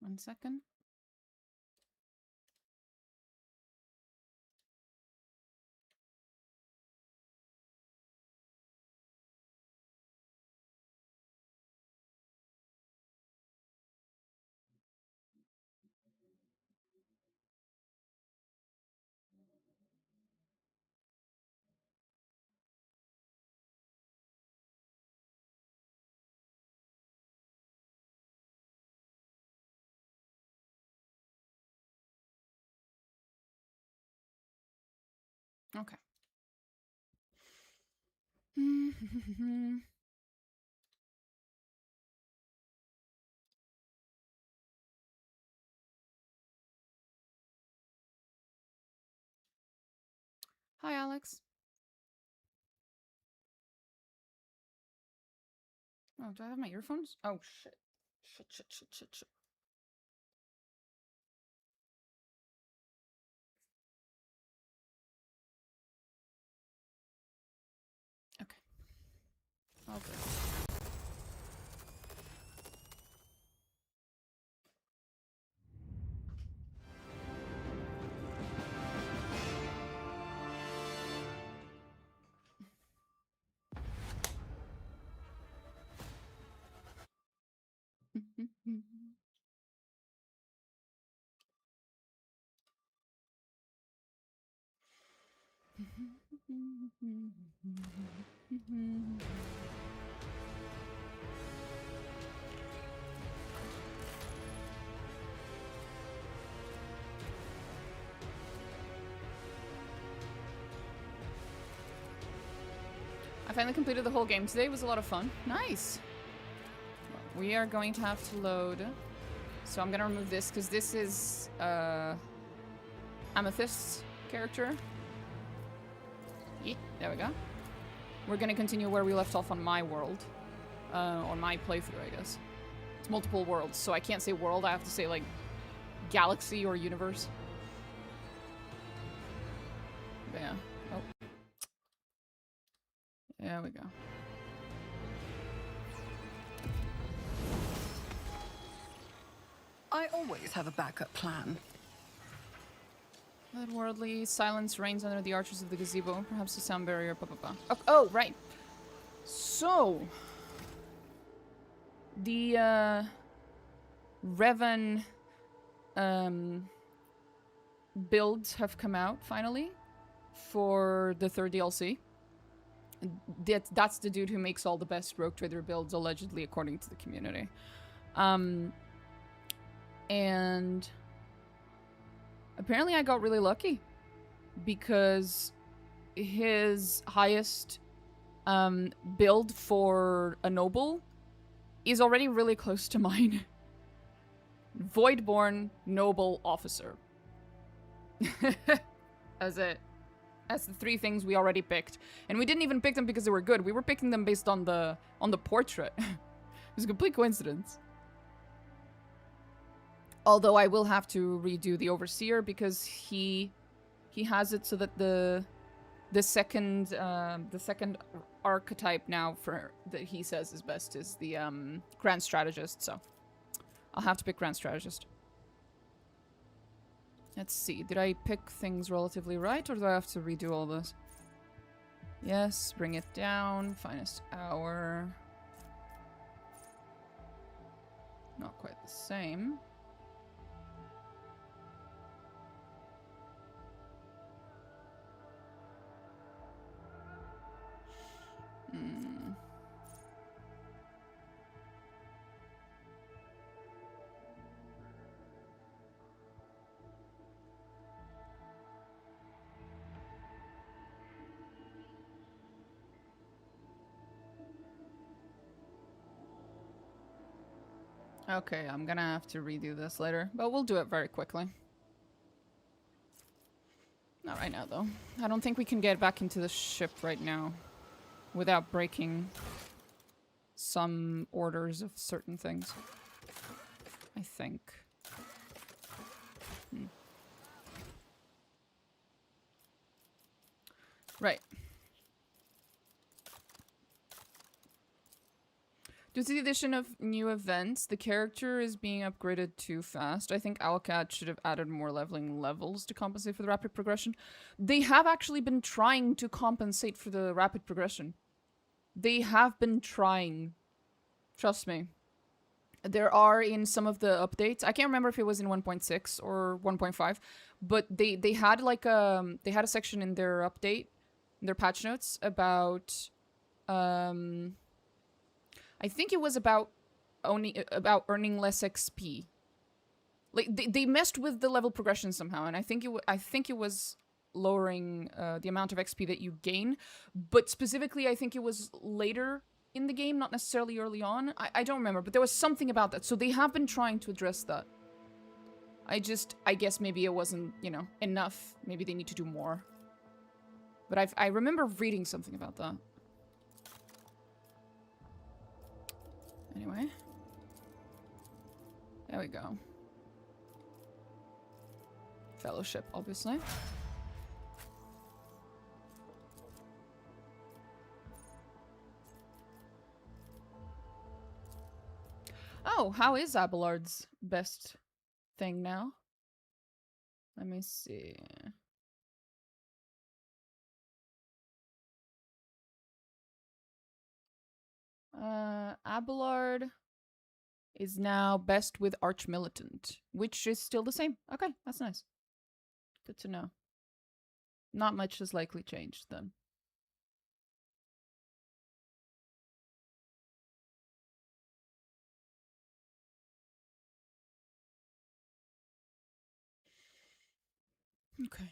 1 second. Okay. Hi, Alex. Oh, do I have my earphones? Oh, shit. Shit. Okay. All good. I finally completed the whole game today. It was a lot of fun. Nice. Well, we are going to have to load. So I'm gonna remove this because this is Amethyst's character. Yeah, there we go. We're gonna continue where we left off on my world. On my playthrough, I guess. It's multiple worlds, so I can't say world, I have to say like galaxy or universe. But yeah. Oh. There we go. I always have a backup plan. Otherworldly, silence reigns under the arches of the gazebo. Perhaps the sound barrier, Oh, right. So... The, Revan, builds have come out, finally. For the 3rd DLC. That's the dude who makes all the best Rogue Trader builds, allegedly, according to the community. And apparently I got really lucky because his highest build for a noble is already really close to mine. Voidborn Noble Officer. That's it. That's the 3 things we already picked. And we didn't even pick them because they were good. We were picking them based on the portrait. It was a complete coincidence. Although I will have to redo the Overseer because he has it so that the second archetype now for that he says is best is the Grand Strategist, so I'll have to pick Grand Strategist. Let's see, did I pick things relatively right, or do I have to redo all this? Yes, bring it down, finest hour. Not quite the same. Okay, I'm gonna have to redo this later, but we'll do it very quickly. Not right now, though. I don't think we can get back into the ship right now without breaking some orders of certain things. I think. Right. Due to the addition of new events, the character is being upgraded too fast. I think Owlcat should have added more leveling levels to compensate for the rapid progression. They have actually been trying to compensate for the rapid progression. They have been trying. Trust me. There are in some of the updates. I can't remember if it was in 1.6 or 1.5, but they had like they had a section in their update, in their patch notes about I think it was about earning less XP. Like they messed with the level progression somehow, and I think it was lowering the amount of XP that you gain, but specifically I think it was later in the game, not necessarily early on. I don't remember, but there was something about that. So they have been trying to address that. I guess maybe it wasn't, you know, enough. Maybe they need to do more. But I remember reading something about that. Anyway. There we go. Fellowship, obviously. Oh, how is Abelard's best thing now? Let me see. Abelard is now best with Archmilitant, which is still the same. Okay, that's nice. Good to know. Not much has likely changed then. Okay.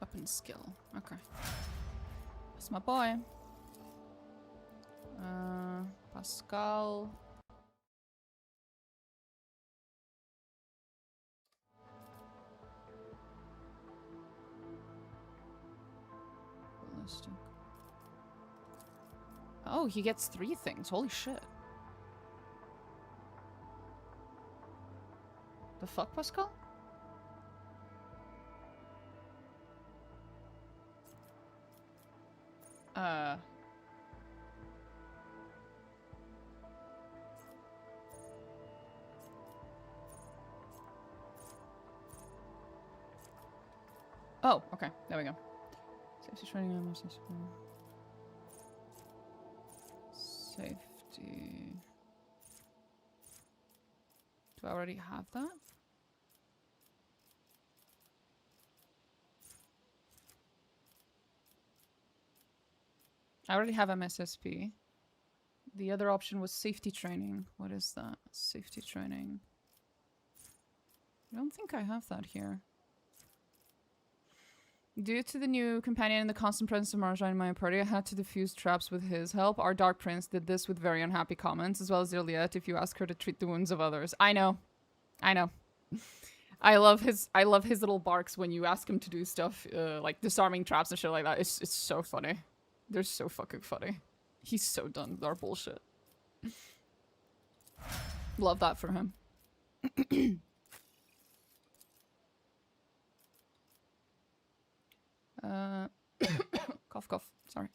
Weapon skill. Okay. That's my boy. Pascal. Ballistic. Oh, he gets 3 things. Holy shit. The fuck, Pascal? Oh, okay. There we go. Safety training ammo. Safety. Do I already have that? I already have MSSP. The other option was safety training. What is that? Safety training. I don't think I have that here. Due to the new companion and the constant presence of Marja in my party, I had to defuse traps with his help. Our Dark Prince did this with very unhappy comments, as well as Juliet if you ask her to treat the wounds of others. I know. I know. I love his little barks when you ask him to do stuff, like disarming traps and shit like that. It's so funny. They're so fucking funny. He's so done with our bullshit. Love that for him. Cough, cough. Sorry.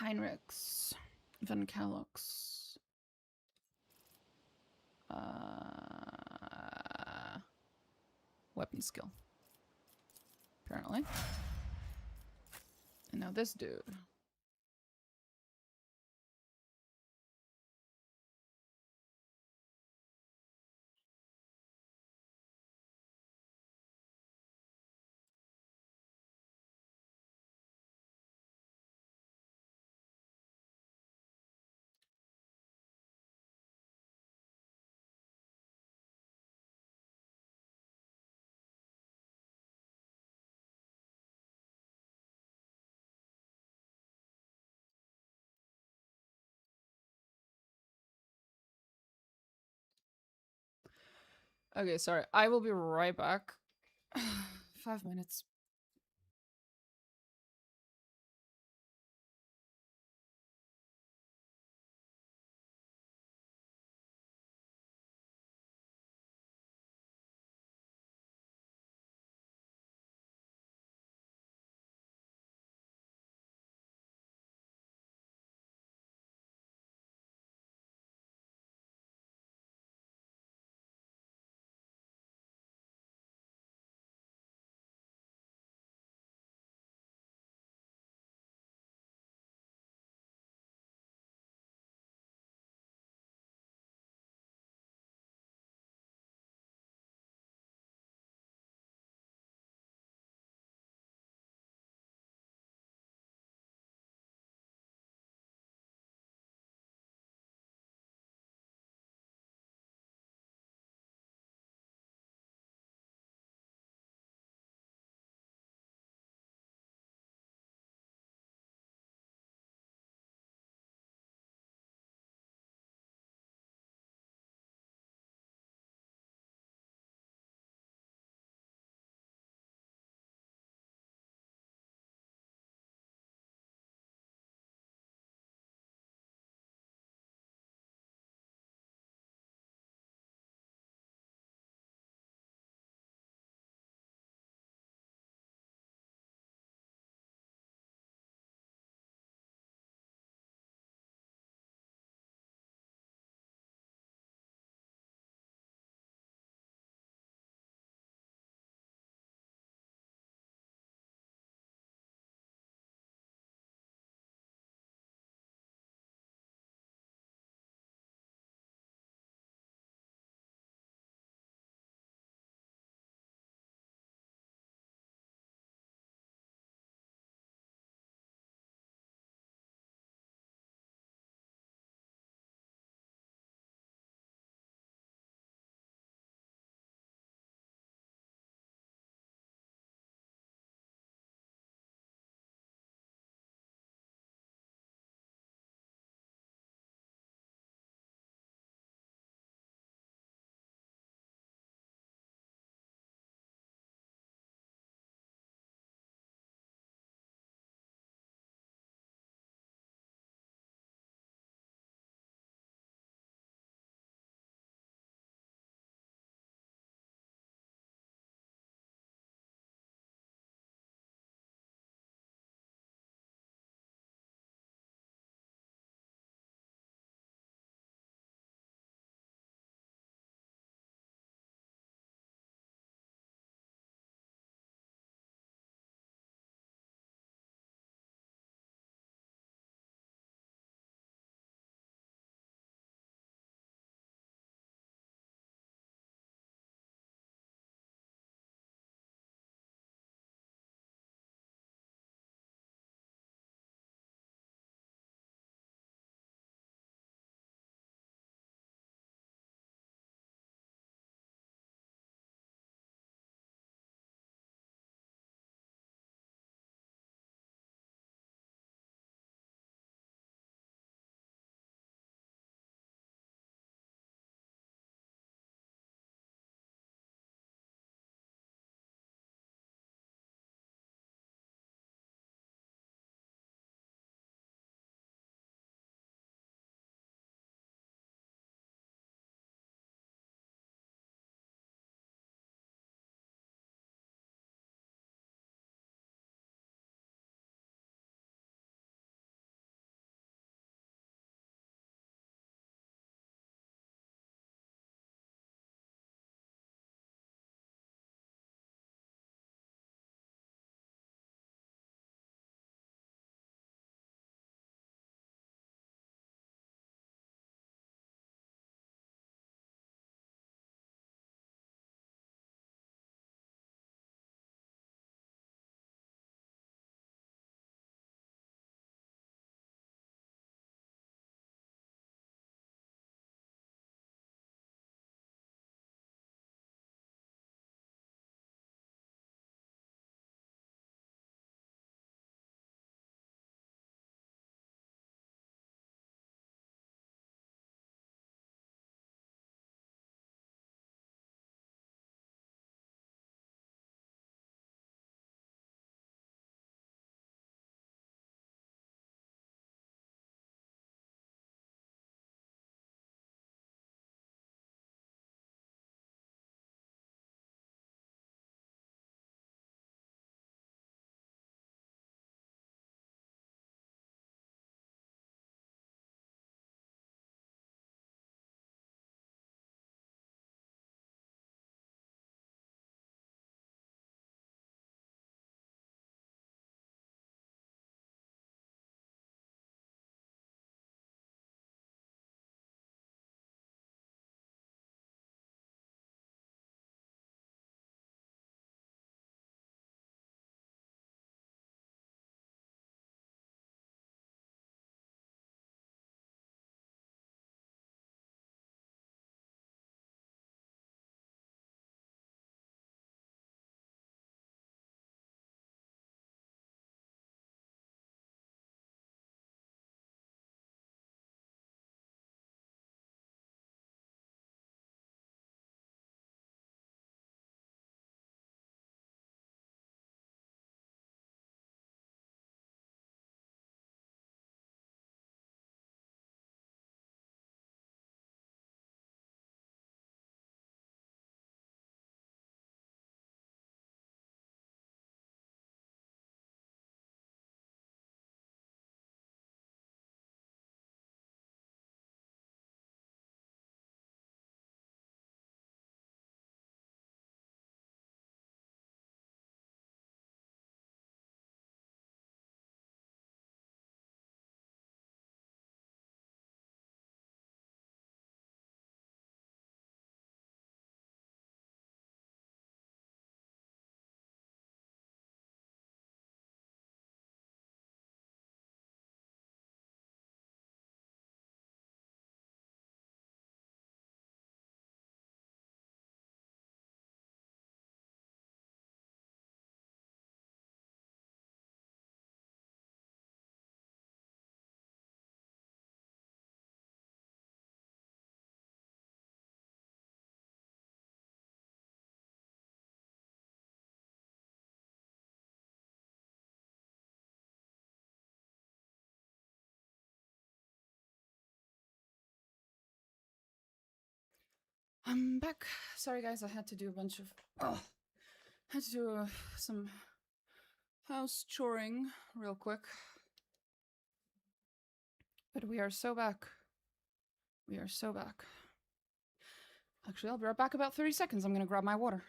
Heinrichs. Van Kallox. Weapon skill. Apparently. And now this dude. Okay, sorry. I will be right back. 5 minutes. I'm back. Sorry guys, I had to do a bunch of... had to do some house choring real quick. But we are so back. We are so back. Actually, I'll be right back about 30 seconds. I'm gonna grab my water.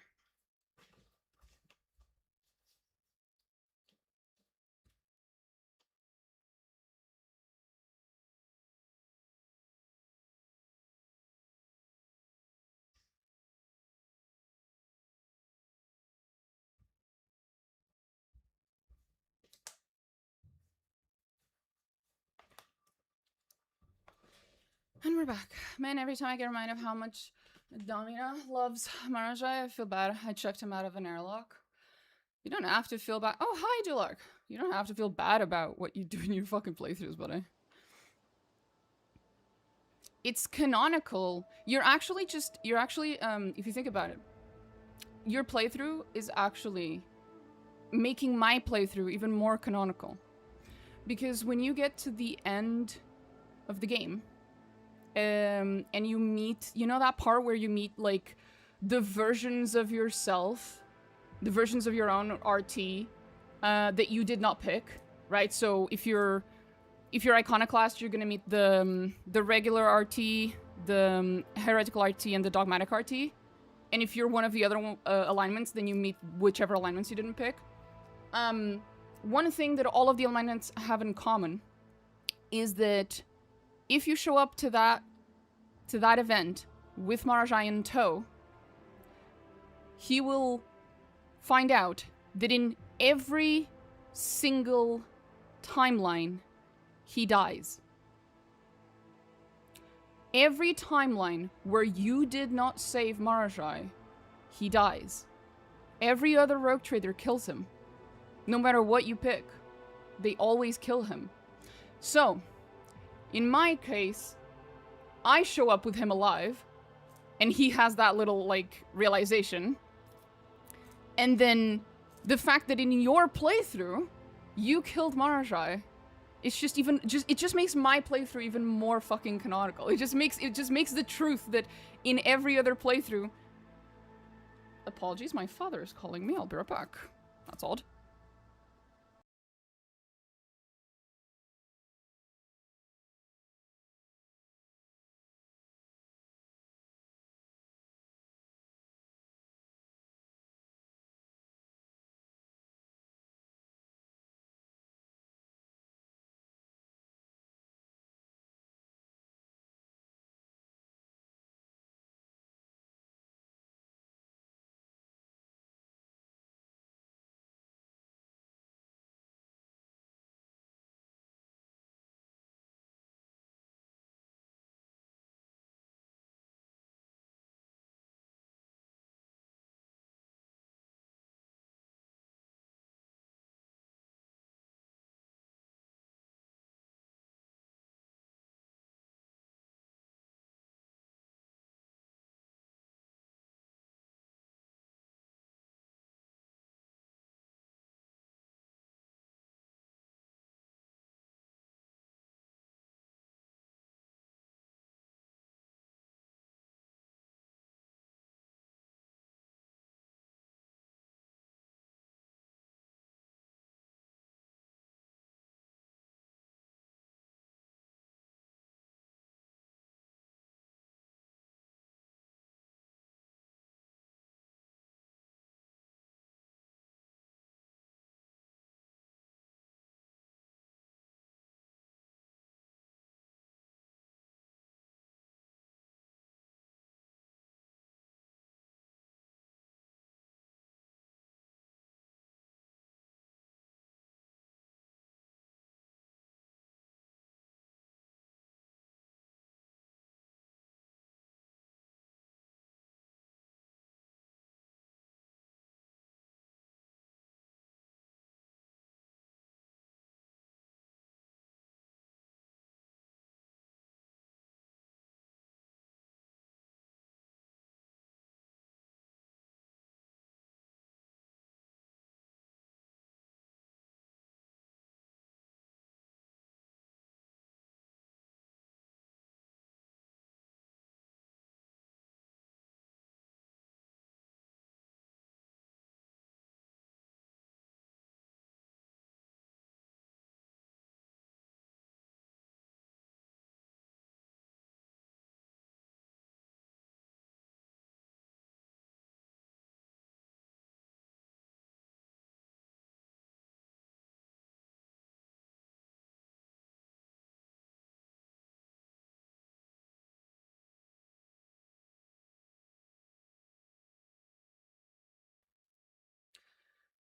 And we're back. Man, every time I get reminded of how much Domina loves Marajai, I feel bad. I checked him out of an airlock. You don't have to feel bad. Oh, hi, Dulark. You don't have to feel bad about what you do in your fucking playthroughs, buddy. It's canonical. You're actually, if you think about it, your playthrough is actually making my playthrough even more canonical. Because when you get to the end of the game, and you meet, you know that part where you meet, like, the versions of yourself, the versions of your own RT, that you did not pick, right? So if you're Iconoclast, you're gonna meet the regular RT, the Heretical RT, and the Dogmatic RT. And if you're one of the other alignments, then you meet whichever alignments you didn't pick. One thing that all of the alignments have in common is that if you show up to that event with Marajai in tow, he will find out that in every single timeline, he dies. Every timeline where you did not save Marajai, he dies. Every other rogue trader kills him. No matter what you pick, they always kill him. So, in my case, I show up with him alive, and he has that little, like, realization. And then the fact that in your playthrough, you killed Marajai, it's just even, it just makes my playthrough even more fucking canonical. It just makes the truth that in every other playthrough... Apologies, my father is calling me. I'll be right back. That's odd.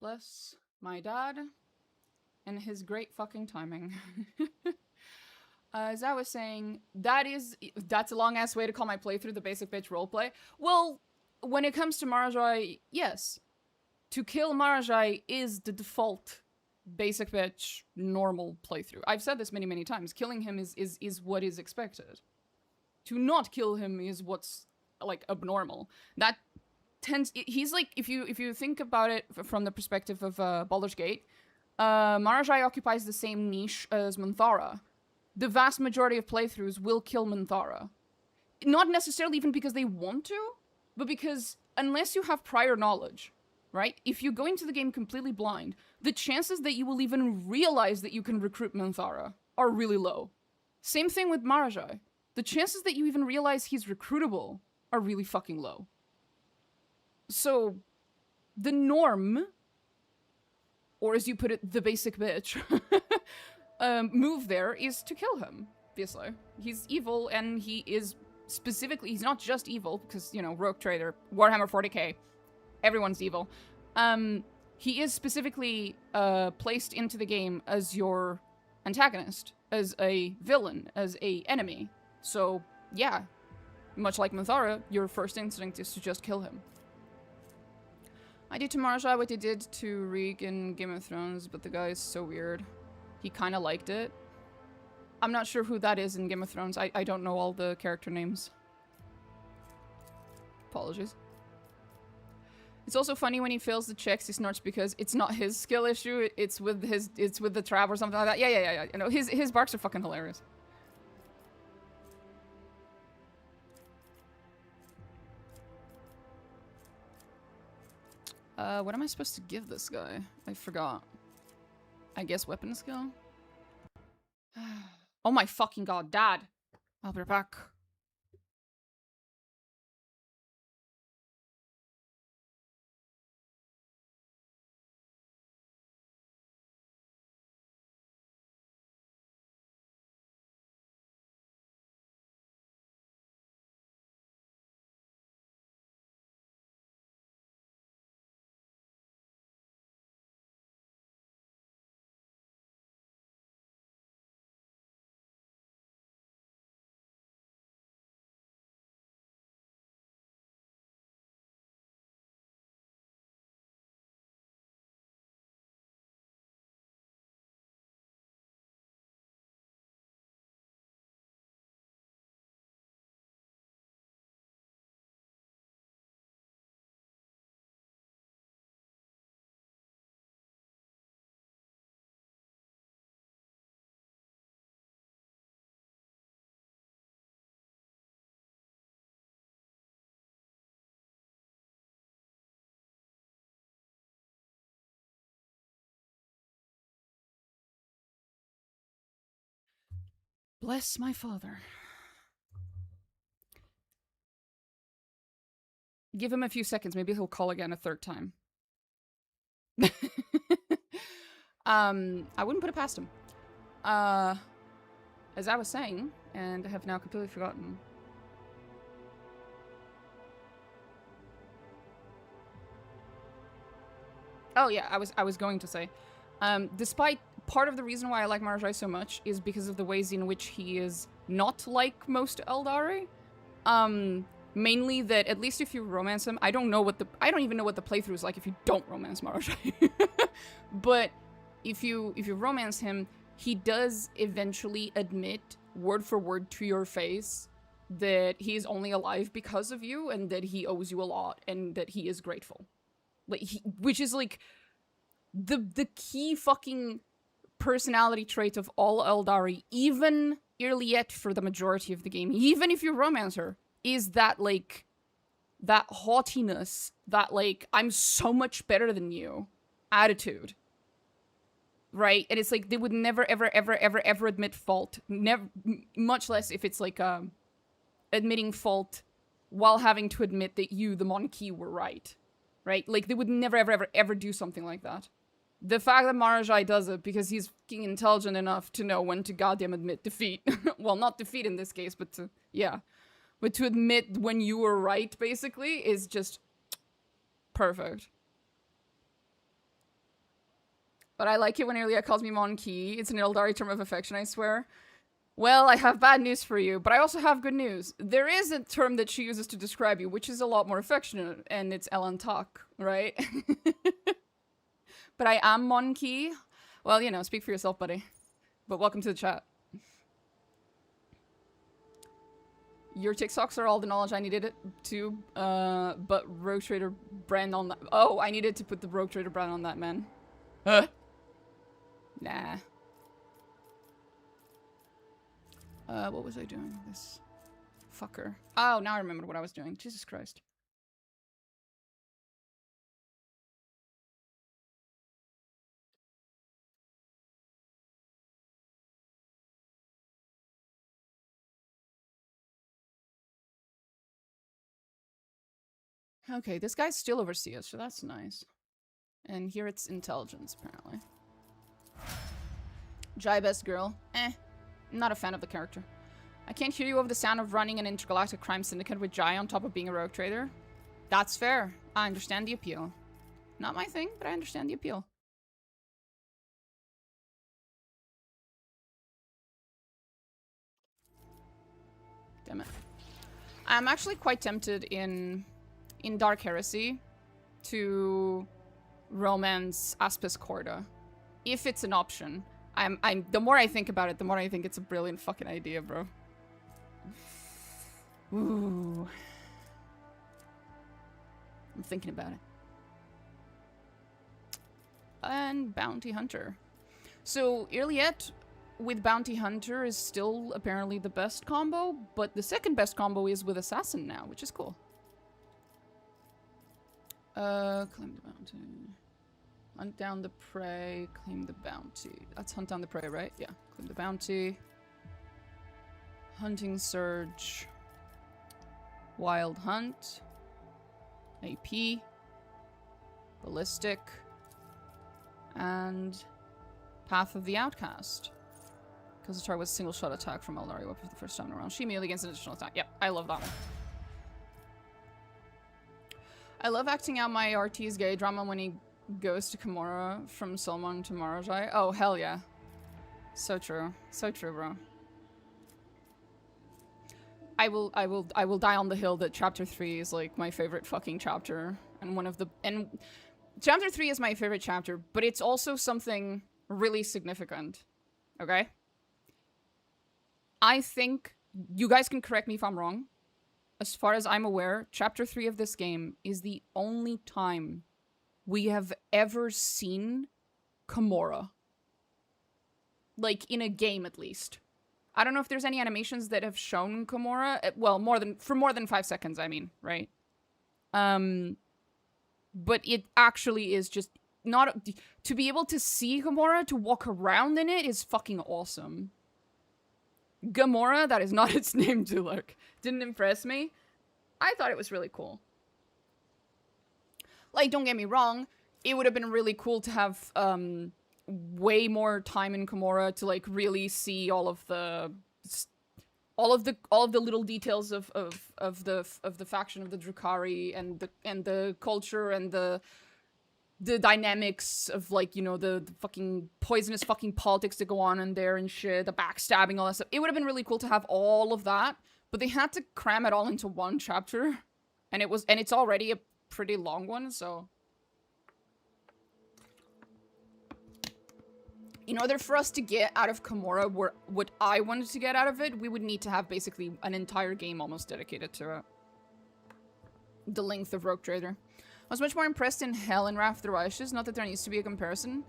Bless my dad and his great fucking timing. As I was saying, that's a long-ass way to call my playthrough the basic bitch roleplay. Well, when it comes to Marajai, yes. To kill Marajai is the default basic bitch normal playthrough. I've said this many, many times. Killing him is what is expected. To not kill him is what's, like, abnormal. That tends... He's like, if you think about it from the perspective of Baldur's Gate, Marajai occupies the same niche as Minthara. The vast majority of playthroughs will kill Minthara. Not necessarily even because they want to, but because unless you have prior knowledge, right? If you go into the game completely blind, the chances that you will even realize that you can recruit Minthara are really low. Same thing with Marajai. The chances that you even realize he's recruitable are really fucking low. So, the norm, or as you put it, the basic bitch, move there is to kill him, obviously. He's evil, and he is specifically, he's not just evil, because, you know, Rogue Trader, Warhammer 40k, everyone's evil. He is specifically placed into the game as your antagonist, as a villain, as a enemy. So, yeah, much like Minthara, your first instinct is to just kill him. I did to Marajai what they did to Reek in Game of Thrones, but the guy is so weird. He kind of liked it. I'm not sure who that is in Game of Thrones. I don't know all the character names. Apologies. It's also funny when he fails the checks, he snorts because it's not his skill issue, it's with the trap or something like that. Yeah. You know, his barks are fucking hilarious. What am I supposed to give this guy? I forgot. I guess weapon skill? Oh my fucking god, Dad! I'll be back. Bless my father. Give him a few seconds, maybe he'll call again a third time. I wouldn't put it past him. As I was saying, and have now completely forgotten. Oh yeah, I was going to say, despite part of the reason why I like Marajai so much is because of the ways in which he is not like most aeldari. Mainly that at least if you romance him, I don't even know what the playthrough is like if you don't romance Marajai. But if you romance him, he does eventually admit word for word to your face that he's only alive because of you and that he owes you a lot and that he is grateful. Like which is like the key fucking personality trait of all aeldari, even Irliet for the majority of the game, even if you romance her, is that like that haughtiness, that like I'm so much better than you attitude. Right? And it's like they would never ever admit fault. Never, much less if it's like admitting fault while having to admit that you, the Monkey, were right. Right? Like they would never ever do something like that. The fact that Marajai does it because he's fucking intelligent enough to know when to goddamn admit defeat. Well, not defeat in this case, but to, yeah. But to admit when you were right, basically, is just perfect. But I like it when Ilya calls me Monkey. It's an aeldari term of affection, I swear. Well, I have bad news for you, but I also have good news. There is a term that she uses to describe you, which is a lot more affectionate, and it's elantak, right? But I am Monkey. Well, you know, speak for yourself, buddy. But welcome to the chat. Your TikToks are all the knowledge I needed it to, but Rogue Trader brand on that. Oh, I needed to put the Rogue Trader brand on that, man. Huh? Nah. What was I doing? This fucker. Oh, now I remember what I was doing. Jesus Christ. Okay, this guy's still overseas, so that's nice. And here it's intelligence, apparently. Jai best girl. Not a fan of the character. I can't hear you over the sound of running an intergalactic crime syndicate with Jai on top of being a rogue trader. That's fair. I understand the appeal. Not my thing, but I understand the appeal. Damn it. I'm actually quite tempted in Dark Heresy to romance Aspis Corda. If it's an option. The more I think about it, the more I think it's a brilliant fucking idea, bro. Ooh. I'm thinking about it. And Bounty Hunter. So, Iliet with Bounty Hunter is still apparently the best combo, but the second best combo is with Assassin now, which is cool. Claim the bounty. Hunt down the prey, claim the bounty. That's hunt down the prey, right? Yeah. Claim the bounty. Hunting surge. Wild hunt. AP. Ballistic. And Path of the Outcast. Because the target was a single shot attack from aeldari weapon for the first time in a round. She immediately against an additional attack. Yep, I love that one. I love acting out my RT's gay drama when he goes to Kimura from Solomon to Marajai. Oh, hell yeah. So true. So true, bro. I will die on the hill that chapter 3 is like my favorite fucking chapter. And chapter 3 is my favorite chapter, but it's also something really significant. Okay? I think, you guys can correct me if I'm wrong. As far as I'm aware, chapter 3 of this game is the only time we have ever seen Kimura. Like, in a game, at least. I don't know if there's any animations that have shown Kimura. Well, for more than 5 seconds, I mean, right? But it actually is just not... To be able to see Kimura, to walk around in it, is fucking awesome. Gamora, that is not its name, Dulak. Didn't impress me. I thought it was really cool. Like, don't get me wrong, it would have been really cool to have way more time in Kimura to like really see all of the little details of the faction of the Drukhari and the culture and the dynamics of, like, you know, the fucking poisonous fucking politics that go on in there and shit, the backstabbing, all that stuff. It would have been really cool to have all of that, but they had to cram it all into one chapter, and it's already a pretty long one, so... In order for us to get out of Kimura what I wanted to get out of it, we would need to have basically an entire game almost dedicated to it. The length of Rogue Trader. I was much more impressed in Hell and Wrath of the Righteous, not that there needs to be a comparison,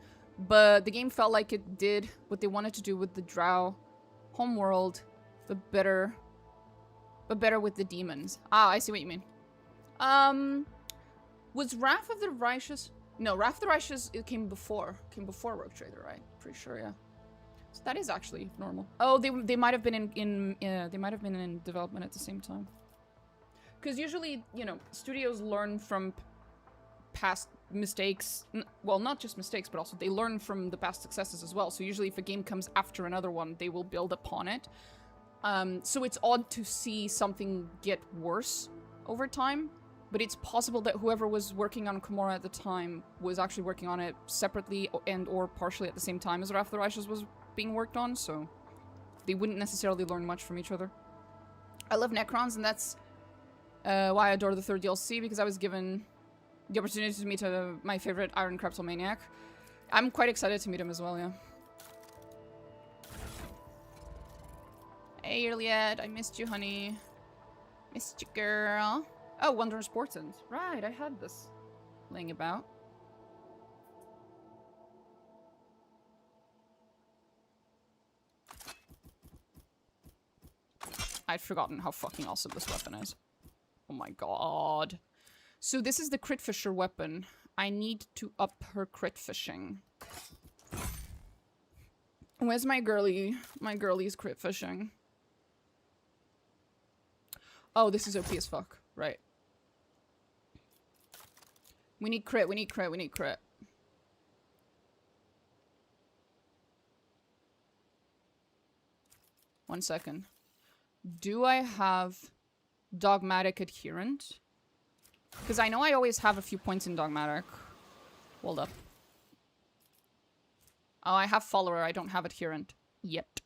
but the game felt like it did what they wanted to do with the Drow homeworld, but better with the demons. Ah, I see what you mean. Was Wrath of the Righteous... No, Wrath of the Righteous, it came before Rogue Trader, right? Pretty sure, yeah. So that is actually normal. Oh, they might have been in development at the same time. Because usually, you know, studios learn from past mistakes. Well, not just mistakes, but also they learn from the past successes as well. So usually if a game comes after another one, they will build upon it. So it's odd to see something get worse over time. but it's possible that whoever was working on Kimura at the time was actually working on it separately and or partially at the same time as Wrath of the Righteous was being worked on, so they wouldn't necessarily learn much from each other. I love Necrons, and that's why I adore the third DLC, because I was given the opportunity to meet my favorite Iron Kleptomaniac. I'm quite excited to meet him as well, yeah. Hey, Iliad, I missed you, honey. Missed you, girl. Oh, Wondrous Portent. Right, I had this laying about. I'd forgotten how fucking awesome this weapon is. Oh my god. So this is the crit fisher weapon. I need to up her crit fishing. Where's my girly? My girly's crit fishing. Oh, this is OP as fuck. Right. We need crit, we need crit, we need crit. One second. Do I have Dogmatic Adherent? Because I know I always have a few points in Dogmatic. Hold up. Oh, I have Follower. I don't have Adherent yet.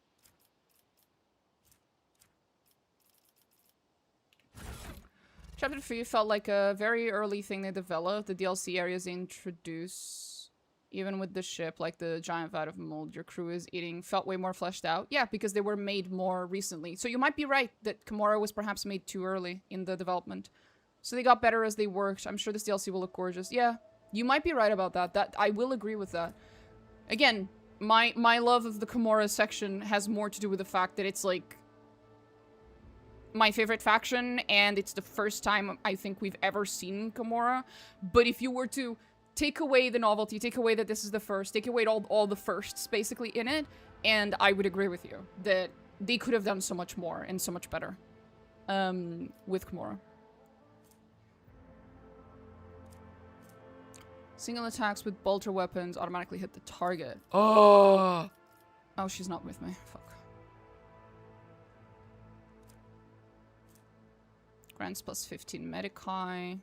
Chapter 3 felt like a very early thing they developed. The DLC areas they introduce, even with the ship, like the giant vat of mold your crew is eating, felt way more fleshed out. Yeah, because they were made more recently. So you might be right that Kimura was perhaps made too early in the development. So they got better as they worked. I'm sure this DLC will look gorgeous. Yeah, you might be right about that. I will agree with that. Again, my love of the Kimura section has more to do with the fact that it's like my favorite faction, and it's the first time I think we've ever seen Kimura. But if you were to take away the novelty, take away that this is the first, take away all the firsts basically in it, and I would agree with you that they could have done so much more and so much better with Kimura. Single attacks with bolter weapons automatically hit the target. Oh, she's not with me. Fuck. Grants plus 15 Medicae.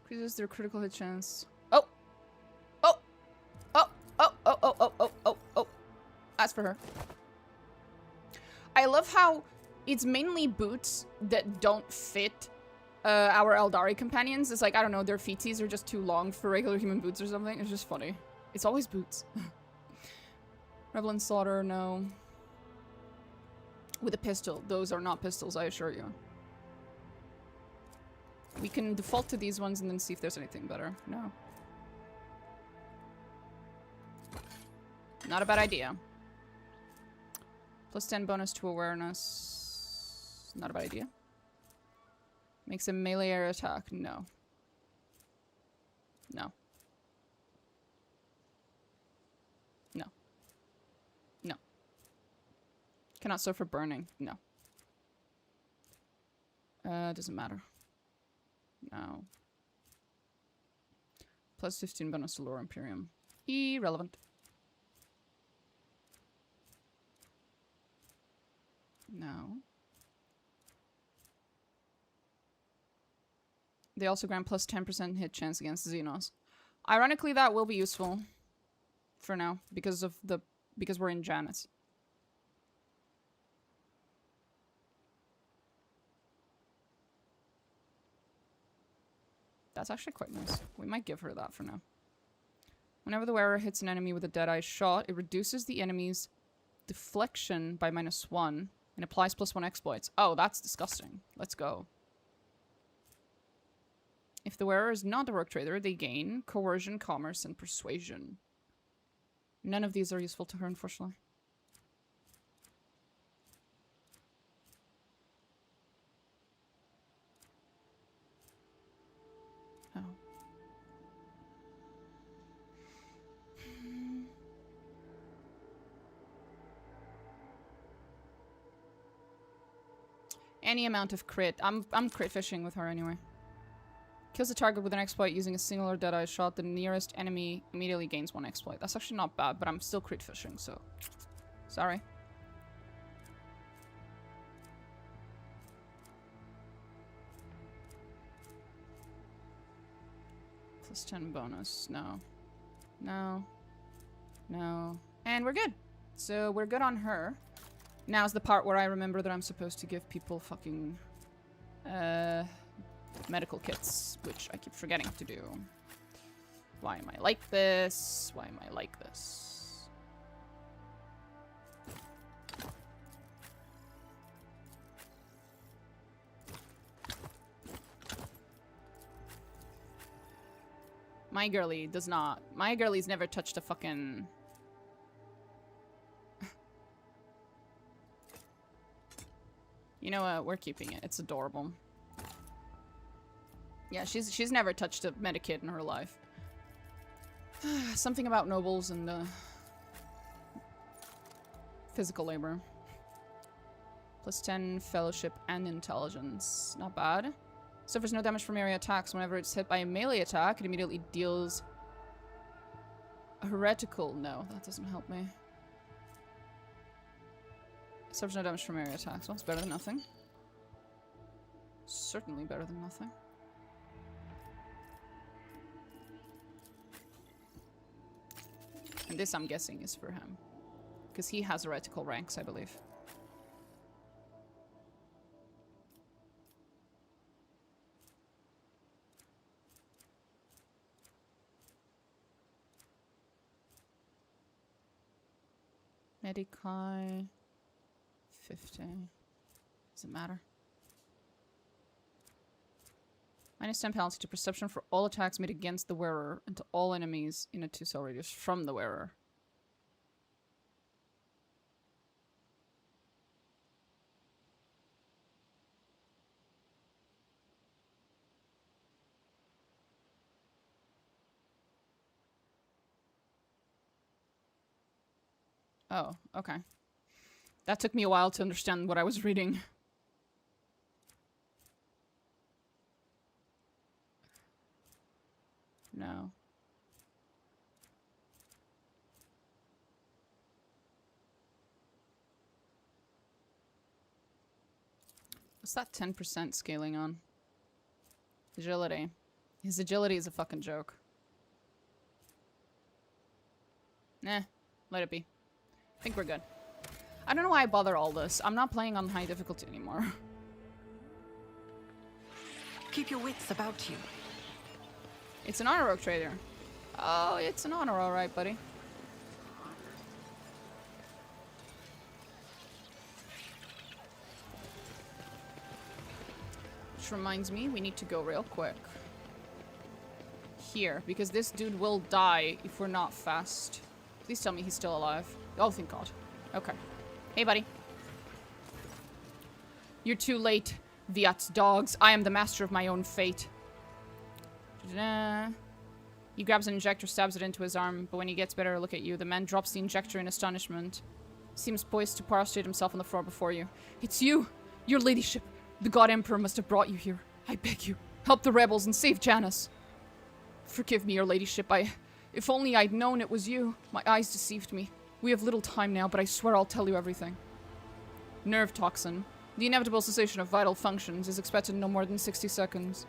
Increases their critical hit chance. Oh! Oh! Oh! Oh! Oh! Oh! Oh! Oh! Oh! Oh! As for her. I love how it's mainly boots that don't fit our aeldari companions. It's like, I don't know, their feeties are just too long for regular human boots or something. It's just funny. It's always boots. Revel and Slaughter, no. With a pistol. Those are not pistols, I assure you. We can default to these ones and then see if there's anything better. No. Not a bad idea. Plus 10 bonus to awareness. Not a bad idea. Makes a melee air attack. No. No. No. No. Cannot suffer burning. No. Doesn't matter. No. Plus 15 bonus to Lore Imperium. Irrelevant. No. They also grant plus 10% hit chance against Xenos. Ironically, that will be useful for now because we're in Janus. That's actually quite nice. We might give her that for now. Whenever the wearer hits an enemy with a Deadeye shot, it reduces the enemy's deflection by -1 and applies +1 exploits. Oh, that's disgusting. Let's go. If the wearer is not a rogue trader, they gain coercion, commerce, and persuasion. None of these are useful to her, unfortunately. Oh. Any amount of crit. I'm crit fishing with her anyway. Kills the target with an exploit using a single or dead-eye shot. The nearest enemy immediately gains 1 exploit. That's actually not bad, but I'm still crit fishing, so... Sorry. Plus 10 bonus. No. No. No. And we're good. So we're good on her. Now's the part where I remember that I'm supposed to give people fucking medical kits, which I keep forgetting to do. Why am I like this? Why am I like this? My girly does not. My girly's never touched a fucking... You know what? We're keeping it. It's adorable. Yeah, she's never touched a medikit in her life. Something about nobles and physical labor. Plus 10 fellowship and intelligence. Not bad. Suffers no damage from area attacks. Whenever it's hit by a melee attack, it immediately deals a heretical. No, that doesn't help me. Suffers no damage from area attacks. Well, it's better than nothing. Certainly better than nothing. And this, I'm guessing, is for him. Because he has heretical ranks, I believe. Medikai 50. Doesn't matter. Minus 10 penalty to perception for all attacks made against the wearer and to all enemies in a 2-cell radius from the wearer. Oh, okay. That took me a while to understand what I was reading. No. What's that 10% scaling on? Agility. His agility is a fucking joke. Nah, let it be. I think we're good. I don't know why I bother all this. I'm not playing on high difficulty anymore. Keep your wits about you. It's an honor rogue trader. Oh, it's an honor, alright, buddy. Which reminds me, we need to go real quick. Here, because this dude will die if we're not fast. Please tell me he's still alive. Oh, thank God. Okay. Hey, buddy. You're too late, Viat's dogs. I am the master of my own fate. He grabs an injector, stabs it into his arm, but when he gets better look at you, the man drops the injector in astonishment. Seems poised to prostrate himself on the floor before you. It's you! Your ladyship! The God Emperor must have brought you here. I beg you, help the rebels and save Janice. Forgive me, your ladyship. If only I'd known it was you. My eyes deceived me. We have little time now, but I swear I'll tell you everything. Nerve toxin. The inevitable cessation of vital functions is expected in no more than 60 seconds.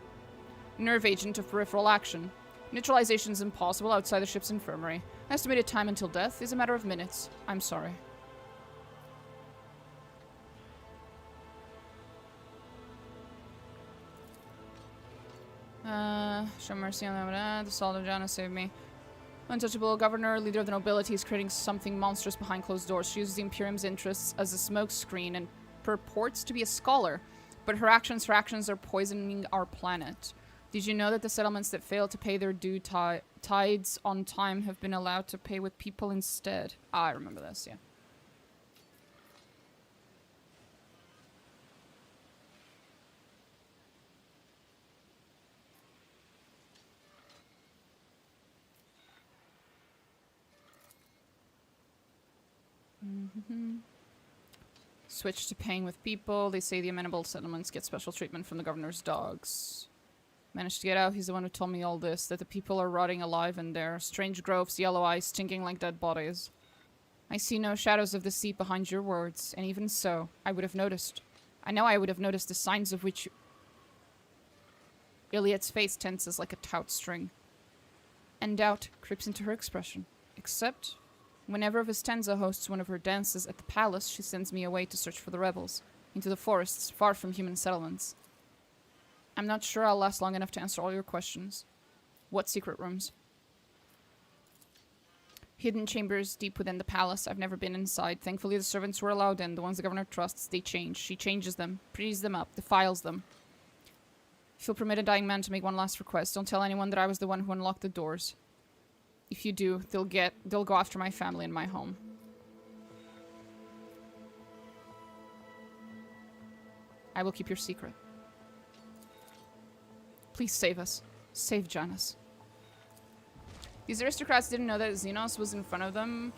Nerve agent of peripheral action. Neutralization is impossible outside the ship's infirmary. Estimated time until death is a matter of minutes. I'm sorry. Show mercy on them. The Salt of Jana saved me. Untouchable governor, leader of the nobility, is creating something monstrous behind closed doors. She uses the Imperium's interests as a smokescreen and purports to be a scholar, but her actions are poisoning our planet. Did you know that the settlements that fail to pay their due tithes on time have been allowed to pay with people instead? Ah, I remember this, yeah. Switch to paying with people. They say the amenable settlements get special treatment from the governor's dogs. Managed to get out. He's the one who told me all this, that the people are rotting alive in there. Strange groves, yellow eyes, stinking like dead bodies. I see no shadows of the sea behind your words, and even so, I would have noticed. I know I would have noticed the signs of which... Iliad's face tenses like a taut string. And doubt creeps into her expression. Except, whenever Vistenza hosts one of her dances at the palace, she sends me away to search for the rebels, into the forests, far from human settlements. I'm not sure I'll last long enough to answer all your questions. What secret rooms? Hidden chambers deep within the palace. I've never been inside. Thankfully, the servants were allowed in. The ones the governor trusts, they change. She changes them, pretties them up, defiles them. If you'll permit a dying man to make one last request, don't tell anyone that I was the one who unlocked the doors. If you do, they'll go after my family and my home. I will keep your secret. Please save us. Save Janus. These aristocrats didn't know that Xenos was in front of them.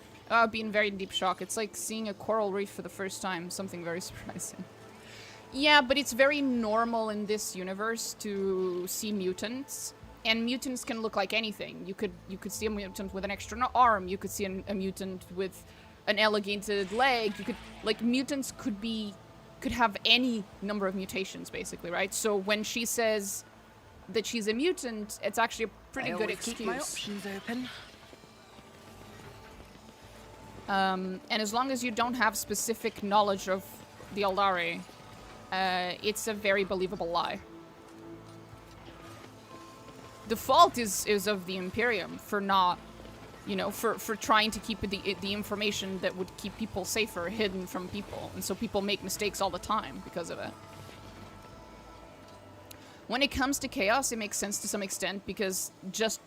Being very in deep shock. It's like seeing a coral reef for the first time. Something very surprising. Yeah, but it's very normal in this universe to see mutants. And mutants can look like anything. You could see a mutant with an extra arm. You could see a mutant with an elongated leg. You could... Like, mutants could have any number of mutations, basically, right? So when she says... that she's a mutant, it's actually a pretty good excuse. Keep my options open. And as long as you don't have specific knowledge of the aeldari, it's a very believable lie. The fault is of the Imperium for not, you know, for trying to keep the information that would keep people safer hidden from people. And so people make mistakes all the time because of it. When it comes to chaos, it makes sense to some extent because just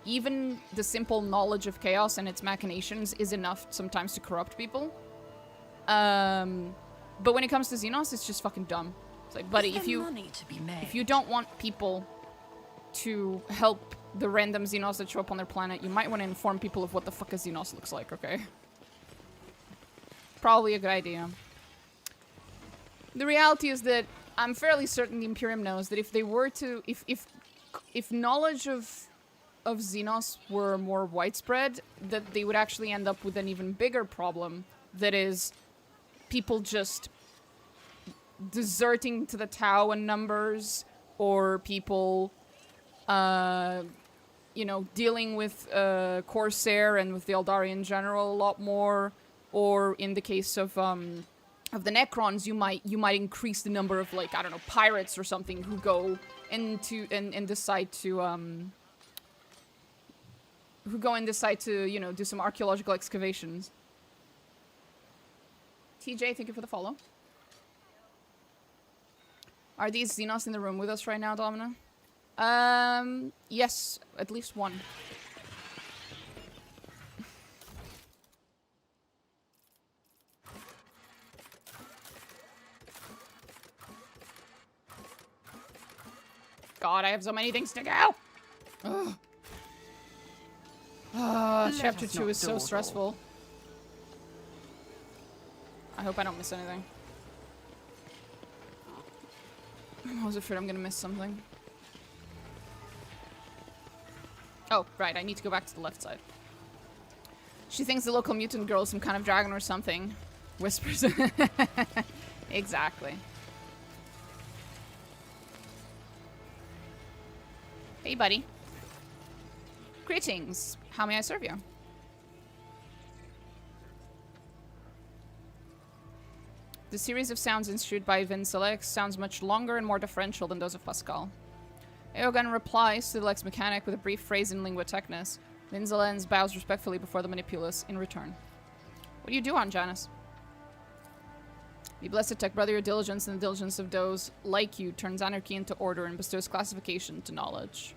even the simple knowledge of chaos and its machinations is enough sometimes to corrupt people. But when it comes to Xenos, it's just fucking dumb. It's like, buddy, if you don't want people to help the random Xenos that show up on their planet, you might want to inform people of what the fuck a Xenos looks like, okay? Probably a good idea. The reality is that I'm fairly certain the Imperium knows that if they were to... If knowledge of Xenos were more widespread, that they would actually end up with an even bigger problem. That is, people just deserting to the Tau in numbers, or people, you know, dealing with Corsair and with the aeldari in general a lot more, or in the case of the Necrons, you might increase the number of, like, I don't know, pirates or something who go into and decide to you know, do some archaeological excavations. TJ, thank you for the follow. Are these Xenos in the room with us right now, Domina? Yes, at least one. God, I have so many things to go! Ugh. Chapter 2 is so stressful. I hope I don't miss anything. I'm always afraid I'm gonna miss something. Oh, right, I need to go back to the left side. She thinks the local mutant girl is some kind of dragon or something. Whispers. Exactly. Hey, buddy. Greetings. How may I serve you? The series of sounds issued by Vincelex sounds much longer and more differential than those of Pascal. Eogan replies to the Lex Mechanic with a brief phrase in Lingua Technis. Vinzelens bows respectfully before the Manipulus in return. What do you do on Janus? Be blessed, Tech Brother, your diligence and the diligence of those like you turns anarchy into order and bestows classification to knowledge.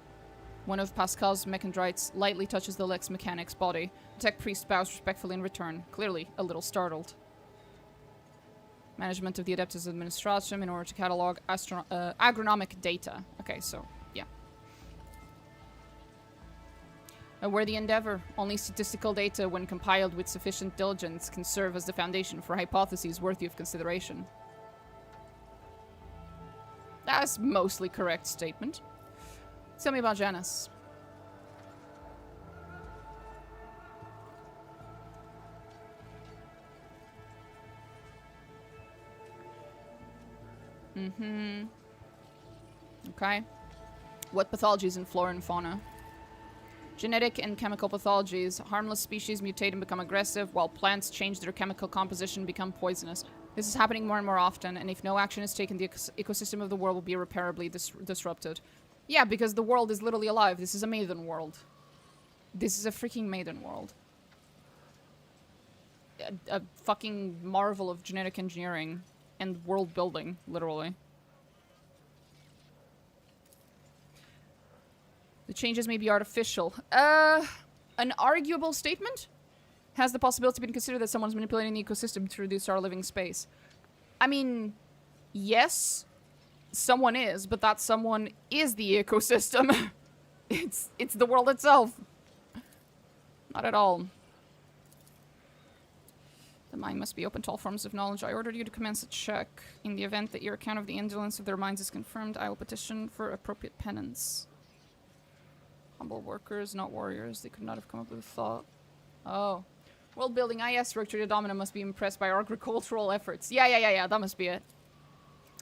One of Pascal's mechandrites lightly touches the Lex Mechanic's body. The Tech Priest bows respectfully in return, clearly a little startled. Management of the Adeptus Administration in order to catalog agronomic data. Okay, so, yeah. A worthy endeavor. Only statistical data, when compiled with sufficient diligence, can serve as the foundation for hypotheses worthy of consideration. That's mostly correct statement. Tell me about Janice. Mm-hmm. Okay. What pathologies in flora and fauna? Genetic and chemical pathologies. Harmless species mutate and become aggressive, while plants change their chemical composition and become poisonous. This is happening more and more often, and if no action is taken, the ecosystem of the world will be irreparably disrupted. Yeah, because the world is literally alive. This is a maiden world. This is a freaking maiden world. A fucking marvel of genetic engineering and world building, literally. The changes may be artificial. An arguable statement? Has the possibility been considered that someone's manipulating the ecosystem to reduce our living space? I mean, yes, someone is, but that someone is the ecosystem. It's the world itself. Not at all. The mind must be open to all forms of knowledge. I ordered you to commence a check. In the event that your account of the indolence of their minds is confirmed, I will petition for appropriate penance. Humble workers, not warriors. They could not have come up with a thought. Oh. World building. Yes, Rector Domina must be impressed by our agricultural efforts. Yeah. That must be it.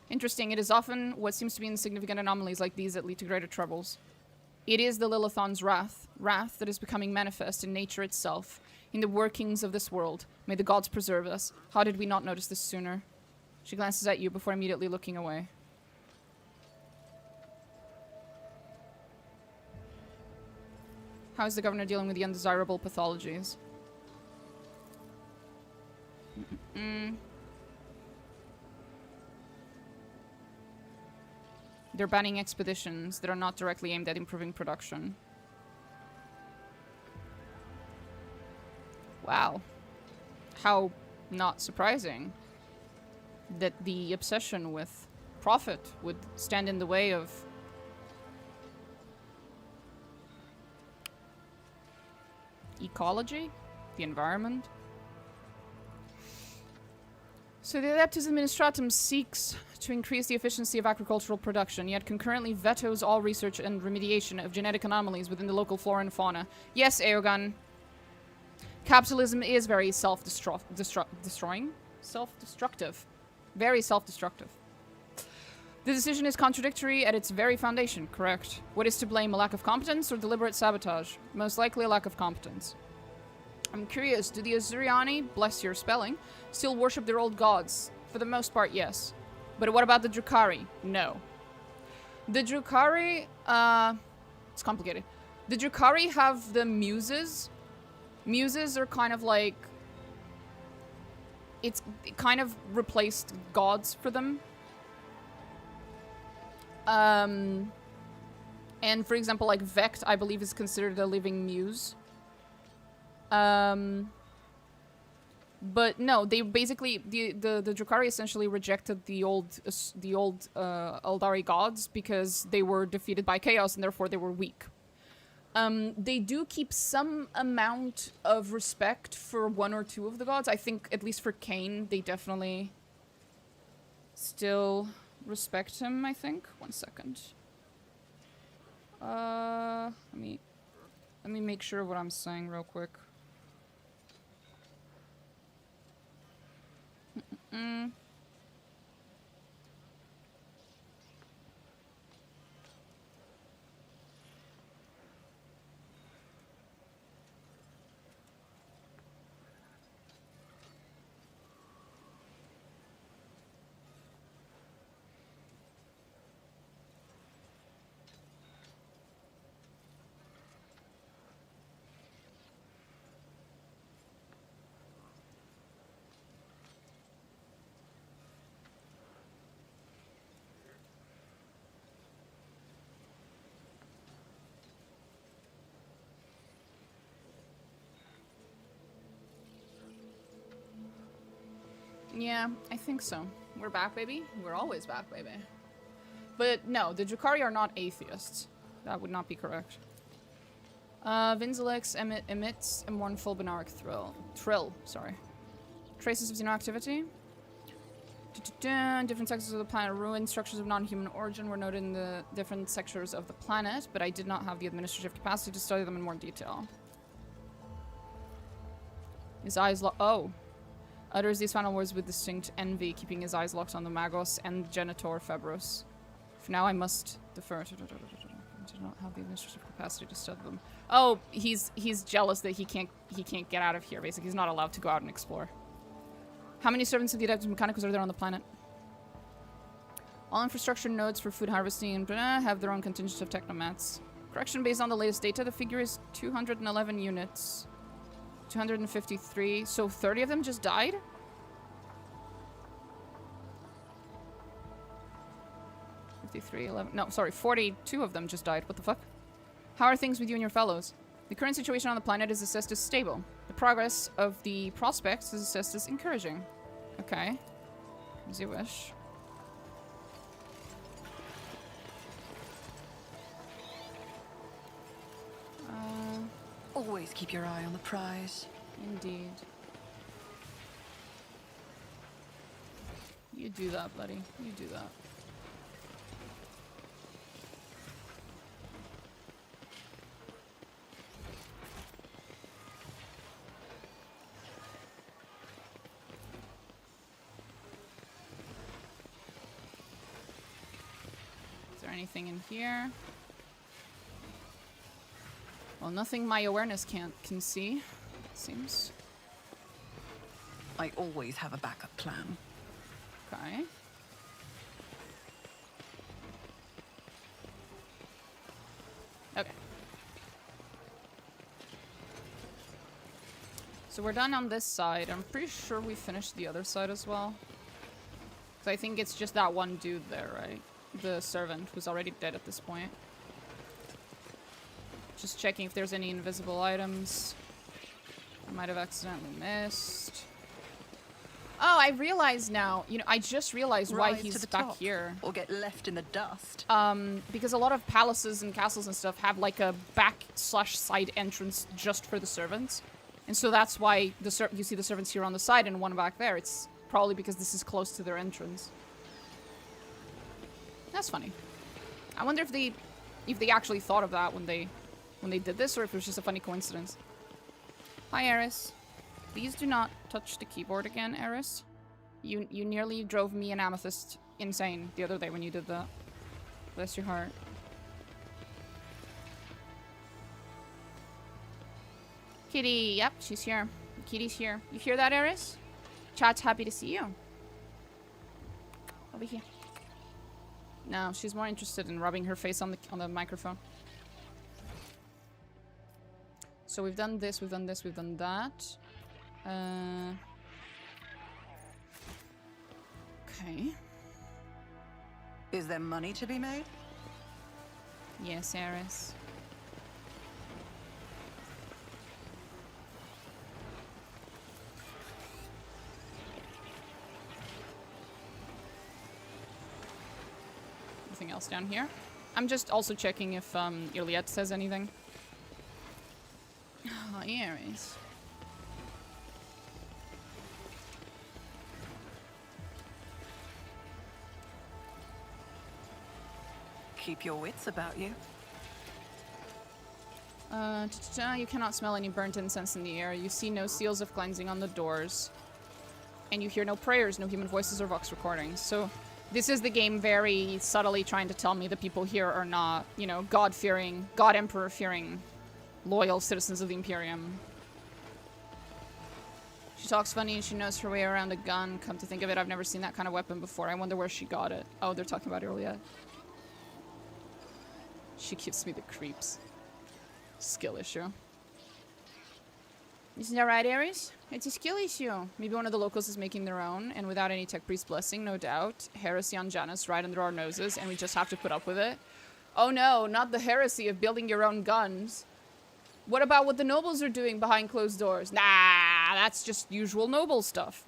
Interesting. It is often what seems to be insignificant anomalies like these that lead to greater troubles. It is the Lilithon's wrath. Wrath that is becoming manifest in nature itself. In the workings of this world. May the gods preserve us. How did we not notice this sooner? She glances at you before immediately looking away. How is the governor dealing with the undesirable pathologies? They're banning expeditions that are not directly aimed at improving production. Wow. How not surprising that the obsession with profit would stand in the way of ecology, the environment. So the Adeptus Administratum seeks to increase the efficiency of agricultural production, yet concurrently vetoes all research and remediation of genetic anomalies within the local flora and fauna. Yes, Aeogan. Capitalism is very self-destroying? Self-destructive. Very self-destructive. The decision is contradictory at its very foundation, correct? What is to blame, a lack of competence or deliberate sabotage? Most likely a lack of competence. I'm curious, do the Azuriani, bless your spelling, still worship their old gods? For the most part, yes. But what about the Drukhari? No. The Drukhari, it's complicated. The Drukhari have the muses. Muses are kind of like... It kind of replaced gods for them. And for example, like Vect, I believe, is considered a living muse. But no, they basically the Drukhari essentially rejected the old aeldari gods because they were defeated by chaos and therefore they were weak. They do keep some amount of respect for one or two of the gods. I think at least for Cain, they definitely still respect him, I think. 1 second. Let me make sure of what I'm saying real quick. Yeah, I think so. We're back, baby. We're always back, baby. But no, the Drukhari are not atheists. That would not be correct. Vinzelix emits a mournful Benaric trill. Sorry. Traces of xeno activity. Different sectors of the planet ruined. Structures of non-human origin were noted in the different sectors of the planet, but I did not have the administrative capacity to study them in more detail. His eyes oh. Utters these final words with distinct envy, keeping his eyes locked on the Magos and Genitor Febros. For now I must defer. I do not have the administrative capacity to study them. Oh, he's jealous that he can't get out of here, basically. He's not allowed to go out and explore. How many servants of the Adeptus Mechanicus are there on the planet? All infrastructure nodes for food harvesting and have their own contingent of technomats. Correction, based on the latest data, the figure is 211 units. 253. So 30 of them just died? No, sorry, 42 of them just died. What the fuck? How are things with you and your fellows? The current situation on the planet is assessed as stable. The progress of the prospects is assessed as encouraging. Okay. As you wish. Always keep your eye on the prize. Indeed. You do that, buddy. You do that. Is there anything in here? Well, nothing my awareness can see, it seems. I always have a backup plan. Okay. Okay. So we're done on this side. I'm pretty sure we finished the other side as well. So I think it's just that one dude there, right? The servant who's already dead at this point. Just checking if there's any invisible items I might have accidentally missed. Oh, I realize now. You know, I just realized why he's back here. Or get left in the dust. Because a lot of palaces and castles and stuff have like a back/side entrance just for the servants. And so that's why you see the servants here on the side and one back there. It's probably because this is close to their entrance. That's funny. I wonder if they actually thought of that when they did this, or if it was just a funny coincidence. Hi, Eris. Please do not touch the keyboard again, Eris. You nearly drove me and Amethyst insane the other day when you did that. Bless your heart. Kitty, yep, she's here. Kitty's here. You hear that, Eris? Chat's happy to see you. Over here. No, she's more interested in rubbing her face on the microphone. So we've done this, we've done this, we've done that. Okay. Is there money to be made? Yes, Eris. Nothing else down here. I'm just also checking if Iliette says anything. Oh, Aries. Keep your wits about you. You cannot smell any burnt incense in the air. You see no seals of cleansing on the doors. And you hear no prayers, no human voices or vox recordings. So this is the game very subtly trying to tell me the people here are not, you know, God-fearing, God-Emperor-fearing, loyal citizens of the Imperium. She talks funny and she knows her way around a gun. Come to think of it, I've never seen that kind of weapon before. I wonder where she got it. Oh, they're talking about Iliette. She gives me the creeps. Skill issue. Isn't that right, Ares? It's a skill issue. Maybe one of the locals is making their own, and without any tech priest blessing, no doubt. Heresy on Janus right under our noses, and we just have to put up with it. Oh no, not the heresy of building your own guns. What about what the nobles are doing behind closed doors? Nah, that's just usual noble stuff.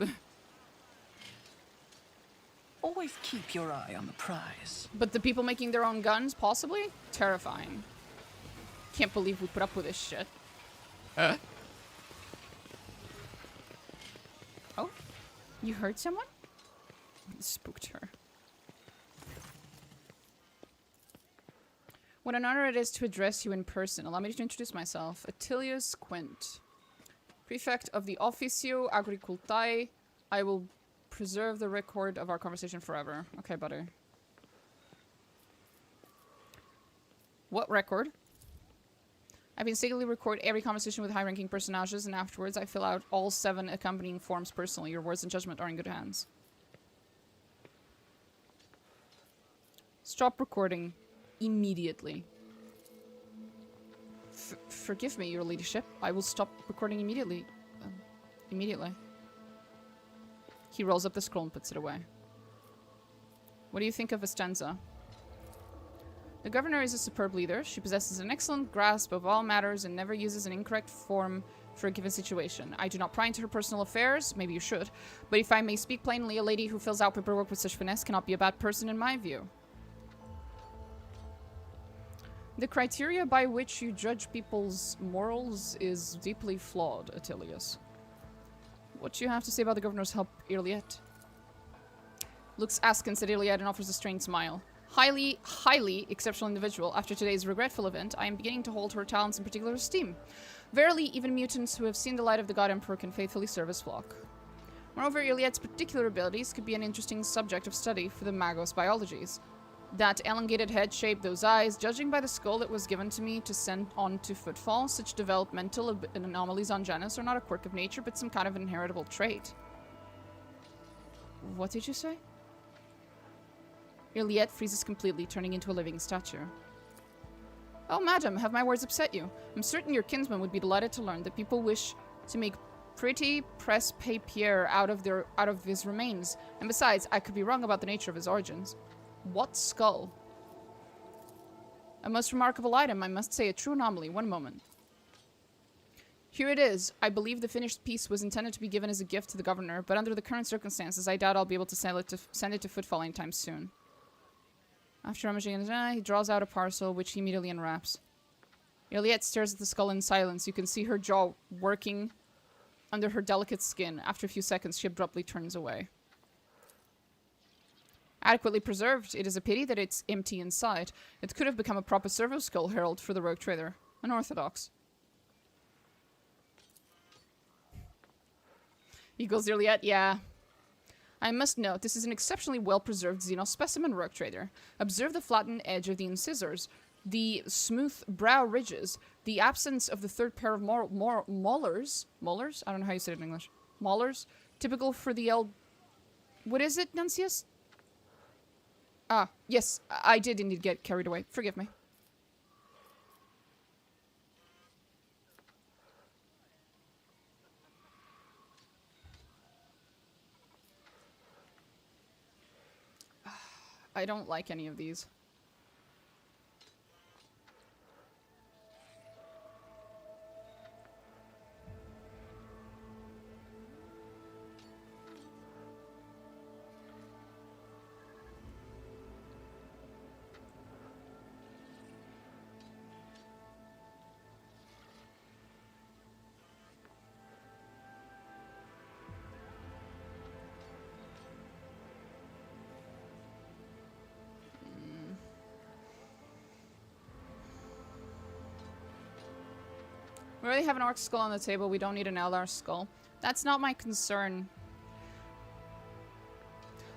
Always keep your eye on the prize. But the people making their own guns, possibly? Terrifying. Can't believe we put up with this shit. Oh? You heard someone? Spooked her. What an honor it is to address you in person. Allow me to introduce myself. Attilius Quint, Prefect of the Officio Agricultae. I will preserve the record of our conversation forever. Okay, buddy. What record? I painstakingly record every conversation with high-ranking personages, and afterwards I fill out all 7 accompanying forms personally. Your words and judgment are in good hands. Stop recording. Immediately. Forgive me, your ladyship. I will stop recording immediately. Immediately. He rolls up the scroll and puts it away. What do you think of Estenza? The governor is a superb leader. She possesses an excellent grasp of all matters and never uses an incorrect form for a given situation. I do not pry into her personal affairs. Maybe you should. But if I may speak plainly, a lady who fills out paperwork with such finesse cannot be a bad person in my view. The criteria by which you judge people's morals is deeply flawed, Attilius. What do you have to say about the governor's help, Irliet? Looks askance at Irliet and offers a strained smile. Highly exceptional individual. After today's regretful event, I am beginning to hold her talents in particular esteem. Verily, even mutants who have seen the light of the God Emperor can faithfully serve his flock. Moreover, Irliet's particular abilities could be an interesting subject of study for the Magos biologies. That elongated head shape, those eyes, judging by the skull that was given to me to send on to Footfall, such developmental anomalies on Janus are not a quirk of nature, but some kind of inheritable trait. What did you say? Irliet freezes completely, turning into a living statue. Oh, madam, have my words upset you? I'm certain your kinsman would be delighted to learn that people wish to make pretty presse-papier out of his remains. And besides, I could be wrong about the nature of his origins. What skull? A most remarkable item, I must say, a true anomaly. One moment. Here it is. I believe the finished piece was intended to be given as a gift to the governor, but under the current circumstances, I doubt I'll be able to send it to Footfall anytime soon. After rummaging in his eye, he draws out a parcel, which he immediately unwraps. Irliet stares at the skull in silence. You can see her jaw working under her delicate skin. After a few seconds, she abruptly turns away. Adequately preserved. It is a pity that it's empty inside. It could have become a proper servo skull herald for the rogue trader. Unorthodox. Eagles Irliet, yeah. I must note, this is an exceptionally well-preserved Xeno specimen, rogue trader. Observe the flattened edge of the incisors, the smooth brow ridges, the absence of the third pair of molars. Molars? I don't know how you say it in English. Molars? Typical for the What is it, Nuncius? Ah, yes, I did indeed get carried away. Forgive me. I don't like any of these. We already have an orc skull on the table. We don't need an aeldari skull. That's not my concern.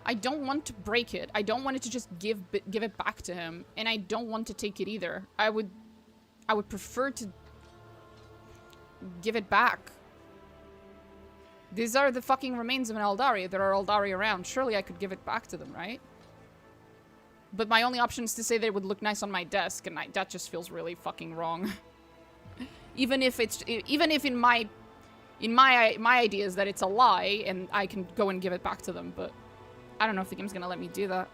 I don't want to break it. I don't want it to just give it back to him, and I don't want to take it either. I would prefer to give it back. These are the fucking remains of an aeldari. There are aeldari around. Surely I could give it back to them, right? But my only option is to say that it would look nice on my desk, and that just feels really fucking wrong. Even if in my idea is that it's a lie and I can go and give it back to them, but I don't know if the game's gonna let me do that.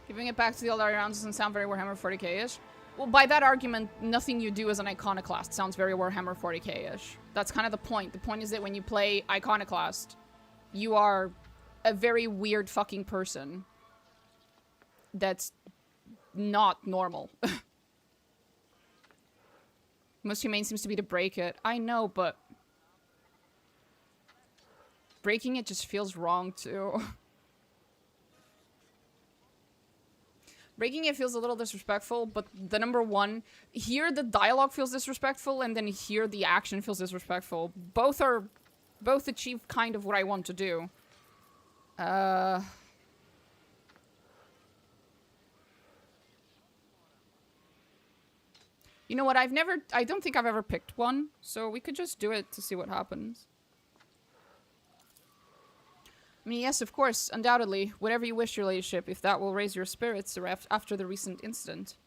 Giving it back to the aeldari rounds doesn't sound very Warhammer 40k-ish. Well, by that argument, nothing you do as an Iconoclast sounds very Warhammer 40k-ish. That's kind of the point. The point is that when you play Iconoclast, you are a very weird fucking person. That's not normal. Most humane seems to be to break it. I know, but breaking it just feels wrong too. Breaking it feels a little disrespectful, but the number one, here the dialogue feels disrespectful, and then here the action feels disrespectful. Both achieve kind of what I want to do. You know what, I don't think I've ever picked one, so we could just do it to see what happens. I mean, yes, of course, undoubtedly. Whatever you wish, your ladyship, if that will raise your spirits after the recent incident.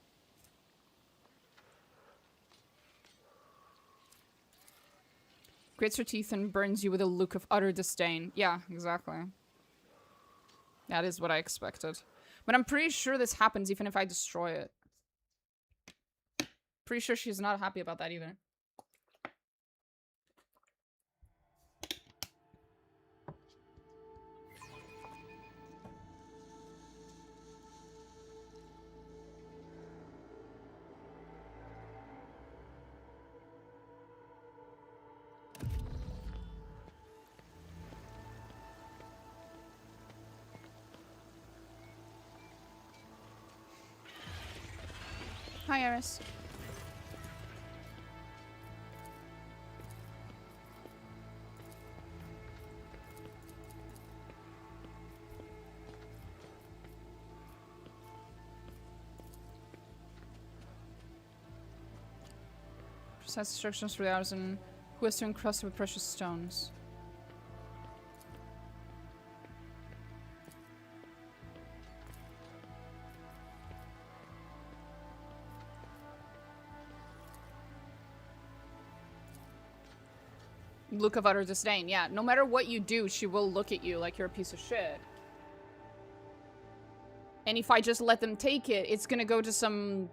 Grits her teeth and burns you with a look of utter disdain. Yeah, exactly. That is what I expected. But I'm pretty sure this happens even if I destroy it. Pretty sure she's not happy about that either. Hi, Eris. Precise instructions for the artisan who has to encrust it with precious stones. Look of utter disdain. Yeah, no matter what you do, she will look at you like you're a piece of shit. And if I just let them take it, it's gonna go to some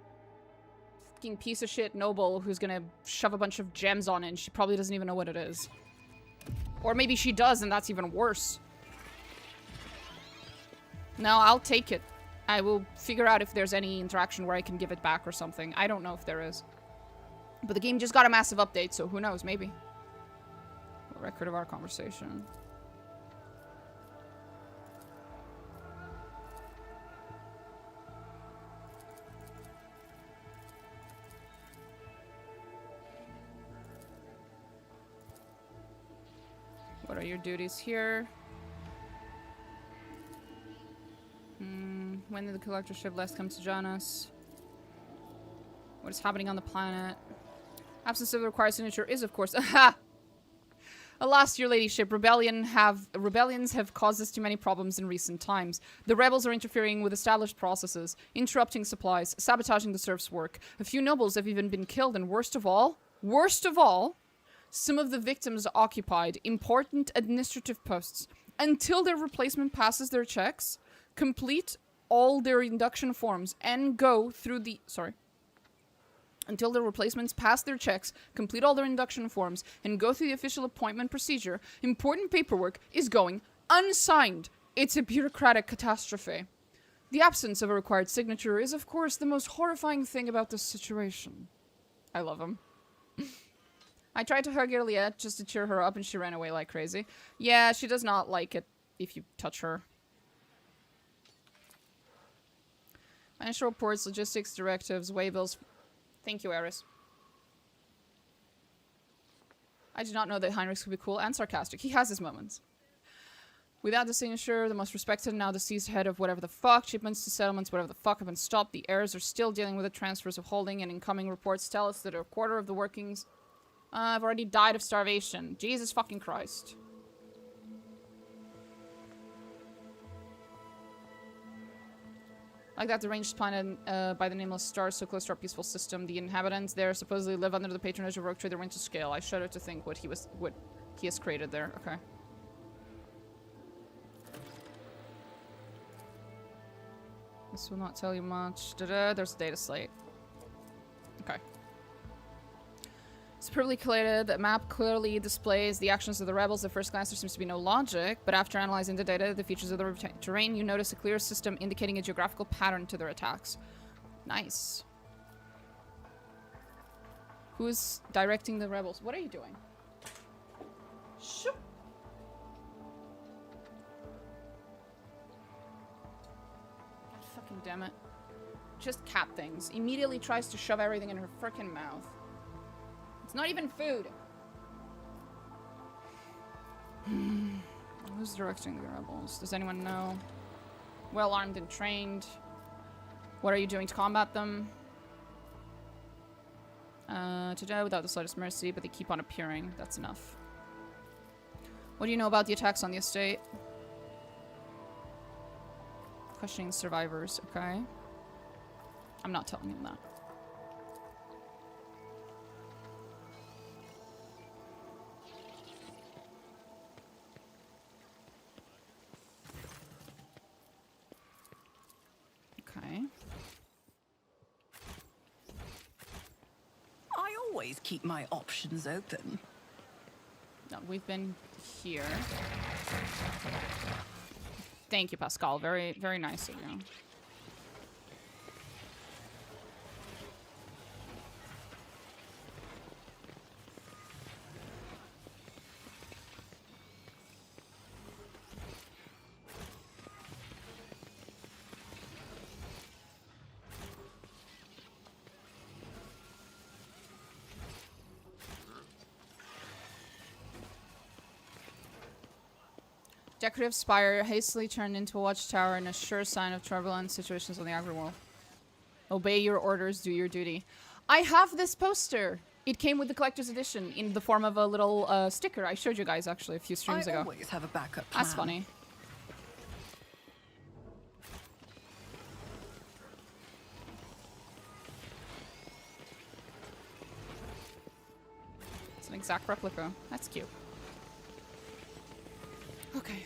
fucking piece of shit noble who's gonna shove a bunch of gems on it and she probably doesn't even know what it is. Or maybe she does and that's even worse. No, I'll take it. I will figure out if there's any interaction where I can give it back or something. I don't know if there is. But the game just got a massive update, so who knows, maybe. A record of our conversation. What are your duties here? When did the collector ship last come to join us? What is happening on the planet? Absence of the required signature is, of course, aha! Alas, your ladyship, rebellions have caused us too many problems in recent times. The rebels are interfering with established processes, interrupting supplies, sabotaging the serfs' work. A few nobles have even been killed, and worst of all, some of the victims occupied important administrative posts. Until their replacement passes their checks, complete all their induction forms, and go through the... Until the replacements pass their checks, complete all their induction forms, and go through the official appointment procedure, important paperwork is going unsigned. It's a bureaucratic catastrophe. The absence of a required signature is, of course, the most horrifying thing about this situation. I love him. I tried to hug Juliet just to cheer her up, and she ran away like crazy. Yeah, she does not like it if you touch her. Financial reports, logistics, directives, waybills... Thank you, Eris. I did not know that Heinrich could be cool and sarcastic. He has his moments. Without the signature, the most respected and now deceased head of whatever the fuck, shipments to settlements, whatever the fuck, have been stopped. The heirs are still dealing with the transfers of holding, and incoming reports tell us that a quarter of the workings have already died of starvation. Jesus fucking Christ. Like that deranged planet by the nameless star, so close to our peaceful system. The inhabitants there supposedly live under the patronage of rogue trader Winter Scale. I shudder to think what he has created there. Okay. This will not tell you much. There's a data slate. Okay. poorly collated. The map clearly displays the actions of the rebels. At first glance, there seems to be no logic, but after analyzing the data, the features of the terrain, you notice a clear system indicating a geographical pattern to their attacks. Nice. Who's directing the rebels? What are you doing? Shoo. God fucking damn it. Just cat things. Immediately tries to shove everything in her frickin' mouth. It's not even food. Who's directing the rebels? Does anyone know? Well armed and trained. What are you doing to combat them? To die without the slightest mercy, but they keep on appearing. That's enough. What do you know about the attacks on the estate? Questioning survivors, okay. I'm not telling him that. Okay. I always keep my options open. No, we've been here. Thank you, Pascal. Very, very nice of you. Decorative spire hastily turned into a watchtower and a sure sign of turbulent situations on the agri-world. Obey your orders, do your duty. I have this poster. It came with the collector's edition in the form of a little sticker. I showed you guys actually a few streams ago. I always have a backup plan. That's funny. It's an exact replica. That's cute. Okay.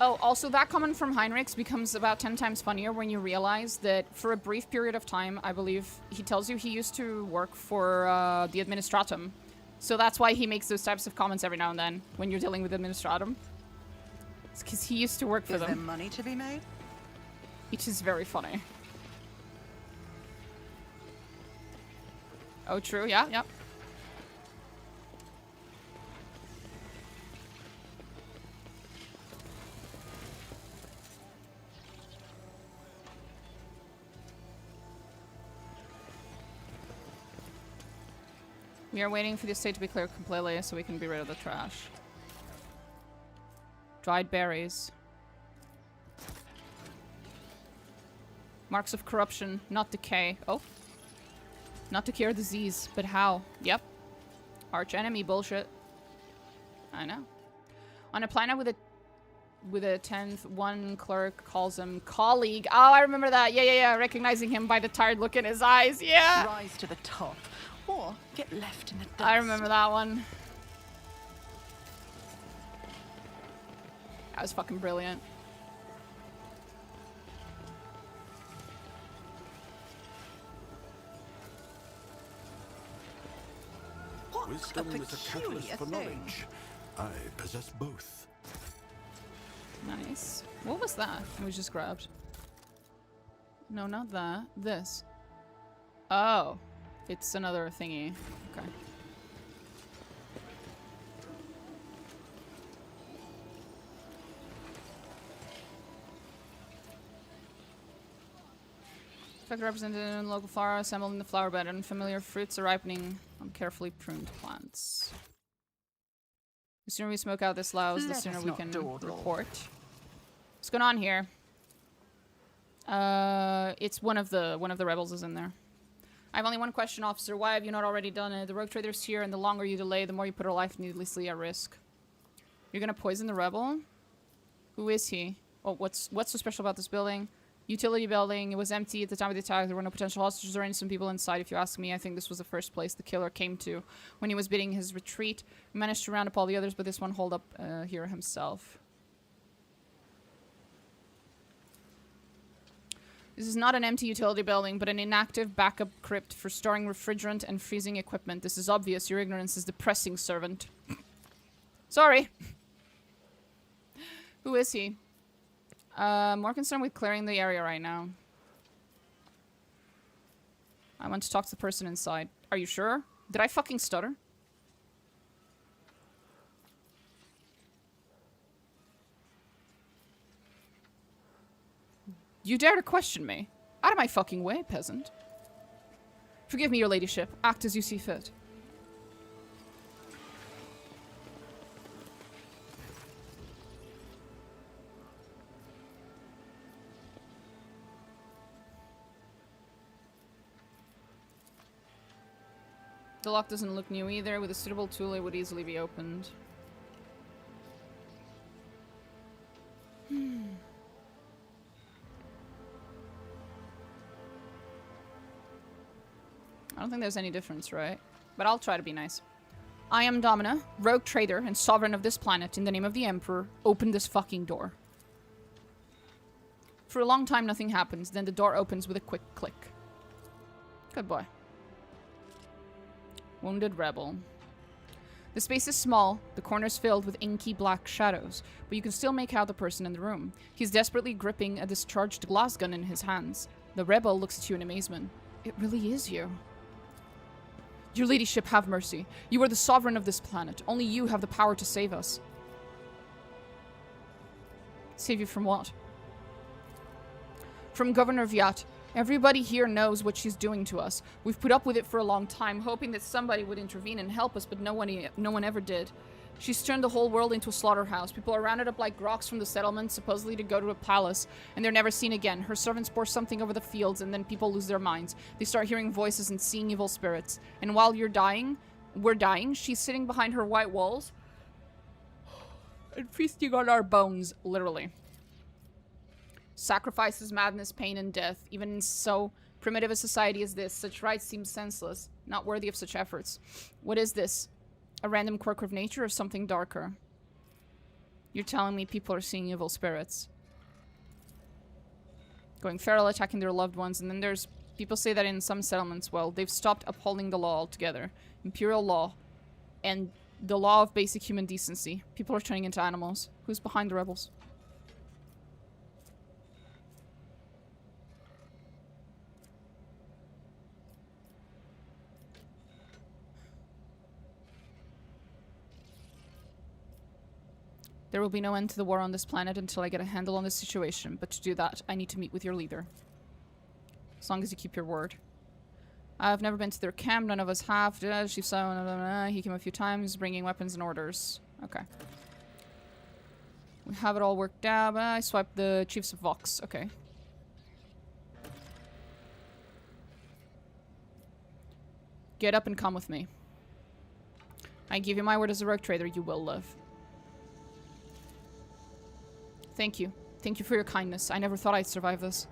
Oh, also that comment from Heinrichs becomes about 10 times funnier when you realize that for a brief period of time, I believe, he tells you he used to work for the Administratum. So that's why he makes those types of comments every now and then when you're dealing with Administratum. It's because he used to work for them. Is there money to be made? Which is very funny. Oh, true. Yeah, yeah. We are waiting for the estate to be cleared completely so we can be rid of the trash. Dried berries. Marks of corruption, not decay. Oh. Not decay or disease, but how? Yep. Arch enemy bullshit. I know. On a planet with a 10th, one clerk calls him colleague. Oh, I remember that. Yeah, yeah, yeah. Recognizing him by the tired look in his eyes. Yeah. Rise to the top. Or get left in the dust. I remember that one. That was fucking brilliant. What Wisdom a is a catalyst for peculiar knowledge. I possess both. Nice. What was that? It was just grabbed. No, not that. This. Oh. It's another thingy. Okay. Effect represented in the local flora assembled in the flower bed. Unfamiliar fruits are ripening on carefully pruned plants. The sooner we smoke out this louse, the sooner we can report. What's going on here? It's one of the rebels is in there. I have only one question, officer. Why have you not already done it? The rogue trader's here, and the longer you delay, the more you put her life needlessly at risk. You're gonna poison the rebel? Who is he? Oh, what's so special about this building? Utility building. It was empty at the time of the attack. There were no potential hostages or innocent people inside. If you ask me, I think this was the first place the killer came to when he was bidding his retreat. We managed to round up all the others, but this one holed up here himself. This is not an empty utility building, but an inactive backup crypt for storing refrigerant and freezing equipment. This is obvious. Your ignorance is depressing, servant. Sorry. Who is he? More concerned with clearing the area right now. I want to talk to the person inside. Are you sure? Did I fucking stutter? You dare to question me? Out of my fucking way, peasant. Forgive me, your ladyship. Act as you see fit. The lock doesn't look new either. With a suitable tool, it would easily be opened. I don't think there's any difference, right? But I'll try to be nice. I am Domina, rogue trader and sovereign of this planet. In the name of the Emperor, open this fucking door. For a long time, nothing happens. Then the door opens with a quick click. Good boy. Wounded rebel. The space is small, the corners filled with inky black shadows, but you can still make out the person in the room. He's desperately gripping a discharged glass gun in his hands. The rebel looks at you in amazement. It really is you. Your ladyship, have mercy. You are the sovereign of this planet. Only you have the power to save us. Save you from what? From Governor Viat. Everybody here knows what she's doing to us. We've put up with it for a long time, hoping that somebody would intervene and help us, but no one ever did. She's turned the whole world into a slaughterhouse. People are rounded up like groks from the settlement, supposedly to go to a palace, and they're never seen again. Her servants pour something over the fields, and then people lose their minds. They start hearing voices and seeing evil spirits. And while we're dying, she's sitting behind her white walls and feasting on our bones, literally. Sacrifices, madness, pain, and death. Even in so primitive a society as this, such rites seem senseless, not worthy of such efforts. What is this? A random quirk of nature or something darker? You're telling me people are seeing evil spirits. Going feral, attacking their loved ones, and then there's... People say that in some settlements, well, they've stopped upholding the law altogether. Imperial law. And the law of basic human decency. People are turning into animals. Who's behind the rebels? There will be no end to the war on this planet until I get a handle on this situation, but to do that, I need to meet with your leader. As long as you keep your word. I've never been to their camp, none of us have. She saw, he came a few times, bringing weapons and orders. Okay. We have it all worked out. I swiped the Chiefs of Vox. Okay. Get up and come with me. I give you my word as a rogue trader, you will live. Thank you. Thank you for your kindness. I never thought I'd survive this.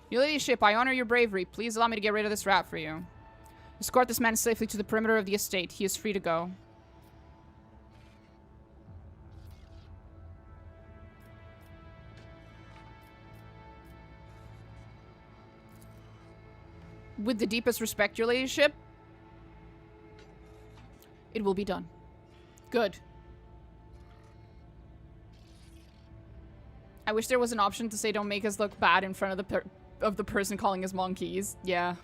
Your ladyship, I honor your bravery. Please allow me to get rid of this rat for you. Escort this man safely to the perimeter of the estate. He is free to go. With the deepest respect, your ladyship. It will be done. Good. I wish there was an option to say don't make us look bad in front of the person calling us monkeys. Yeah.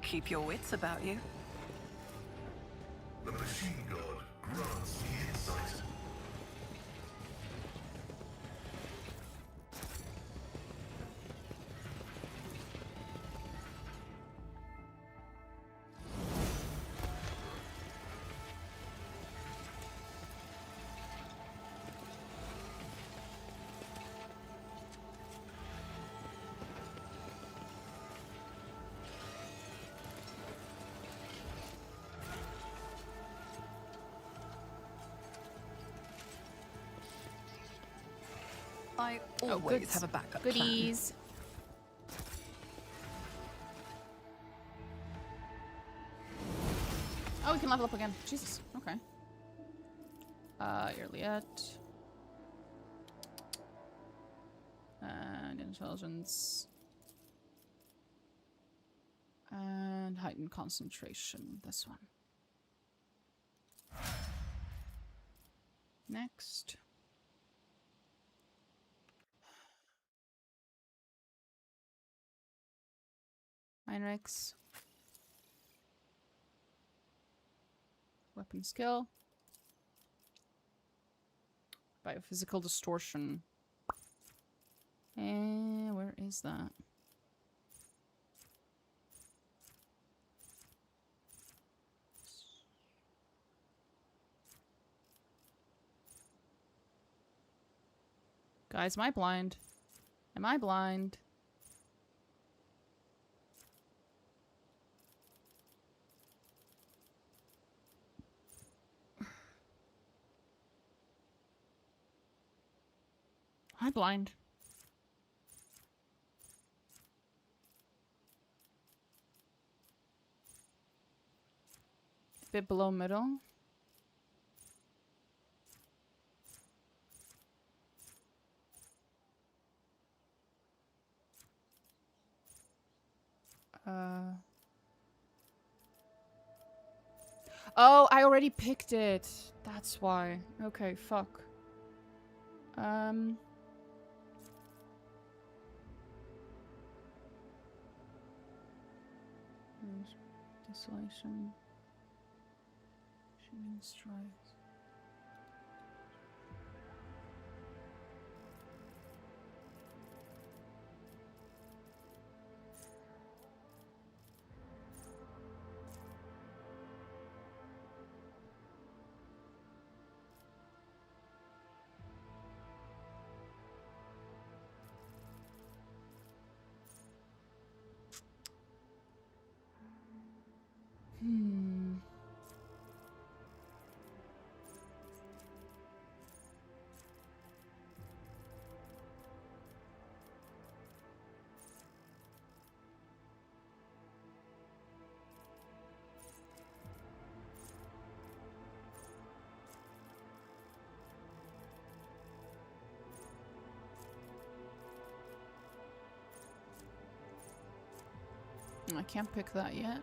Keep your wits about you. The machine god grants the insight. I always goods. have a backup plan. Goodies. Oh, we can level up again. Jesus. Okay. Earliet. And intelligence. And heightened concentration. This one. Next. Heinrichs. Weapon skill. Biophysical distortion. And where is that? Guys, am I blind? Am I blind? Am I blind? Bit below middle. Oh, I already picked it. That's why. Okay, fuck. Desolation. Shooting strikes. I can't pick that yet.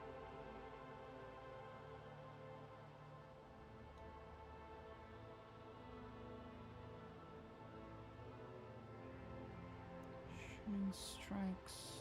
Shooting strikes.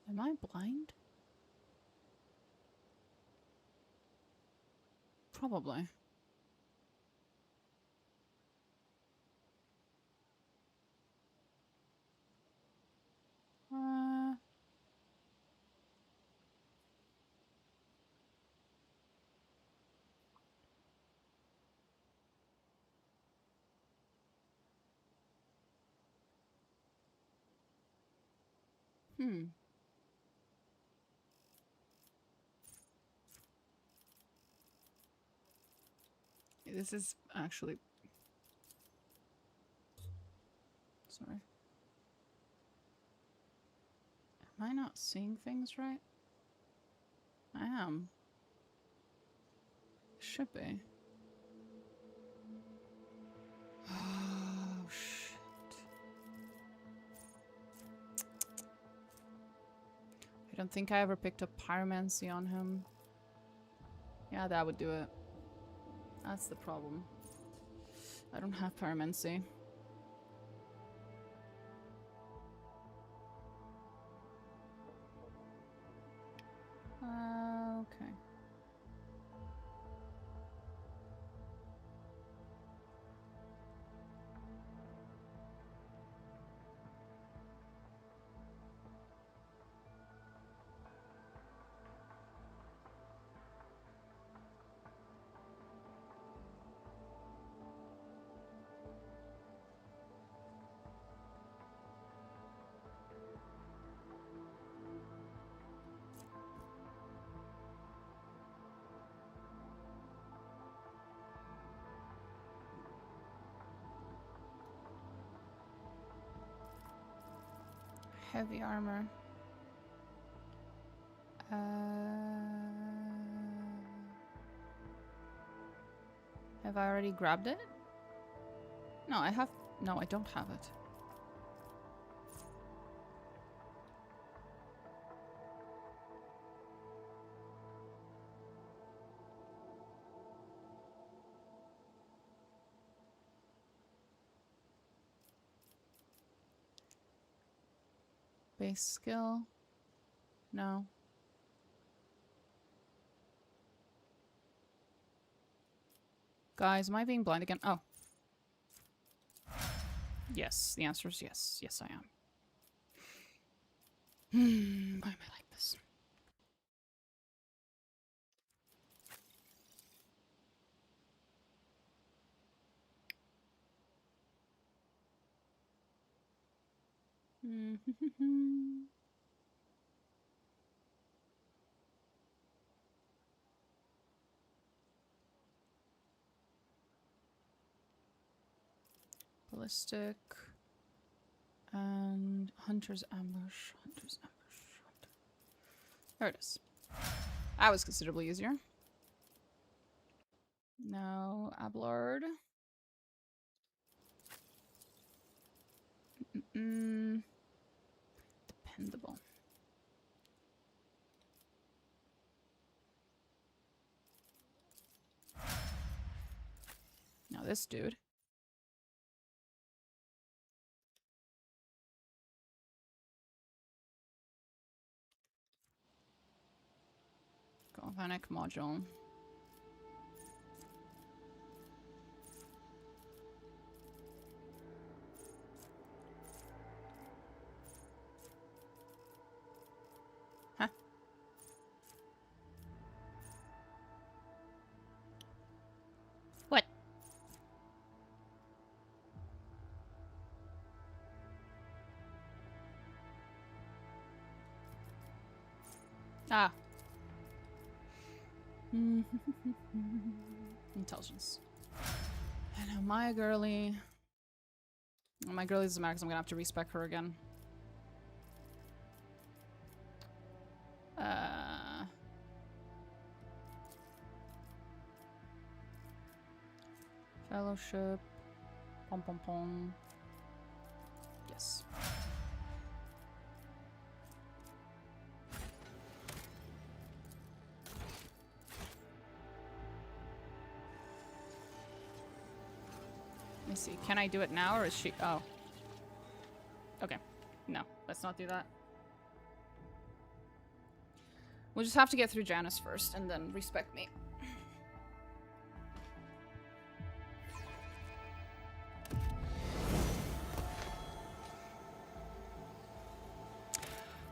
Am I blind? Probably. This is actually... Sorry. Am I not seeing things right? I am. Should be. Oh, shit. I don't think I ever picked up pyromancy on him. Yeah, that would do it. That's the problem. I don't have pyromancy. Okay. Heavy armor. Have I already grabbed it? No, I have... No, I don't have it. Base skill? No. Guys, am I being blind again? Oh. Yes, the answer is yes. Yes, I am. Why am I like this? Ballistic and Hunter's Ambush. Hunter's Ambush. There it is. That was considerably easier. Now, Ablard. Dependable. Now this dude. Galvanic module. Huh? What? Ah. Intelligence. And now my girly. Well, my girly doesn't matter because I'm gonna have to respec her again. Fellowship. Pom pom pom. Yes. Let me see. Can I do it now or is she... Oh. Okay. No. Let's not do that. We'll just have to get through Janice first and then respect me.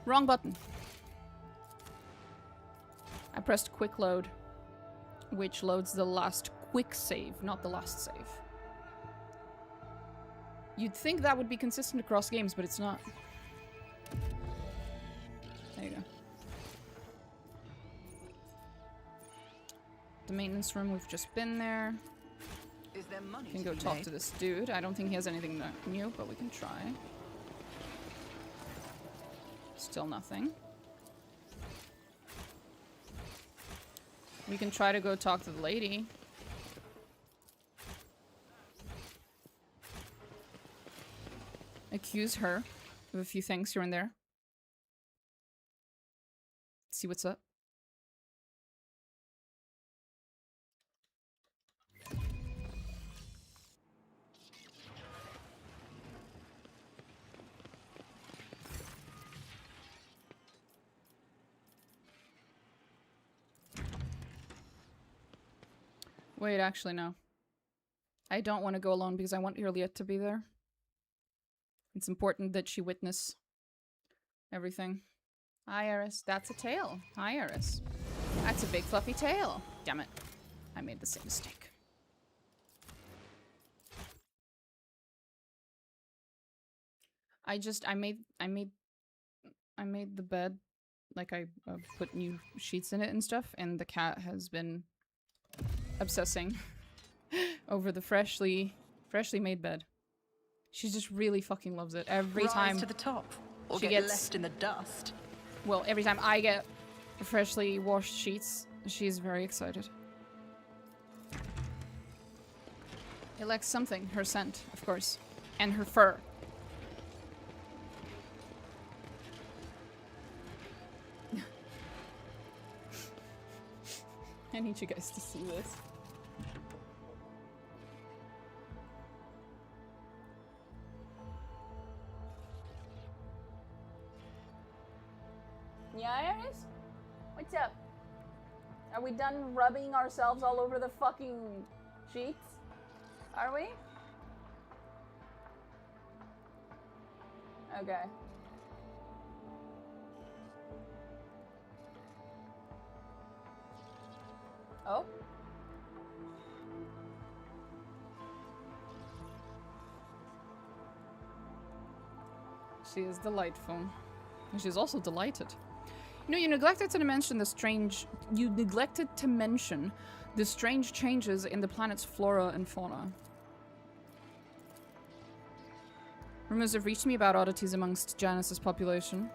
Wrong button. I pressed quick load, which loads the last quick save, not the last save. You'd think that would be consistent across games, but it's not. There you go. The maintenance room, we've just been there. Is there money We can go to be talk made? to this dude. I don't think he has anything new, but we can try. Still nothing. We can try to go talk to the lady. Accuse her of a few things here and there. See what's up. Wait, actually, no. I don't want to go alone because I want Juliet to be there. It's important that she witness everything. Hi, Eris. That's a tail. Hi, Eris. That's a big fluffy tail. Damn it. I made the same mistake. I made the bed, like I put new sheets in it and stuff, and the cat has been obsessing over the freshly made bed. She just really fucking loves it every Rise time. to the top, Or She get gets- left in the dust. Well, every time I get freshly washed sheets, she's very excited. It lacks something. Her scent, of course. And her fur. I need you guys to see this. Yeah, Iris? What's up? Are we done rubbing ourselves all over the fucking sheets? Are we? Okay. Oh? She is delightful. And she's also delighted. You know, you neglected to mention the strange changes in the planet's flora and fauna. Rumors have reached me about oddities amongst Janice's population.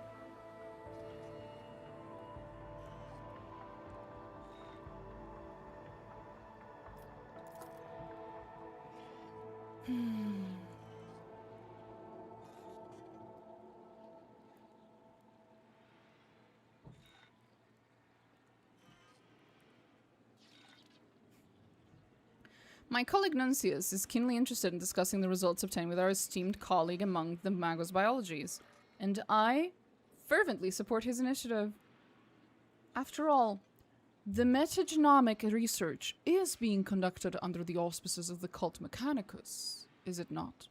My colleague Nuncius is keenly interested in discussing the results obtained with our esteemed colleague among the Magos biologies, and I fervently support his initiative. After all, the metagenomic research is being conducted under the auspices of the cult Mechanicus, is it not?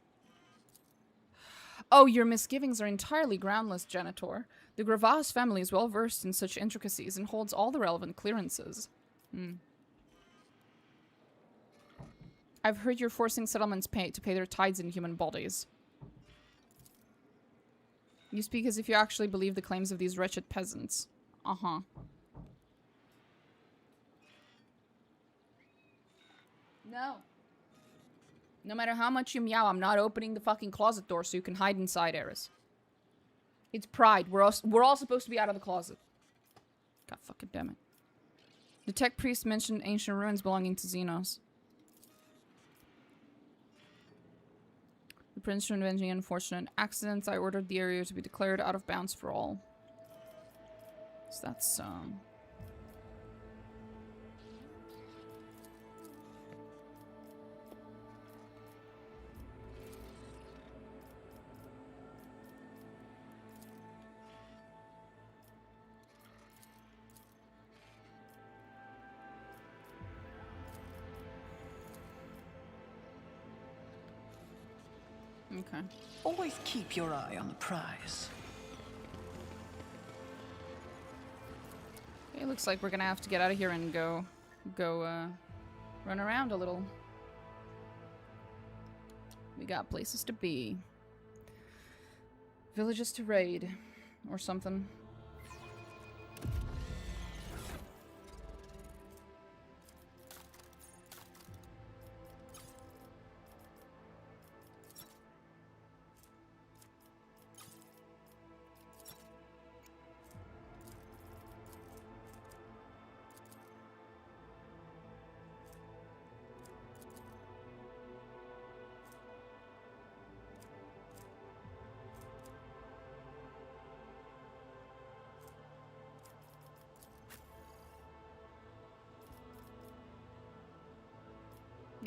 Oh, your misgivings are entirely groundless, Genitor. The Gravas family is well versed in such intricacies and holds all the relevant clearances. I've heard you're forcing settlements to pay their tithes in human bodies. You speak as if you actually believe the claims of these wretched peasants. Uh-huh. No. No matter how much you meow, I'm not opening the fucking closet door so you can hide inside, Eris. It's pride. We're all supposed to be out of the closet. God fucking damn it. The tech priest mentioned ancient ruins belonging to Xenos. The prince from avenging unfortunate accidents, I ordered the area to be declared out of bounds for all. So that's, okay. Always keep your eye on the prize. Okay, looks like we're gonna have to get out of here and go run around a little. We got places to be. Villages to raid. Or something.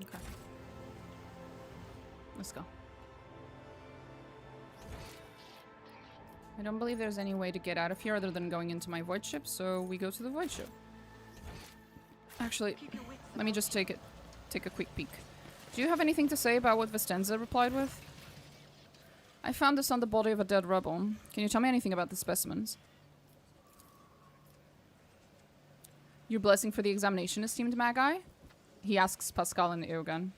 Okay. Let's go. I don't believe there's any way to get out of here other than going into my void ship, so we go to the void ship. Actually, let me just take a quick peek. Do you have anything to say about what Vestenza replied with? I found this on the body of a dead rebel. Can you tell me anything about the specimens? Your blessing for the examination, esteemed Magi? He asks Pascal and Eogan.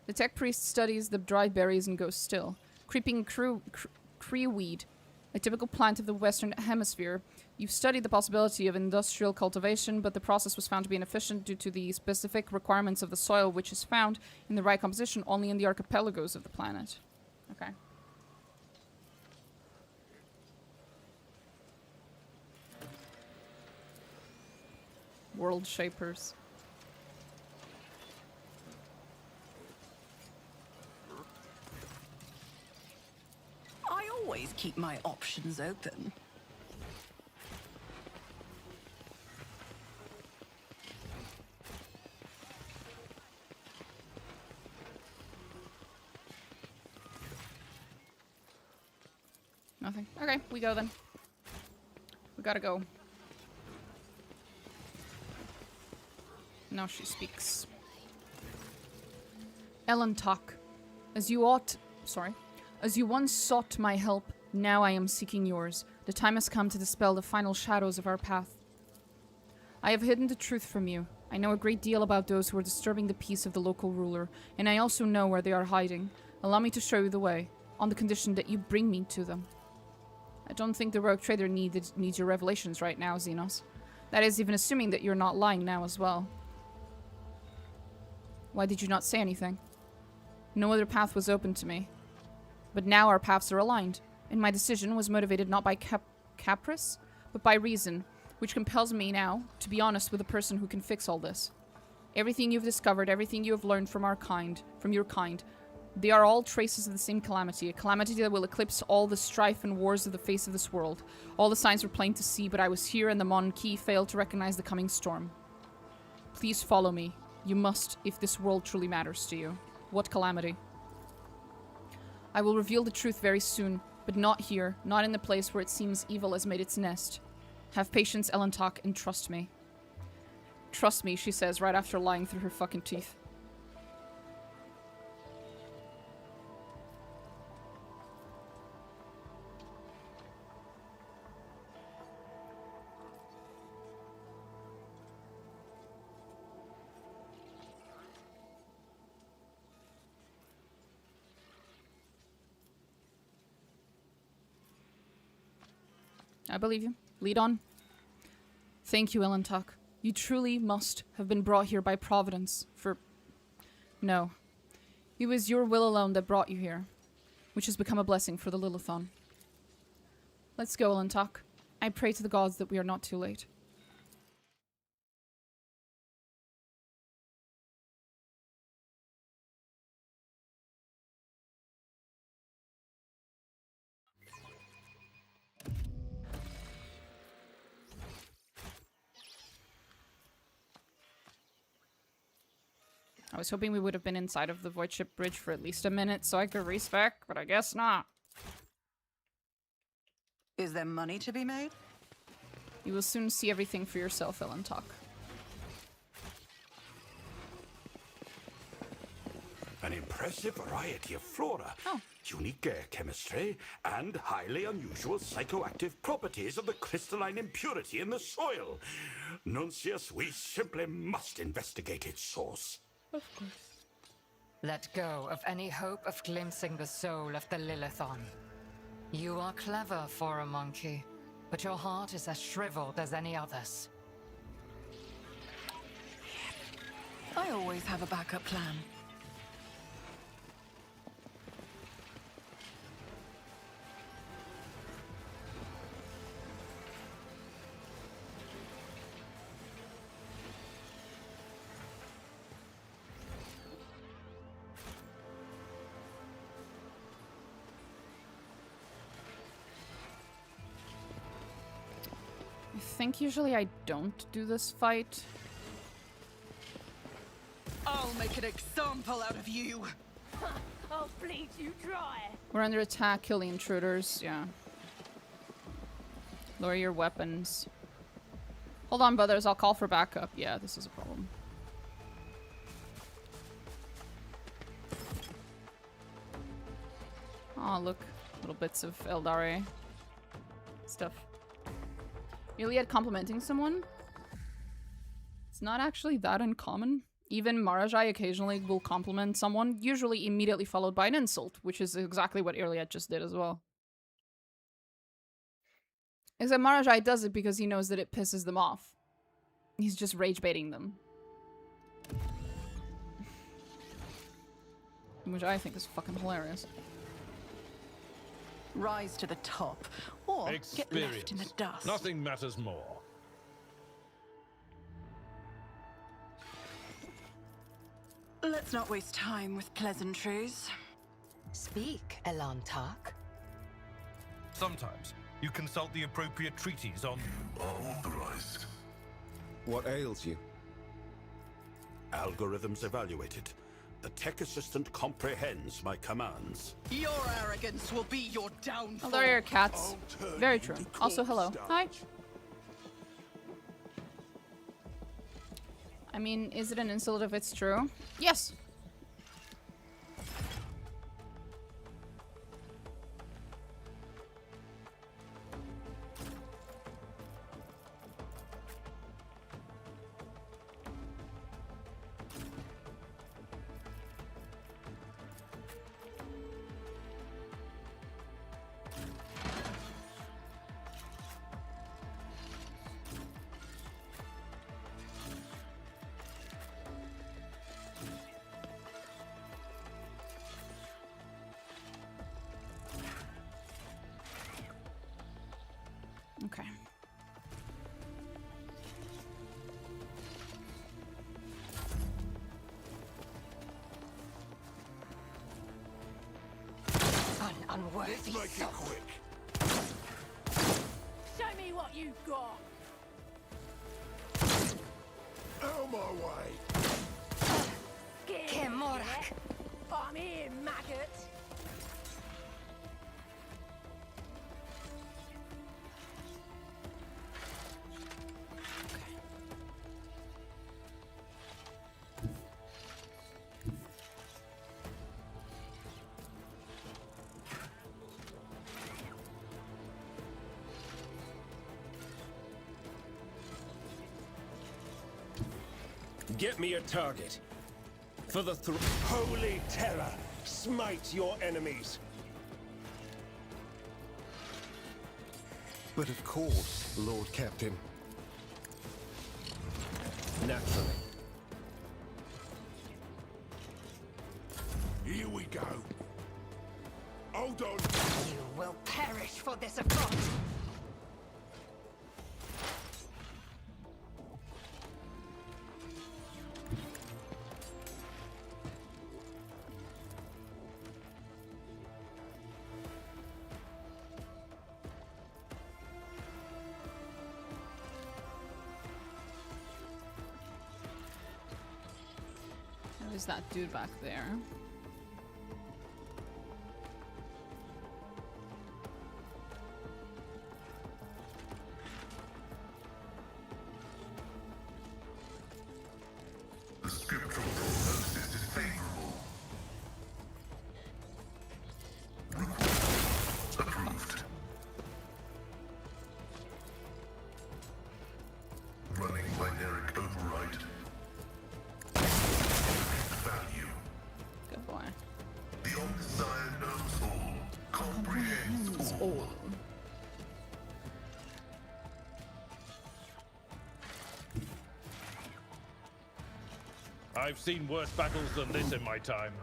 The tech priest studies the dried berries and goes still. Creeping creeweed, a typical plant of the Western Hemisphere. You've studied the possibility of industrial cultivation, but the process was found to be inefficient due to the specific requirements of the soil, which is found in the right composition only in the archipelagos of the planet. Okay. World shapers. I always keep my options open. Nothing. Okay, we go then. We gotta go. Now she speaks. Ellen talk. As you once sought my help, now I am seeking yours. The time has come to dispel the final shadows of our path. I have hidden the truth from you. I know a great deal about those who are disturbing the peace of the local ruler, and I also know where they are hiding. Allow me to show you the way, on the condition that you bring me to them. I don't think the rogue trader needs your revelations right now, Xenos. That is, even assuming that you're not lying now as well. Why did you not say anything? No other path was open to me. But now our paths are aligned, and my decision was motivated not by caprice, but by reason, which compels me now to be honest with a person who can fix all this. Everything you've discovered, everything you have learned from your kind, they are all traces of the same calamity, a calamity that will eclipse all the strife and wars of the face of this world. All the signs were plain to see, but I was here and the Mon Key failed to recognize the coming storm. Please follow me. You must, if this world truly matters to you. What calamity? I will reveal the truth very soon, but not here, not in the place where it seems evil has made its nest. Have patience, Elentok, and trust me. Trust me, she says right after lying through her fucking teeth. I believe you. Lead on. Thank you, Elentok. You truly must have been brought here by Providence for... No. It was your will alone that brought you here, which has become a blessing for the Lilithon. Let's go, Elentok. I pray to the gods that we are not too late. I was hoping we would have been inside of the Void Ship Bridge for at least a minute so I could respec, but I guess not. Is there money to be made? You will soon see everything for yourself, Elentok. An impressive variety of flora, Oh. unique air chemistry, and highly unusual psychoactive properties of the crystalline impurity in the soil. Nuncius, we simply must investigate its source. Of course. Let go of any hope of glimpsing the soul of the Lilithon. You are clever for a monkey, but your heart is as shriveled as any other's. I always have a backup plan. I think usually I don't do this fight. I'll make an example out of you. I'll bleed you dry. We're under attack, kill the intruders, yeah. Lower your weapons. Hold on, brothers, I'll call for backup. Yeah, this is a problem. Oh, look. Little bits of aeldari stuff. Iliad complimenting someone? It's not actually that uncommon. Even Marajai occasionally will compliment someone, usually immediately followed by an insult, which is exactly what Iliad just did as well. Except Marajai does it because he knows that it pisses them off. He's just rage baiting them. Which I think is fucking hilarious. Rise to the top, or get left in the dust. Nothing matters more. Let's not waste time with pleasantries. Speak, Elantark. Sometimes you consult the appropriate treaties on... Are authorized. What ails you? Algorithms evaluated. The tech assistant comprehends my commands. Your arrogance will be your downfall. Oh, there are cats. Very true. Also, hello. Hi. I mean, is it an insult if it's true? Yes. Okay. An unworthy soul. Show me what you've got. Out my way. Scared, Kemorak. yeah? I'm here, maggot. Get me a target. For the holy terror, smite your enemies. But of course, Lord Captain. Naturally. Here we go. Hold on. You will perish for this affront. Who's that dude back there? The scriptural prognosis is favorable. Approved. Running binaric override. Value. Good boy. The Omnissiah knows all. Comprehends all. Oh. I've seen worse battles than this in my time.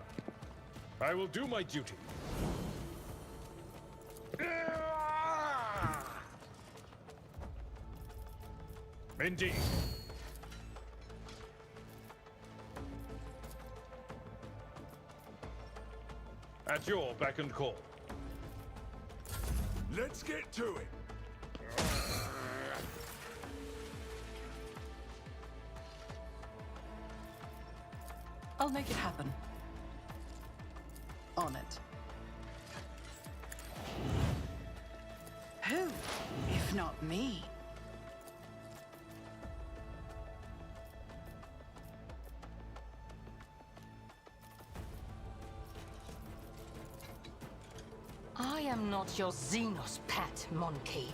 I will do my duty. Indeed. At your beck and call. Let's get to it. I'll make it happen. On it. Who, if not me? I am not your Xenos pet, monkey.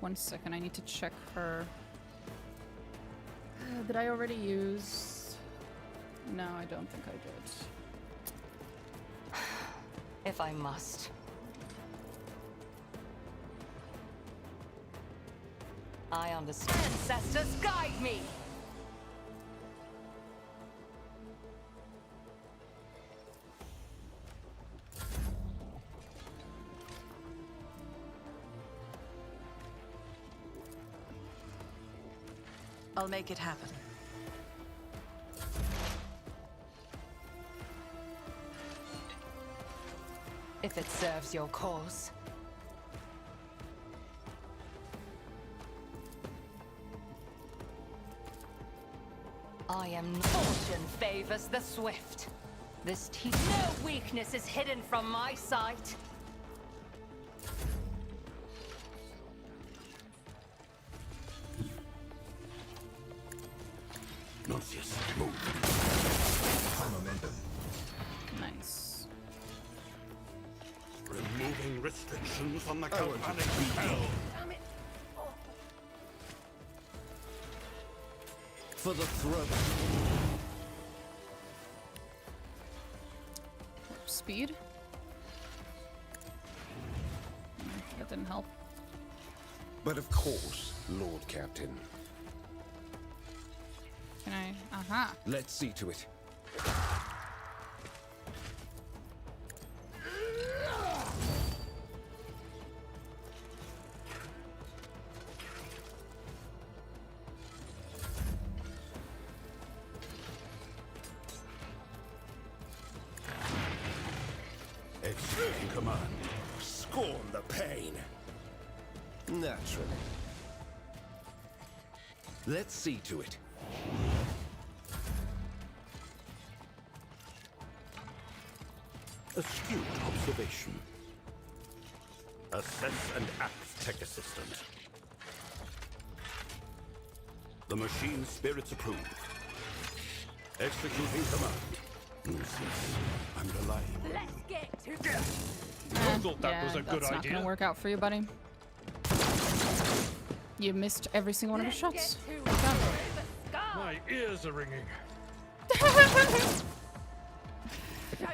One second, I need to check her. Did I already use? No, I don't think I did. If I must. I understand. Ancestors, guide me! I'll make it happen. If it serves your cause. I am fortune favors the swift. No weakness is hidden from my sight. Nonsius, move. High momentum. Nice. Removing restrictions on the galvanic spell. Damn it. Oh. For the throne. Speed. That didn't help. But of course, Lord Captain. Can I? Aha. Let's see to it. Executing command. Scorn the pain. Naturally. Let's see to it. Astute observation. Assess and act, tech assistant. The machine spirits approve. Executing command. Nonsius, I'm relying on Let's you. get to I thought that yeah, was a good that's not idea. gonna work out for you, buddy. You missed every single one of his shots. Get to the sky. My ears are ringing. Show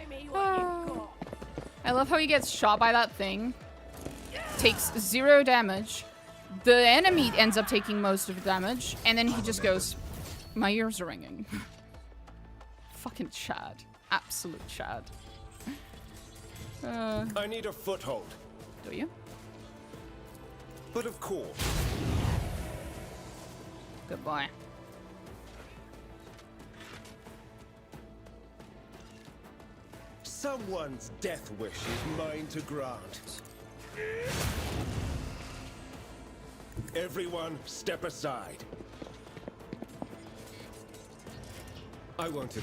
me what you've got. I love how he gets shot by that thing, takes 0 damage, the enemy ends up taking most of the damage, and then he just goes, my ears are ringing. Fucking Chad. Absolute Chad. I need a foothold. Do you? But of course. Good boy. Someone's death wish is mine to grant. Everyone, step aside. I won't. If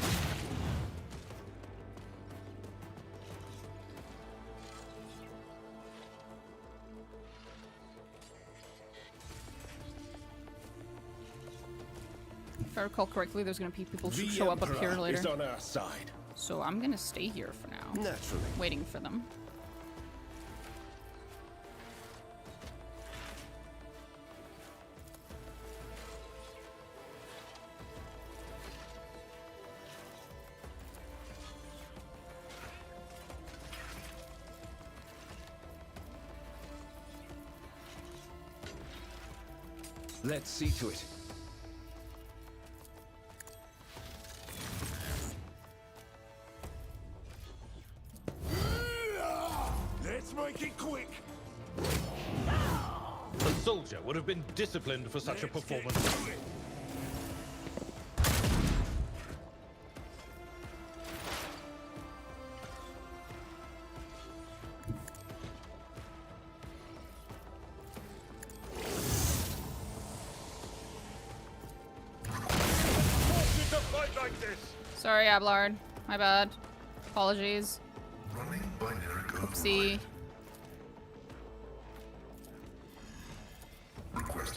I recall correctly, there's gonna be people who The show up here Emperor later. is on our side. So I'm gonna stay here for now, Naturally. waiting for them. Let's see to it. Let's make it quick. A soldier would have been disciplined for such a performance. Forced to fight like this. Sorry, Ablard. My bad. Apologies. Running binary code. Oopsie. Request.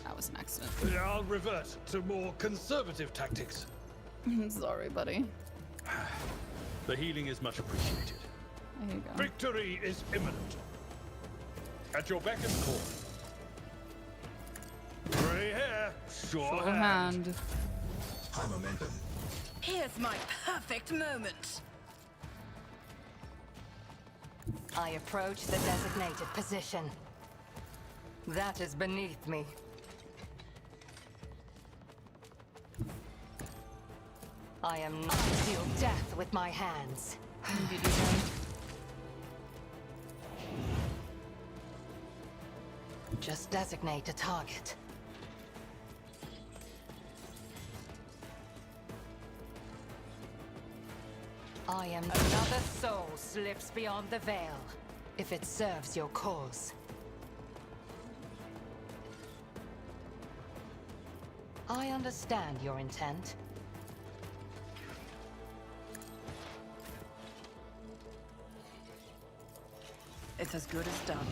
That was an accident. I'll revert to more conservative tactics. Sorry, buddy. The healing is much appreciated. There you go. Victory is imminent. At your beck and call. Grey hair, sure Full hand. hand. High momentum. Here's my perfect moment. I approach the designated position. That is beneath me. I am not to deal death with my hands. Indeed you can. just designate a target. I am another soul slips beyond the veil, if it serves your cause. I understand your intent. It's as good as done.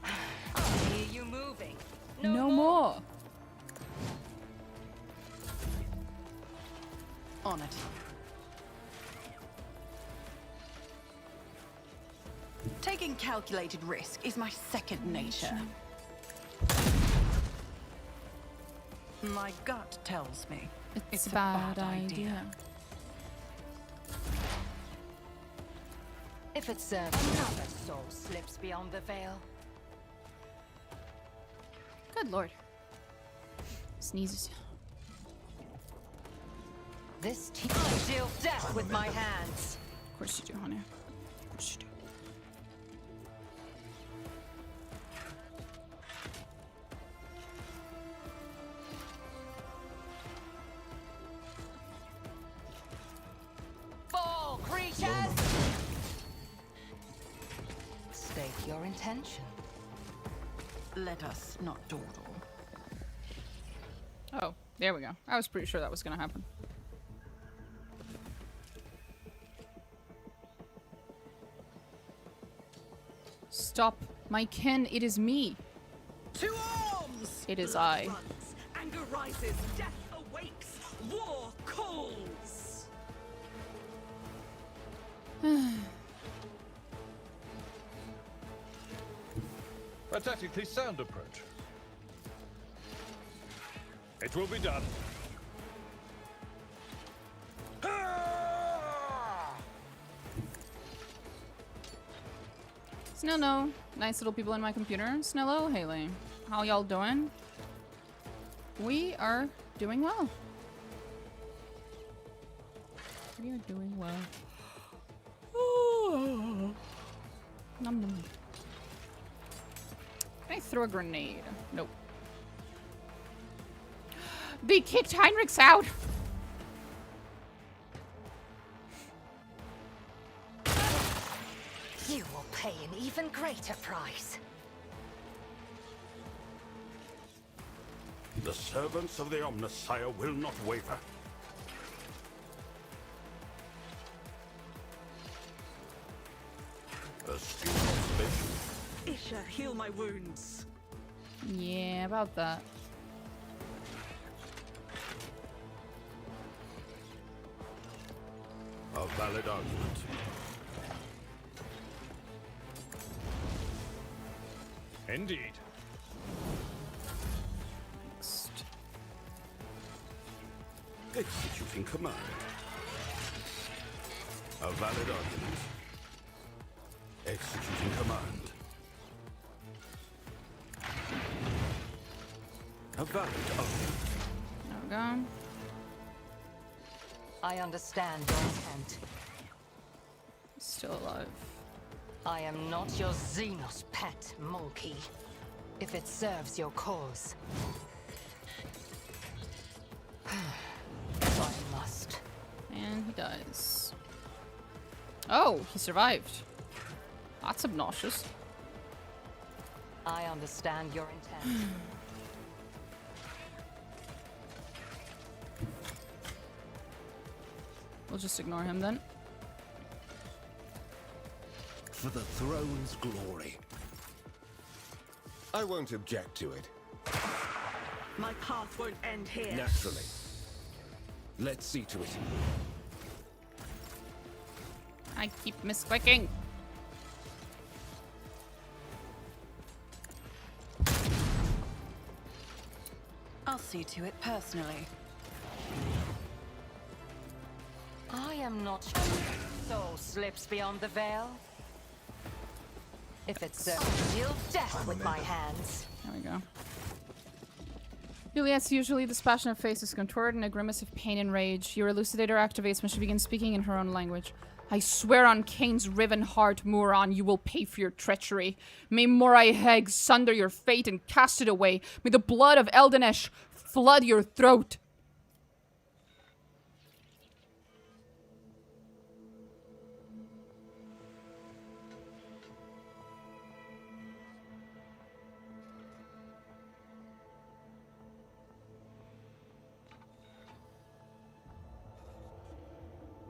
I hear you moving. No more. On it. Taking calculated risk is my second nature. My gut tells me It's a bad idea. If it serves another soul slips beyond the veil. Good lord. Sneezes. This I deal death with my hands. Of course you do, honey. Of course you do. Fall, creatures! State your intention. let us not dawdle. Oh, there we go. I was pretty sure that was gonna happen. Stop, my kin, it is me. To arms! It is Blood I. runs, anger rises, death awakes, war calls. A tactically sound approach. It will be done. Snello, nice little people in my computer. Snello, Haley, how y'all doing? We are doing well. We are doing well. Nom nom. Can I throw a grenade? Nope. They kicked Heinrichs out! You will pay an even greater price. The servants of the Omnissiah will not waver. Astute observation. Isha, heal my wounds. Yeah, about that. A valid argument. Indeed. Next. Executing command. A valid argument. Executing command. A valid argument. There we go. I understand your intent. Still alive. I am not your Xenos pet, monkey. If it serves your cause. I must. And he dies. Oh, he survived. That's obnoxious. I understand your intent. We'll just ignore him then. For the throne's glory. I won't object to it. My path won't end here. Naturally. Let's see to it. I keep misclicking. I'll see to it personally. I am not soul slips beyond the veil. If it serves, deal death with my hands. There we go. Juliet's usually dispassionate face is contorted in a grimace of pain and rage. Your elucidator activates when she begins speaking in her own language. I swear on Cain's riven heart, Muran, you will pay for your treachery. May Morai Heg sunder your fate and cast it away. May the blood of Eldanesh flood your throat.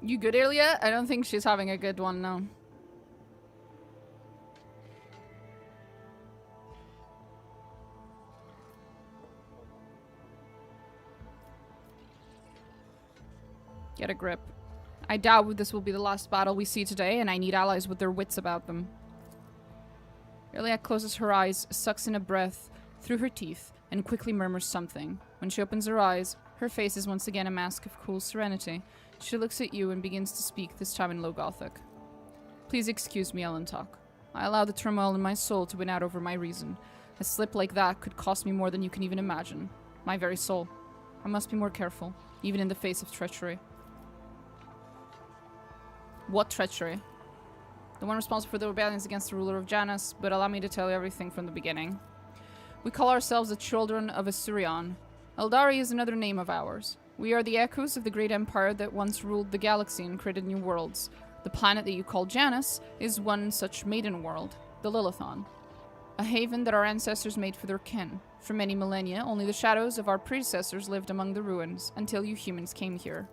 You good, Ilya? I don't think she's having a good one, no. Get a grip. I doubt this will be the last battle we see today, and I need allies with their wits about them. Ilya closes her eyes, sucks in a breath through her teeth, and quickly murmurs something. When she opens her eyes, her face is once again a mask of cool serenity. She looks at you and begins to speak, this time in Low Gothic. Please excuse me, Ellentalk. I allow the turmoil in my soul to win out over my reason. A slip like that could cost me more than you can even imagine. My very soul. I must be more careful, even in the face of treachery. What treachery? The one responsible for the rebellions against the ruler of Janus, but allow me to tell you everything from the beginning. We call ourselves the children of Asurion. Aeldari is another name of ours. We are the echoes of the great empire that once ruled the galaxy and created new worlds. The planet that you call Janus is one such maiden world, the Lilithon. A haven that our ancestors made for their kin. For many millennia, only the shadows of our predecessors lived among the ruins, until you humans came here.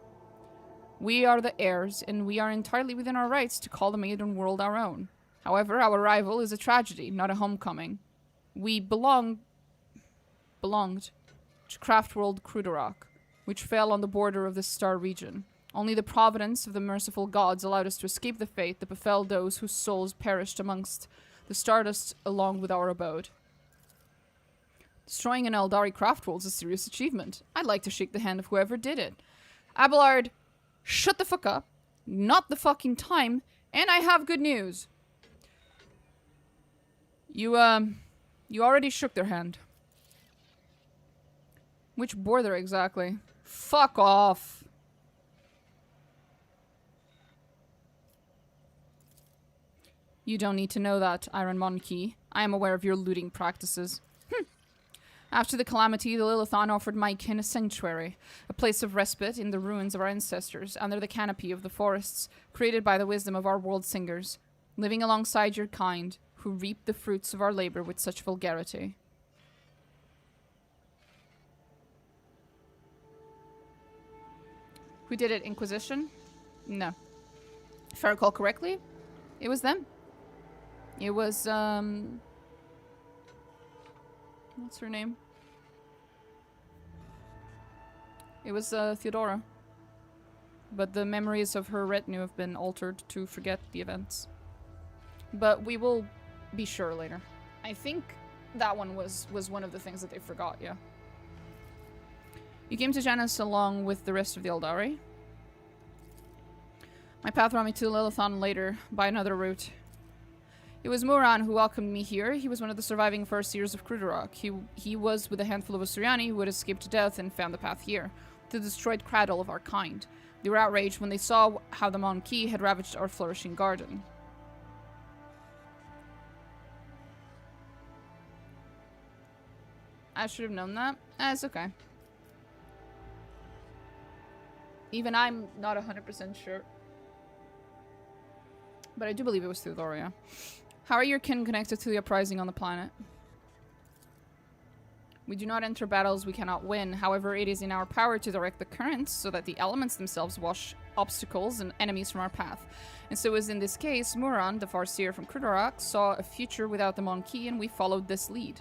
We are the heirs, and we are entirely within our rights to call the maiden world our own. However, our arrival is a tragedy, not a homecoming. We belonged to Craftworld Crudarach, which fell on the border of the Star region. Only the providence of the merciful gods allowed us to escape the fate that befell those whose souls perished amongst the stardust along with our abode. Destroying an aeldari craftworld is a serious achievement. I'd like to shake the hand of whoever did it. Abelard, shut the fuck up. Not the fucking time. And I have good news. You already shook their hand. Which border exactly? Fuck off. You don't need to know that, Iron Monkey. I am aware of your looting practices. After the calamity, the Lilithon offered my kin a sanctuary, a place of respite in the ruins of our ancestors, under the canopy of the forests, created by the wisdom of our world singers, living alongside your kind, who reap the fruits of our labor with such vulgarity. Who did it? Inquisition? No. If I recall correctly, it was them. It was, what's her name? It was, Theodora. But the memories of her retinue have been altered to forget the events. But we will be sure later. I think that one was one of the things that they forgot, yeah. You came to Janus along with the rest of the Aeldari. My path brought me to Lilithon later, by another route. It was Muran who welcomed me here. He was one of the surviving first years of Crudarach. He was with a handful of Asuriani who had escaped to death and found the path here, the destroyed cradle of our kind. They were outraged when they saw how the Monkey had ravaged our flourishing garden. I should have known that. It's okay. Even I'm not 100% sure. But I do believe it was Theodoria. How are your kin connected to the uprising on the planet? We do not enter battles we cannot win. However, it is in our power to direct the currents so that the elements themselves wash obstacles and enemies from our path. And so as in this case, Muran, the Farseer from Crudarach, saw a future without the Monkey and we followed this lead.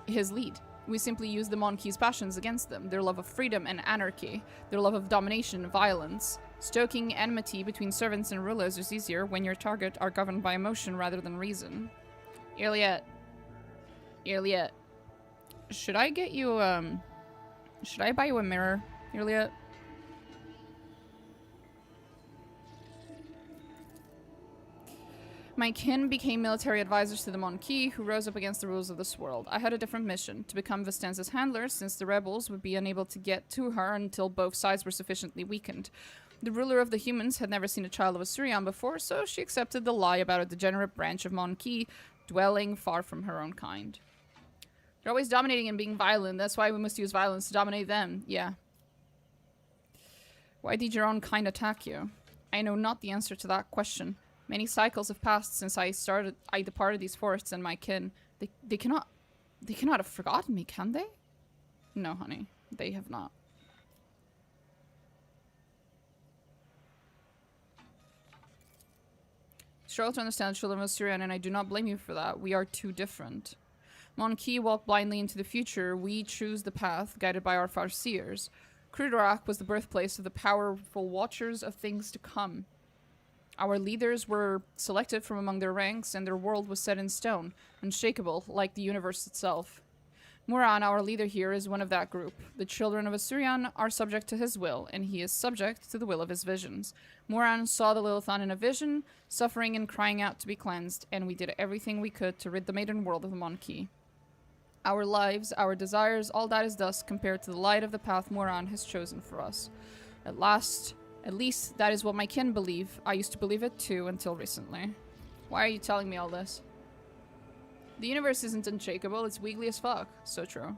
His lead. We simply used the Monkey's passions against them, their love of freedom and anarchy, their love of domination and violence. Stoking enmity between servants and rulers is easier when your target are governed by emotion rather than reason. Iliet. Should I get you, should I buy you a mirror, Iliet? My kin became military advisors to the Monarchy, who rose up against the rulers of this world. I had a different mission, to become Vistenza's handler, since the rebels would be unable to get to her until both sides were sufficiently weakened. The ruler of the humans had never seen a child of Asurion before, so she accepted the lie about a degenerate branch of Monarchy dwelling far from her own kind. They're always dominating and being violent. That's why we must use violence to dominate them. Yeah. Why did your own kind attack you? I know not the answer to that question. Many cycles have passed since I departed these forests and my kin. They cannot have forgotten me, can they? No, honey. They have not. Struggle to understand the children of Assyrian, and I do not blame you for that. We are too different. Monarchy walked blindly into the future. We choose the path, guided by our farseers. Krudorak was the birthplace of the powerful watchers of things to come. Our leaders were selected from among their ranks, and their world was set in stone, unshakable, like the universe itself. Muran, our leader here, is one of that group. The children of Assyrian are subject to his will, and he is subject to the will of his visions. Muran saw the Lilithon in a vision, suffering and crying out to be cleansed, and we did everything we could to rid the maiden world of the Monarchy. Our lives, our desires, all that is dust compared to the light of the path Muran has chosen for us. At least that is what my kin believe. I used to believe it too until recently. Why are you telling me all this? The universe isn't unshakable, it's wiggly as fuck. So true.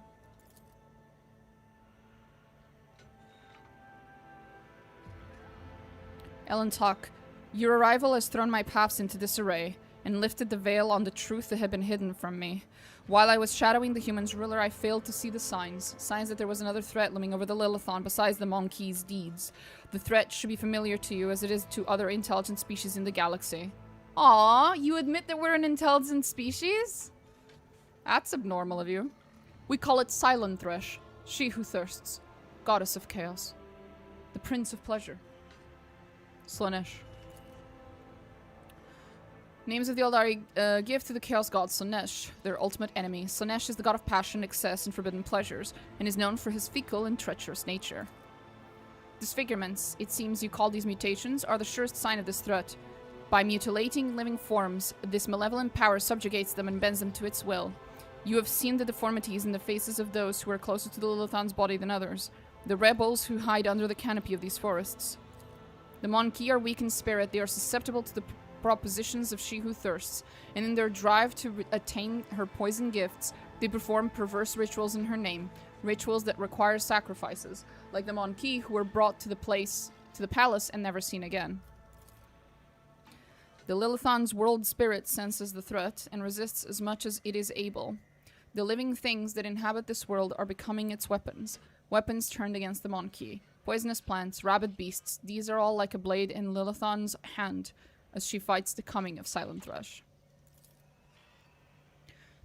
Ellen Tuck, your arrival has thrown my paths into disarray and lifted the veil on the truth that had been hidden from me. While I was shadowing the humans' ruler, I failed to see the signs that there was another threat looming over the Lilithon besides the Monarchy's deeds. The threat should be familiar to you as it is to other intelligent species in the galaxy. Aww, you admit that we're an intelligent species? That's abnormal of you. We call it Silent Thresh, she who thirsts, goddess of chaos, the prince of pleasure. Slanesh. Names of the aeldari give to the chaos god Slanesh, their ultimate enemy. Slanesh is the god of passion, excess, and forbidden pleasures, and is known for his fickle and treacherous nature. Disfigurements, it seems you call these mutations, are the surest sign of this threat. By mutilating living forms, this malevolent power subjugates them and bends them to its will. You have seen the deformities in the faces of those who are closer to the Lilithon's body than others, the rebels who hide under the canopy of these forests. The Monarchy are weak in spirit, they are susceptible to the propositions of she who thirsts, and in their drive to attain her poison gifts, they perform perverse rituals in her name, rituals that require sacrifices, like the Monarchy who were brought to the palace and never seen again. The Lilithon's world spirit senses the threat and resists as much as it is able. The living things that inhabit this world are becoming its weapons, weapons turned against the Monarchy. Poisonous plants, rabid beasts, these are all like a blade in Lilithon's hand as she fights the coming of Silent Thresh.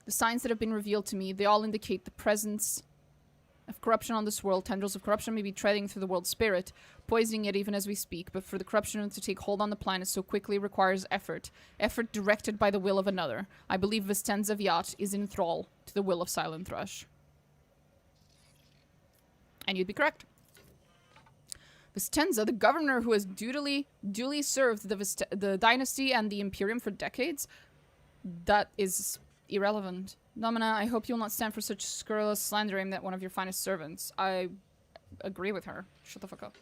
The signs that have been revealed to me, they all indicate the presence of corruption on this world. Tendrils of corruption may be treading through the world's spirit, poisoning it even as we speak, but for the corruption to take hold on the planet so quickly requires effort. Effort directed by the will of another. I believe Vistenza Viat is in thrall to the will of Silent Thresh. And you'd be correct. Vistenza, the governor who has duly served the dynasty and the Imperium for decades, that is irrelevant. Domina, I hope you'll not stand for such scurrilous slander aimed at one of your finest servants. I agree with her. Shut the fuck up.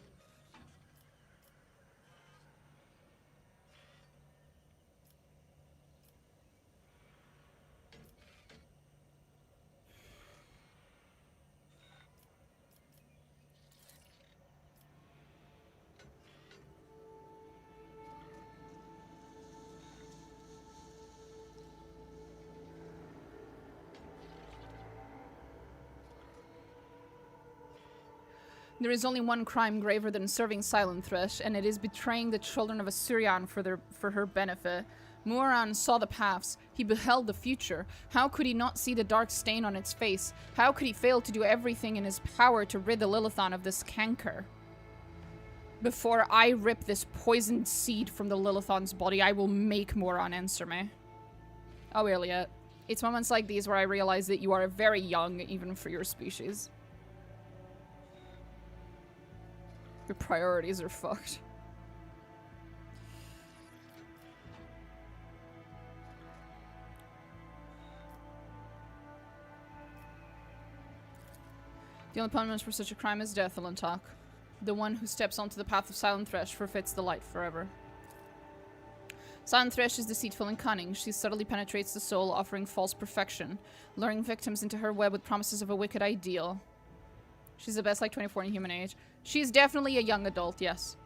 There is only one crime graver than serving Silent Thresh, and it is betraying the children of Assyrian for her benefit. Muran saw the paths. He beheld the future. How could he not see the dark stain on its face? How could he fail to do everything in his power to rid the Lilithon of this canker? Before I rip this poisoned seed from the Lilithon's body, I will make Muran answer me. Oh, Iliad. It's moments like these where I realize that you are very young, even for your species. Your priorities are fucked. The only punishment for such a crime is death, Alantak. The one who steps onto the path of Silent Thresh forfeits the light forever. Silent Thresh is deceitful and cunning. She subtly penetrates the soul, offering false perfection, luring victims into her web with promises of a wicked ideal. She's the best like 24 in human age. She's definitely a young adult, yes.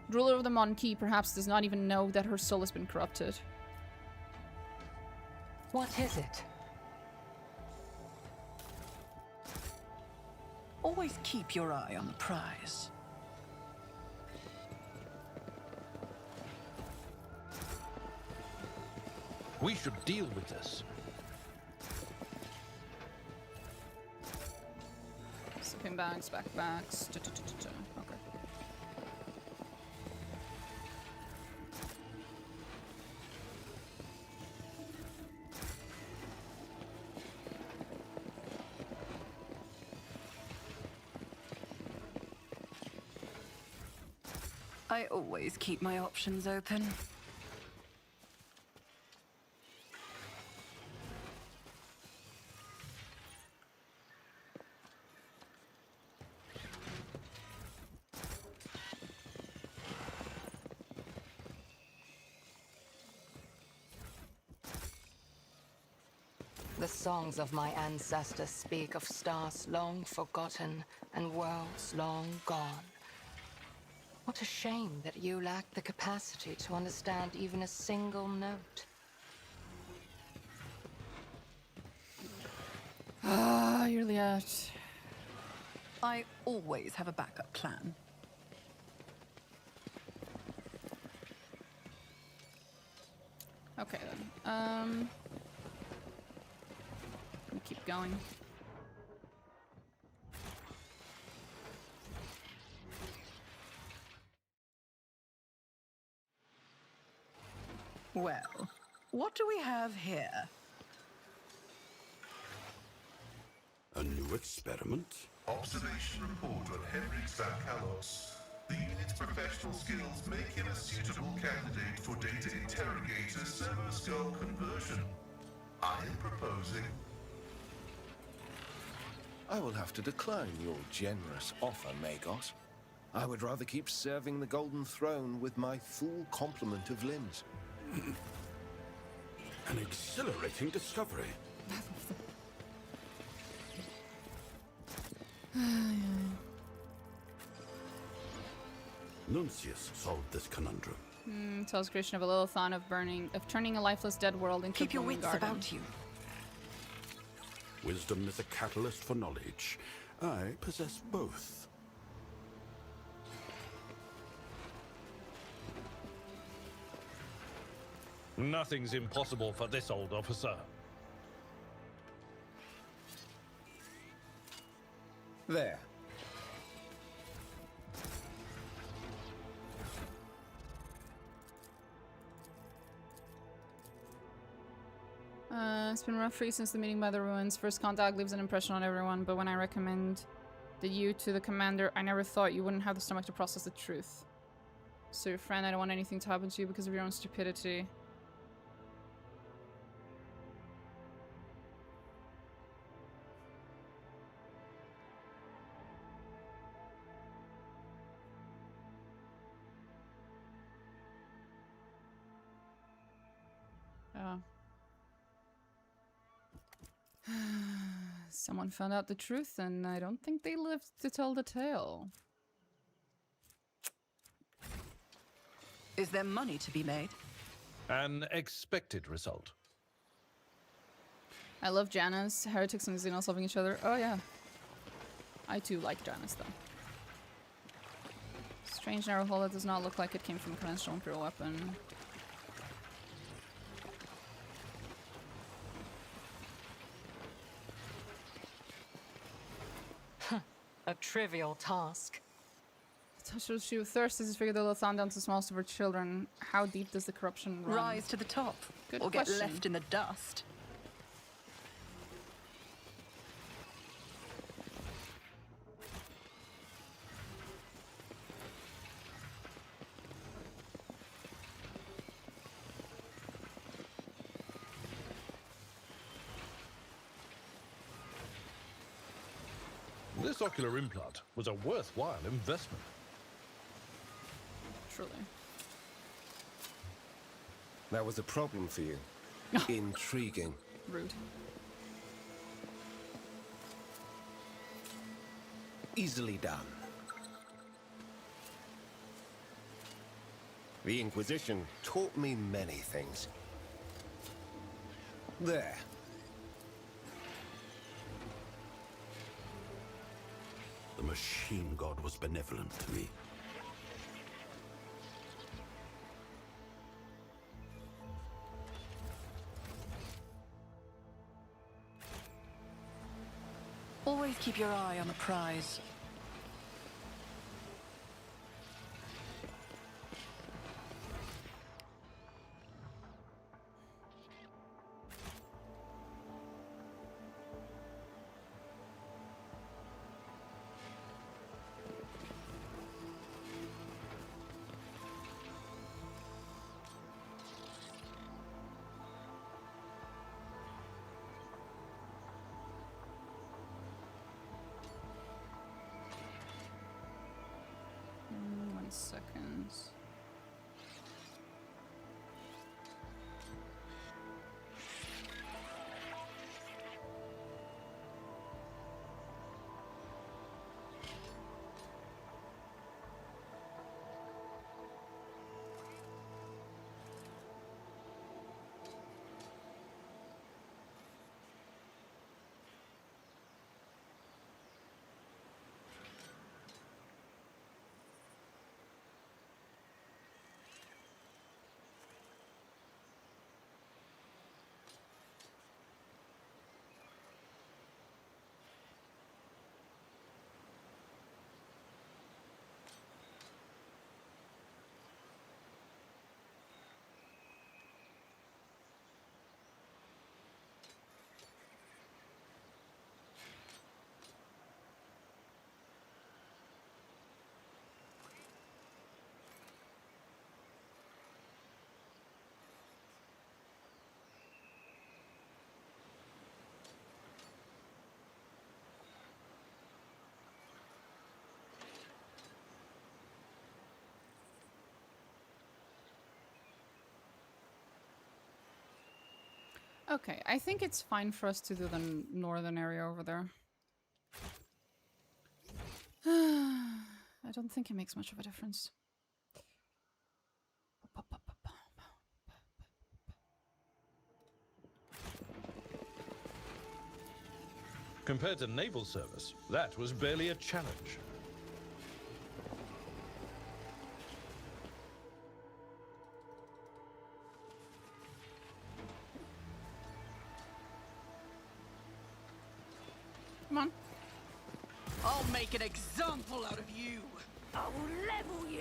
Ruler of the Monkey perhaps does not even know that her soul has been corrupted. What is it? Always keep your eye on the prize. We should deal with this. Sleeping bags, backpacks. Okay. I always keep my options open. The songs of my ancestors speak of stars long forgotten and worlds long gone. What a shame that you lack the capacity to understand even a single note. Ah, you're Liat. I always have a backup plan. Okay then. We'll keep going. Well, what do we have here? A new experiment? Observation report on Henrik Zakalos. The unit's professional skills make him a suitable candidate for data interrogator servo skull conversion. I am proposing. I will have to decline your generous offer, Magos. I would rather keep serving the Golden Throne with my full complement of limbs. An exhilarating discovery. Nuncius solved this conundrum. Tells creation of a Lilithon of turning a lifeless dead world into Keep a your blooming wits garden. about you. Wisdom is a catalyst for knowledge. I possess both. Nothing's impossible for this old officer. There. It's been rough for you since the meeting by the ruins. First contact leaves an impression on everyone, but when I recommended you to the commander, I never thought you wouldn't have the stomach to process the truth. So your friend, I don't want anything to happen to you because of your own stupidity. Someone found out the truth, and I don't think they lived to tell the tale. Is there money to be made? An expected result. I love Janus. Heretics and Xenos loving each other. Oh yeah. I too like Janus though. Strange narrow hole that does not look like it came from a conventional Imperial weapon. A trivial task. Touches she with thirst as figured the Lilithon down to the smallest of her children. How deep does the corruption run? Rise to the top, Good or question. get left in the dust. This ocular implant was a worthwhile investment. Truly. That was a problem for you. Intriguing. Rude. Easily done. The Inquisition taught me many things. There. The machine god was benevolent to me. Always keep your eye on the prize. Seconds. Okay, I think it's fine for us to do the northern area over there. I don't think it makes much of a difference. Compared to naval service, that was barely a challenge. Come on. I'll make an example out of you. I will level you.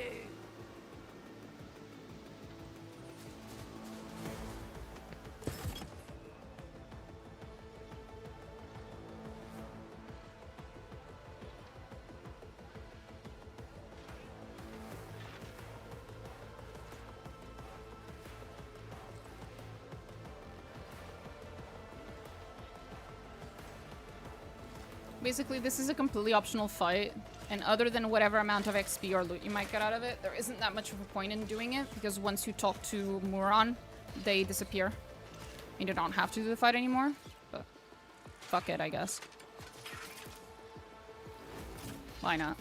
Basically, this is a completely optional fight, and other than whatever amount of XP or loot you might get out of it, there isn't that much of a point in doing it, because once you talk to Muron, they disappear. You don't have to do the fight anymore, but fuck it, I guess. Why not?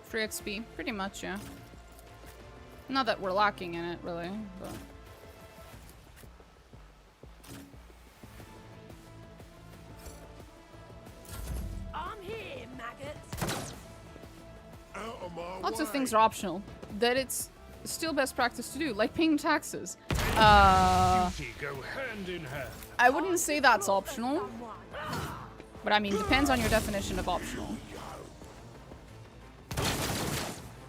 Free XP, pretty much, yeah. Not that we're lacking in it, really, but... I'm here, maggots. Out of my Lots way. of things are optional. That it's still best practice to do, like paying taxes. Duty go hand in hand. I wouldn't say that's optional, but I mean, depends on your definition of optional.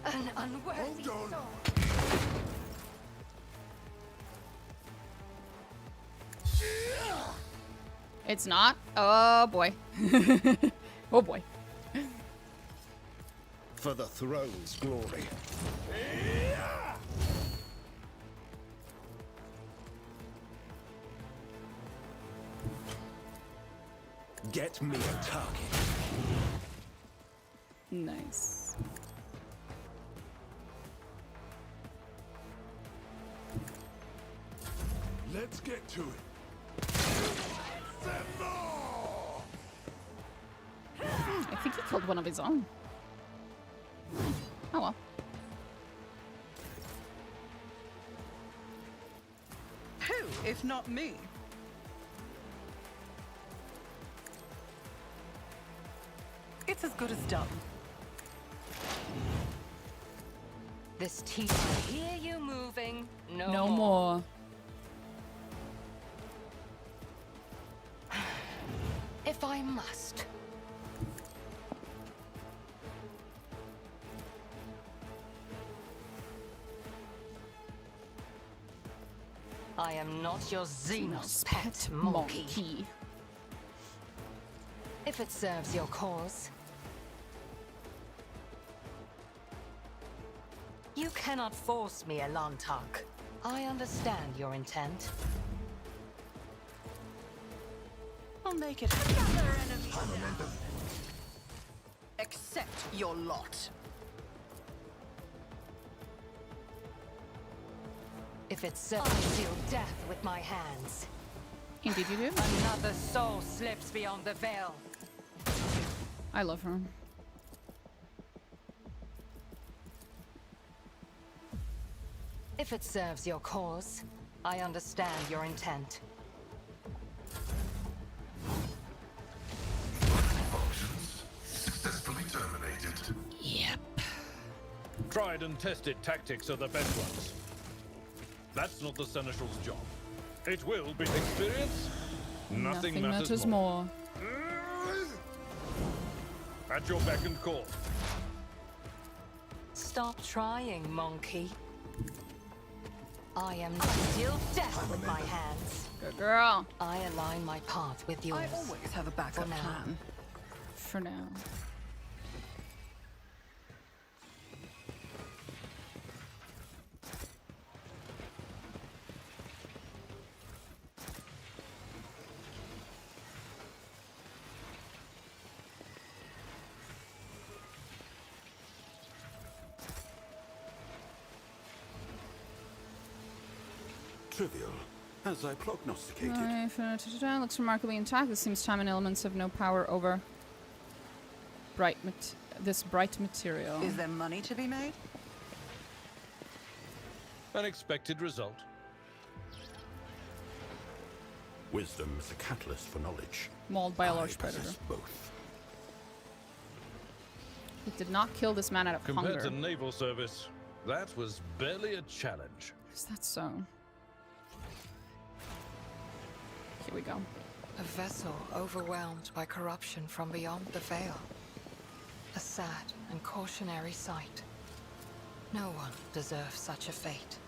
An unworthy Hold on. soul. It's not? Oh boy. Oh boy. For the throne's glory. Get me a target. Nice. Let's get to it. I think he killed one of his own. Oh well. Who, if not me? It's as good as done. This teacher hear you moving. No more. If I must. I am not your Xenos pet monkey. If it serves your cause. You cannot force me, Elantark. I understand your intent. I'll make it another enemy. Accept your lot. If it serves, I seal death with my hands. Indeed you do. Another soul slips beyond the veil. I love her. If it serves your cause, I understand your intent. Functions successfully terminated. Yep. Tried and tested tactics are the best ones. That's not the Seneschal's job. It will be experience. Nothing matters more. At your beck and call. Stop trying, monkey. I am deal death with my hands. Good girl. I align my path with yours. I always have a backup For now. plan. For now. Trivial, as I prognosticated. Looks remarkably intact. This seems time and elements have no power over this bright material. Is there money to be made? An expected result. Wisdom is a catalyst for knowledge. Mauled by a large I predator. possess both. It did not kill this man out of Compared hunger. to naval service, that was barely a challenge. Is that so? Here we go. A vessel overwhelmed by corruption from beyond the veil. A sad and cautionary sight. No one deserves such a fate.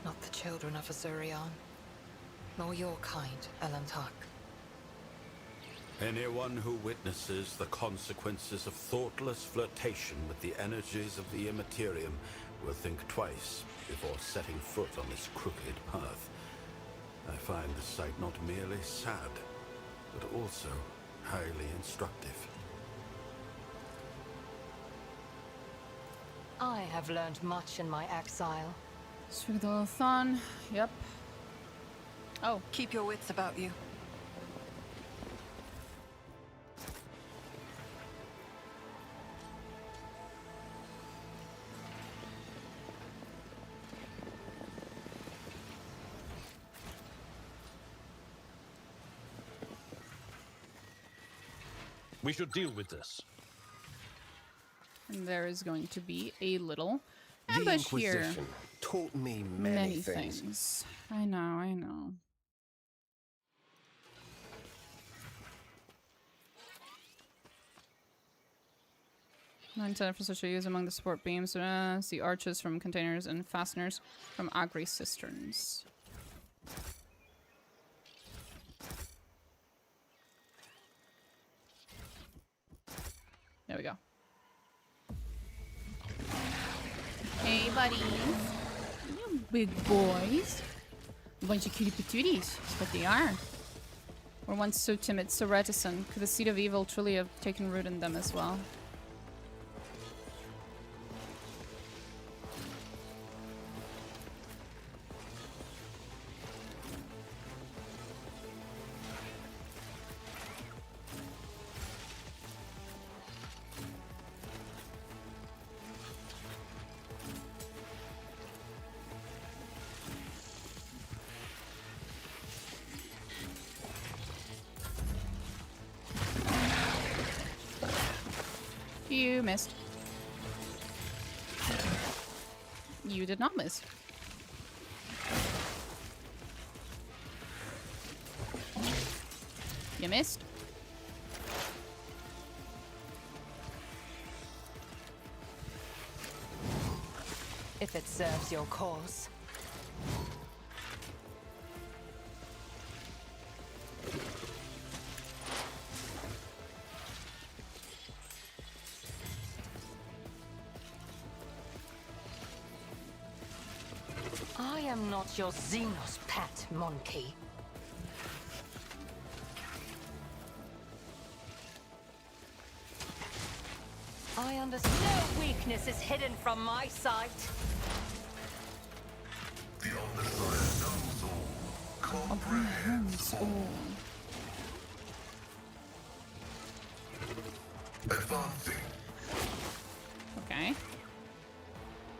Not the children of Azurion, nor your kind, Elantark. Anyone who witnesses the consequences of thoughtless flirtation with the energies of the Immaterium will think twice before setting foot on this crooked path. I find this sight not merely sad, but also highly instructive. I have learned much in my exile. Svigdalathon. Yep. Oh. Keep your wits about you. We should deal with this. And there is going to be a little The ambush here. Inquisition taught me many things. I know, I know. Antithesis are used among the support beams. See arches from containers and fasteners from Agri cisterns. There we go. Hey, buddies. You big boys. A bunch of cutie patooties. That's what they are. Were once so timid, so reticent. Could the seed of evil truly have taken root in them as well? You missed. You did not miss. You missed. If it serves your cause. I am not your Xenos pet, monkey. I understand. No weakness is hidden from my sight. The Omnissiah knows all, comprehends all. Advancing. Okay.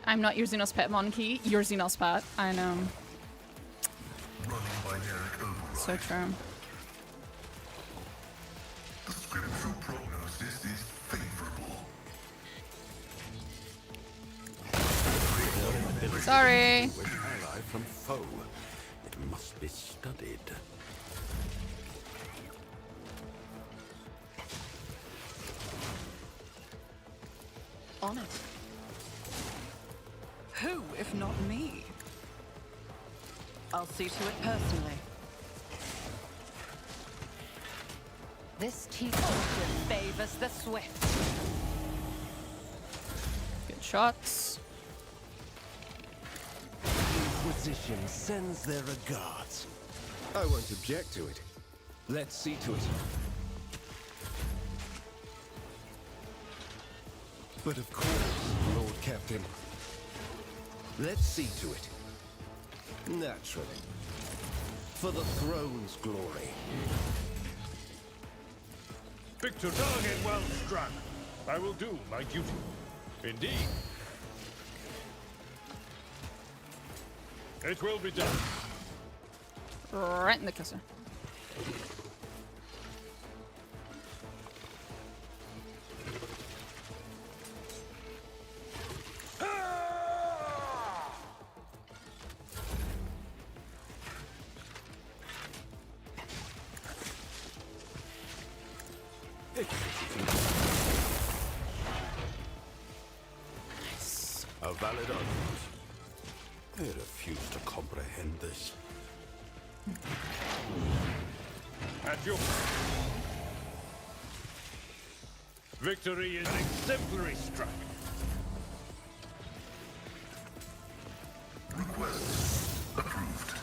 I'm not your Xenos pet monkey. You're Xenos pet. I know. Running binaric override. So true. The scriptural prognosis is favorable. Sorry. With ally from foe. It must be studied. On it. Who, if not me? I'll see to it personally. This teacher favors the swift. Good shots. Inquisition sends their regards. I won't object to it. Let's see to it. But of course, Lord Captain. Let's see to it. Naturally. For the throne's glory. Victor, target well struck. I will do my duty. Indeed. It will be done. Right in the kisser. A valid argument. I refuse to comprehend this. At your victory is exemplary strike. Request approved.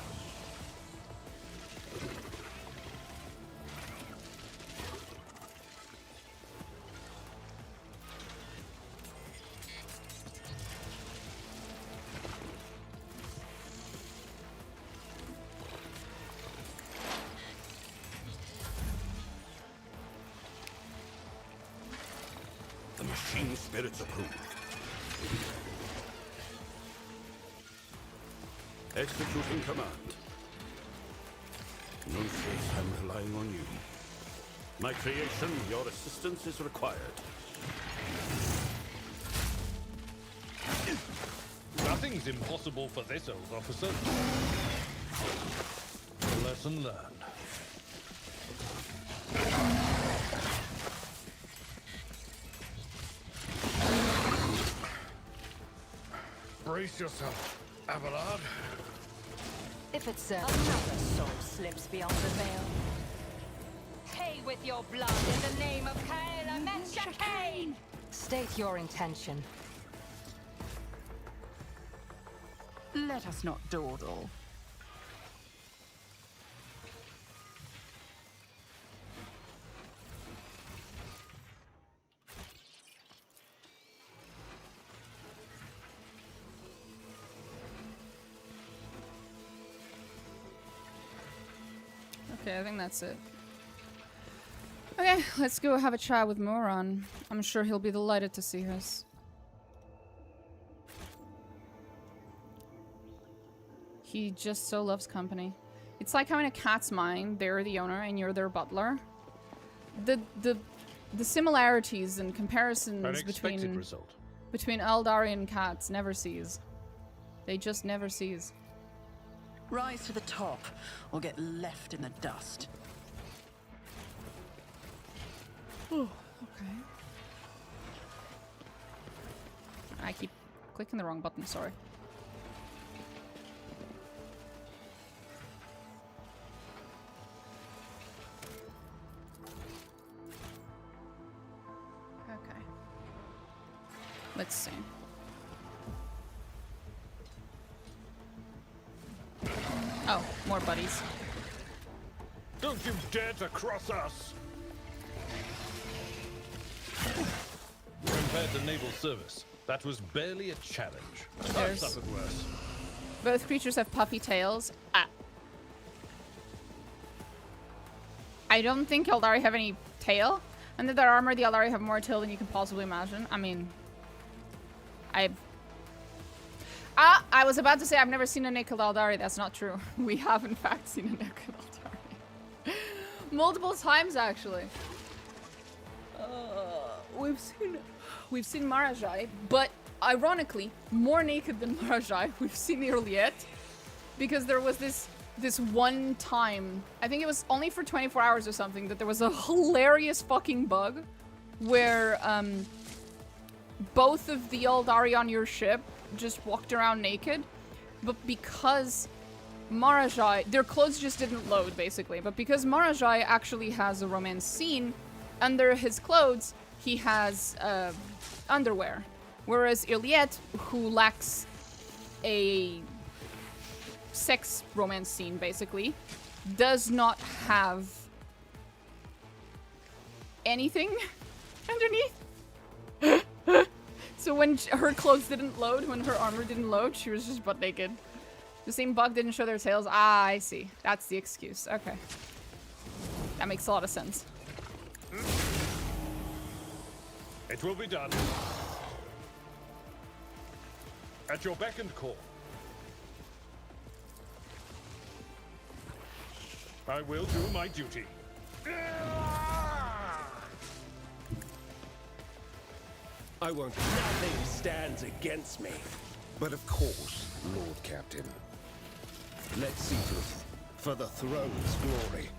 The machine spirits approved. Executing command. Nuncius, I'm relying on you. My creation, your assistance is required. Nothing's impossible for this old officer. Lesson learned. Brace yourself, Abelard. If it serves another soul slips beyond the veil. Pay with your blood in the name of Kaela Metchakane! State your intention. Let us not dawdle. Okay, I think that's it. Okay, let's go have a chat with Moran. I'm sure he'll be delighted to see us. He just so loves company. It's like having a cat's mind. They're the owner and you're their butler. The similarities and comparisons between aeldari and cats never cease. They just never cease. Rise to the top, or get left in the dust. Oh, okay. I keep clicking the wrong button, sorry. Okay. Let's see. Oh, more buddies. Don't you dare to cross us! Compared to naval service, that was barely a challenge. I've suffered worse. Both creatures have puffy tails. I don't think aeldari have any tail. Under their armor, the aeldari have more tail than you can possibly imagine. I mean... I was about to say I've never seen a naked aeldari. That's not true. We have, in fact, seen a naked aeldari. Multiple times, actually. We've seen Marajai, but ironically, more naked than Marajai, we've seen Irliet, because there was this one time, I think it was only for 24 hours or something, that there was a hilarious fucking bug where both of the aeldari on your ship just walked around naked, but because Marajai, their clothes just didn't load, basically, but because Marajai actually has a romance scene, under his clothes, he has underwear. Whereas Irliet, who lacks a sex romance scene, basically, does not have anything underneath. So when her clothes didn't load, when her armor didn't load, she was just butt naked. The same bug didn't show their tails. Ah, I see. That's the excuse. Okay. That makes a lot of sense. It will be done. At your beck and call. I will do my duty. I won't. Nothing stands against me. But of course, Lord Captain. Let's see to it for the throne's glory.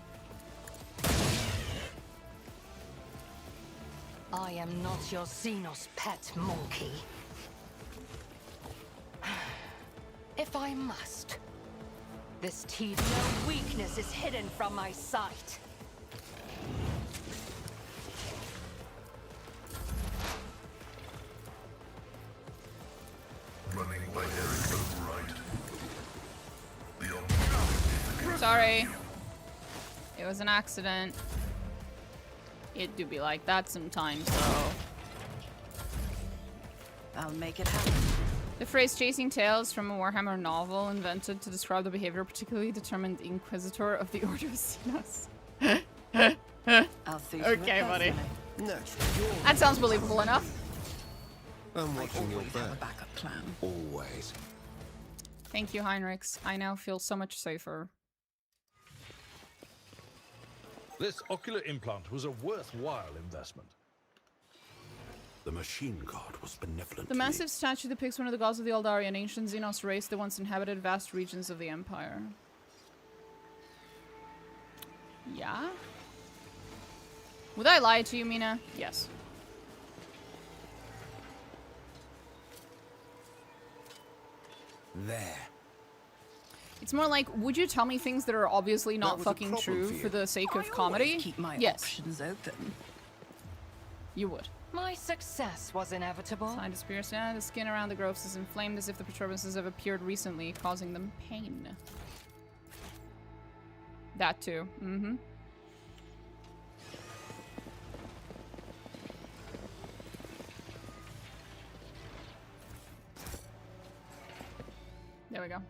I am not your Xenos pet monkey. If I must, this no weakness is hidden from my sight. Running by Eric override. Sorry. It was an accident. It do be like that sometimes, though. I'll make it happen. The phrase chasing tails from a Warhammer novel invented to describe the behavior of a particularly determined Inquisitor of the Order of Xenos. I'll see. Okay, buddy. Naturally. That sounds believable enough. I'm watching your Always have a back. backup plan. Always. Thank you, Heinrichs. I now feel so much safer. This ocular implant was a worthwhile investment. The machine god was benevolent. The massive statue depicts one of the gods of the aeldari, an ancient Xenos race that once inhabited vast regions of the Empire. Yeah? Would I lie to you, Mina? Yes. There. It's more like, would you tell me things that are obviously That not was a fucking problem true for you. for the sake of I comedy? always keep my Yes, options open. you would. My success was inevitable. Side is pierced. Yeah, the skin around the growths is inflamed as if the perturbances have appeared recently, causing them pain. That too. Mm-hmm. There we go.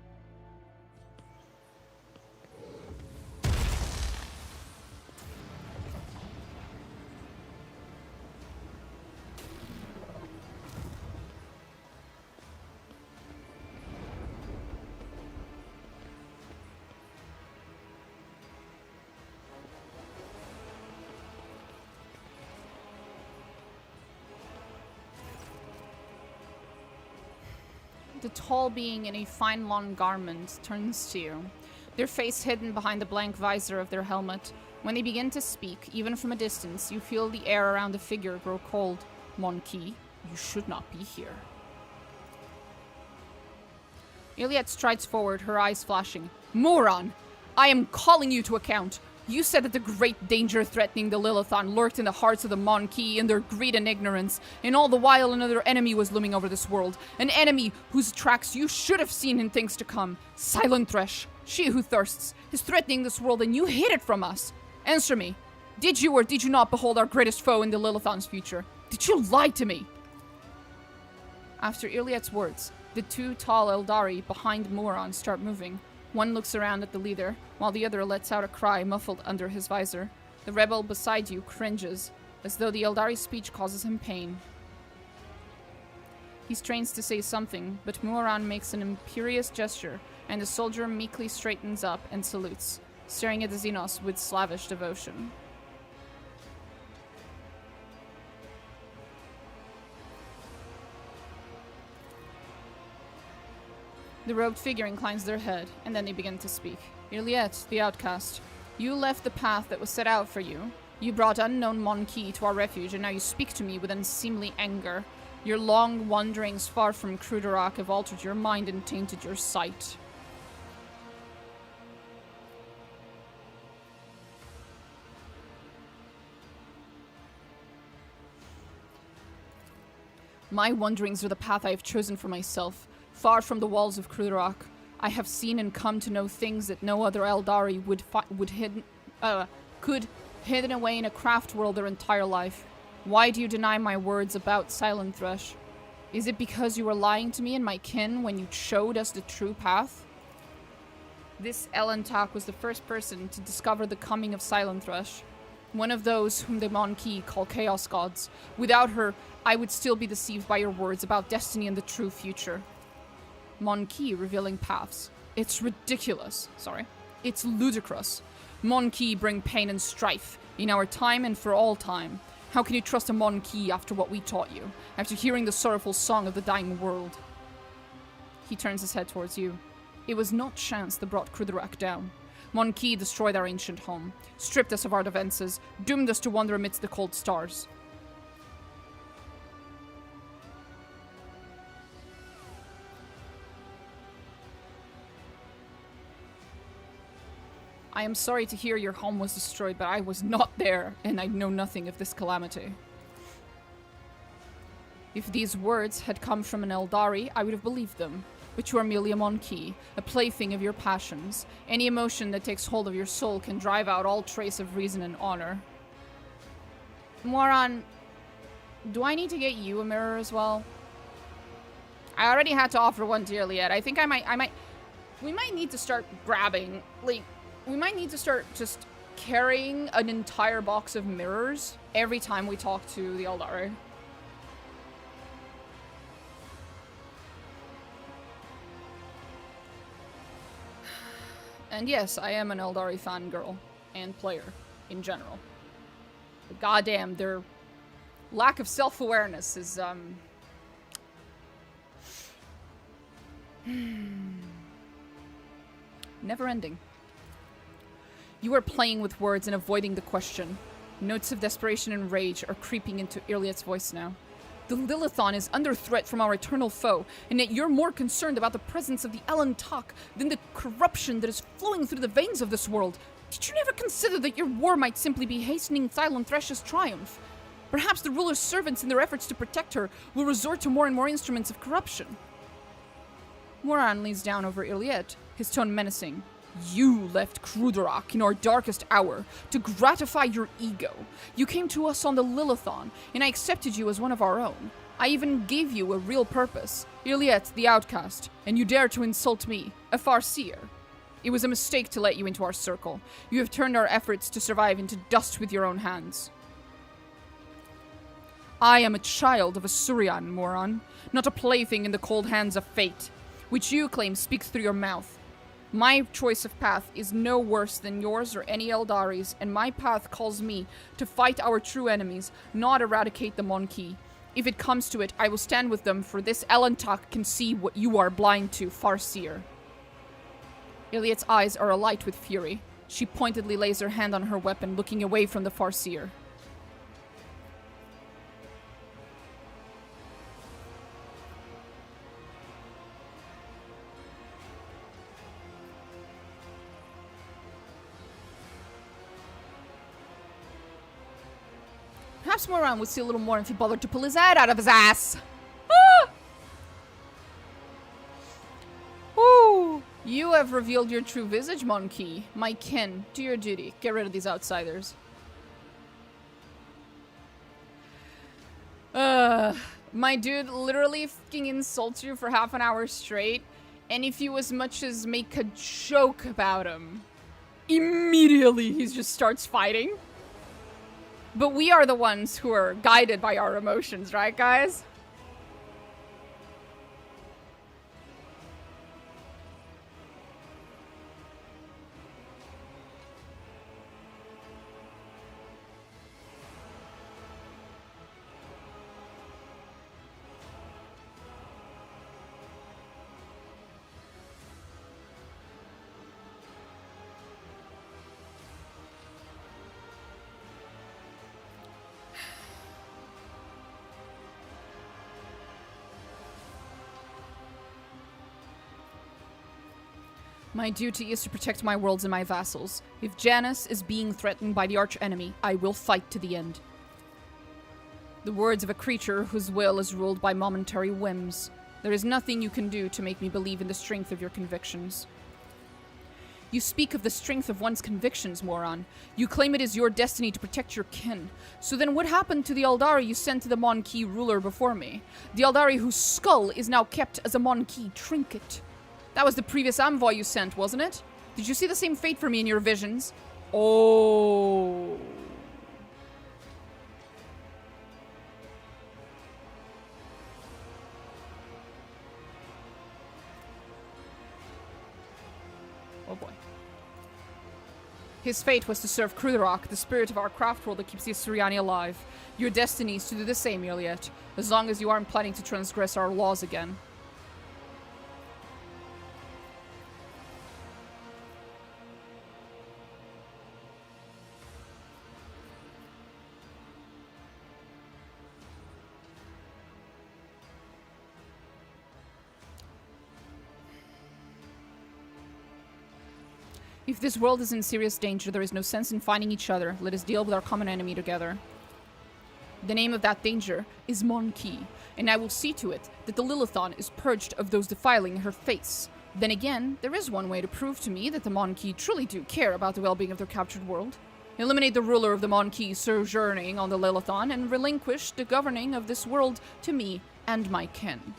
The tall being in a fine lawn garment turns to you, their face hidden behind the blank visor of their helmet. When they begin to speak, even from a distance, you feel the air around the figure grow cold. Monkey, you should not be here. Iliad strides forward, her eyes flashing. Moron! I am calling you to account. You said that the great danger threatening the Lilithon lurked in the hearts of the Monkey in their greed and ignorance, and all the while another enemy was looming over this world. An enemy whose tracks you should have seen in things to come. Silent Thresh, she who thirsts, is threatening this world and you hid it from us. Answer me. Did you or did you not behold our greatest foe in the Lilithon's future? Did you lie to me? After Iliad's words, the two tall aeldari behind Moron start moving. One looks around at the leader, while the other lets out a cry muffled under his visor. The rebel beside you cringes, as though the aeldari's speech causes him pain. He strains to say something, but Moran makes an imperious gesture, and the soldier meekly straightens up and salutes, staring at the Xenos with slavish devotion. The robed figure inclines their head, and then they begin to speak. Iliad, the outcast, you left the path that was set out for you. You brought unknown Monkey to our refuge, and now you speak to me with unseemly anger. Your long wanderings far from Kruderak have altered your mind and tainted your sight. My wanderings are the path I have chosen for myself. Far from the walls of Kruderak, I have seen and come to know things that no other aeldari could hidden away in a craft world their entire life. Why do you deny my words about Silent Thresh? Is it because you were lying to me and my kin when you showed us the true path? This Elentak was the first person to discover the coming of Silent Thresh, one of those whom the Monkey call Chaos Gods. Without her, I would still be deceived by your words about destiny and the true future. Monkey revealing paths. It's ridiculous. Sorry. It's ludicrous. Monkey bring pain and strife, in our time and for all time. How can you trust a Monkey after what we taught you, after hearing the sorrowful song of the dying world? He turns his head towards you. It was not chance that brought Kruderak down. Monkey destroyed our ancient home, stripped us of our defenses, doomed us to wander amidst the cold stars. I am sorry to hear your home was destroyed, but I was not there, and I know nothing of this calamity. If these words had come from an aeldari, I would have believed them. But you are merely a Monkey, a plaything of your passions. Any emotion that takes hold of your soul can drive out all trace of reason and honor. Moran, do I need to get you a mirror as well? I already had to offer one to Iliad. I think we might need to start grabbing, like, we might need to start just carrying an entire box of mirrors every time we talk to the aeldari. And yes, I am an aeldari fangirl and player in general. But goddamn, their lack of self-awareness is, never ending. You are playing with words and avoiding the question. Notes of desperation and rage are creeping into Iliad's voice now. The Lilithon is under threat from our eternal foe, and yet you're more concerned about the presence of the Elentak than the corruption that is flowing through the veins of this world. Did you never consider that your war might simply be hastening Silent Thresh's triumph? Perhaps the ruler's servants, in their efforts to protect her, will resort to more and more instruments of corruption. Moran leans down over Iliet, his tone menacing. You left Kruderak in our darkest hour to gratify your ego. You came to us on the Lilithon, and I accepted you as one of our own. I even gave you a real purpose, Iliet the outcast, and you dare to insult me, a Farseer. It was a mistake to let you into our circle. You have turned our efforts to survive into dust with your own hands. I am a child of a Surian, Moran, not a plaything in the cold hands of fate, which you claim speaks through your mouth. My choice of path is no worse than yours or any aeldari's, and my path calls me to fight our true enemies, not eradicate the Monkey. If it comes to it, I will stand with them, for this Elentak can see what you are blind to, Farseer. Iliet's eyes are alight with fury. She pointedly lays her hand on her weapon, looking away from the Farseer. Perhaps Moran would see a little more if he bothered to pull his head out of his ass. Ah! Ooh. You have revealed your true visage, Monkey. My kin, do your duty. Get rid of these outsiders. My dude literally fucking insults you for half an hour straight, and if you as much as make a joke about him, immediately he just starts fighting. But we are the ones who are guided by our emotions, right, guys? My duty is to protect my worlds and my vassals. If Janus is being threatened by the arch-enemy, I will fight to the end. The words of a creature whose will is ruled by momentary whims. There is nothing you can do to make me believe in the strength of your convictions. You speak of the strength of one's convictions, Moran. You claim it is your destiny to protect your kin. So then what happened to the aeldari you sent to the Mon-Ki ruler before me? The aeldari whose skull is now kept as a Mon-Ki trinket. That was the previous envoy you sent, wasn't it? Did you see the same fate for me in your visions? Oh. Oh boy. His fate was to serve Kruderak, the spirit of our craft world that keeps the Assyriani alive. Your destiny is to do the same, Iliet, as long as you aren't planning to transgress our laws again. If this world is in serious danger, there is no sense in fighting each other. Let us deal with our common enemy together. The name of that danger is Mon-Ki, and I will see to it that the Lilithon is purged of those defiling her face. Then again, there is one way to prove to me that the Mon-Ki truly do care about the well-being of their captured world. Eliminate the ruler of the Mon-Ki sojourning on the Lilithon and relinquish the governing of this world to me and my kin.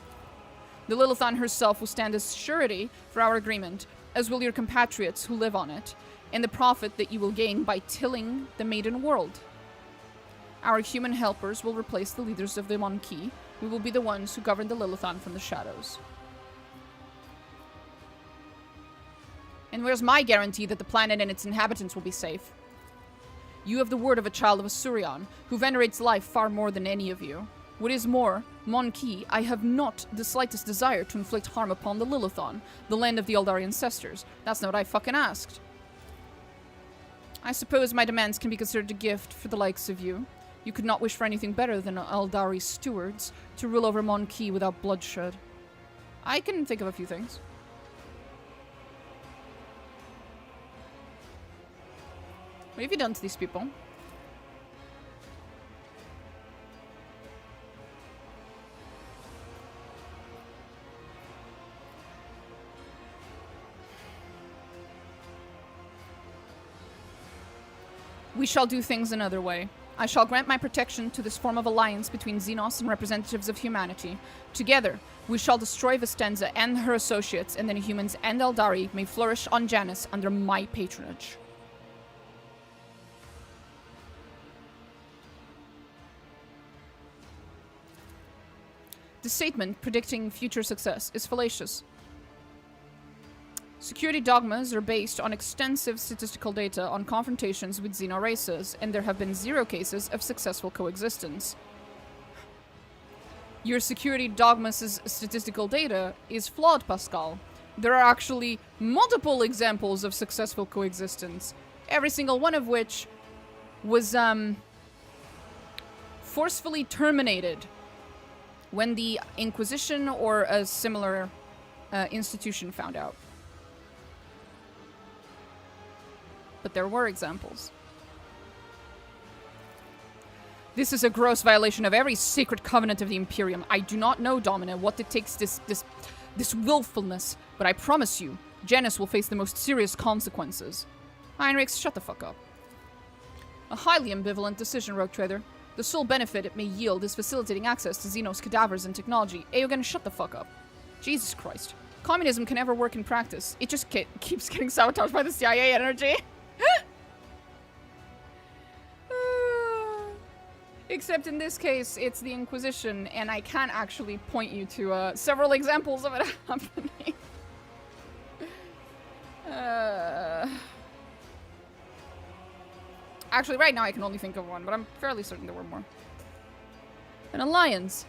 The Lilithon herself will stand as surety for our agreement, as will your compatriots who live on it, and the profit that you will gain by tilling the maiden world. Our human helpers will replace the leaders of the Mon-Ki. We will be the ones who govern the Lilithon from the shadows. And where's my guarantee that the planet and its inhabitants will be safe? You have the word of a child of a Surian, who venerates life far more than any of you. What is more, Mon-Ki, I have not the slightest desire to inflict harm upon the Lilithon, the land of the aeldari ancestors. That's not what I fucking asked. I suppose my demands can be considered a gift for the likes of you. You could not wish for anything better than aeldari stewards to rule over Mon-Ki without bloodshed. I can think of a few things. What have you done to these people? We shall do things another way. I shall grant my protection to this form of alliance between Xenos and representatives of humanity. Together, we shall destroy Vistenza and her associates, and then humans and aeldari may flourish on Janus under my patronage. The statement predicting future success is fallacious. Security dogmas are based on extensive statistical data on confrontations with xeno races, and there have been 0 cases of successful coexistence. Your security dogmas' statistical data is flawed, Pascal. There are actually multiple examples of successful coexistence, every single one of which was forcefully terminated when the Inquisition or a similar institution found out. But there were examples. This is a gross violation of every sacred covenant of the Imperium. I do not know, Domina, what it takes this willfulness, but I promise you, Janus will face the most serious consequences. Heinrichs, shut the fuck up. A highly ambivalent decision, Rogue Trader. The sole benefit it may yield is facilitating access to Xenos cadavers and technology. Aogen, shut the fuck up. Jesus Christ. Communism can never work in practice. It just keeps getting sabotaged by the CIA energy. Except in this case, it's the Inquisition, and I can actually point you to several examples of it happening. Actually, right now I can only think of one, but I'm fairly certain there were more. An alliance.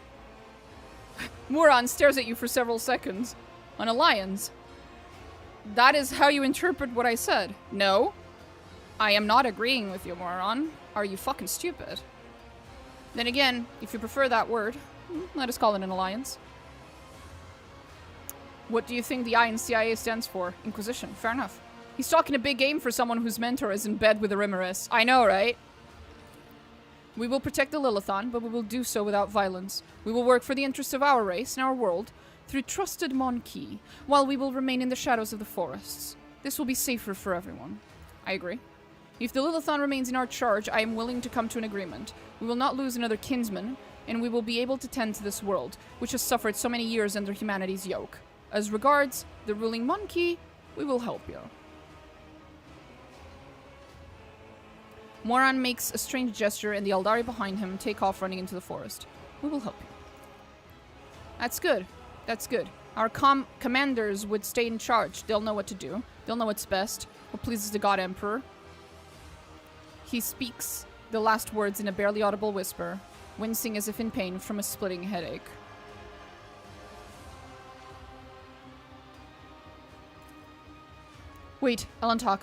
Moron stares at you for several seconds. An alliance. That is how you interpret what I said. No. I am not agreeing with you, moron. Are you fucking stupid? Then again, if you prefer that word, let us call it an alliance. What do you think the I in CIA stands for? Inquisition. Fair enough. He's talking a big game for someone whose mentor is in bed with the Rimmerus. I know, right? We will protect the Lilithon, but we will do so without violence. We will work for the interests of our race and our world through trusted Mon-Ki, while we will remain in the shadows of the forests. This will be safer for everyone. I agree. If the Lilithon remains in our charge, I am willing to come to an agreement. We will not lose another kinsman, and we will be able to tend to this world, which has suffered so many years under humanity's yoke. As regards the ruling Mon-Ki, we will help you. Moran makes a strange gesture, and the aeldari behind him take off running into the forest. We will help you. That's good. That's good. Our commanders would stay in charge. They'll know what to do. They'll know what's best. What pleases the God Emperor. He speaks the last words in a barely audible whisper, wincing as if in pain from a splitting headache. Wait, Elantok.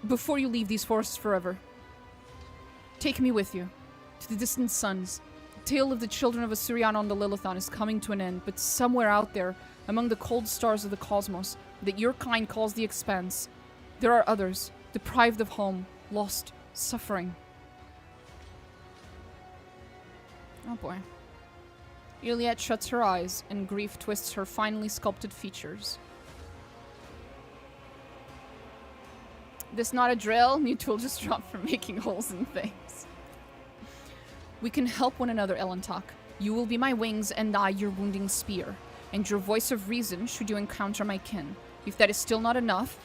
Before you leave these forests forever, take me with you to the distant suns. The tale of the children of Assyrian on the Lilithon is coming to an end, but somewhere out there, among the cold stars of the cosmos, that your kind calls the Expanse, there are others, deprived of home, lost, suffering. Oh boy. Iliad shuts her eyes, and grief twists her finely sculpted features. This not a drill? New tool just dropped for making holes in things. We can help one another, Elantok. You will be my wings, and I your wounding spear, and your voice of reason should you encounter my kin. If that is still not enough,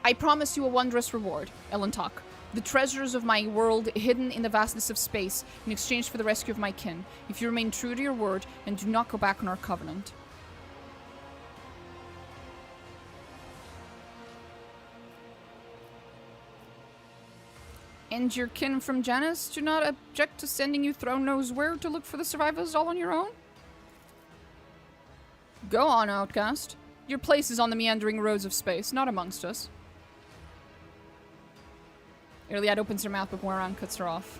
I promise you a wondrous reward, Elantok. The treasures of my world hidden in the vastness of space in exchange for the rescue of my kin, if you remain true to your word and do not go back on our covenant. And your kin from Janus do not object to sending you throne knows where to look for the survivors all on your own? Go on, outcast. Your place is on the meandering roads of space, not amongst us. Iliad opens her mouth, but Moran cuts her off.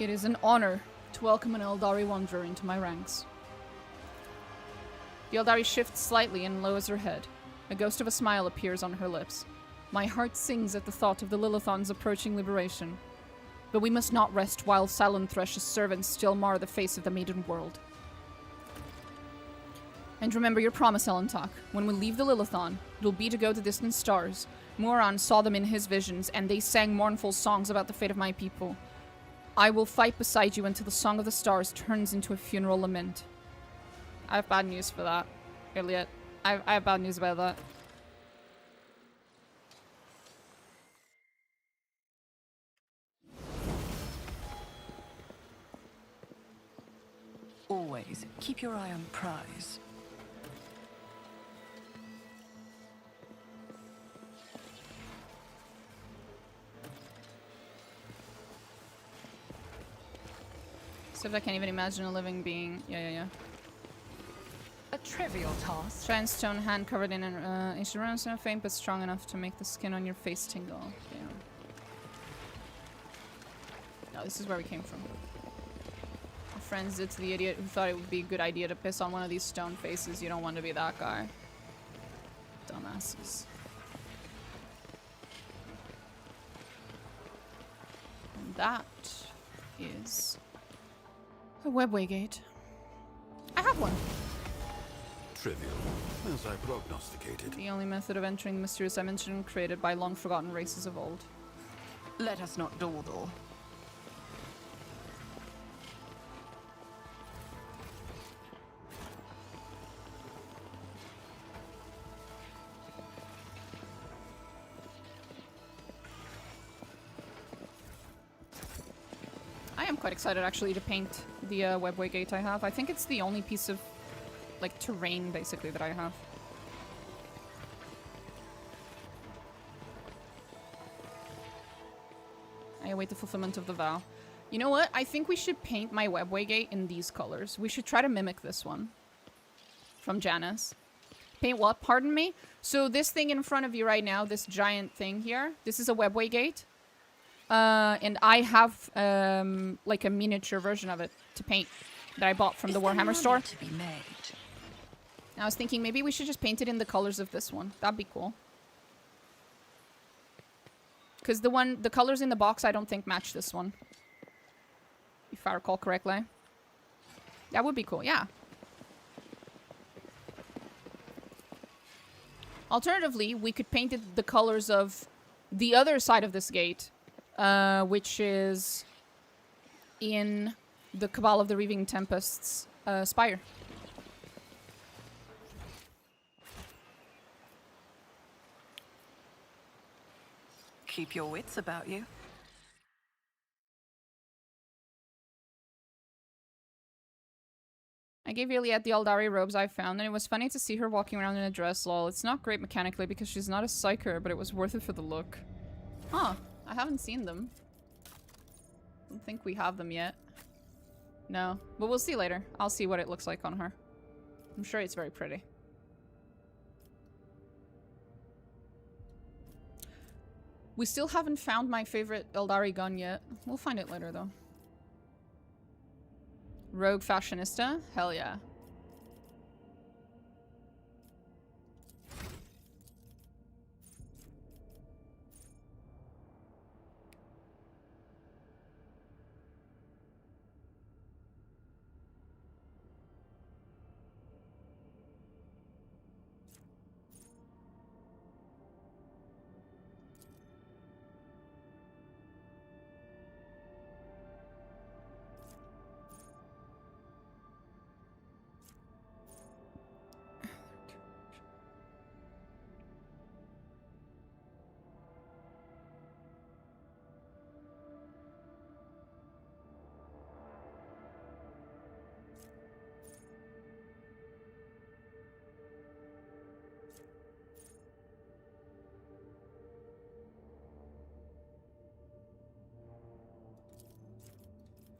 It is an honor to welcome an aeldari wanderer into my ranks. The aeldari shifts slightly and lowers her head. A ghost of a smile appears on her lips. My heart sings at the thought of the Lilithon's approaching liberation. But we must not rest while Salenthresh's servants still mar the face of the maiden world. And remember your promise, Elentak. When we leave the Lilithon, it'll be to go to distant stars. Moran saw them in his visions, and they sang mournful songs about the fate of my people. I will fight beside you until the Song of the Stars turns into a funeral lament. I have bad news for that, Elliot. I have bad news about that. Always keep your eye on the prize. Except I can't even imagine a living being. Yeah. A trivial task. Giant stone hand covered in an ancient runes, enough faint but strong enough to make the skin on your face tingle. Damn. No, this is where we came from. Our friends did to the idiot who thought it would be a good idea to piss on one of these stone faces. You don't want to be that guy. Dumbasses. And that is a webway gate. I have one. Trivial, as I prognosticated. The only method of entering the mysterious dimension created by long-forgotten races of old. Let us not dawdle. I am quite excited actually to paint the webway gate I have. I think it's the only piece of like terrain basically that I have. I await the fulfillment of the vow. You know what? I think we should paint my webway gate in these colors. We should try to mimic this one. From Janice. Paint what? Pardon me? So this thing in front of you right now, this giant thing here, this is a webway gate. And I have like a miniature version of it to paint that I bought from the Warhammer store. To be made. I was thinking maybe we should just paint it in the colors of this one. That'd be cool. Because the colors in the box I don't think match this one. If I recall correctly. That would be cool, yeah. Alternatively, we could paint it the colors of the other side of this gate. Which is in the Cabal of the Reaving Tempest's spire. Keep your wits about you. I gave Iliad the aeldari robes I found, and it was funny to see her walking around in a dress, lol. It's not great mechanically because she's not a psyker, but it was worth it for the look. Huh. I haven't seen them. I don't think we have them yet. No. But we'll see later. I'll see what it looks like on her. I'm sure it's very pretty. We still haven't found my favorite aeldari gun yet. We'll find it later, though. Rogue Fashionista? Hell yeah.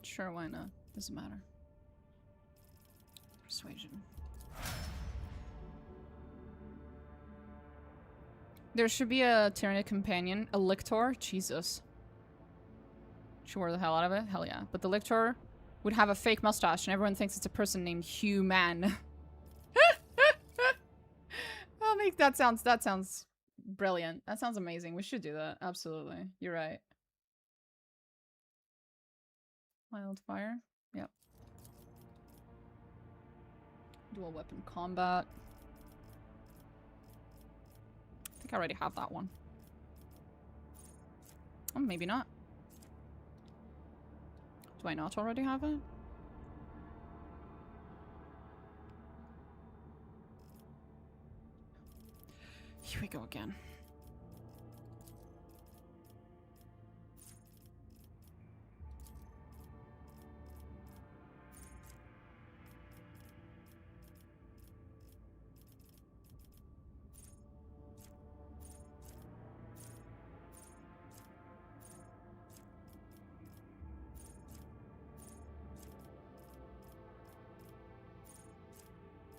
Sure, why not? Doesn't matter. Persuasion. There should be a Tyranid companion. A Lictor? Jesus. Sure the hell out of it. Hell yeah. But the lictor would have a fake mustache and everyone thinks it's a person named Human. I'll make that sounds brilliant. That sounds amazing. We should do that. Absolutely. You're right. Wildfire. Yep. Dual weapon combat. I think I already have that one. Oh, maybe not. Do I not already have it? Here we go again.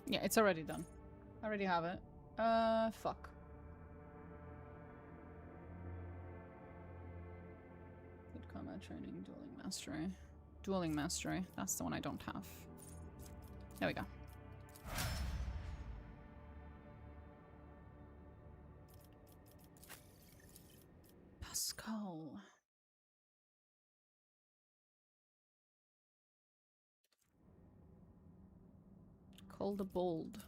Yeah, it's already done. I already have it. Fuck. Good combat training, dueling mastery. Dueling mastery. That's the one I don't have. There we go. Pascal. Call the Bold.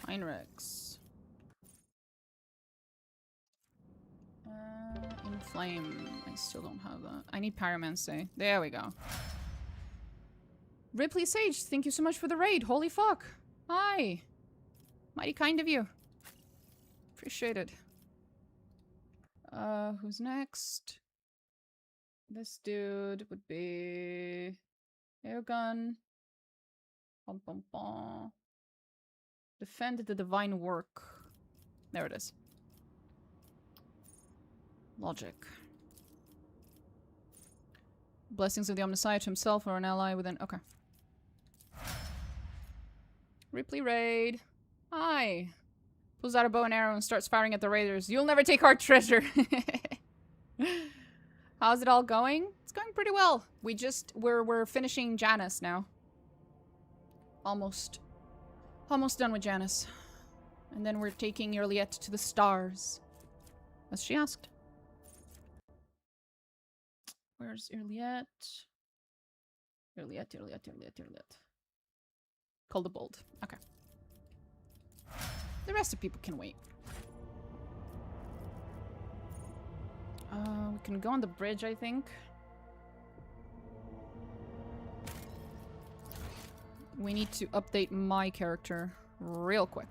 Heinrichs. Inflame. I still don't have that. I need Pyromancy. There we go. Ripley Sage, thank you so much for the raid. Holy fuck. Hi. Mighty kind of you. Appreciate it. Who's next? This dude would be... Airgun. Bum, bum, bum. Defend the divine work. There it is. Logic. Blessings of the Omniscient himself or an ally within... Okay. Ripley raid. Hi. Pulls out a bow and arrow and starts firing at the raiders. You'll never take our treasure. How's it all going? It's going pretty well. We're finishing Janus now. Almost done with Janus. And then we're taking Irliet to the stars. As she asked. Where's Irliet? Irliet. Call the Bold. Okay. The rest of people can wait. We can go on the bridge, I think. We need to update my character real quick.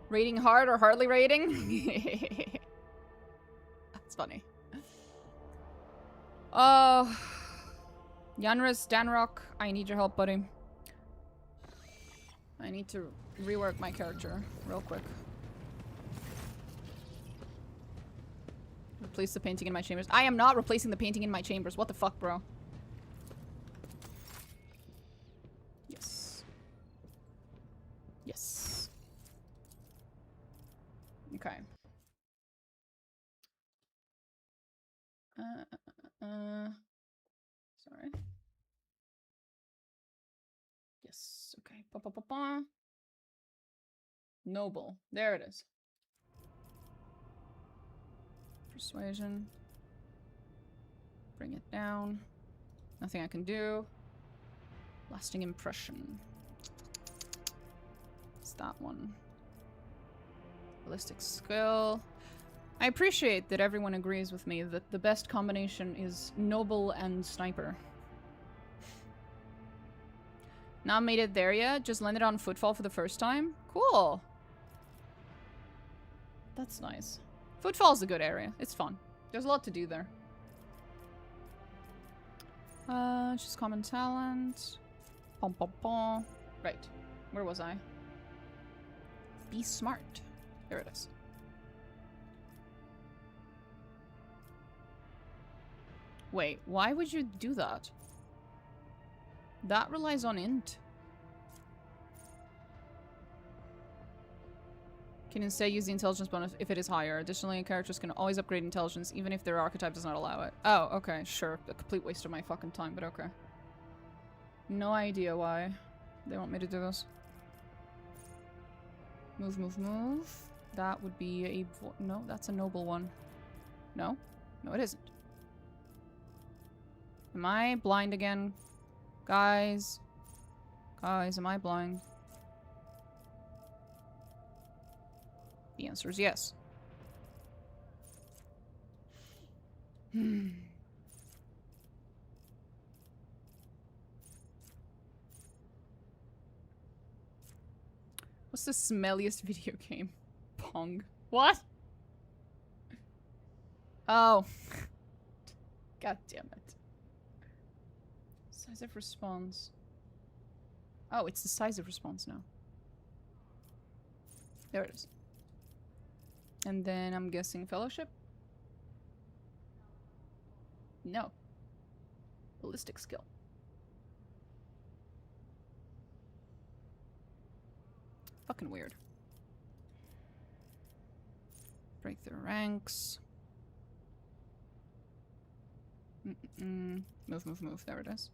Rating hard or hardly rating? That's funny. Yanris, Danrock, I need your help, buddy. I need to rework my character real quick. Replace the painting in my chambers. I am not replacing the painting in my chambers. What the fuck, bro? Yes. Yes. Okay. Sorry. Yes. Okay. Pa-pa-pa-pa. Noble. There it is. Persuasion. Bring it down. Nothing I can do. Lasting impression. It's that one. Ballistic skill. I appreciate that everyone agrees with me that the best combination is Noble and Sniper. Not made it there yet, just landed on Footfall for the first time. Cool. That's nice. Footfall's a good area. It's fun. There's a lot to do there. Just common talent. Pom pom pom. Right. Where was I? Be smart. There it is. Wait, why would you do that? That relies on int. Can instead use the intelligence bonus if it is higher. Additionally, characters can always upgrade intelligence even if their archetype does not allow it. Oh, okay, sure. A complete waste of my fucking time, but okay. No idea why they want me to do this. Move, move, move. That would be a... No, that's a noble one. No? No, it isn't. Am I blind again? Guys? Guys, am I blind? The answer is yes. What's the smelliest video game? Pong. What? Oh. God damn it. Size of response. Oh, it's the size of response now. There it is. And then I'm guessing fellowship? No. Ballistic skill. Fucking weird. Break the ranks. Move, move, move. There it is.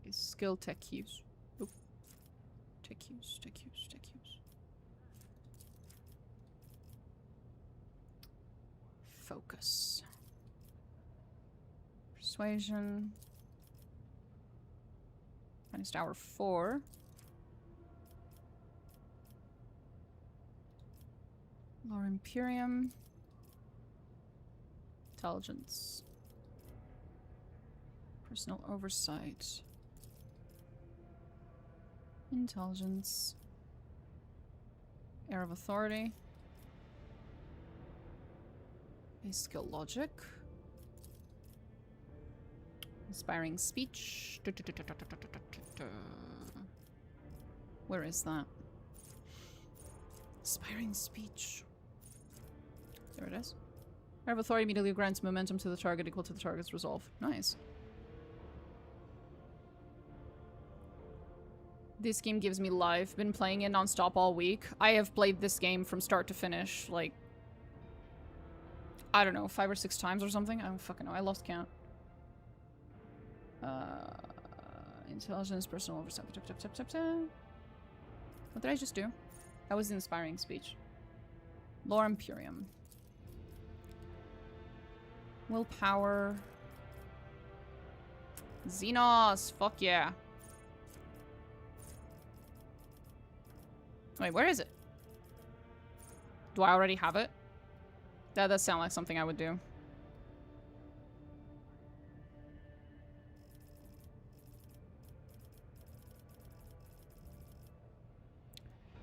Is skill tech use. Oop. Tech use, tech use, tech use. Focus. Persuasion. Finest hour 4. Lore Imperium. Intelligence. Personal oversight. Intelligence. Air of authority. Base skill logic. Inspiring speech. Where is that? Inspiring speech. There it is. Air of authority immediately grants momentum to the target equal to the target's resolve. Nice. This game gives me life. Been playing it non-stop all week. I have played this game from start to finish, like, I don't know, 5 or 6 times or something. I don't fucking know. I lost count. Intelligence, personal oversight. What did I just do? That was the inspiring speech. Lore Imperium. Willpower. Xenos! Fuck yeah. Wait, where is it? Do I already have it? That does sound like something I would do.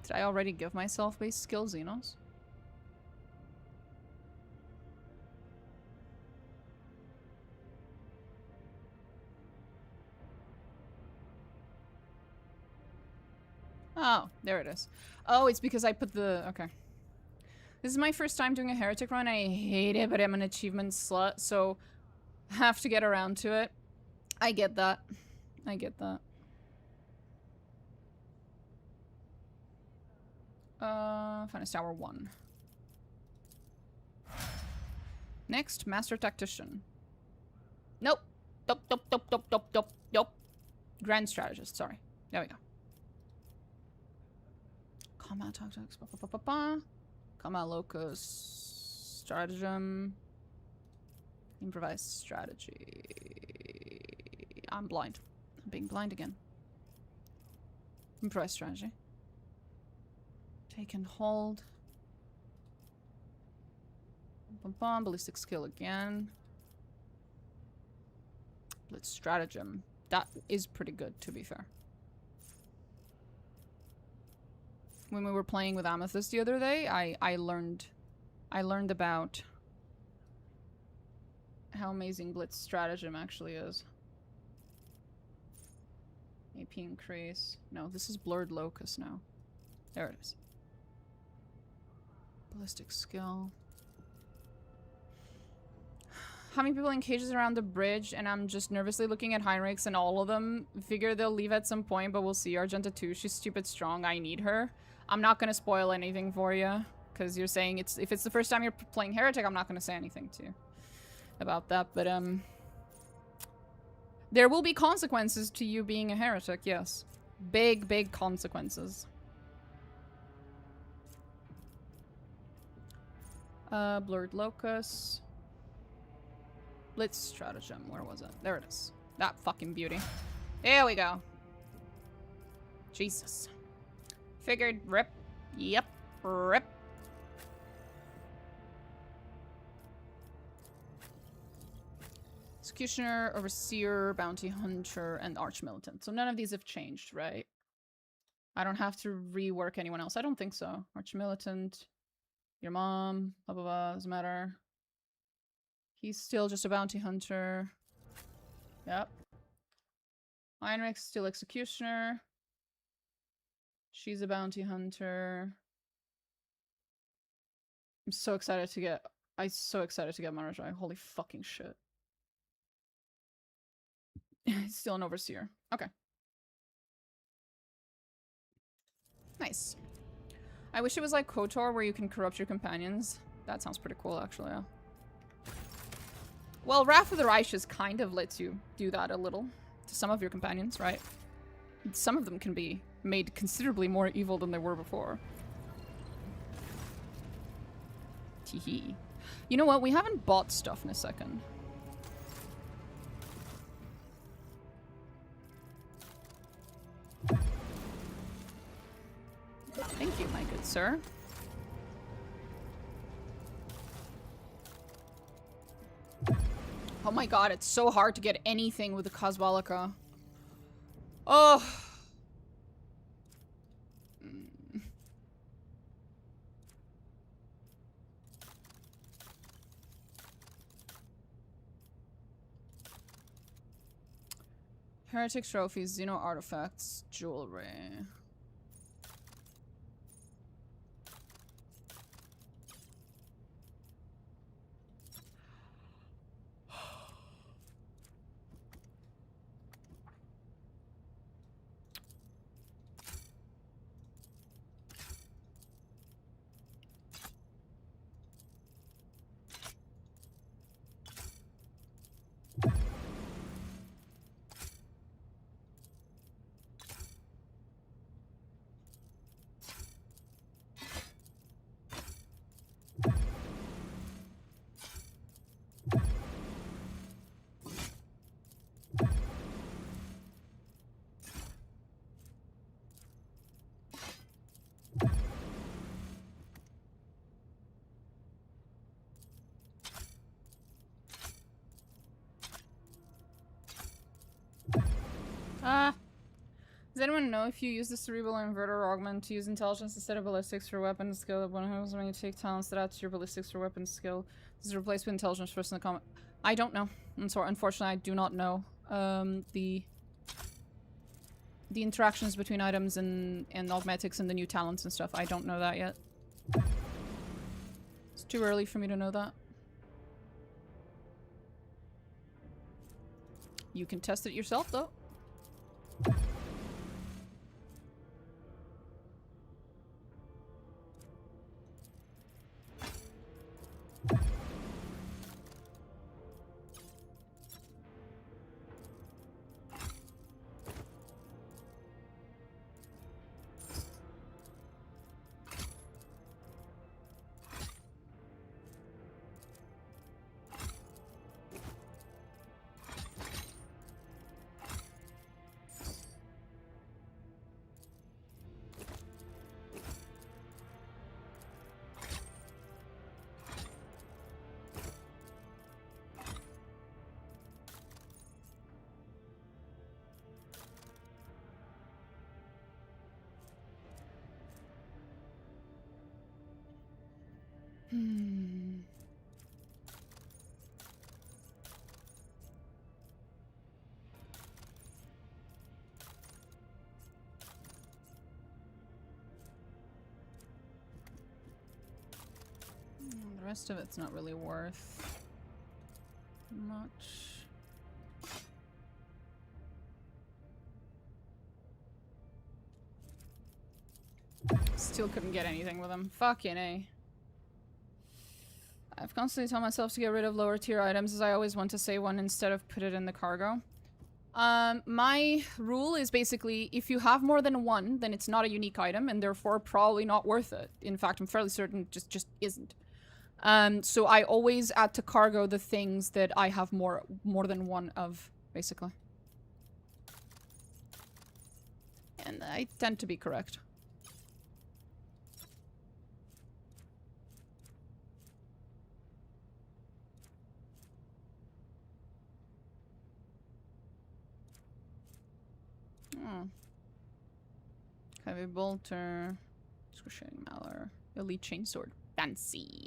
Did I already give myself base skill Xenos? Oh, there it is. Oh, it's because I put the... Okay. This is my first time doing a heretic run. I hate it, but I'm an achievement slut, so have to get around to it. I get that. I get that. Finest hour 1. Next, Master Tactician. Nope. Nope, nope, nope, nope, nope, nope, nope. Grand Strategist, sorry. There we go. Combat tactics, ba, ba, ba, ba, ba. Combat locus, stratagem, improvised strategy. I'm blind. I'm being blind again. Improvised strategy. Take and hold. Bum, bum, ballistic skill again. Blitz stratagem. That is pretty good, to be fair. When we were playing with Amethyst the other day, I learned about how amazing Blitz stratagem actually is. AP increase. No, this is blurred locus now. There it is. Ballistic skill. having people in cages around the bridge, and I'm just nervously looking at Heinrichs, and all of them figure they'll leave at some point, but we'll see. Argenta too. She's stupid strong. I need her. I'm not gonna spoil anything for you, because you're saying if it's the first time you're playing Heretic, I'm not gonna say anything to you about that, but there will be consequences to you being a heretic, yes. Big, big consequences. Blurred Locus. Blitz Stratagem. Where was it? There it is. That fucking beauty. There we go. Jesus. Figured. Rip. Yep. Rip. Executioner, Overseer, Bounty Hunter, and Archmilitant. So none of these have changed, right? I don't have to rework anyone else. I don't think so. Archmilitant, your mom, blah blah blah, doesn't matter. He's still just a Bounty Hunter. Yep. Heinrich's still Executioner. She's a Bounty Hunter. I'm so excited to get... Marajai. Holy fucking shit. He's still an Overseer. Okay. Nice. I wish it was like KOTOR where you can corrupt your companions. That sounds pretty cool, actually, yeah. Well, Wrath of the Righteous kind of lets you do that a little to some of your companions, right? Some of them can be made considerably more evil than they were before. Teehee. You know what? We haven't bought stuff in a second. Thank you, my good sir. Oh my god, it's so hard to get anything with the Kazbalika. Oh. Heretic trophies, Xeno artifacts, jewelry. Does anyone know if you use the cerebral inverter augment to use intelligence instead of ballistics for weapon skill? When you take talents that add to your ballistics for weapon skill, this is replaced with intelligence first in the comment. I don't know. I'm sorry. Unfortunately, I do not know the interactions between items and augmetics and the new talents and stuff. I don't know that yet. It's too early for me to know that. You can test it yourself, though. The rest of it's not really worth. Much. Still couldn't get anything with him. Fucking A. I've constantly told myself to get rid of lower tier items as I always want to save one instead of put it in the cargo. My rule is basically if you have more than one, then it's not a unique item and therefore probably not worth it. In fact, I'm fairly certain it just isn't. So I always add to cargo the things that I have more than one of, basically. And I tend to be correct. Oh. Heavy bolter, excruciating malor, elite chainsword, fancy.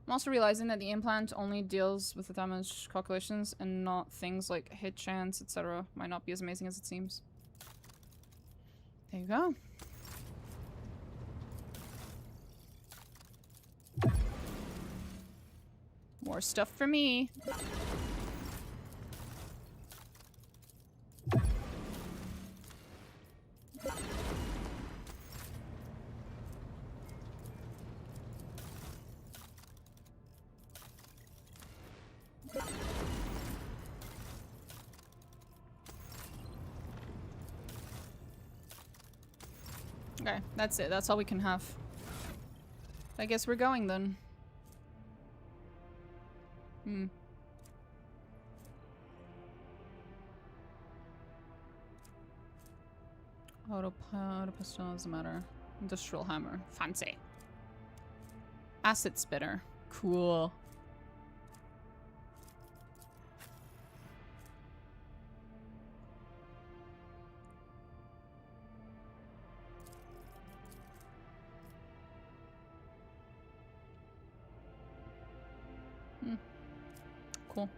I'm also realizing that the implant only deals with the damage calculations and not things like hit chance, etc. Might not be as amazing as it seems. There you go. More stuff for me. Okay, that's it. That's all we can have. I guess we're going then. Auto pistol doesn't matter. Industrial hammer. Fancy. Acid spitter. Cool. Cool.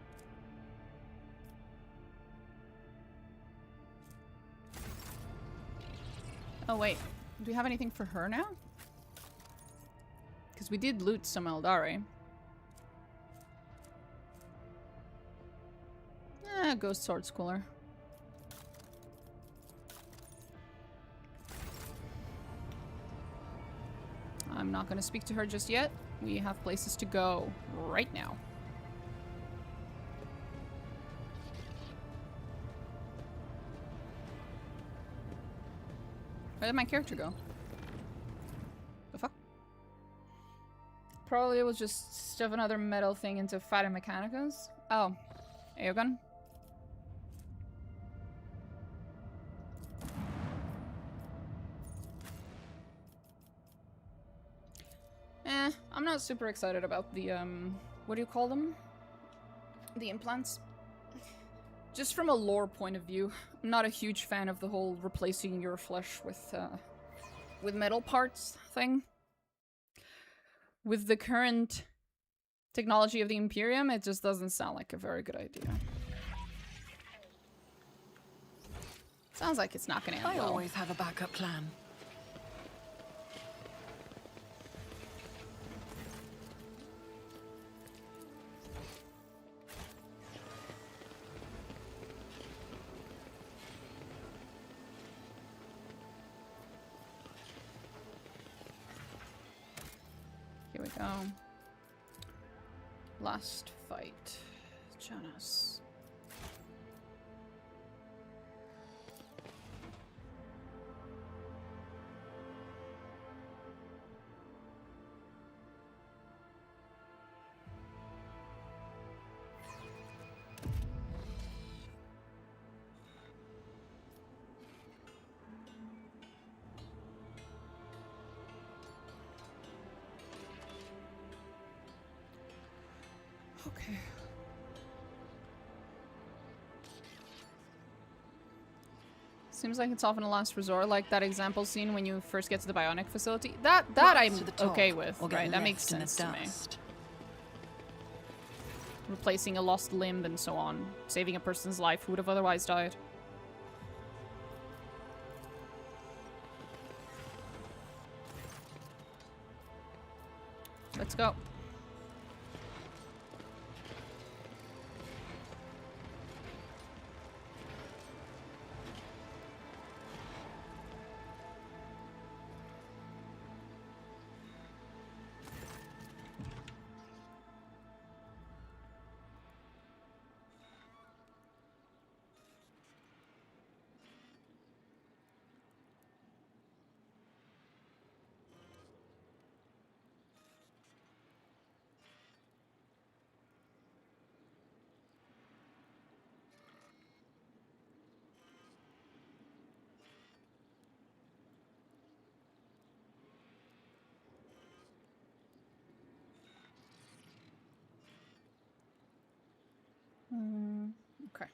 Oh wait, do we have anything for her now? Because we did loot some aeldari. Ghost sword's cooler. I'm not going to speak to her just yet. We have places to go right now. Where did my character go? The fuck? Probably it was just stuff another metal thing into Fata Mechanicas. Oh. Aegon? I'm not super excited about the, what do you call them? The implants. Just from a lore point of view, I'm not a huge fan of the whole replacing your flesh with metal parts thing. With the current technology of the Imperium, it just doesn't sound like a very good idea. Sounds like it's not gonna end well. I always have a backup plan. Here we go. Last fight. Jonas. Okay. Seems like it's often a last resort, like that example scene when you first get to the bionic facility. That I'm okay with, right? That makes sense to me. Replacing a lost limb and so on. Saving a person's life who would have otherwise died. Let's go. Okay.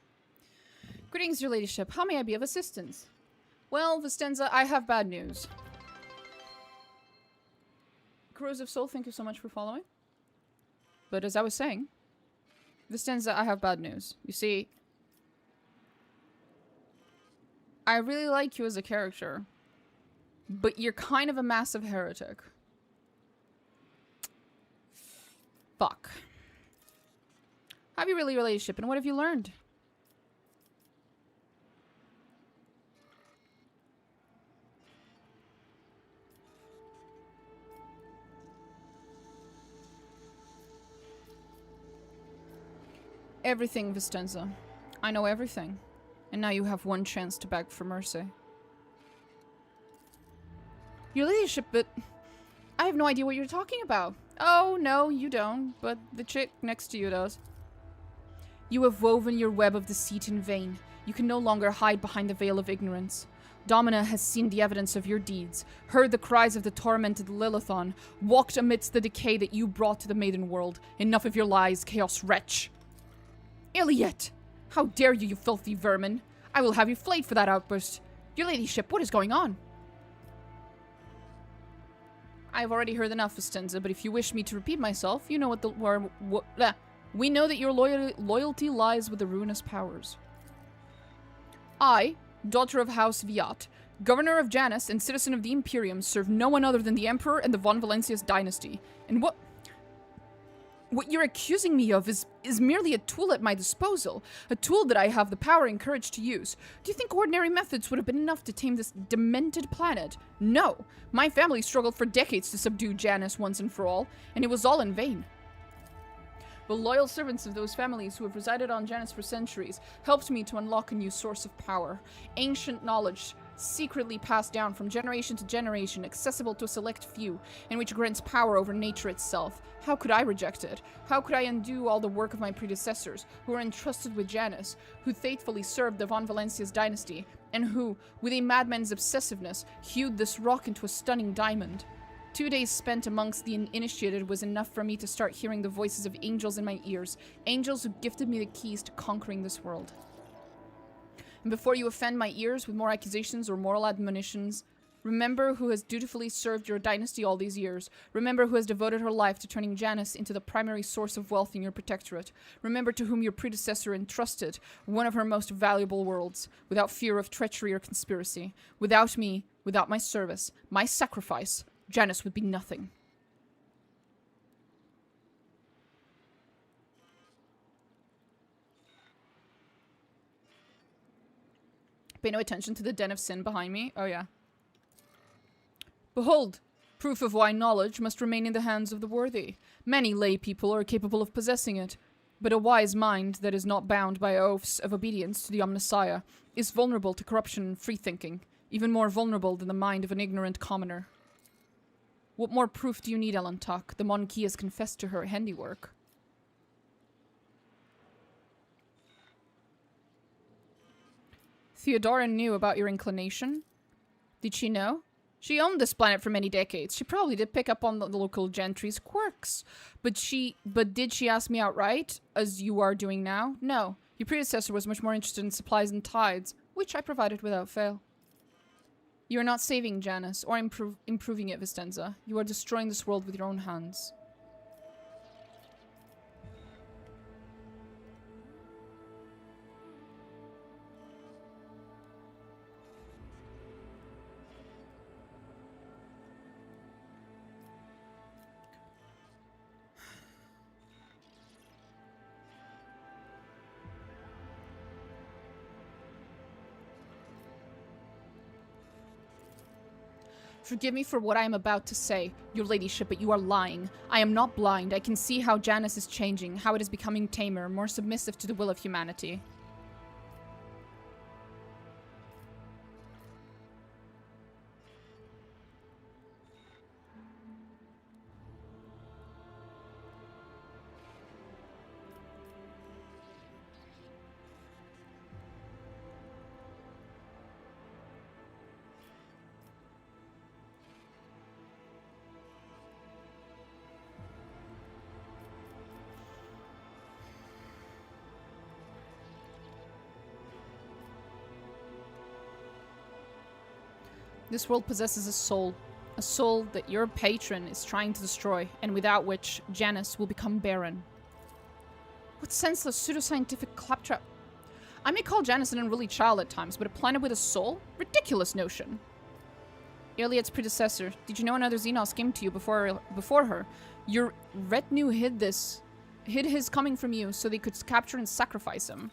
Greetings, your ladyship. How may I be of assistance? Well, Vistenza, I have bad news. Corrosive Soul, thank you so much for following. But as I was saying, Vistenza, I have bad news. You see, I really like you as a character, but you're kind of a massive heretic. Fuck. Have you really, relationship, and what have you learned? Everything, Vistenza. I know everything. And now you have one chance to beg for mercy. Your ladyship, but I have no idea what you're talking about. Oh, no, you don't, but the chick next to you does. You have woven your web of deceit in vain. You can no longer hide behind the veil of ignorance. Domina has seen the evidence of your deeds, heard the cries of the tormented Lilithon, walked amidst the decay that you brought to the maiden world. Enough of your lies, Chaos Wretch. Iliet! How dare you, you filthy vermin! I will have you flayed for that outburst. Your ladyship, what is going on? I have already heard enough, Vistenza, but if you wish me to repeat myself, you know what the... we know that your loyalty lies with the ruinous powers. I, daughter of House Viat, governor of Janus and citizen of the Imperium, serve no one other than the Emperor and the Von Valencius dynasty. And what you're accusing me of is merely a tool at my disposal. A tool that I have the power and courage to use. Do you think ordinary methods would have been enough to tame this demented planet? No. My family struggled for decades to subdue Janus once and for all, and it was all in vain. The loyal servants of those families who have resided on Janus for centuries helped me to unlock a new source of power. Ancient knowledge, secretly passed down from generation to generation, accessible to a select few, and which grants power over nature itself. How could I reject it? How could I undo all the work of my predecessors, who were entrusted with Janus, who faithfully served the Von Valencius dynasty, and who, with a madman's obsessiveness, hewed this rock into a stunning diamond? 2 days spent amongst the initiated was enough for me to start hearing the voices of angels in my ears, angels who gifted me the keys to conquering this world. And before you offend my ears with more accusations or moral admonitions, remember who has dutifully served your dynasty all these years. Remember who has devoted her life to turning Janus into the primary source of wealth in your protectorate. Remember to whom your predecessor entrusted one of her most valuable worlds, without fear of treachery or conspiracy. Without me, without my service, my sacrifice, Janus would be nothing. Pay no attention to the den of sin behind me. Oh, yeah. Behold, proof of why knowledge must remain in the hands of the worthy. Many lay people are capable of possessing it, but a wise mind that is not bound by oaths of obedience to the Omnissiah is vulnerable to corruption and free-thinking, even more vulnerable than the mind of an ignorant commoner. What more proof do you need, Ellen Tuck? The Monarchy has confessed to her handiwork. Theodora knew about your inclination. Did she know? She owned this planet for many decades. She probably did pick up on the local gentry's quirks. But did she ask me outright, as you are doing now? No. Your predecessor was much more interested in supplies and tides, which I provided without fail. You are not saving Janus, or improving it, Vistenza. You are destroying this world with your own hands. Forgive me for what I am about to say, your ladyship, but you are lying. I am not blind. I can see how Janus is changing, how it is becoming tamer, more submissive to the will of humanity. This world possesses a soul that your patron is trying to destroy, and without which Janus will become barren. What senseless pseudoscientific claptrap. I may call Janus an unruly child at times, but a planet with a soul? Ridiculous notion. Iliad's predecessor. Did you know another Xenos came to you before her? Your retinue hid his coming from you so they could capture and sacrifice him.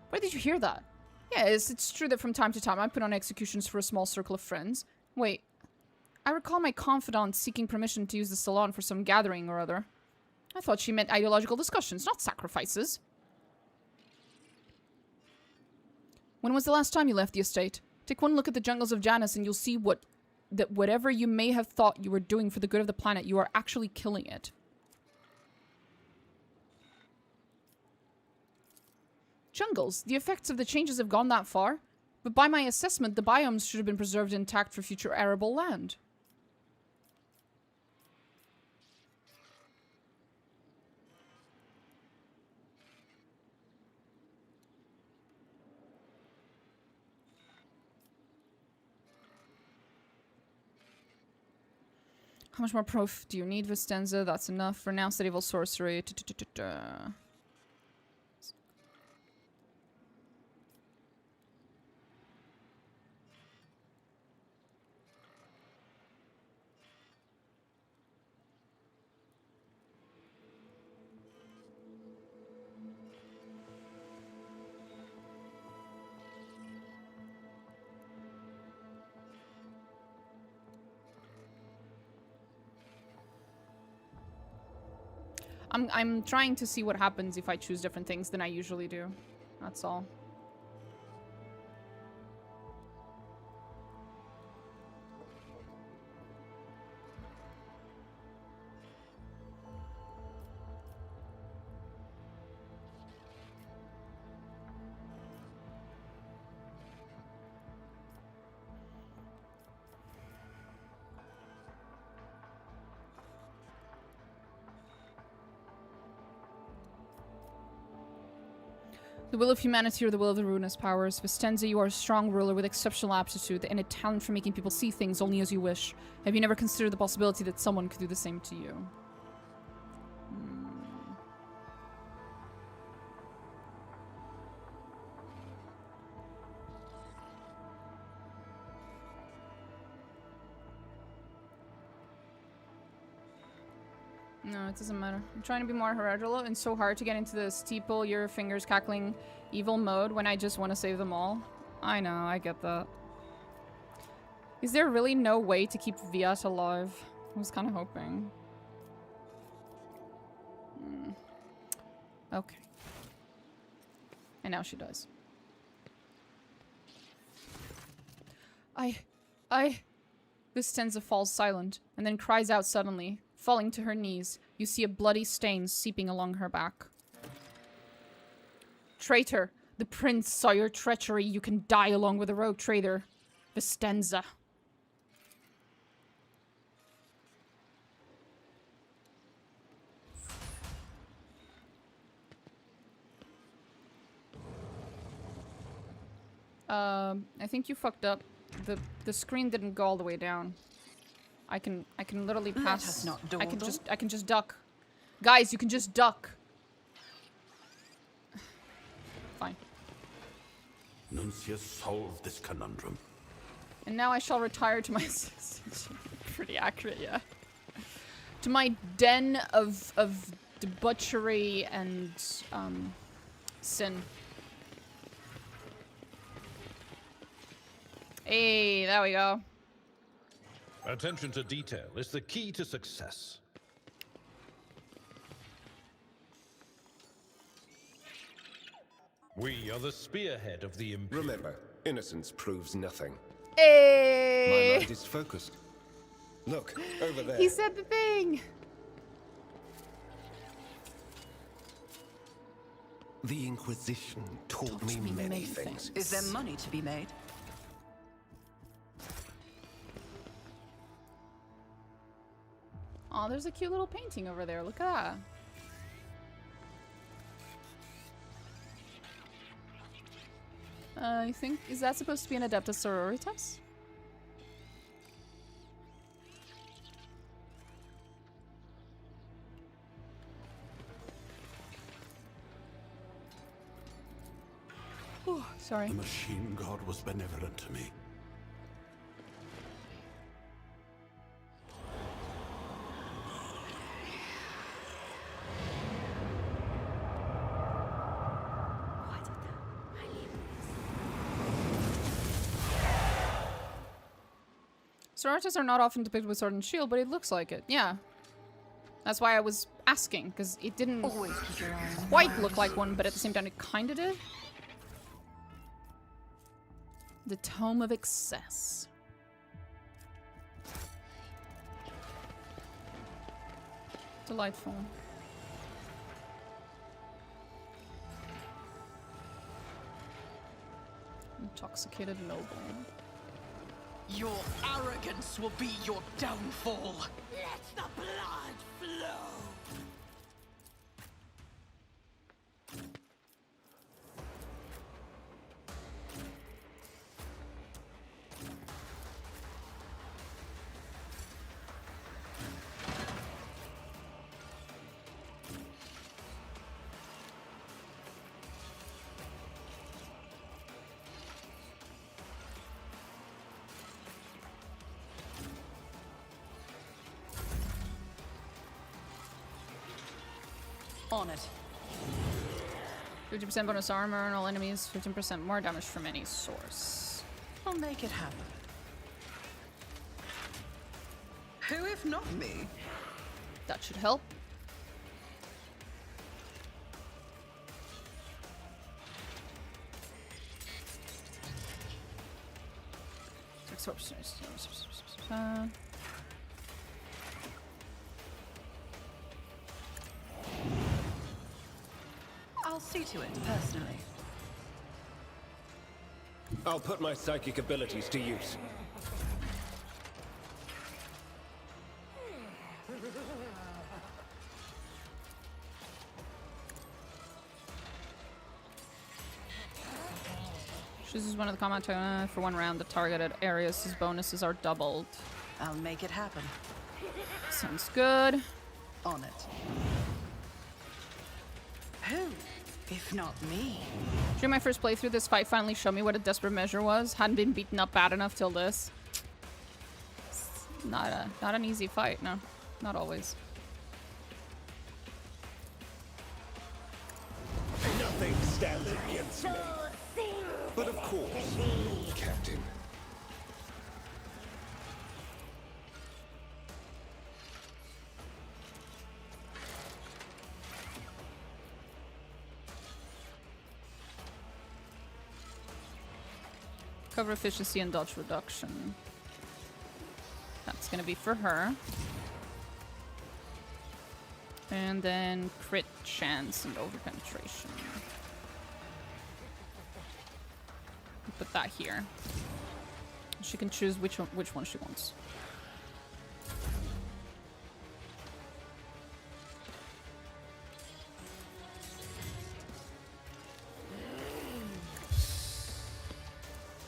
Where did you hear that? Yes, it's true that from time to time I put on executions for a small circle of friends. Wait, I recall my confidant seeking permission to use the salon for some gathering or other. I thought she meant ideological discussions, not sacrifices. When was the last time you left the estate? Take one look at the jungles of Janus and you'll see that whatever you may have thought you were doing for the good of the planet, you are actually killing it. Jungles. The effects of the changes have gone that far, but by my assessment, the biomes should have been preserved intact for future arable land. How much more proof do you need, Vistenza? That's enough. Renounce that evil sorcery. I'm trying to see what happens if I choose different things than I usually do. That's all. The will of humanity or the will of the ruinous powers. Vistenza, you are a strong ruler with exceptional aptitude and a talent for making people see things only as you wish. Have you never considered the possibility that someone could do the same to you? No, it doesn't matter. I'm trying to be more hereditary and so hard to get into the steeple your fingers cackling evil mode when I just want to save them all. I know, I get that. Is there really no way to keep Viat alive? I was kind of hoping. Okay. And now she dies. Vistenza falls silent and then cries out suddenly. Falling to her knees, you see a bloody stain seeping along her back. Traitor! The prince saw your treachery. You can die along with a rogue traitor. Vistenza. I think you fucked up. The screen didn't go all the way down. I can literally pass. I can just duck. Guys, you can just duck. Fine. Nuncius solved this conundrum. And now I shall retire to my pretty accurate, yeah. To my den of debauchery and sin. Hey, there we go. Attention to detail is the key to success. We are the spearhead of the Imperium. Remember, innocence proves nothing. Hey! My mind is focused. Look, over there. He said the thing! The Inquisition taught me many things. Is there money to be made? Oh, there's a cute little painting over there. Look at that. I think, is that supposed to be an Adeptus Sororitas? Sorry. The machine god was benevolent to me. Sororitas are not often depicted with sword and shield, but it looks like it. Yeah. That's why I was asking, because it didn't quite look like one, but at the same time it kinda did. The Tome of Excess. Delightful. Intoxicated noble. Your arrogance will be your downfall. Let the blood flow. On it. 50% bonus armor on all enemies, 15% more damage from any source. I'll make it happen. Who if not me? That should help. I'll see to it personally. I'll put my psychic abilities to use. Chooses one of the combat for one round. The targeted areas' bonuses are doubled. I'll make it happen. Sounds good. On it. Who, if not me? During my first playthrough, this fight finally showed me what a desperate measure was. Hadn't been beaten up bad enough till this. It's not an easy fight, no. Not always. Nothing stands against me. But of course, Captain. Cover efficiency and dodge reduction. That's gonna be for her. And then crit chance and overpenetration. Put that here. She can choose which one she wants.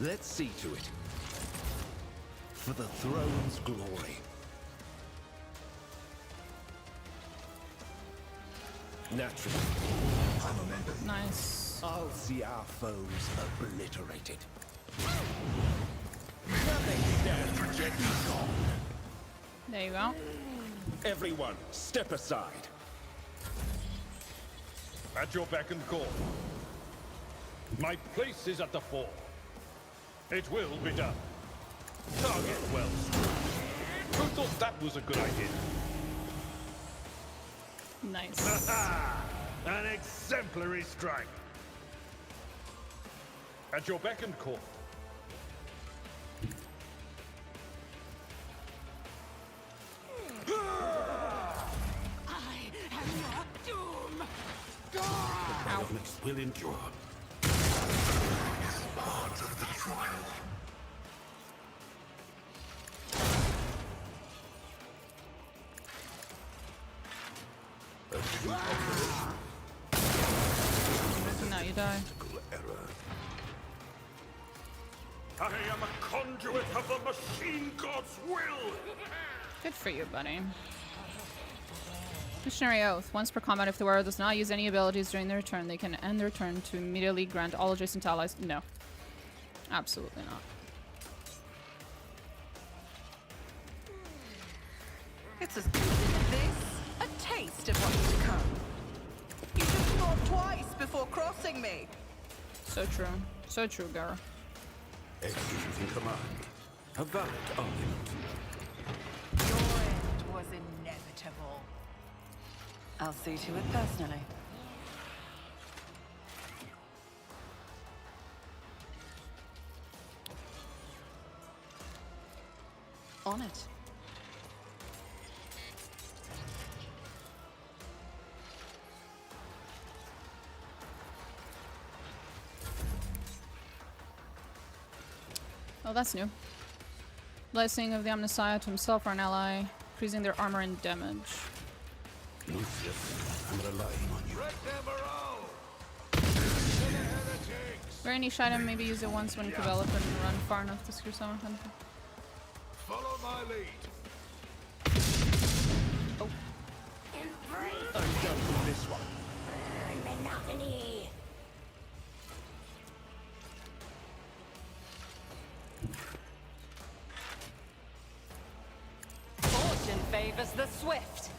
Let's see to it. For the throne's glory. Naturally. Nice. I'll see our foes obliterated. Nothing stands against me. There you go. Everyone, step aside. At your beck and call. My place is at the fore. It will be done. Target well struck. Who thought that was a good idea? Nice. An exemplary strike. At your beck and call. I am your doom. The promise will endure. Part of the trial. Now you die. Error. I am a conduit of the machine god's will. Good for you, buddy. Missionary Oath. Once per combat, if the wearer does not use any abilities during their turn, they can end their turn to immediately grant all adjacent allies. No. Absolutely not. It's as good as this. A taste of what's to come. You should have thought twice before crossing me. So true. So true, Gara. Executing command. A valid argument. Your end was inevitable. I'll see to it personally. On it. Oh, that's new. Blessing of the Omnissiah to himself or an ally, increasing their armor and damage. Lucius, I'm relying on you. Very niche item, maybe use it once when developed and run far enough to secure someone. Follow my lead. Oh. I'm done with this one. Monotony. Fortune favors the swift.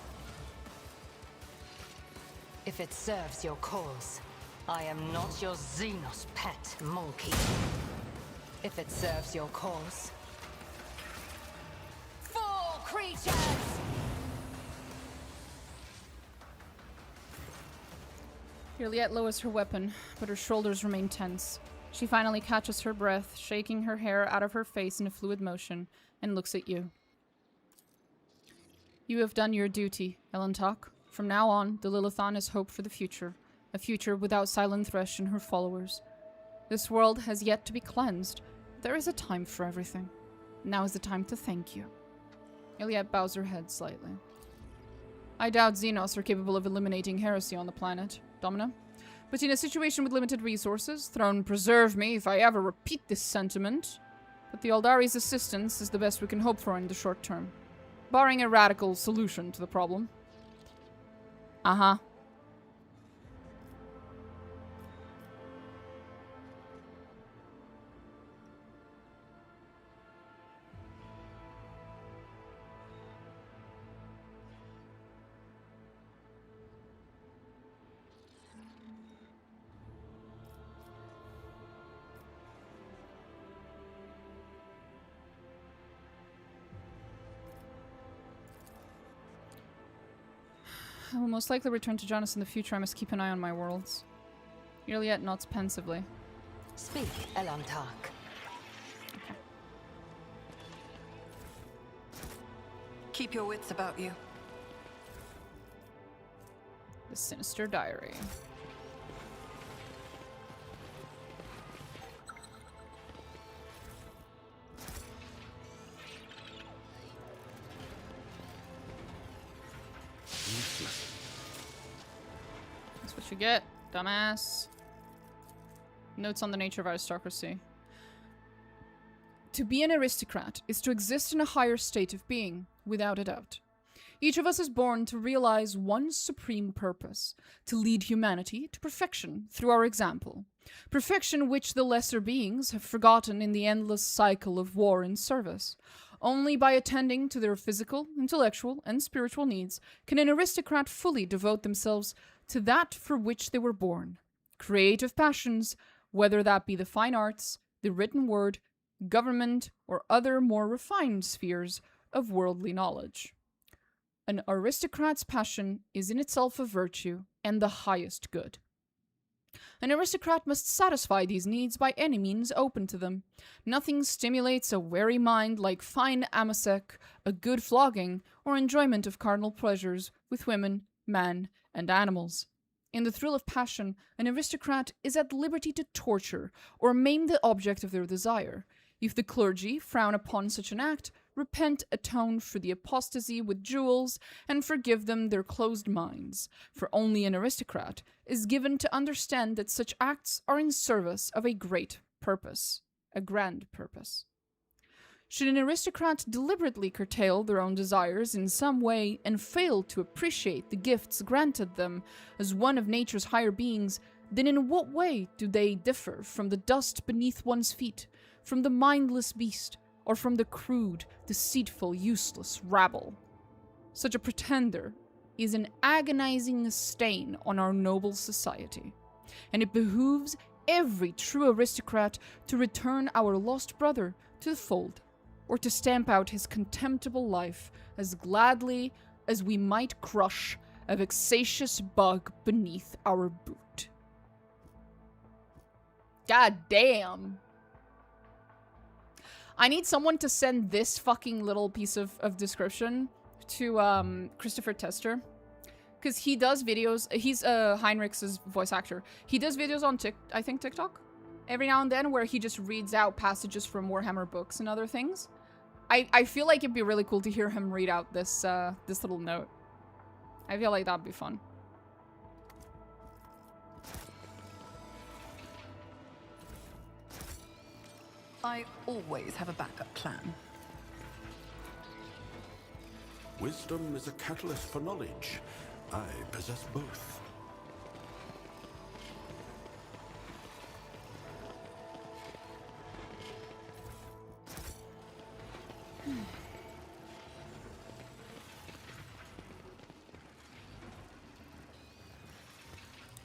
If it serves your cause, I am not your Xenos pet monkey. If it serves your cause. Fall creatures! Juliet lowers her weapon, but her shoulders remain tense. She finally catches her breath, shaking her hair out of her face in a fluid motion, and looks at you. You have done your duty, Elentok. From now on, the Lilithon is hope for the future. A future without Silent Thresh and her followers. This world has yet to be cleansed. There is a time for everything. Now is the time to thank you. Juliet bows her head slightly. I doubt Xenos are capable of eliminating heresy on the planet, Domina. But in a situation with limited resources, Throne preserve me if I ever repeat this sentiment, but the aeldari's assistance is the best we can hope for in the short term. Barring a radical solution to the problem. Uh-huh. I will most likely return to Jonas in the future. I must keep an eye on my worlds. Juliet nods pensively. Speak, Elantark. Okay. Keep your wits about you. The Sinister Diary. That's what you get, dumbass. Notes on the nature of aristocracy. To be an aristocrat is to exist in a higher state of being, without a doubt. Each of us is born to realize one supreme purpose, to lead humanity to perfection through our example. Perfection which the lesser beings have forgotten in the endless cycle of war and service. Only by attending to their physical, intellectual, and spiritual needs can an aristocrat fully devote themselves to that for which they were born. Creative passions, whether that be the fine arts, the written word, government, or other more refined spheres of worldly knowledge. An aristocrat's passion is in itself a virtue and the highest good. An aristocrat must satisfy these needs by any means open to them. Nothing stimulates a wary mind like fine amasec, a good flogging, or enjoyment of carnal pleasures with women, man, and animals. In the thrill of passion, an aristocrat is at liberty to torture or maim the object of their desire. If the clergy frown upon such an act, repent, atone for the apostasy with jewels, and forgive them their closed minds. For only an aristocrat is given to understand that such acts are in service of a great purpose, a grand purpose. Should an aristocrat deliberately curtail their own desires in some way and fail to appreciate the gifts granted them as one of nature's higher beings, then in what way do they differ from the dust beneath one's feet, from the mindless beast, or from the crude, deceitful, useless rabble? Such a pretender is an agonizing stain on our noble society, and it behooves every true aristocrat to return our lost brother to the fold, or to stamp out his contemptible life as gladly as we might crush a vexatious bug beneath our boot. God damn. I need someone to send this fucking little piece of description to Christopher Tester. Because he does videos. He's Heinrich's voice actor. He does videos on I think TikTok every now and then where he just reads out passages from Warhammer books and other things. I feel like it'd be really cool to hear him read out this this little note. I feel like that'd be fun. I always have a backup plan. Wisdom is a catalyst for knowledge. I possess both.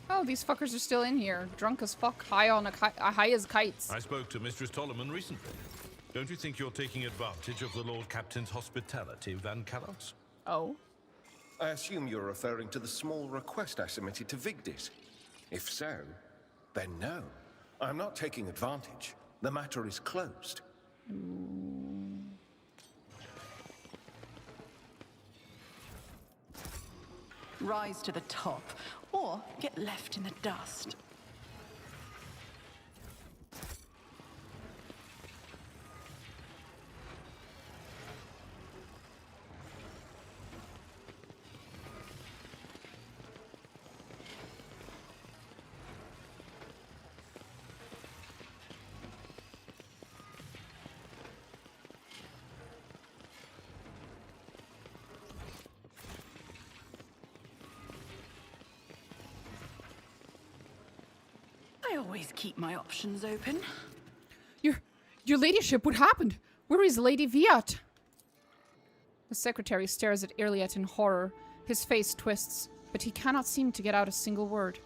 Oh, these fuckers are still in here, drunk as fuck, high as kites. I spoke to Mistress Tolleman recently. Don't you think you're taking advantage of the Lord Captain's hospitality, Van Calox? Oh? I assume you're referring to the small request I submitted to Vigdis. If so, then no. I'm not taking advantage. The matter is closed. Rise to the top, or get left in the dust. I always keep my options open. Your ladyship, what happened? Where is Lady Viat? The secretary stares at Irliet in horror. His face twists, but he cannot seem to get out a single word.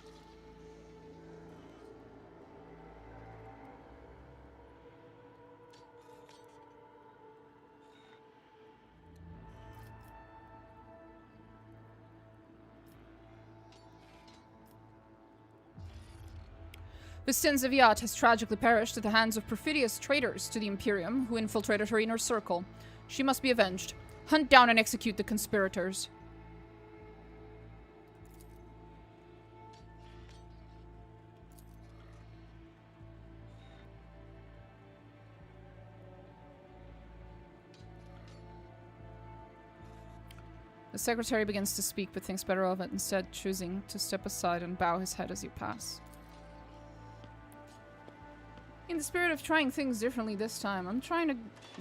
The sins of Yat has tragically perished at the hands of perfidious traitors to the Imperium who infiltrated her inner circle. She must be avenged. Hunt down and execute the conspirators. The secretary begins to speak but thinks better of it, instead choosing to step aside and bow his head as you pass. In the spirit of trying things differently this time, I'm trying to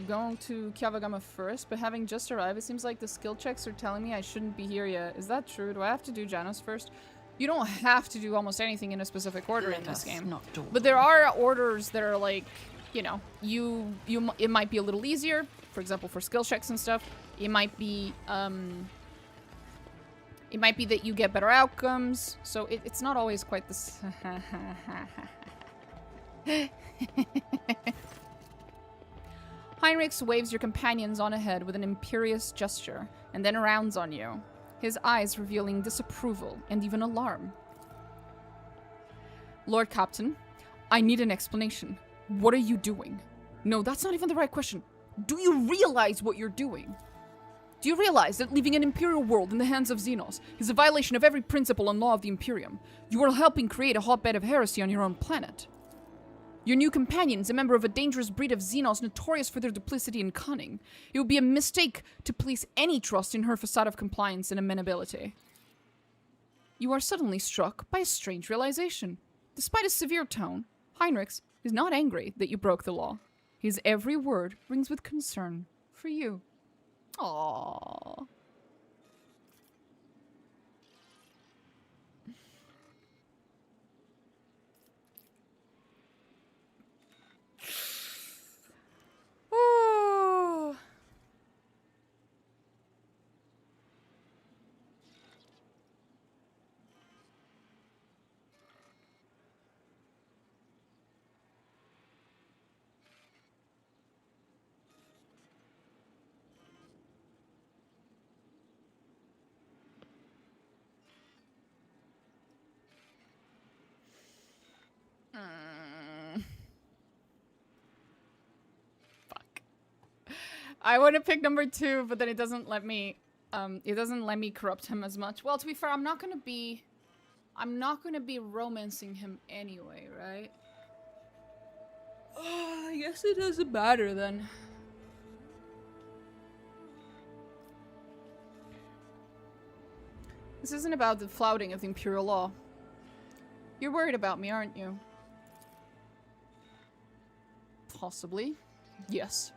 go to Kyavagama first, but having just arrived, it seems like the skill checks are telling me I shouldn't be here yet. Is that true? Do I have to do Janos first? You don't have to do almost anything in a specific order in this game. But there are orders that are like, you know, it might be a little easier, for example, for skill checks and stuff. It might be that you get better outcomes, so it's not always quite this. Heinrich waves your companions on ahead with an imperious gesture, and then rounds on you, his eyes revealing disapproval and even alarm. Lord Captain, I need an explanation. What are you doing? No, that's not even the right question. Do you realize what you're doing? Do you realize that leaving an Imperial world in the hands of Xenos is a violation of every principle and law of the Imperium? You are helping create a hotbed of heresy on your own planet. Your new companion is a member of a dangerous breed of Xenos notorious for their duplicity and cunning. It would be a mistake to place any trust in her facade of compliance and amenability. You are suddenly struck by a strange realization. Despite his severe tone, Heinrich is not angry that you broke the law. His every word rings with concern for you. Aww. Ooh. Fuck. I want to pick number 2, but then it doesn't let me. It doesn't let me corrupt him as much. Well, to be fair, I'm not gonna be romancing him anyway, right? I guess it doesn't matter then. This isn't about the flouting of the Imperial law. You're worried about me, aren't you? Possibly. Yes.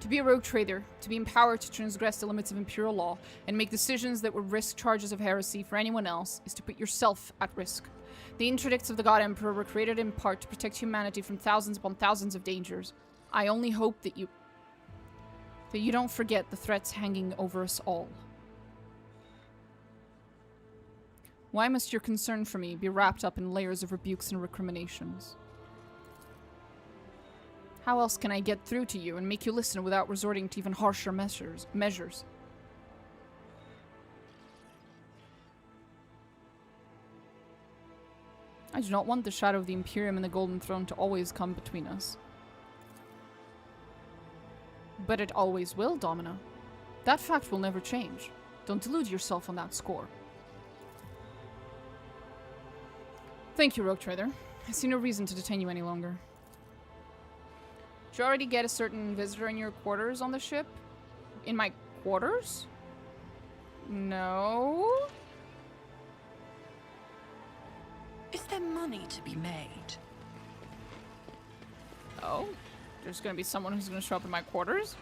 To be a rogue trader, to be empowered to transgress the limits of Imperial law and make decisions that would risk charges of heresy for anyone else is to put yourself at risk. The interdicts of the God Emperor were created in part to protect humanity from thousands upon thousands of dangers. I only hope that you don't forget the threats hanging over us all. Why must your concern for me be wrapped up in layers of rebukes and recriminations? How else can I get through to you and make you listen without resorting to even harsher measures? I do not want the shadow of the Imperium and the Golden Throne to always come between us. But it always will, Domina. That fact will never change. Don't delude yourself on that score. Thank you, Rogue Trader. I see no reason to detain you any longer. Did you already get a certain visitor in your quarters on the ship? In my quarters? No. Is there money to be made? Oh? There's gonna be someone who's gonna show up in my quarters?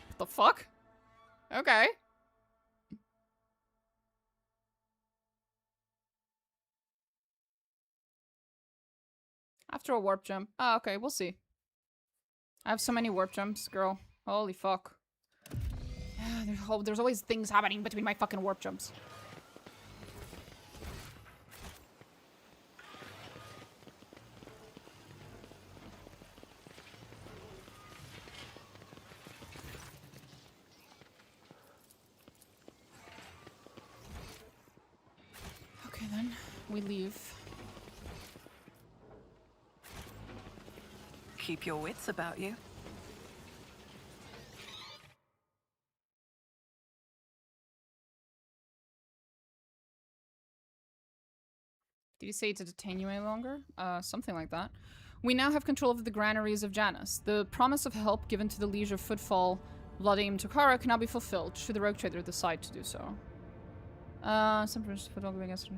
What the fuck? Okay. After a warp jump. Oh, okay, we'll see. I have so many warp jumps, girl. Holy fuck. There's always things happening between my fucking warp jumps. Okay then, we leave. Keep your wits about you. Did you say to detain you any longer? Something like that. We now have control of the granaries of Janus. The promise of help given to the Liege of Footfall, Vladim Tokara, can now be fulfilled, should the Rogue Trader decide to do so. Some football going against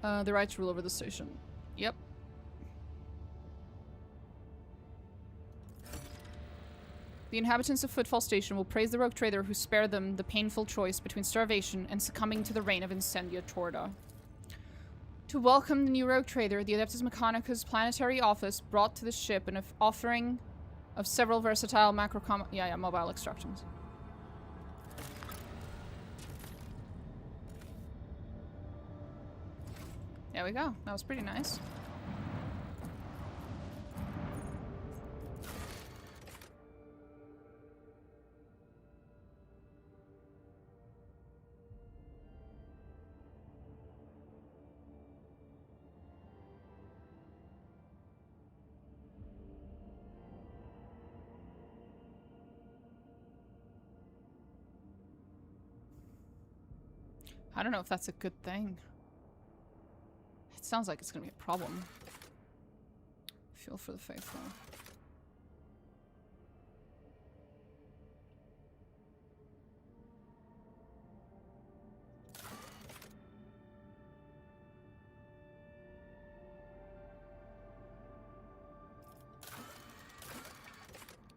the right to rule over the station. Yep. The inhabitants of Footfall Station will praise the Rogue Trader who spared them the painful choice between starvation and succumbing to the reign of Incendia Torda. To welcome the new Rogue Trader, the Adeptus Mechanicus Planetary Office brought to the ship an offering of several versatile mobile extractions. There we go. That was pretty nice. I don't know if that's a good thing. It sounds like it's gonna be a problem. Feel for the faithful.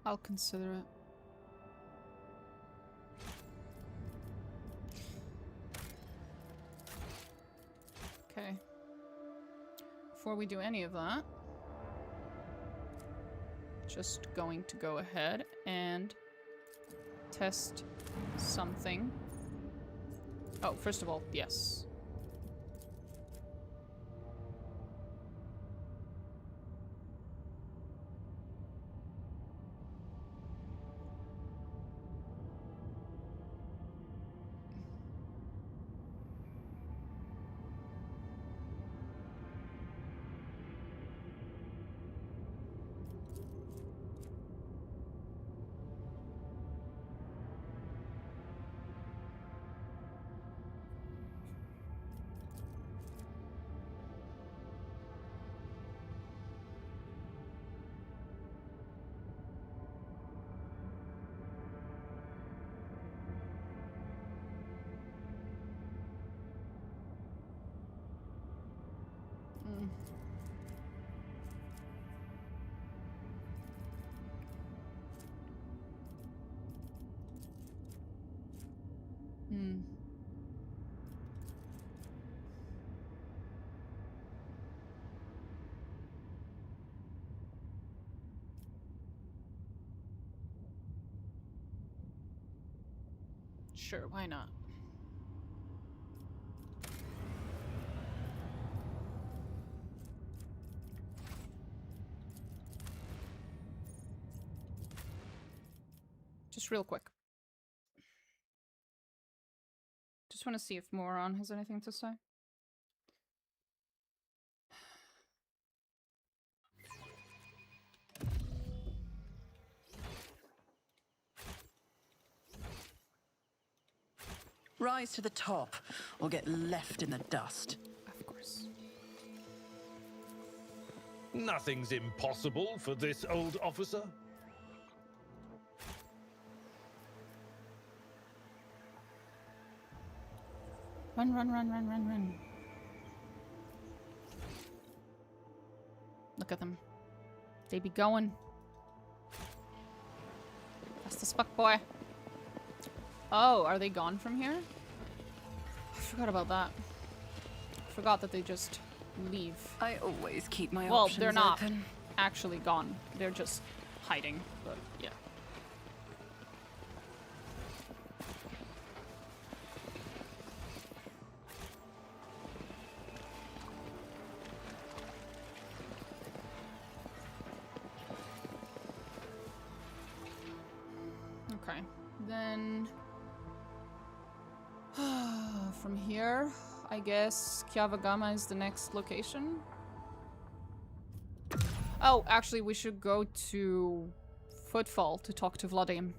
I'll consider it. Okay. Before we do any of that, just going to go ahead and test something. Oh, first of all, yes. Sure, why not? Just real quick. Just want to see if Moron has anything to say. Rise to the top, or get left in the dust. Of course. Nothing's impossible for this old officer. Run, run, run, run, run, run. Look at them. They be going. That's the Spuck boy. Oh, are they gone from here? I forgot about that. I forgot that they just leave. I always keep my Well, options they're not open. actually gone. They're just hiding, but yeah. Okay, then from here, I guess Kyavagama is the next location. Oh, actually, we should go to Footfall to talk to Vladim.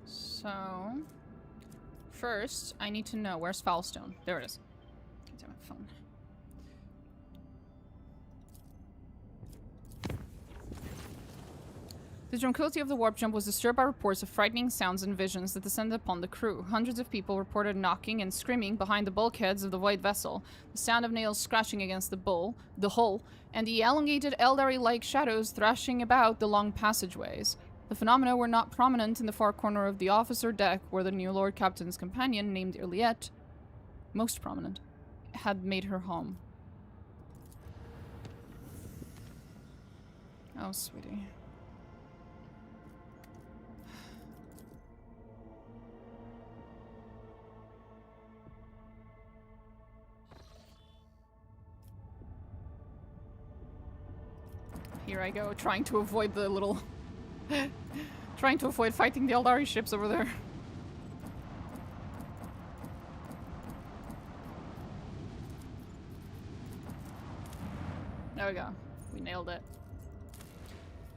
So, first, I need to know where's Foulstone. There it is. Damn it, phone. The tranquility of the warp jump was disturbed by reports of frightening sounds and visions that descended upon the crew. Hundreds of people reported knocking and screaming behind the bulkheads of the void vessel, the sound of nails scratching against the hull, and the elongated aeldari-like shadows thrashing about the long passageways. The phenomena were not prominent in the far corner of the officer deck, where the new Lord Captain's companion, named Iliette, most prominent, had made her home. Oh, sweetie. Here I go, trying to avoid the little... trying to avoid fighting the aeldari ships over there. There we go. We nailed it.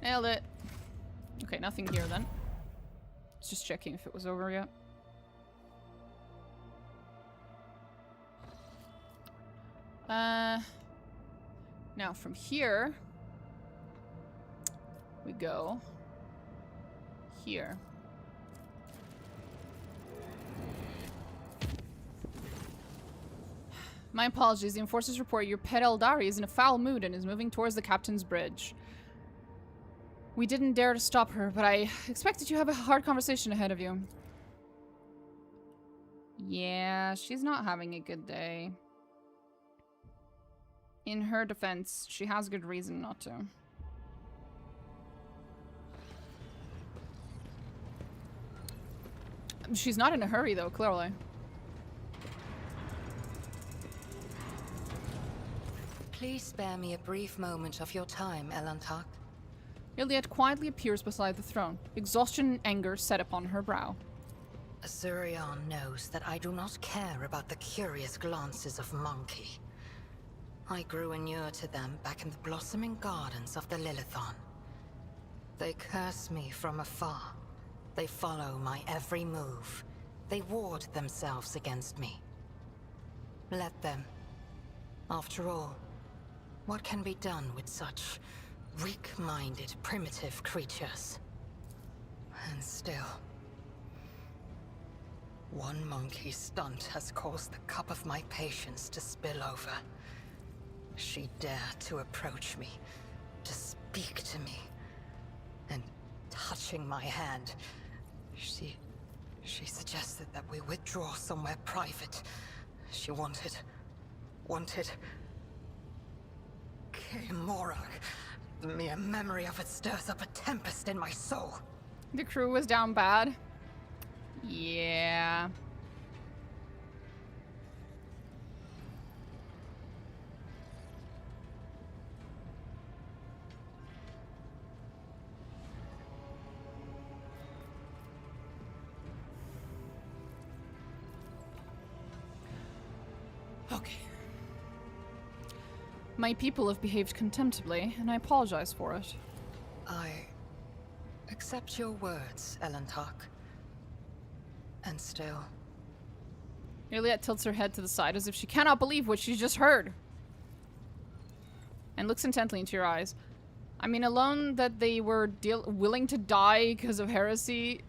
Nailed it. Okay, nothing here then. Just checking if it was over yet. Now from here... we go here. My apologies. The enforcers report your pet aeldari is in a foul mood and is moving towards the captain's bridge. We didn't dare to stop her, but I expected you have a hard conversation ahead of you. Yeah, she's not having a good day. In her defense, she has good reason not to. She's not in a hurry, though, clearly. Please spare me a brief moment of your time, Elantak. Iliad quietly appears beside the throne, exhaustion and anger set upon her brow. Azurion knows that I do not care about the curious glances of Monkey. I grew inured to them back in the blossoming gardens of the Lilithon. They curse me from afar. They follow my every move. They ward themselves against me. Let them. After all, what can be done with such weak-minded, primitive creatures? And still, one monkey stunt has caused the cup of my patience to spill over. She dared to approach me, to speak to me, and touching my hand, she suggested that we withdraw somewhere private. She wanted Morak. The mere memory of it stirs up a tempest in my soul. The crew was down bad. Yeah. Okay. My people have behaved contemptibly, and I apologize for it. I accept your words, Elantak. And still... Iliad tilts her head to the side as if she cannot believe what she just heard. And looks intently into your eyes. I mean, alone that they were willing to die because of heresy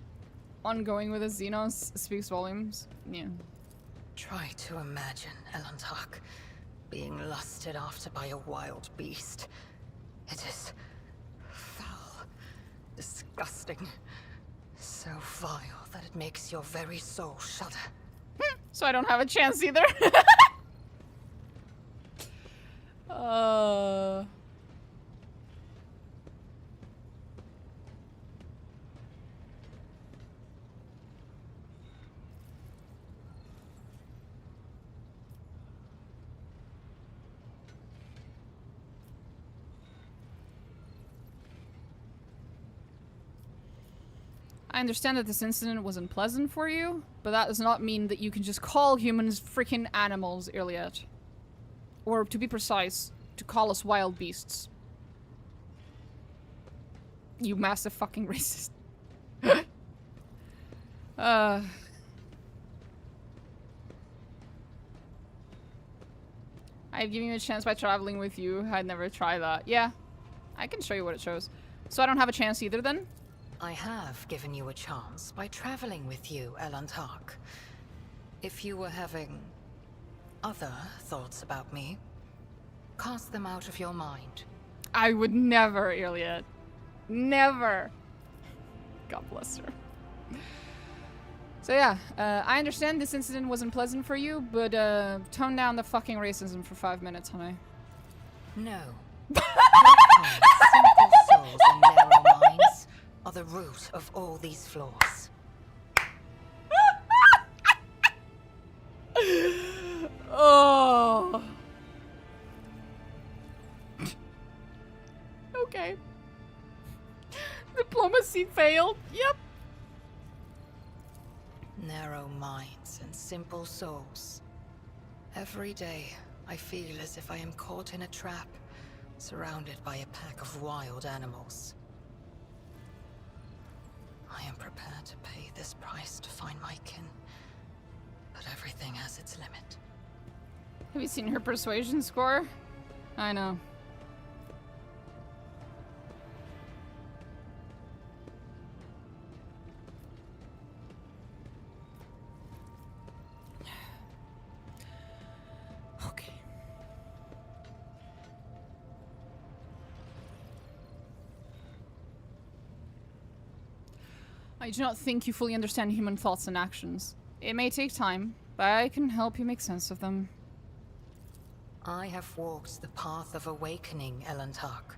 ongoing with the Xenos speaks volumes. Yeah. Try to imagine, Elantak, being lusted after by a wild beast. It is foul, disgusting, so vile that it makes your very soul shudder. So I don't have a chance either. I understand that this incident was unpleasant for you, but that does not mean that you can just call humans freaking animals, Iliad. Or, to be precise, to call us wild beasts. You massive fucking racist. I've given you a chance by traveling with you. I'd never try that. Yeah, I can show you what it shows. So I don't have a chance either then? I have given you a chance by traveling with you, Elantak. If you were having other thoughts about me, cast them out of your mind. I would never, Iliad. Never. God bless her. So yeah, I understand this incident was unpleasant for you, but tone down the fucking racism for 5 minutes, honey. No. Simple souls and narrow minds are the root of all these flaws. Oh. Okay. Diplomacy failed. Yep. Narrow minds and simple souls. Every day, I feel as if I am caught in a trap, surrounded by a pack of wild animals. I am prepared to pay this price to find my kin, but everything has its limit. Have you seen her persuasion score? I know. I do not think you fully understand human thoughts and actions. It may take time, but I can help you make sense of them. I have walked the path of awakening, Elantark,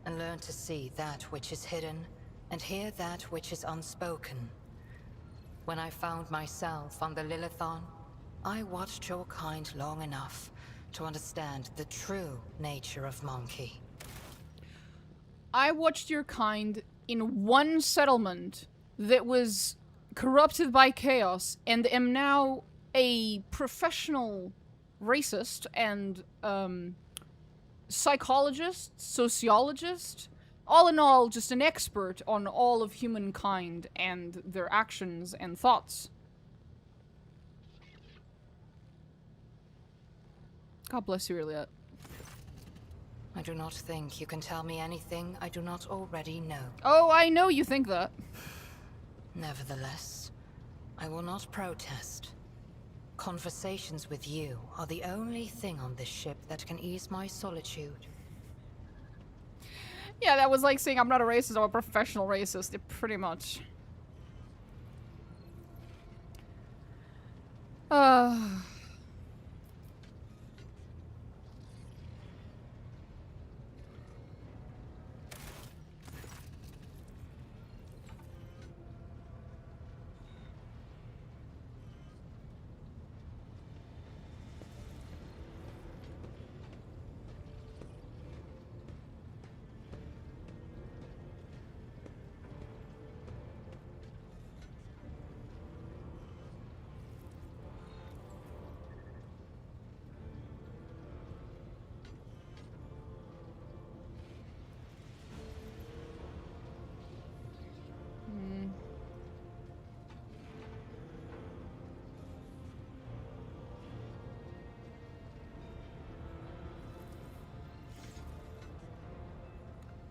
and learned to see that which is hidden and hear that which is unspoken. When I found myself on the Lilithon, I watched your kind long enough to understand the true nature of Monkey. I watched your kind in one settlement that was corrupted by chaos and am now a professional racist and psychologist, sociologist, all in all just an expert on all of humankind and their actions and thoughts. God bless you, Elliot. I do not think you can tell me anything I do not already know. Oh, I know you think that. Nevertheless, I will not protest. Conversations with you are the only thing on this ship that can ease my solitude. Yeah, that was like saying I'm not a racist, I'm a professional racist. Pretty much.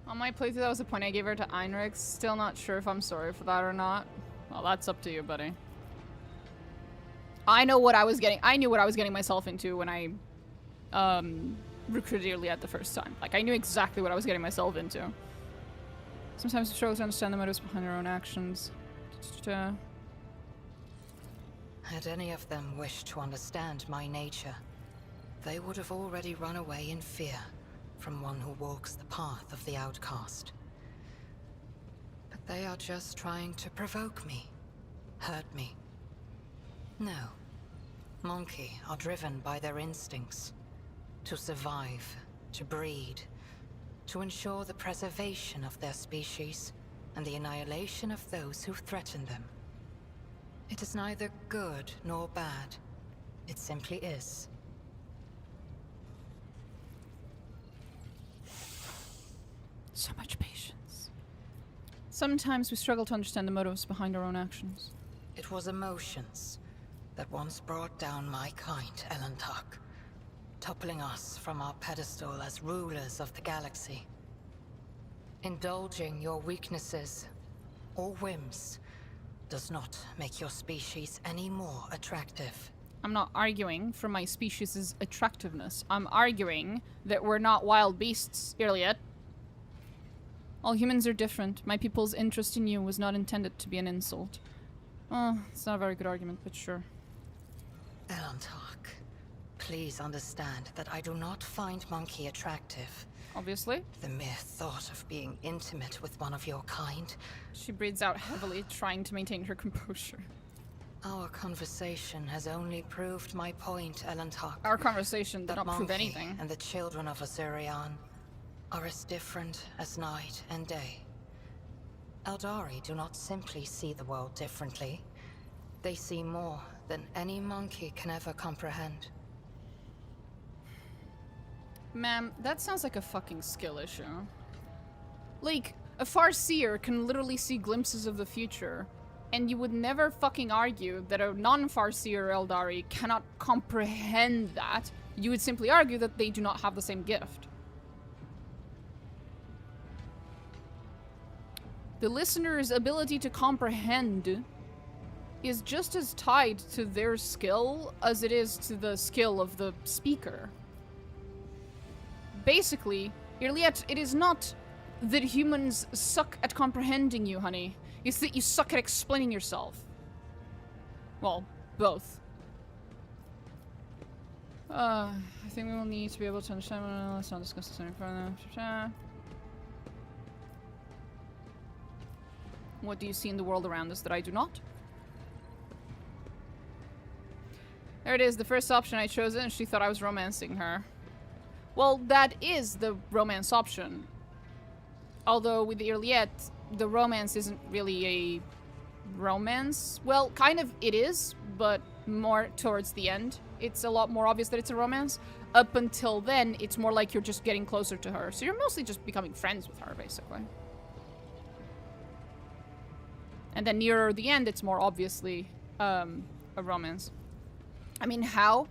On my playthrough, that was the point I gave her to Einrix. Still not sure if I'm sorry for that or not. Well, that's up to you, buddy. I know what I was getting. I knew what I was getting myself into when I recruited Elliot the first time. Like, I knew exactly what I was getting myself into. Sometimes we struggle to understand the motives behind our own actions. Had any of them wished to understand my nature, they would have already run away in fear from one who walks the path of the outcast. But they are just trying to provoke me, hurt me. No. Monkey are driven by their instincts. To survive, to breed, to ensure the preservation of their species and the annihilation of those who threaten them. It is neither good nor bad. It simply is. So much patience. Sometimes we struggle to understand the motives behind our own actions. It was emotions that once brought down my kind, Elantark, toppling us from our pedestal as rulers of the galaxy. Indulging your weaknesses or whims does not make your species any more attractive. I'm not arguing for my species' attractiveness. I'm arguing that we're not wild beasts, Elliot. All humans are different. My people's interest in you was not intended to be an insult. Oh, it's not a very good argument, but sure. Elantark, please understand that I do not find Monkey attractive. Obviously. The mere thought of being intimate with one of your kind. She breathes out heavily, trying to maintain her composure. Our conversation has only proved my point, Elantark. Our conversation did not prove Monkey anything. And the children of Azurian are as different as night and day. Aeldari do not simply see the world differently. They see more than any monkey can ever comprehend. Ma'am, that sounds like a fucking skill issue. Like, a Farseer can literally see glimpses of the future, and you would never fucking argue that a non-Farseer Aeldari cannot comprehend that. You would simply argue that they do not have the same gift. The listener's ability to comprehend is just as tied to their skill as it is to the skill of the speaker. Basically, Irliet, it is not that humans suck at comprehending you, honey. It's that you suck at explaining yourself. Well, both. I think we will need to be able to understand. Let's not discuss this any further. What do you see in the world around us that I do not? There it is, the first option I chose it, and she thought I was romancing her. Well, that is the romance option. Although with the Iliette, the romance isn't really a romance. Well, kind of it is, but more towards the end. It's a lot more obvious that it's a romance. Up until then, it's more like you're just getting closer to her. So you're mostly just becoming friends with her, basically. And then nearer the end, it's more obviously a romance. I mean, how?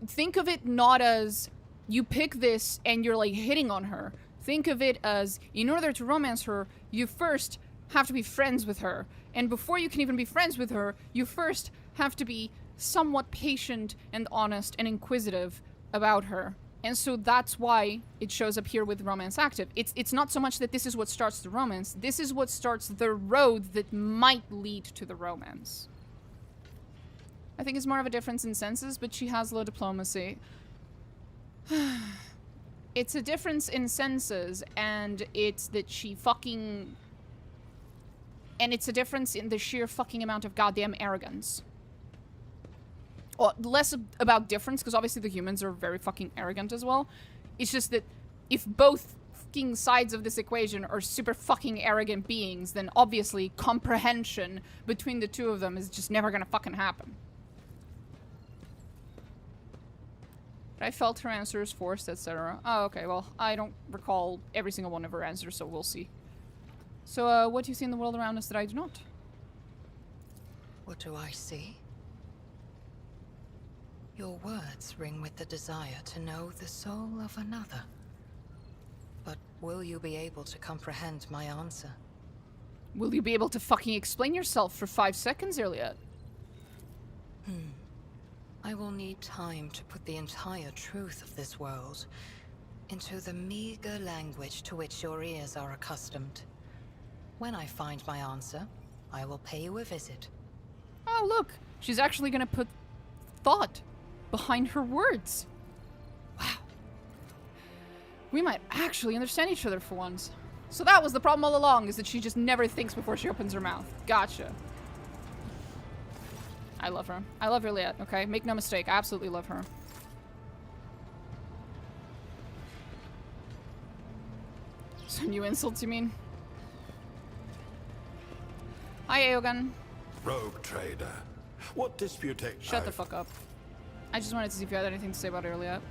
Think of it not as you pick this and you're like hitting on her. Think of it as in order to romance her, you first have to be friends with her. And before you can even be friends with her, you first have to be somewhat patient and honest and inquisitive about her. And so that's why it shows up here with romance active. It's not so much that this is what starts the romance. This is what starts the road that might lead to the romance. I think it's more of a difference in senses, but she has low diplomacy. It's a difference in senses, and it's that she fucking... And it's a difference in the sheer fucking amount of goddamn arrogance. Well, less about difference, because obviously the humans are very fucking arrogant as well. It's just that if both fucking sides of this equation are super fucking arrogant beings, then obviously comprehension between the two of them is just never gonna fucking happen. I felt her answers forced, etc. Oh, okay, well, I don't recall every single one of her answers, so we'll see. So, what do you see in the world around us that I do not? What do I see? Your words ring with the desire to know the soul of another. But will you be able to comprehend my answer? Will you be able to fucking explain yourself for 5 seconds, Iliette? I will need time to put the entire truth of this world into the meager language to which your ears are accustomed. When I find my answer, I will pay you a visit. Oh, look! She's actually gonna put thought behind her words. Wow. We might actually understand each other for once. So that was the problem all along, is that she just never thinks before she opens her mouth. Gotcha. I love her. I love Iliette, okay? Make no mistake, I absolutely love her. Some new insults, you mean? Hi, Aegon. Rogue trader. What disputation? Shut the fuck up. I just wanted to see if you had anything to say about Iliette.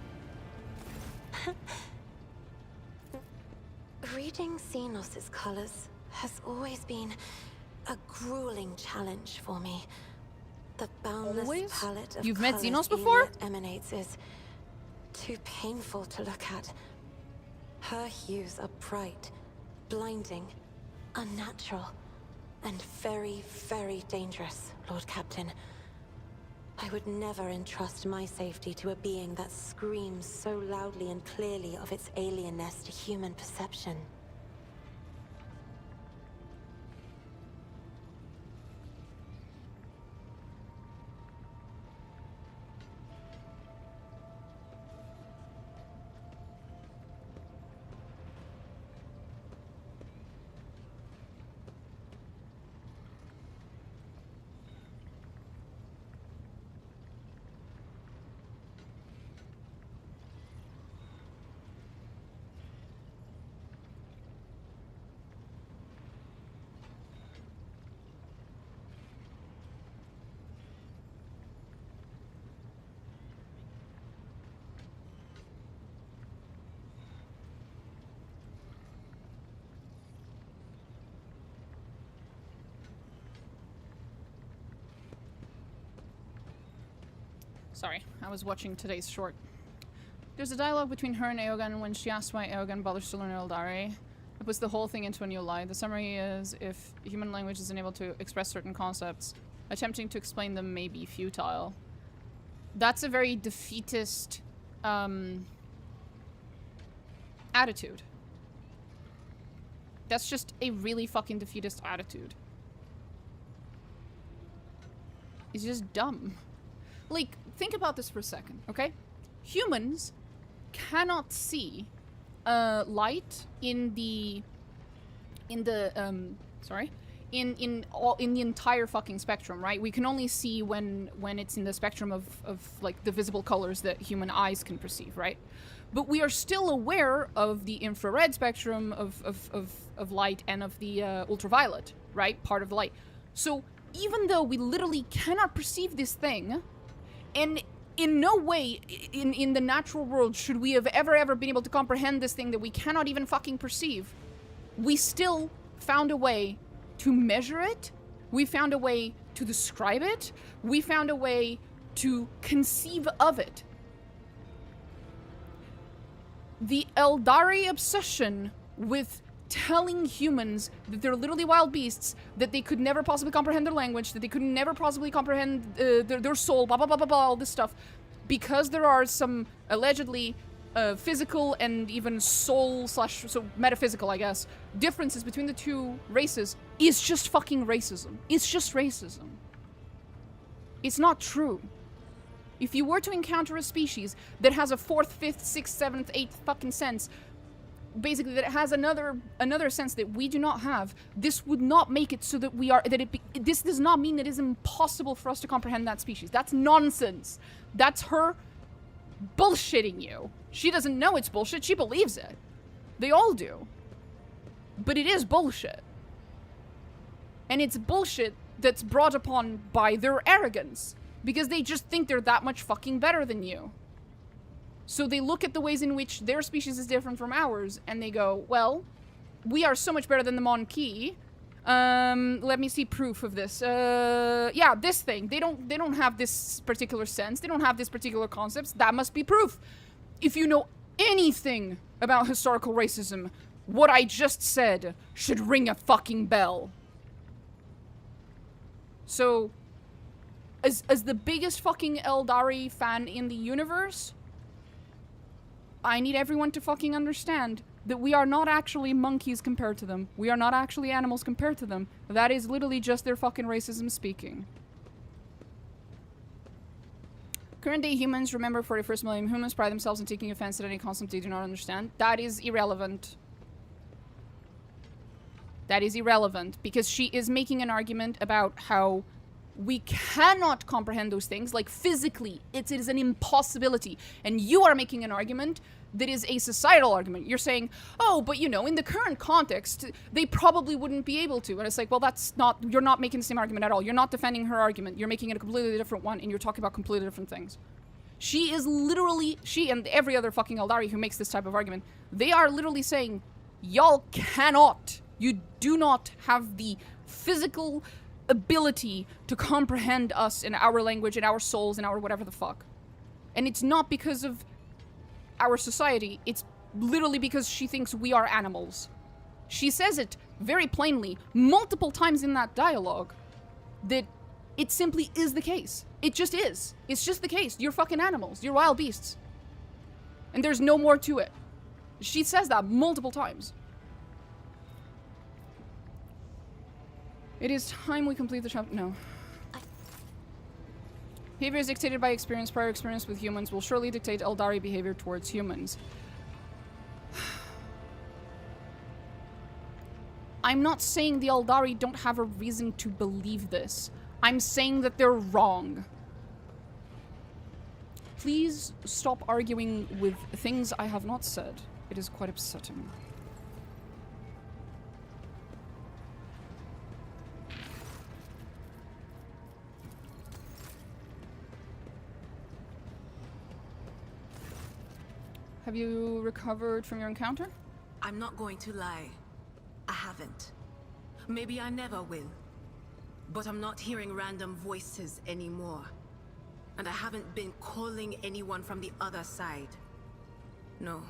Reading Xenos' colors has always been a grueling challenge for me. The boundless palette of You've met colors Xenos before? Iliette emanates is too painful to look at. Her hues are bright, blinding, unnatural, and very, very dangerous, Lord Captain. I would never entrust my safety to a being that screams so loudly and clearly of its alienness to human perception. Sorry, I was watching today's short. There's a dialogue between her and Aegon when she asks why Aegon bothers to learn aeldari. It puts the whole thing into a new light. The summary is, if human language isn't able to express certain concepts, attempting to explain them may be futile. That's a very defeatist attitude. That's just a really fucking defeatist attitude. is just dumb. Like, think about this for a second, okay? Humans cannot see light in the entire fucking spectrum, right? We can only see when it's in the spectrum of like the visible colors that human eyes can perceive, right? But we are still aware of the infrared spectrum of light and of the ultraviolet, right? Part of the light. So even though we literally cannot perceive this thing, and in no way in the natural world should we have ever been able to comprehend this thing that we cannot even fucking perceive, we still found a way to measure it, we found a way to describe it, we found a way to conceive of it. The aeldari obsession with telling humans that they're literally wild beasts, that they could never possibly comprehend their language, that they could never possibly comprehend their soul, blah, blah, blah, blah, blah, all this stuff, because there are some allegedly physical and even soul / so metaphysical, I guess, differences between the two races is just fucking racism. It's just racism. It's not true. If you were to encounter a species that has a 4th, 5th, 6th, 7th, 8th fucking sense, basically that it has another sense that we do not have, this would not make it so that this does not mean that it is impossible for us to comprehend that species. That's nonsense. That's her bullshitting you. She doesn't know it's bullshit, she believes it. They all do. But it is bullshit. And it's bullshit that's brought upon by their arrogance. Because they just think they're that much fucking better than you. So they look at the ways in which their species is different from ours, and they go, well, we are so much better than the Monkey. Let me see proof of this. Yeah, this thing. They don't have this particular sense. They don't have this particular concepts. That must be proof. If you know anything about historical racism, what I just said should ring a fucking bell. So, as the biggest fucking aeldari fan in the universe, I need everyone to fucking understand that we are not actually monkeys compared to them. We are not actually animals compared to them. That is literally just their fucking racism speaking. Current day humans, remember 41st millennium humans, pride themselves in taking offense at any concept they do not understand. That is irrelevant. That is irrelevant, because she is making an argument about how we cannot comprehend those things, like physically. It is an impossibility. And you are making an argument that is a societal argument. You're saying, oh, but you know, in the current context, they probably wouldn't be able to. And it's like, well, that's not, you're not making the same argument at all. You're not defending her argument. You're making it a completely different one, and you're talking about completely different things. She is literally, she and every other fucking aeldari who makes this type of argument, they are literally saying, y'all cannot, you do not have the physical ability to comprehend us and our language and our souls and our whatever the fuck. And it's not because of our society, it's literally because she thinks we are animals. She says it very plainly, multiple times in that dialogue, that it simply is the case. It just is. It's just the case. You're fucking animals. You're wild beasts. And there's no more to it. She says that multiple times. It is time we complete the chapter. No. Behavior is dictated by experience. Prior experience with humans will surely dictate aeldari behavior towards humans. I'm not saying the aeldari don't have a reason to believe this. I'm saying that they're wrong. Please stop arguing with things I have not said. It is quite upsetting. Have you recovered from your encounter? I'm not going to lie. I haven't. Maybe I never will. But I'm not hearing random voices anymore. And I haven't been calling anyone from the other side. No.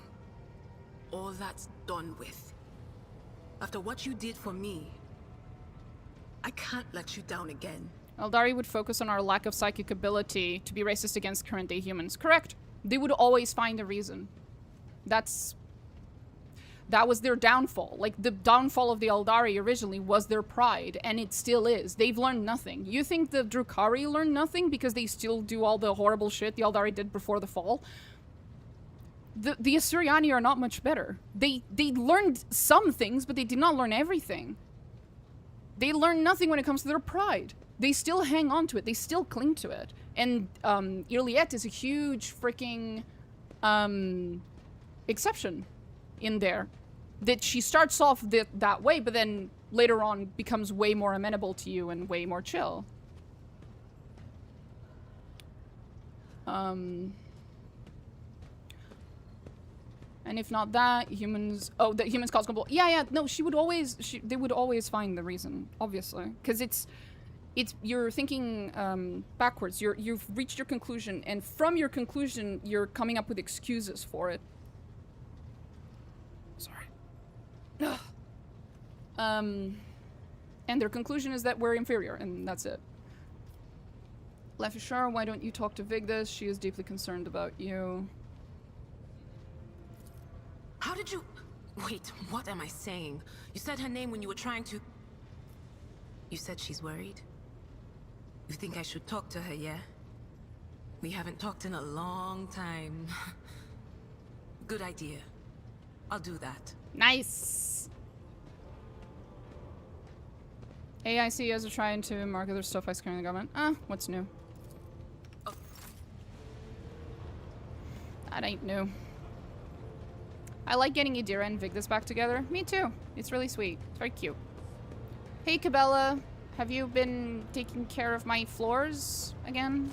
All that's done with. After what you did for me, I can't let you down again. Aeldari would focus on our lack of psychic ability to be racist against current-day humans. Correct. They would always find a reason. That's That was their downfall. Like, the downfall of the Aeldari originally was their pride, and it still is. They've learned nothing. You think the Drukhari learned nothing because they still do all the horrible shit the Aeldari did before the fall? The Asuryani are not much better. They learned some things, but they did not learn everything. They learn nothing when it comes to their pride. They still hang on to it. They still cling to it. And Irliet is a huge freaking exception in there. That she starts off that way, but then later on becomes way more amenable to you and way more chill. And if not that, humans... Oh, the humans cause global... Yeah, no, they would always find the reason, obviously. Because you're thinking backwards. You've reached your conclusion, and from your conclusion, you're coming up with excuses for it. Sorry. And their conclusion is that we're inferior, and that's it. Life is sure, why don't you talk to Vigdis? She is deeply concerned about you. How did you... Wait, what am I saying? You said her name when you were trying to... You said she's worried? You think I should talk to her, yeah? We haven't talked in a long time. Good idea. I'll do that. Nice! AICs are trying to market their stuff by scaring the government. What's new? Oh. That ain't new. I like getting Yadira and Vigdis back together. Me too. It's really sweet. It's very cute. Hey, Cabela. Have you been taking care of my floors again?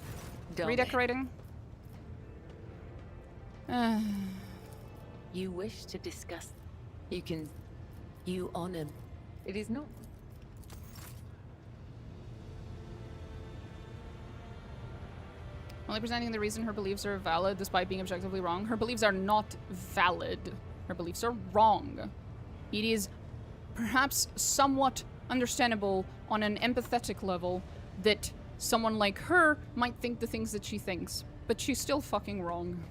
Redecorating? You wish to discuss. You honor. It is not. Only presenting the reason her beliefs are valid despite being objectively wrong. Her beliefs are not valid. Her beliefs are wrong. It is perhaps somewhat understandable on an empathetic level that someone like her might think the things that she thinks, but she's still fucking wrong.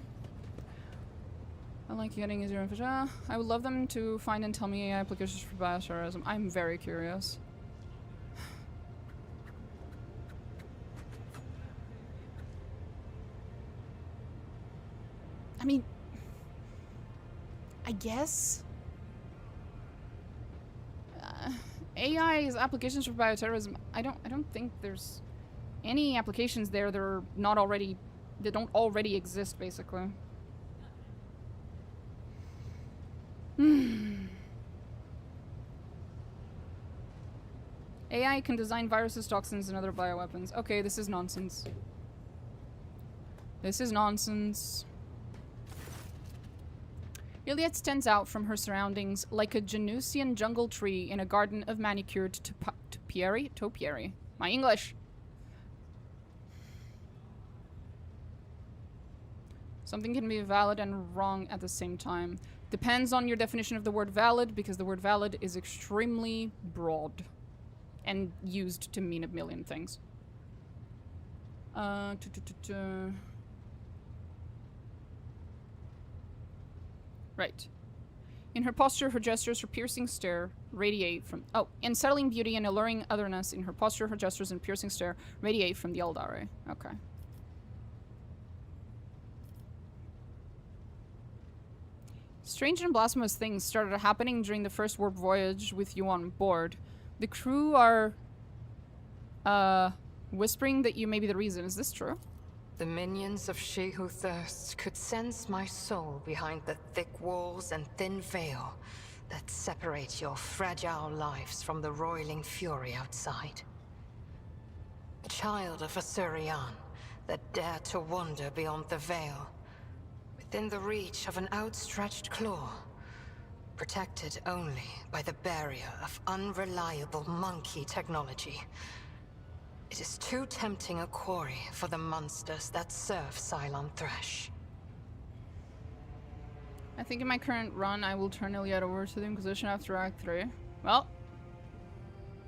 I like getting easier and I would love them to find and tell me AI applications for bioterrorism. I'm very curious. I mean, I guess AI's applications for bioterrorism. I don't think there's any applications there that are not already, that don't already exist, basically. AI can design viruses, toxins, and other bioweapons. Okay, this is nonsense. This is nonsense. Iliad stands out from her surroundings like a Janusian jungle tree in a garden of manicured topiary. My English! Something can be valid and wrong at the same time. Depends on your definition of the word valid, because the word valid is extremely broad and used to mean a million things. Right. In her posture, her gestures, her piercing stare radiate from... Oh, in settling beauty and alluring otherness, in her posture, her gestures, and piercing stare radiate from the aeldari. Okay. Strange and blasphemous things started happening during the first warp voyage with you on board. The crew are... whispering that you may be the reason. Is this true? The minions of She Who Thirsts could sense my soul behind the thick walls and thin veil that separate your fragile lives from the roiling fury outside. A child of Asurian that dared to wander beyond the veil, within the reach of an outstretched claw, protected only by the barrier of unreliable monkey technology. It is too tempting a quarry for the monsters that serve Cylon Thresh. I think in my current run, I will turn Iliad over to the Inquisition after Act 3. Well,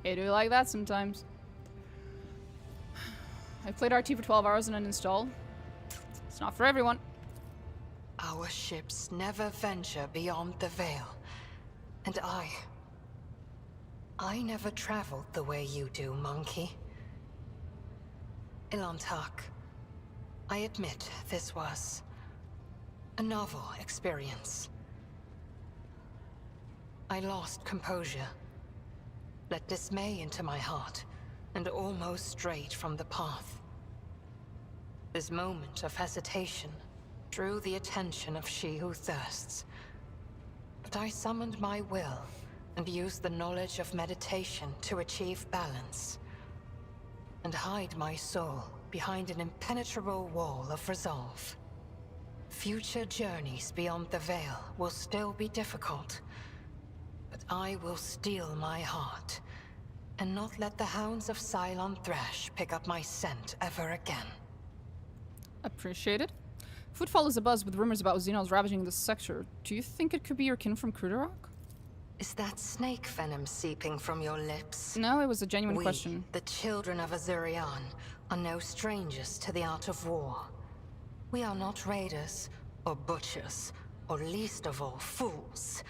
I do like that sometimes. I played RT for 12 hours and uninstalled. It's not for everyone. Our ships never venture beyond the veil, And I never traveled the way you do, monkey. Ilantak, I admit this was a novel experience. I lost composure, let dismay into my heart, and almost strayed from the path. This moment of hesitation drew the attention of she who thirsts. But I summoned my will and used the knowledge of meditation to achieve balance, and hide my soul behind an impenetrable wall of resolve. Future journeys beyond the Veil will still be difficult, but I will steel my heart and not let the hounds of Cylon Thresh pick up my scent ever again. Appreciated. Footfall is abuzz with rumors about Xenos ravaging this sector. Do you think it could be your kin from Cruderok? Is that snake venom seeping from your lips? No, it was a genuine question. The children of Azurian, are no strangers to the art of war. We are not raiders, or butchers, or least of all, fools.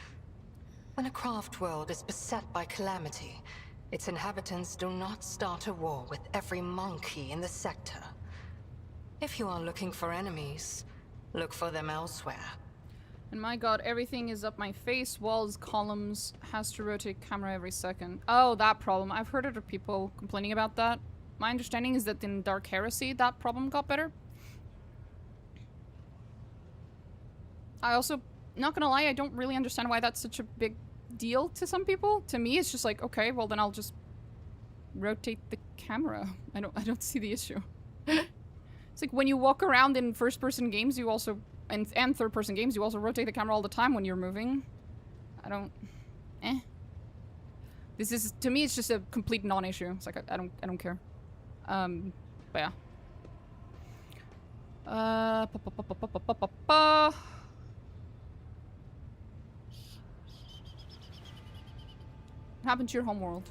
When a craft world is beset by calamity, its inhabitants do not start a war with every monkey in the sector. If you are looking for enemies, look for them elsewhere. And my god, everything is up my face, walls, columns, has to rotate camera every second. Oh, that problem. I've heard other people complaining about that. My understanding is that in Dark Heresy, that problem got better. I also, not gonna lie, I don't really understand why that's such a big deal to some people. To me, it's just like, okay, well then I'll just rotate the camera. I don't see the issue. It's like when you walk around in first-person games, you also, and third-person games, you also rotate the camera all the time when you're moving. I don't, This is, to me, it's just a complete non-issue. It's like, I don't care. But yeah. What happened to your homeworld?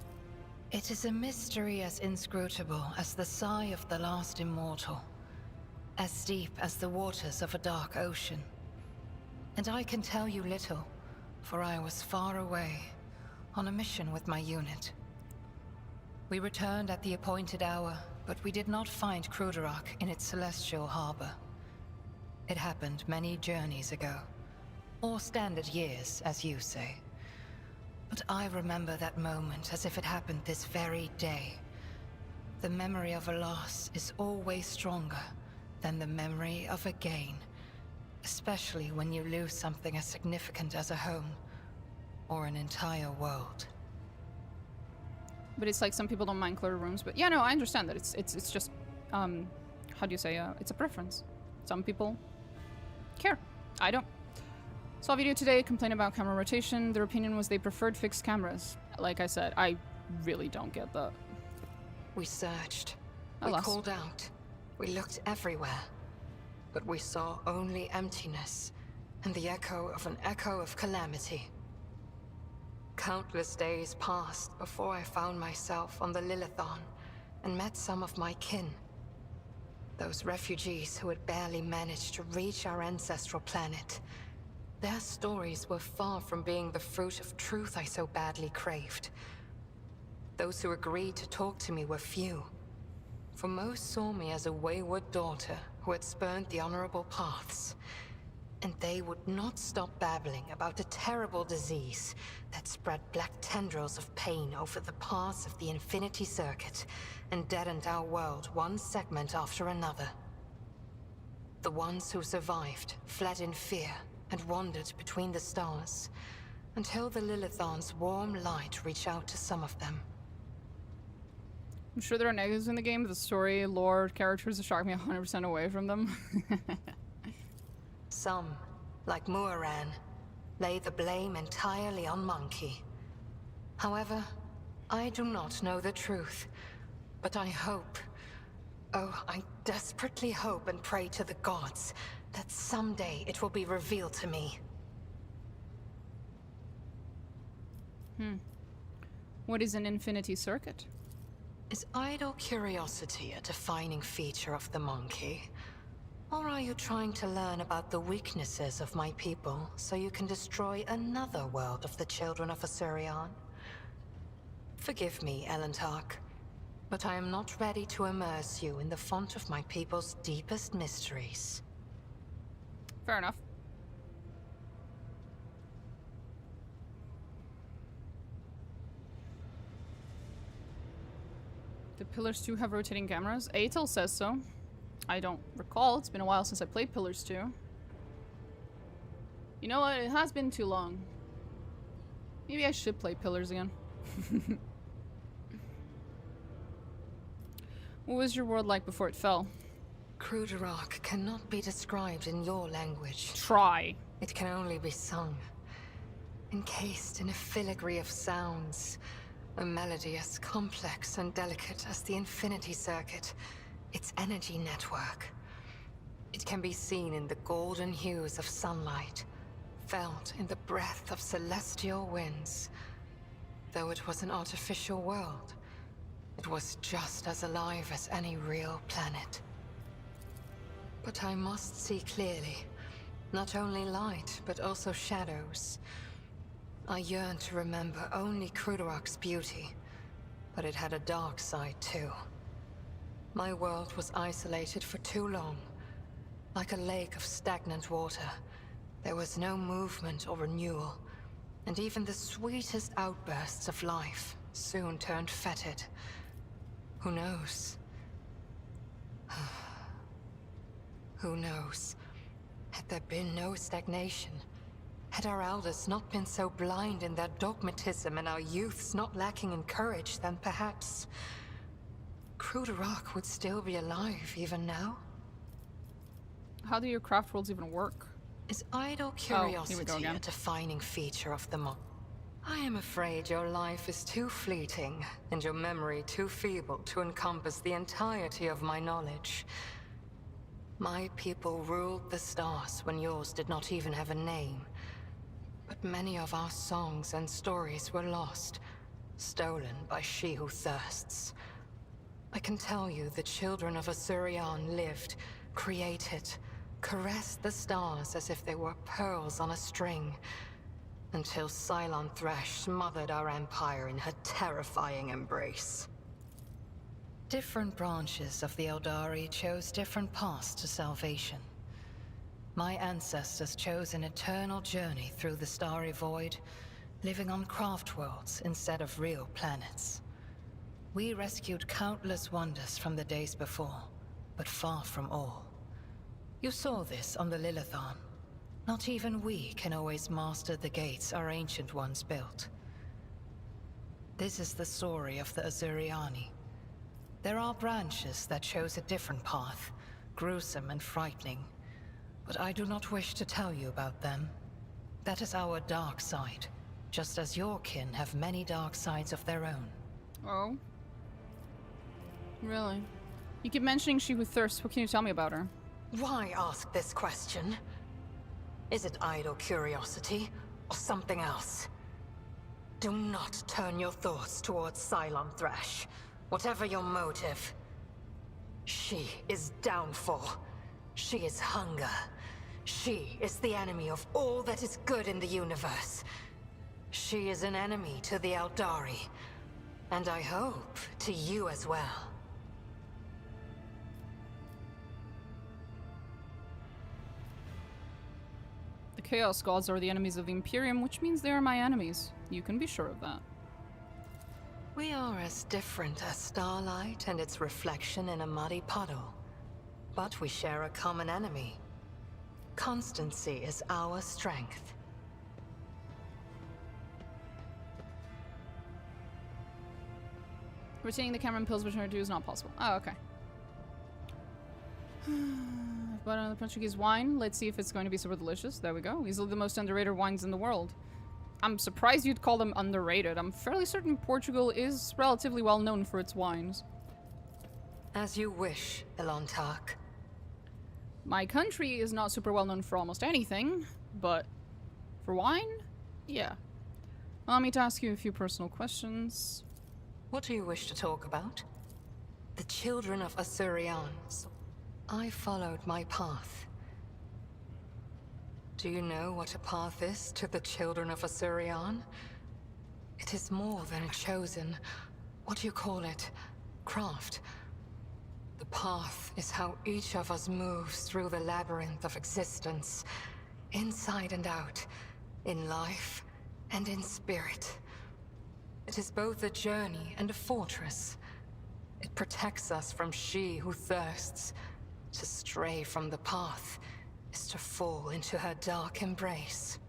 It is a mystery as inscrutable as the sigh of the last immortal. As deep as the waters of a dark ocean. And I can tell you little, for I was far away, on a mission with my unit. We returned at the appointed hour, but we did not find Cruderok in its celestial harbor. It happened many journeys ago. Or standard years, as you say. But I remember that moment as if it happened this very day. The memory of a loss is always stronger than the memory of a gain. Especially when you lose something as significant as a home. Or an entire world. But it's like some people don't mind cluttered rooms. But yeah, no, I understand that. It's just, how do you say, it's a preference. Some people care. I don't. Saw a video today, complain about camera rotation. Their opinion was they preferred fixed cameras. Like I said, I really don't get that. We searched. Alas. We called out. We looked everywhere. But we saw only emptiness, and the echo of calamity. Countless days passed before I found myself on the Lilithon, and met some of my kin. Those refugees who had barely managed to reach our ancestral planet. Their stories were far from being the fruit of truth I so badly craved. Those who agreed to talk to me were few. For most saw me as a wayward daughter who had spurned the honorable paths. And they would not stop babbling about a terrible disease that spread black tendrils of pain over the paths of the Infinity Circuit and deadened our world one segment after another. The ones who survived fled in fear and wandered between the stars, until the Lilithon's warm light reached out to some of them. I'm sure there are negatives in the game, but the story, lore, characters have shocked me 100% away from them. Some, like Muaran, lay the blame entirely on Monkey. However, I do not know the truth, but I hope, oh, I desperately hope and pray to the gods that someday it will be revealed to me. What is an Infinity Circuit? Is idle curiosity a defining feature of the Monkey? Or are you trying to learn about the weaknesses of my people so you can destroy another world of the children of Asurion? Forgive me, Elentark, but I am not ready to immerse you in the font of my people's deepest mysteries. Fair enough. The Pillars 2 have rotating cameras. Aetel says so. I don't recall. It's been a while since I played Pillars 2. You know what? It has been too long. Maybe I should play Pillars again. What was your world like before it fell? Krudarok cannot be described in your language. Try. It can only be sung. Encased in a filigree of sounds. A melody as complex and delicate as the Infinity Circuit. Its energy network. It can be seen in the golden hues of sunlight, felt in the breath of celestial winds. Though it was an artificial world, it was just as alive as any real planet. But I must see clearly, not only light, but also shadows. I yearn to remember only Krudarok's beauty, but it had a dark side too. My world was isolated for too long. Like a lake of stagnant water, there was no movement or renewal, and even the sweetest outbursts of life soon turned fetid. Who knows? Who knows? Had there been no stagnation, had our elders not been so blind in their dogmatism and our youths not lacking in courage, then perhaps Krudarok would still be alive even now? How do your craft worlds even work? Is idle Here we go curiosity again. a defining feature of them all? I am afraid your life is too fleeting, and your memory too feeble to encompass the entirety of my knowledge. My people ruled the stars when yours did not even have a name. But many of our songs and stories were lost, stolen by she who thirsts. I can tell you the children of Asurion lived, created, caressed the stars as if they were pearls on a string, until Cylon Thresh smothered our empire in her terrifying embrace. Different branches of the Aeldari chose different paths to salvation. My ancestors chose an eternal journey through the starry void, living on craft worlds instead of real planets. We rescued countless wonders from the days before, but far from all. You saw this on the Lilithon. Not even we can always master the gates our ancient ones built. This is the story of the Azuriani. There are branches that chose a different path, gruesome and frightening. But I do not wish to tell you about them. That is our dark side, just as your kin have many dark sides of their own. Oh? Really? You keep mentioning She Who Thirsts. What can you tell me about her? Why ask this question? Is it idle curiosity, or something else? Do not turn your thoughts towards Cylon Thresh, whatever your motive. She is downfall. She is hunger. She is the enemy of all that is good in the universe. She is an enemy to the aeldari, and I hope to you as well. The Chaos Gods are the enemies of the Imperium, which means they are my enemies. You can be sure of that. We are as different as starlight and its reflection in a muddy puddle. But we share a common enemy. Constancy is our strength. Retaining the camera and pills between her two is not possible. Oh, okay. But the Portuguese wine, let's see if it's going to be super delicious. There we go. These are the most underrated wines in the world. I'm surprised you'd call them underrated. I'm fairly certain Portugal is relatively well known for its wines. As you wish, Elentark. My country is not super well known for almost anything, but for wine? Yeah. Allow me to ask you a few personal questions. What do you wish to talk about? The children of Asurion. I followed my path. Do you know what a path is to the children of Asurion? It is more than a chosen, what do you call it, craft. The path is how each of us moves through the labyrinth of existence, inside and out, in life and in spirit. It is both a journey and a fortress. It protects us from she who thirsts. To stray from the path is to fall into her dark embrace.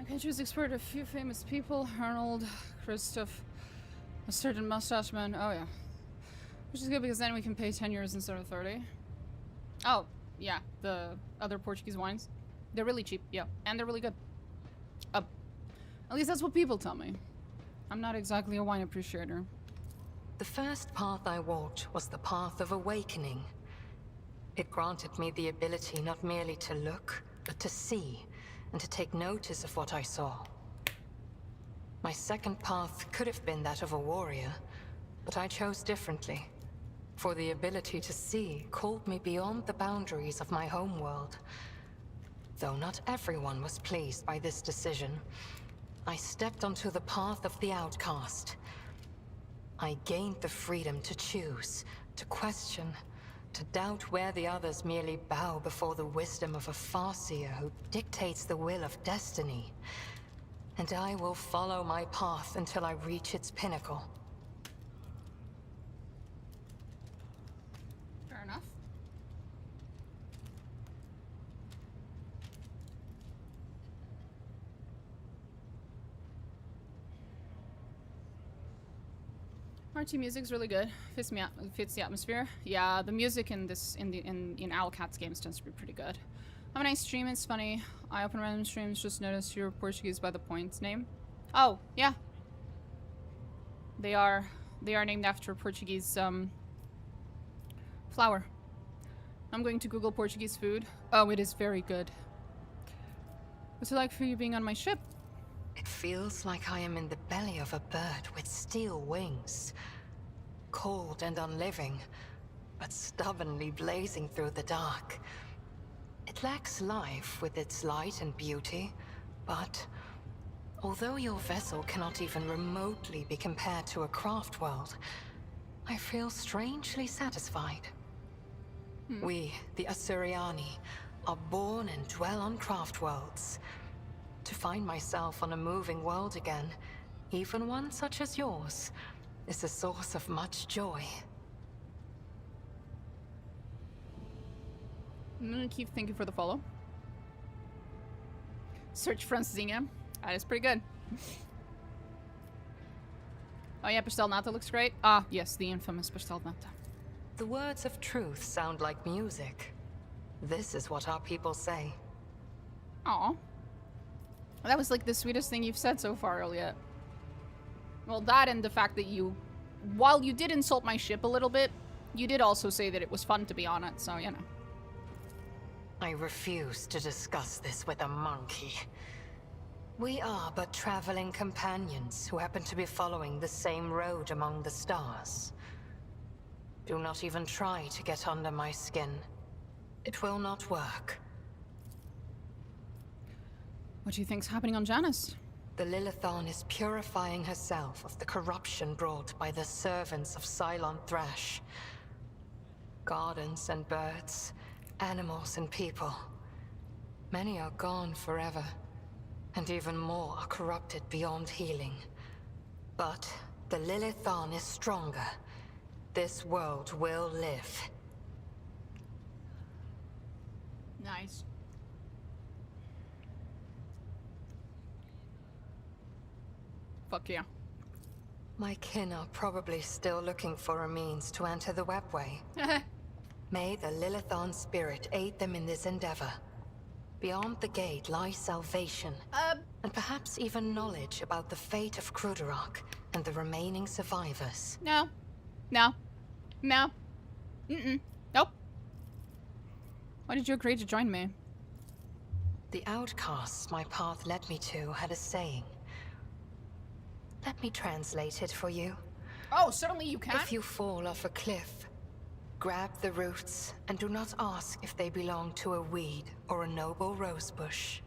can choose to export a few famous people. Arnold, Christoph, a certain mustache man. Oh yeah. Which is good because then we can pay 10 euros instead of 30. Oh, yeah. The other Portuguese wines. They're really cheap, yeah. And they're really good. At least that's what people tell me. I'm not exactly a wine appreciator. The first path I walked was the path of awakening. It granted me the ability not merely to look, but to see, and to take notice of what I saw. My second path could have been that of a warrior, but I chose differently. For the ability to see called me beyond the boundaries of my homeworld. Though not everyone was pleased by this decision, I stepped onto the path of the outcast. I gained the freedom to choose, to question, to doubt where the others merely bow before the wisdom of a farseer who dictates the will of destiny. And I will follow my path until I reach its pinnacle. Fair enough. RT music's really good. Fits the atmosphere. Yeah, the music in Owlcat's games tends to be pretty good. Have a nice stream. It's funny. I open random streams. Just noticed you're Portuguese by the points name. Oh yeah. They are named after a Portuguese flower. I'm going to Google Portuguese food. Oh, it is very good. What's it like for you being on my ship? It feels like I am in the belly of a bird with steel wings. Cold and unliving, but stubbornly blazing through the dark. It lacks life with its light and beauty, but although your vessel cannot even remotely be compared to a craft world, I feel strangely satisfied. We, the Asuriani, are born and dwell on craft worlds. To find myself on a moving world again, even one such as yours, is a source of much joy. I'm gonna keep thanking for the follow. Search Francinha. That is pretty good. Oh yeah, pastel nata looks great. Ah, yes, the infamous pastel nata. The words of truth sound like music. This is what our people say. Aw. That was like the sweetest thing you've said so far, Elliot. Well, that and the fact that you, while you did insult my ship a little bit, you did also say that it was fun to be on it, so you know. I refuse to discuss this with a monkey. We are but traveling companions who happen to be following the same road among the stars. Do not even try to get under my skin. It will not work. What do you think's happening on Janus? The Lilithon is purifying herself of the corruption brought by the servants of Cylon Thrash. Gardens and birds, animals and people. Many are gone forever, and even more are corrupted beyond healing. But the Lilithon is stronger. This world will live. Nice. Fuck yeah. My kin are probably still looking for a means to enter the webway. May the Lilithon spirit aid them in this endeavor. Beyond the gate lies salvation, and perhaps even knowledge about the fate of Kruderok and the remaining survivors. No. No. No. Nope. Why did you agree to join me? The outcasts my path led me to had a saying. Let me translate it for you. Oh, certainly you can. If you fall off a cliff, grab the roots and do not ask if they belong to a weed or a noble rosebush.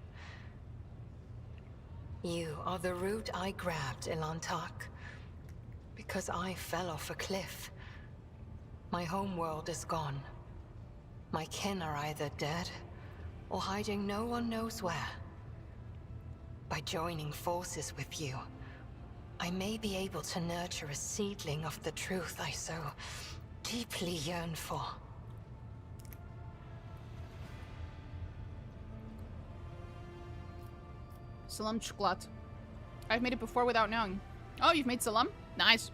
You are the root I grabbed, Ilantak, because I fell off a cliff. My homeworld is gone. My kin are either dead or hiding no one knows where. By joining forces with you, I may be able to nurture a seedling of the truth I so deeply yearn for. Salam chocolate. I've made it before without knowing. Oh, you've made salam? Nice.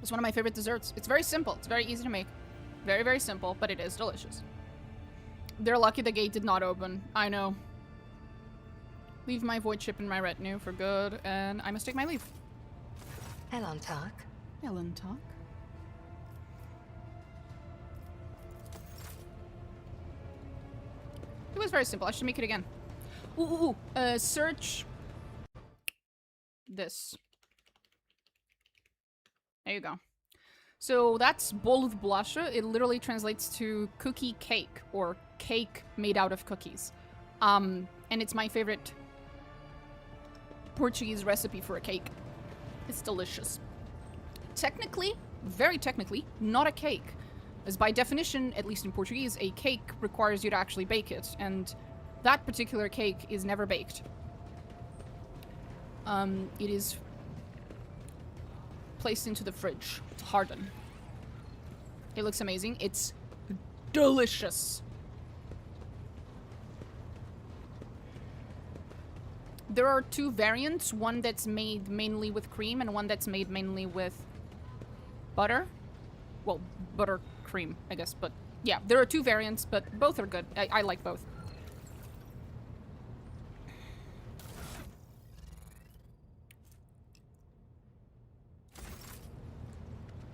It's one of my favorite desserts. It's very simple. It's very easy to make. Very, very simple, but it is delicious. They're lucky the gate did not open. I know. Leave my void chip in my retinue for good, and I must take my leave. Helen Talk. Helen Talk. It was very simple. I should make it again. Search this. There you go. So that's bold bolacha. It literally translates to cookie cake, or cake made out of cookies. And it's my favorite Portuguese recipe for a cake. It's delicious. Technically, very technically, not a cake. As by definition, at least in Portuguese, a cake requires you to actually bake it, and that particular cake is never baked. It is placed into the fridge to harden. It looks amazing. It's delicious. There are two variants, one that's made mainly with cream and one that's made mainly with butter. Well, butter cream, I guess, but yeah, there are two variants, but both are good. I like both.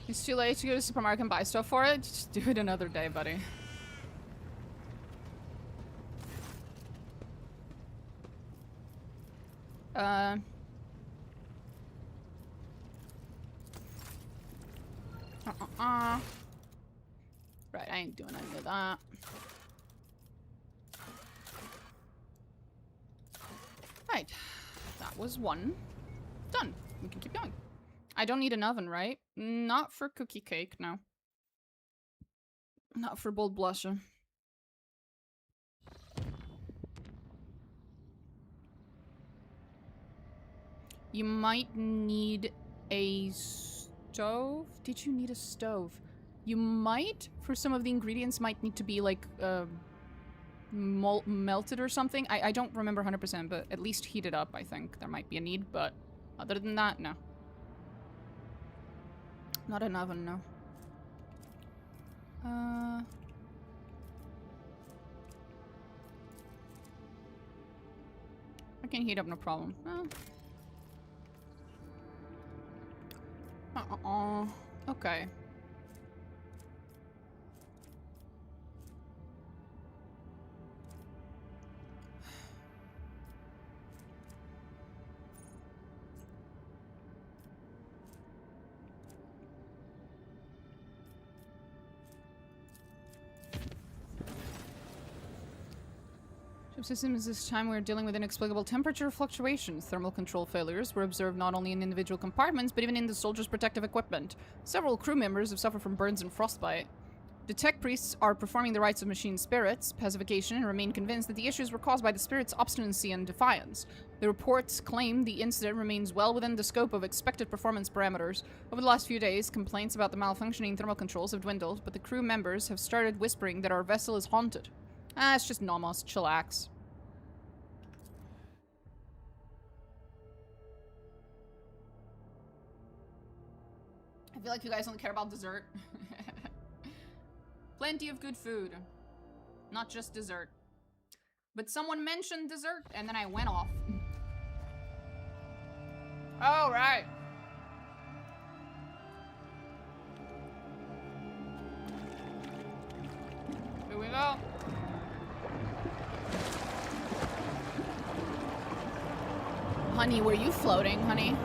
It's too late to go to the supermarket and buy stuff for it? Just do it another day, buddy. Right, I ain't doing any of that. Right, that was one. Done. We can keep going. I don't need an oven, right? Not for cookie cake, no. Not for bold blusher. You might need a stove? Did you need a stove? You might, for some of the ingredients, might need to be like melted or something. I don't remember 100%, but at least heated up, I think. There might be a need, but other than that, no. Not an oven, no. I can heat up, no problem. Okay. Systems this time we're dealing with inexplicable temperature fluctuations. Thermal control failures were observed not only in individual compartments, but even in the soldiers' protective equipment. Several crew members have suffered from burns and frostbite. The tech priests are performing the rites of machine spirits, pacification, and remain convinced that the issues were caused by the spirits' obstinacy and defiance. The reports claim the incident remains well within the scope of expected performance parameters. Over the last few days, complaints about the malfunctioning thermal controls have dwindled, but the crew members have started whispering that our vessel is haunted. It's just Nomos. Chillax. I feel like you guys only care about dessert. Plenty of good food. Not just dessert. But someone mentioned dessert, and then I went off. Oh, right. Here we go. Honey, were you floating, honey?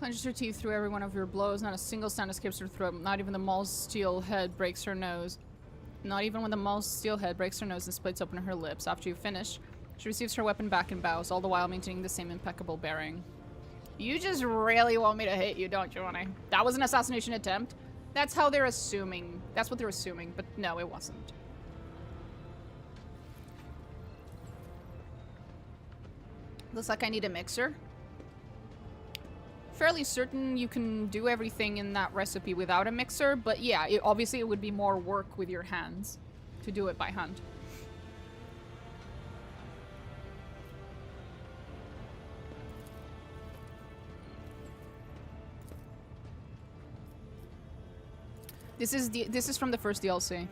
Clenches her teeth through every one of your blows. Not a single sound escapes her throat. Not even the maul's steel head breaks her nose. Not even when the maul's steel head breaks her nose and splits open her lips. After you finish, she receives her weapon back and bows, all the while maintaining the same impeccable bearing. You just really want me to hit you, don't you, honey? That was an assassination attempt? That's how they're assuming. That's what they're assuming, but no, it wasn't. Looks like I need a mixer. Fairly certain you can do everything in that recipe without a mixer, but yeah, obviously it would be more work with your hands to do it by hand. This is from the first DLC.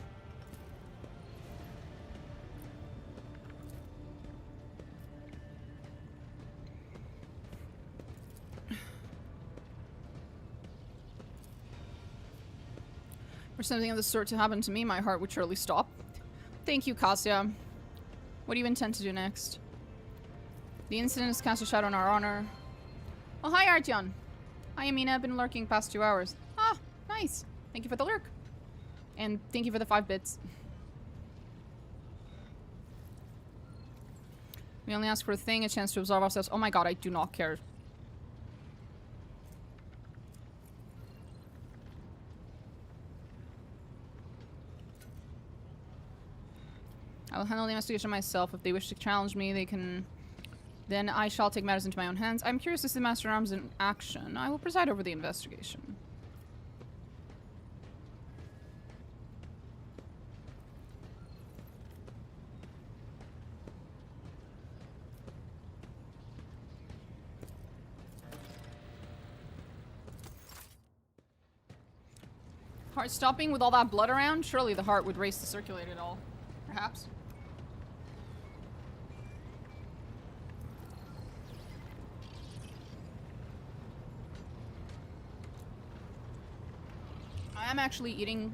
For something of the sort to happen to me, my heart would surely stop. Thank you, Cassia. What do you intend to do next? The incident has cast a shadow on our honor. Oh, hi, Artyom. Hi, Amina. I've been lurking past 2 hours. Ah, nice. Thank you for the lurk. And thank you for the 5 bits. We only ask for a thing, a chance to absolve ourselves. Oh my god, I do not care. I will handle the investigation myself. If they wish to challenge me, they can... Then I shall take matters into my own hands. I'm curious to see the Master Arms in action. I will preside over the investigation. Heart stopping with all that blood around? Surely the heart would race to circulate it all. Perhaps. I am actually eating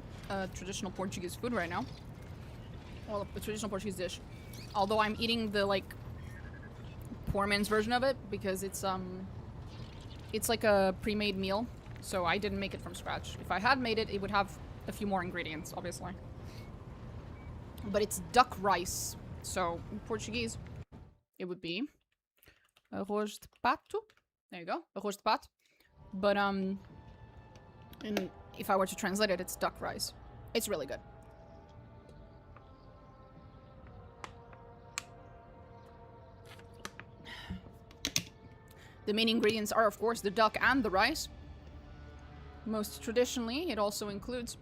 traditional Portuguese food right now. Well, a traditional Portuguese dish. Although I'm eating the, like, poor man's version of it because it's like a pre-made meal. So I didn't make it from scratch. If I had made it, it would have a few more ingredients, obviously. But it's duck rice. So in Portuguese, it would be arroz de pato. There you go, arroz de pato. But if I were to translate it, it's duck rice. It's really good. The main ingredients are, of course, the duck and the rice. Most traditionally, it also includes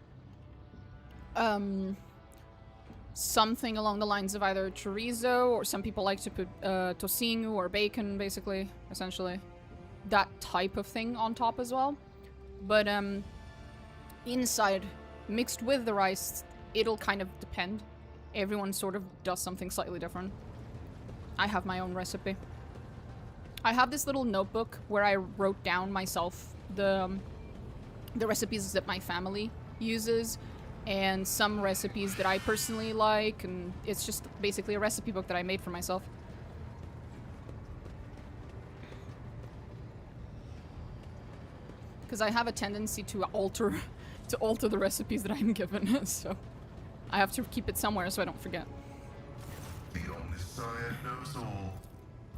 something along the lines of either chorizo, or some people like to put tocinho or bacon, basically, essentially. That type of thing on top as well. But inside, mixed with the rice, it'll kind of depend. Everyone sort of does something slightly different. I have my own recipe. I have this little notebook where I wrote down myself the recipes that my family uses and some recipes that I personally like, and it's just basically a recipe book that I made for myself. Because I have a tendency to alter the recipes that I'm given, so I have to keep it somewhere so I don't forget. The Omnissiah knows all.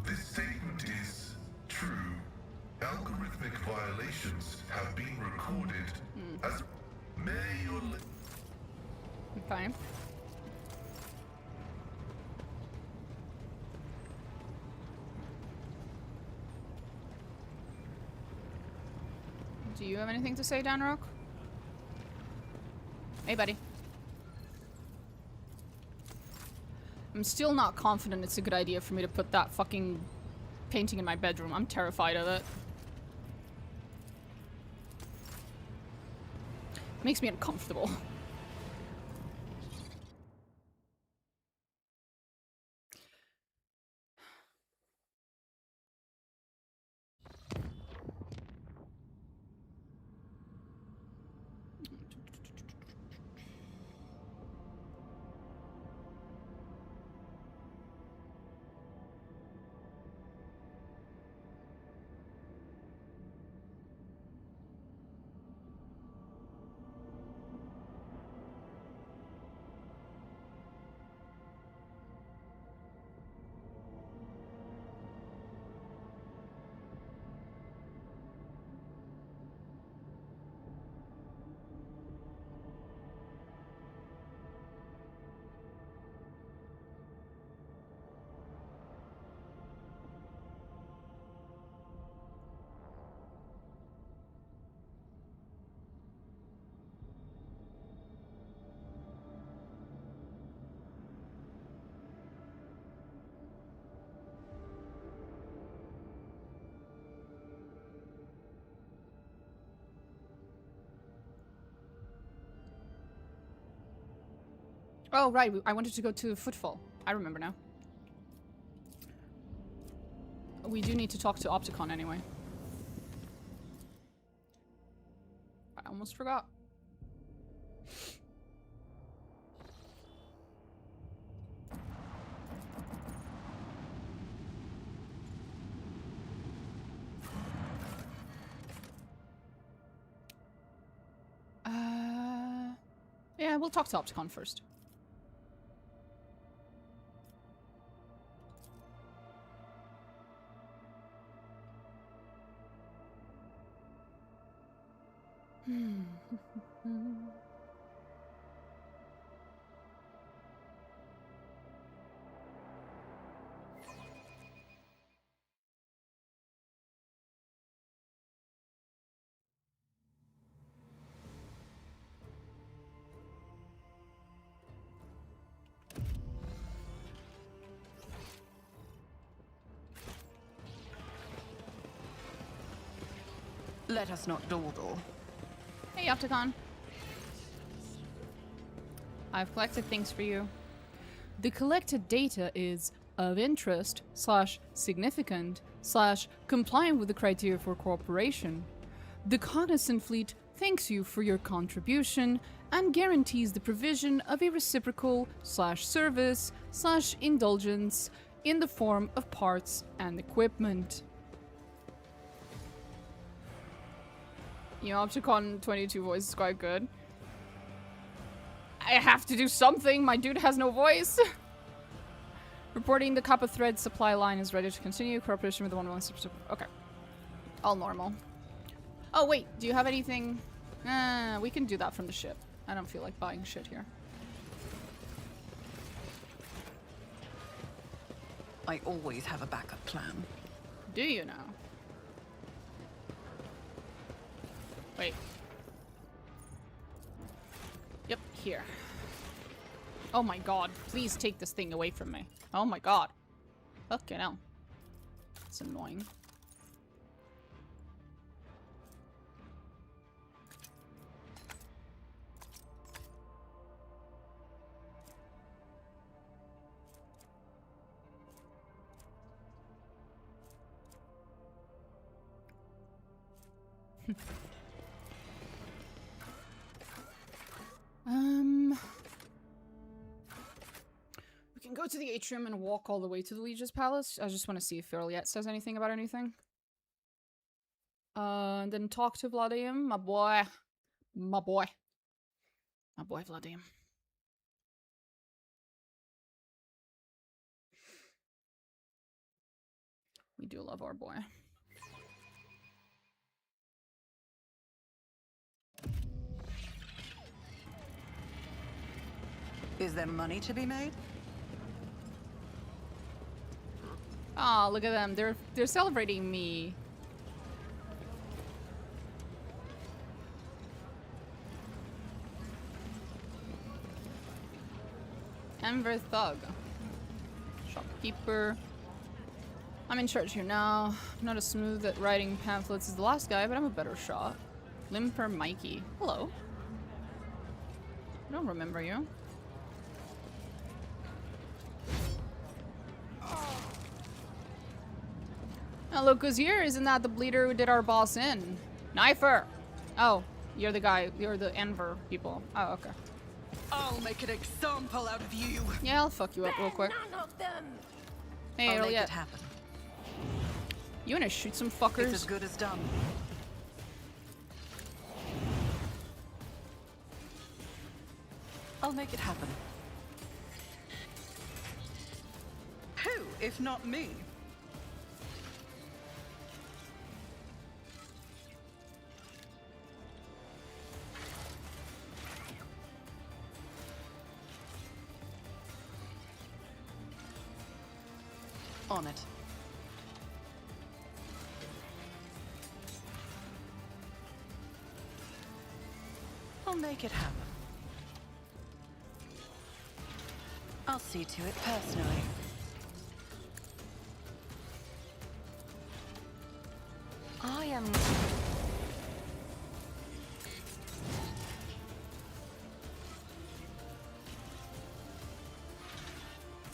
This statement is true. Algorithmic violations have been recorded as... May your... Okay. Do you have anything to say, Danrock? Hey, buddy. I'm still not confident it's a good idea for me to put that fucking painting in my bedroom. I'm terrified of it. It makes me uncomfortable. Oh, right. I wanted to go to Footfall. I remember now. We do need to talk to Opticon anyway. I almost forgot. Yeah, we'll talk to Opticon first. Let us not dawdle. Hey, Opticon. I've collected things for you. The collected data is of interest / significant / compliant with the criteria for cooperation. The Cognizant Fleet thanks you for your contribution and guarantees the provision of a reciprocal / service / indulgence in the form of parts and equipment. You know, Opticon 22 voice is quite good. I have to do something. My dude has no voice. Reporting the copper thread supply line is ready to continue. Cooperation with the 116. Okay. All normal. Oh, wait. Do you have anything? We can do that from the ship. I don't feel like buying shit here. I always have a backup plan. Do you now? Wait. Yep, here. Oh my god, please take this thing away from me. Oh my god. Fucking hell. It's annoying. We can go to the atrium and walk all the way to the Legion's Palace. I just want to see if Earliet says anything about anything. And then talk to Vladim, my boy. My boy. My boy Vladim. We do love our boy. Is there money to be made? Ah, look at them. They're celebrating me. Enver Thug. Shopkeeper. I'm in charge here now. I'm not as smooth at writing pamphlets as the last guy, but I'm a better shot. Limper Mikey. Hello. I don't remember you. Oh, look who's here. Isn't that the bleeder who did our boss in? Knifer! Oh, you're the guy. You're the Enver people. Oh, okay. I'll make an example out of you. Yeah, I'll fuck you up real quick. None of them. Hey, I'll make Earliet. it happen. You wanna shoot some fuckers? It's as good as done. I'll make it happen. Who, if not me? On it. I'll make it happen. I'll see to it personally. I am...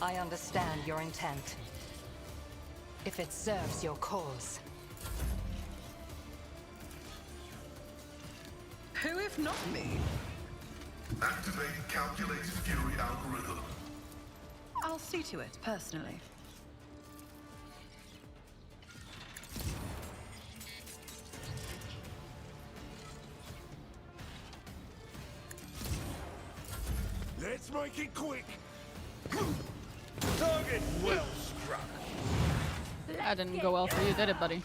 I understand your intent. If it serves your cause. Who if not me? Activate calculated fury algorithm. I'll see to it, personally. Let's make it quick. Target well struck. That didn't go well for you, did it, buddy?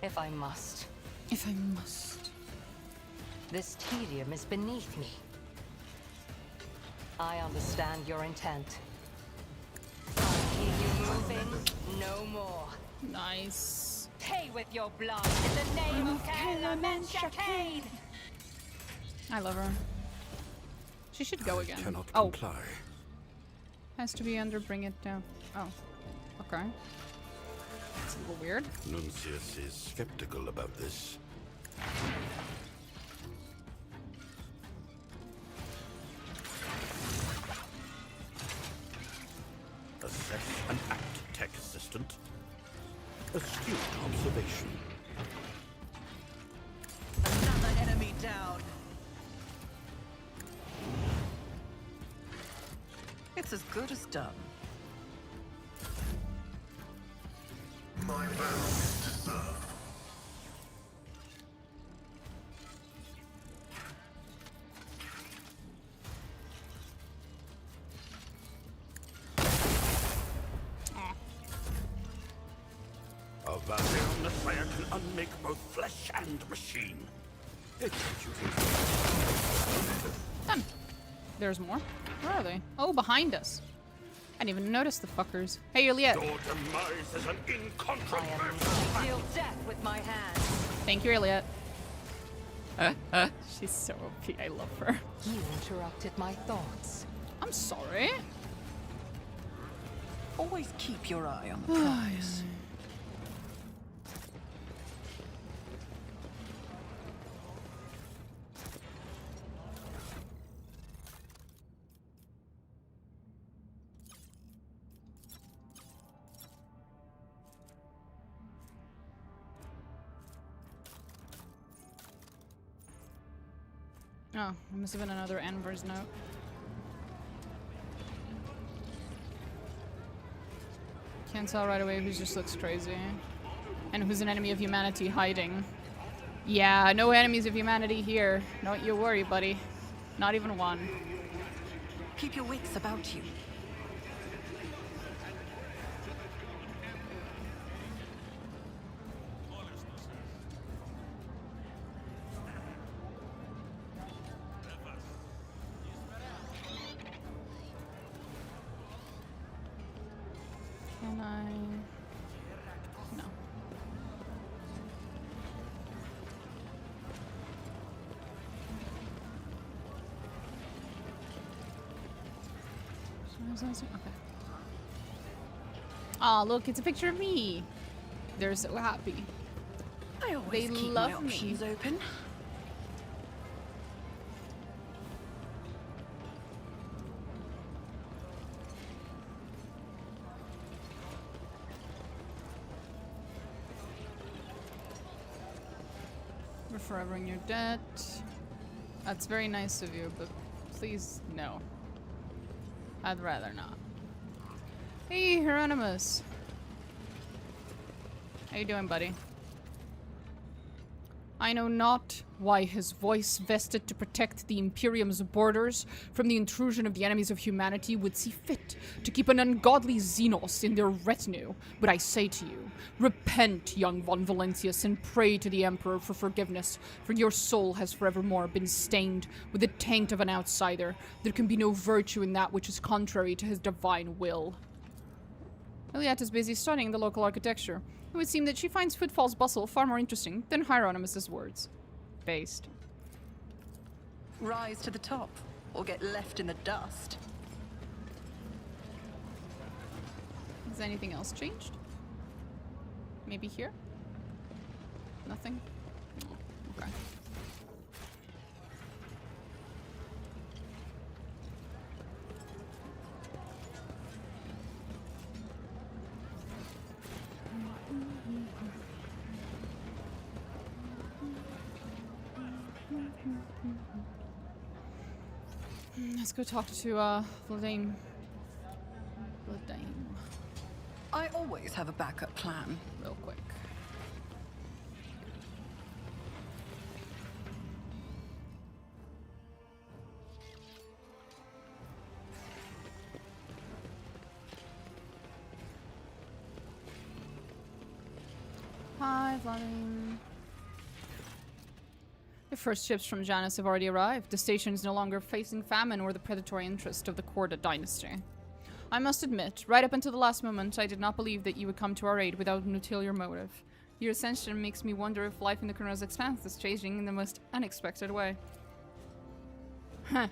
If I must. If I must. This tedium is beneath me. I understand your intent. I'll keep you moving no more. Nice. Pay with your blood in the name of Kalamen Shakade! I love her. She should go again. Cannot Oh, comply. has to be under bring it down. Oh, okay. It's a little weird. Nuncius is skeptical about this. Assess and act, tech assistant. Astute observation. Another enemy down. It's as good as done. My vow is to serve. A Valerian Messiah can unmake both flesh and machine. Executing. Done. There's more. Where are they? Oh, behind us. I didn't even notice the fuckers. Hey, Juliet. Your demise is an I incontrovertible. deal death with my hands. Thank you, Juliet. She's so OP. I love her. You interrupted my thoughts. I'm sorry. Always keep your eye on the prize. Oh, it must have been another Anver's note. Can't tell right away who just looks crazy. And who's an enemy of humanity hiding. Yeah, no enemies of humanity here. Don't you worry, buddy. Not even one. Keep your wits about you. Can I? No. Okay. Oh, look, it's a picture of me. They're so happy. I always They keep love my me. options open. We're forever in your debt. That's very nice of you, but please, no. I'd rather not. Hey, Hieronymus. How you doing, buddy? I know not why his voice, vested to protect the Imperium's borders from the intrusion of the enemies of humanity, would see fit to keep an ungodly Xenos in their retinue. But I say to you, repent, young von Valentius, and pray to the Emperor for forgiveness, for your soul has forevermore been stained with the taint of an outsider. There can be no virtue in that which is contrary to his divine will. Iliad is busy studying the local architecture. It would seem that she finds Footfall's bustle far more interesting than Hieronymus's words. Based. Rise to the top, or get left in the dust. Has anything else changed? Maybe here? Nothing? Oh, Okay. Let's go talk to Vladane. I always have a backup plan. Real quick. Hi, Vladane. The first ships from Janus have already arrived. The station is no longer facing famine or the predatory interest of the Korda dynasty. I must admit, right up until the last moment, I did not believe that you would come to our aid without an ulterior motive. Your ascension makes me wonder if life in the Corno's expanse is changing in the most unexpected way. Huh.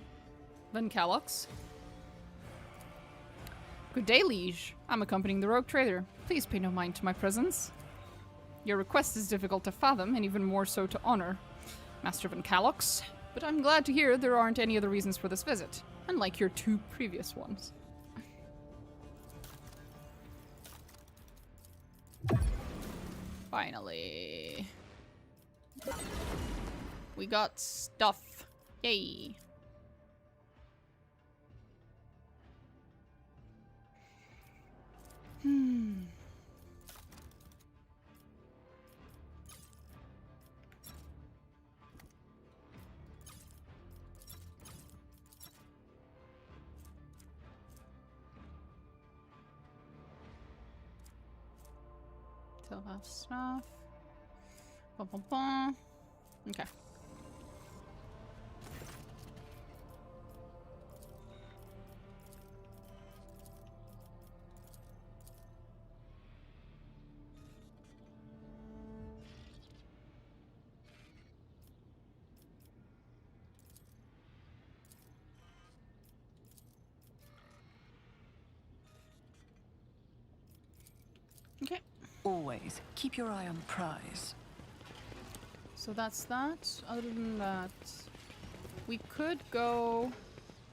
Van Calox? Good day, liege. I'm accompanying the rogue trader. Please pay no mind to my presence. Your request is difficult to fathom, and even more so to honor, Master Van Calox. But I'm glad to hear there aren't any other reasons for this visit, unlike your 2 previous ones. Finally. We got stuff. Yay. Still have stuff. Bum, bum, bum. Okay. Okay. Always keep your eye on the prize. So that's that. Other than that, we could go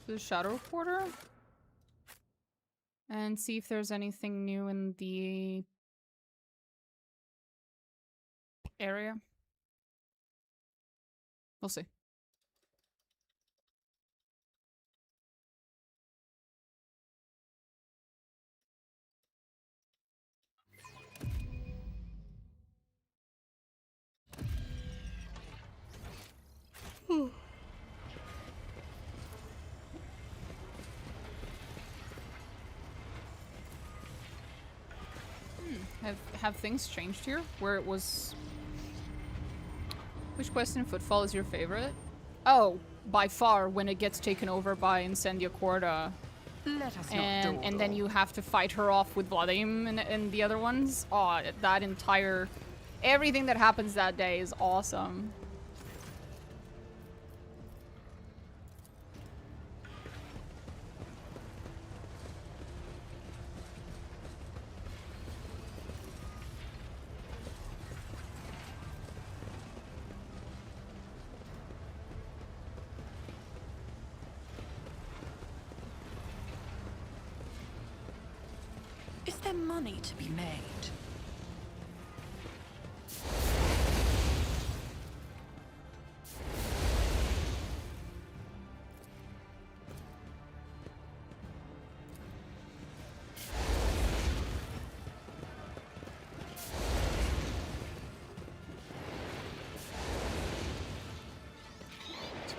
to the Shadow Quarter and see if there's anything new in the area. We'll see. Have things changed here? Where it was... Which quest in Footfall is your favorite? Oh, by far, when it gets taken over by Incendia Corda. Let us And then you have to fight her off with Vladimir and the other ones. Oh, that entire... Everything that happens that day is awesome. Is there money to be made?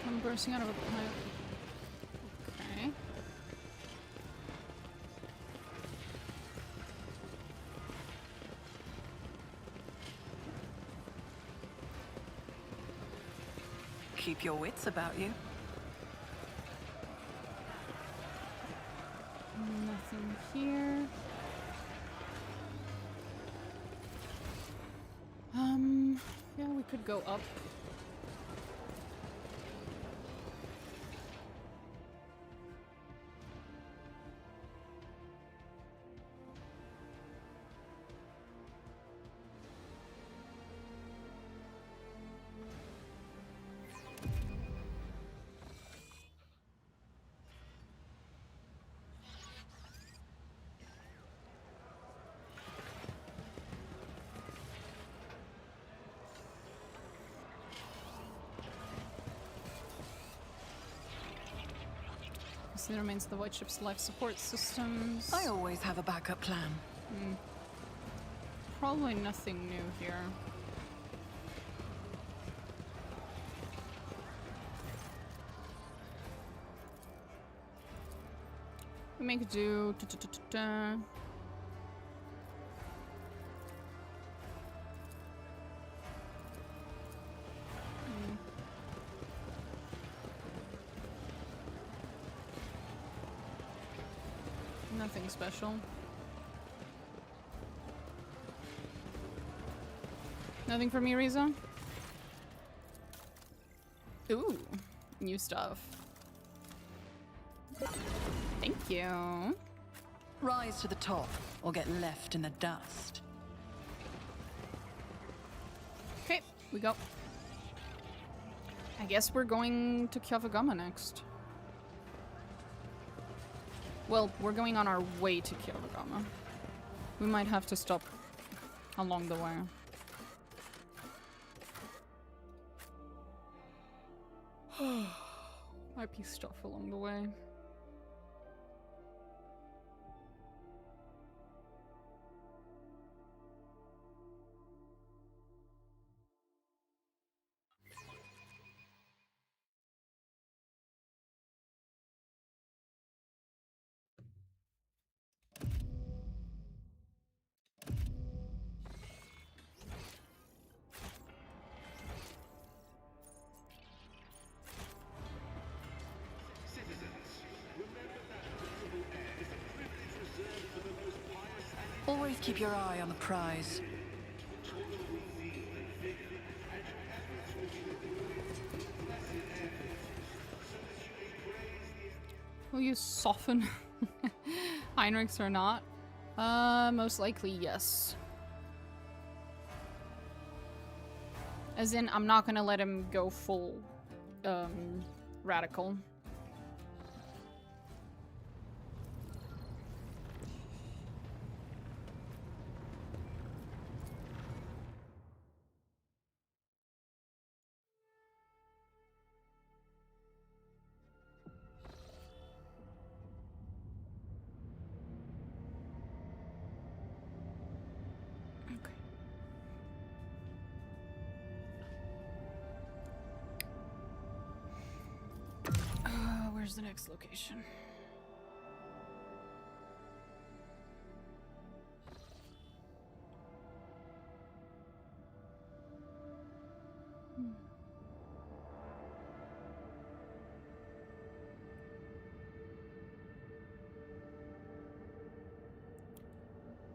I'm bursting out of a pipe. Okay. Keep your wits about you. Nothing here. Yeah, we could go up. See the remains of the White Ship's life support systems. I always have a backup plan. Probably nothing new here. We make do. Nothing special. Nothing for me, Riza? Ooh, new stuff. Thank you. Rise to the top, or get left in the dust. Okay, we go. I guess we're going to Kyavagama next. Well, we're going on our way to Kyavagama. We might have to stop along the way. Might be stuff along the way. Always keep your eye on the prize. Will you soften Heinrichs or not? Most likely yes. As in, I'm not gonna let him go full, radical. Where's the next location?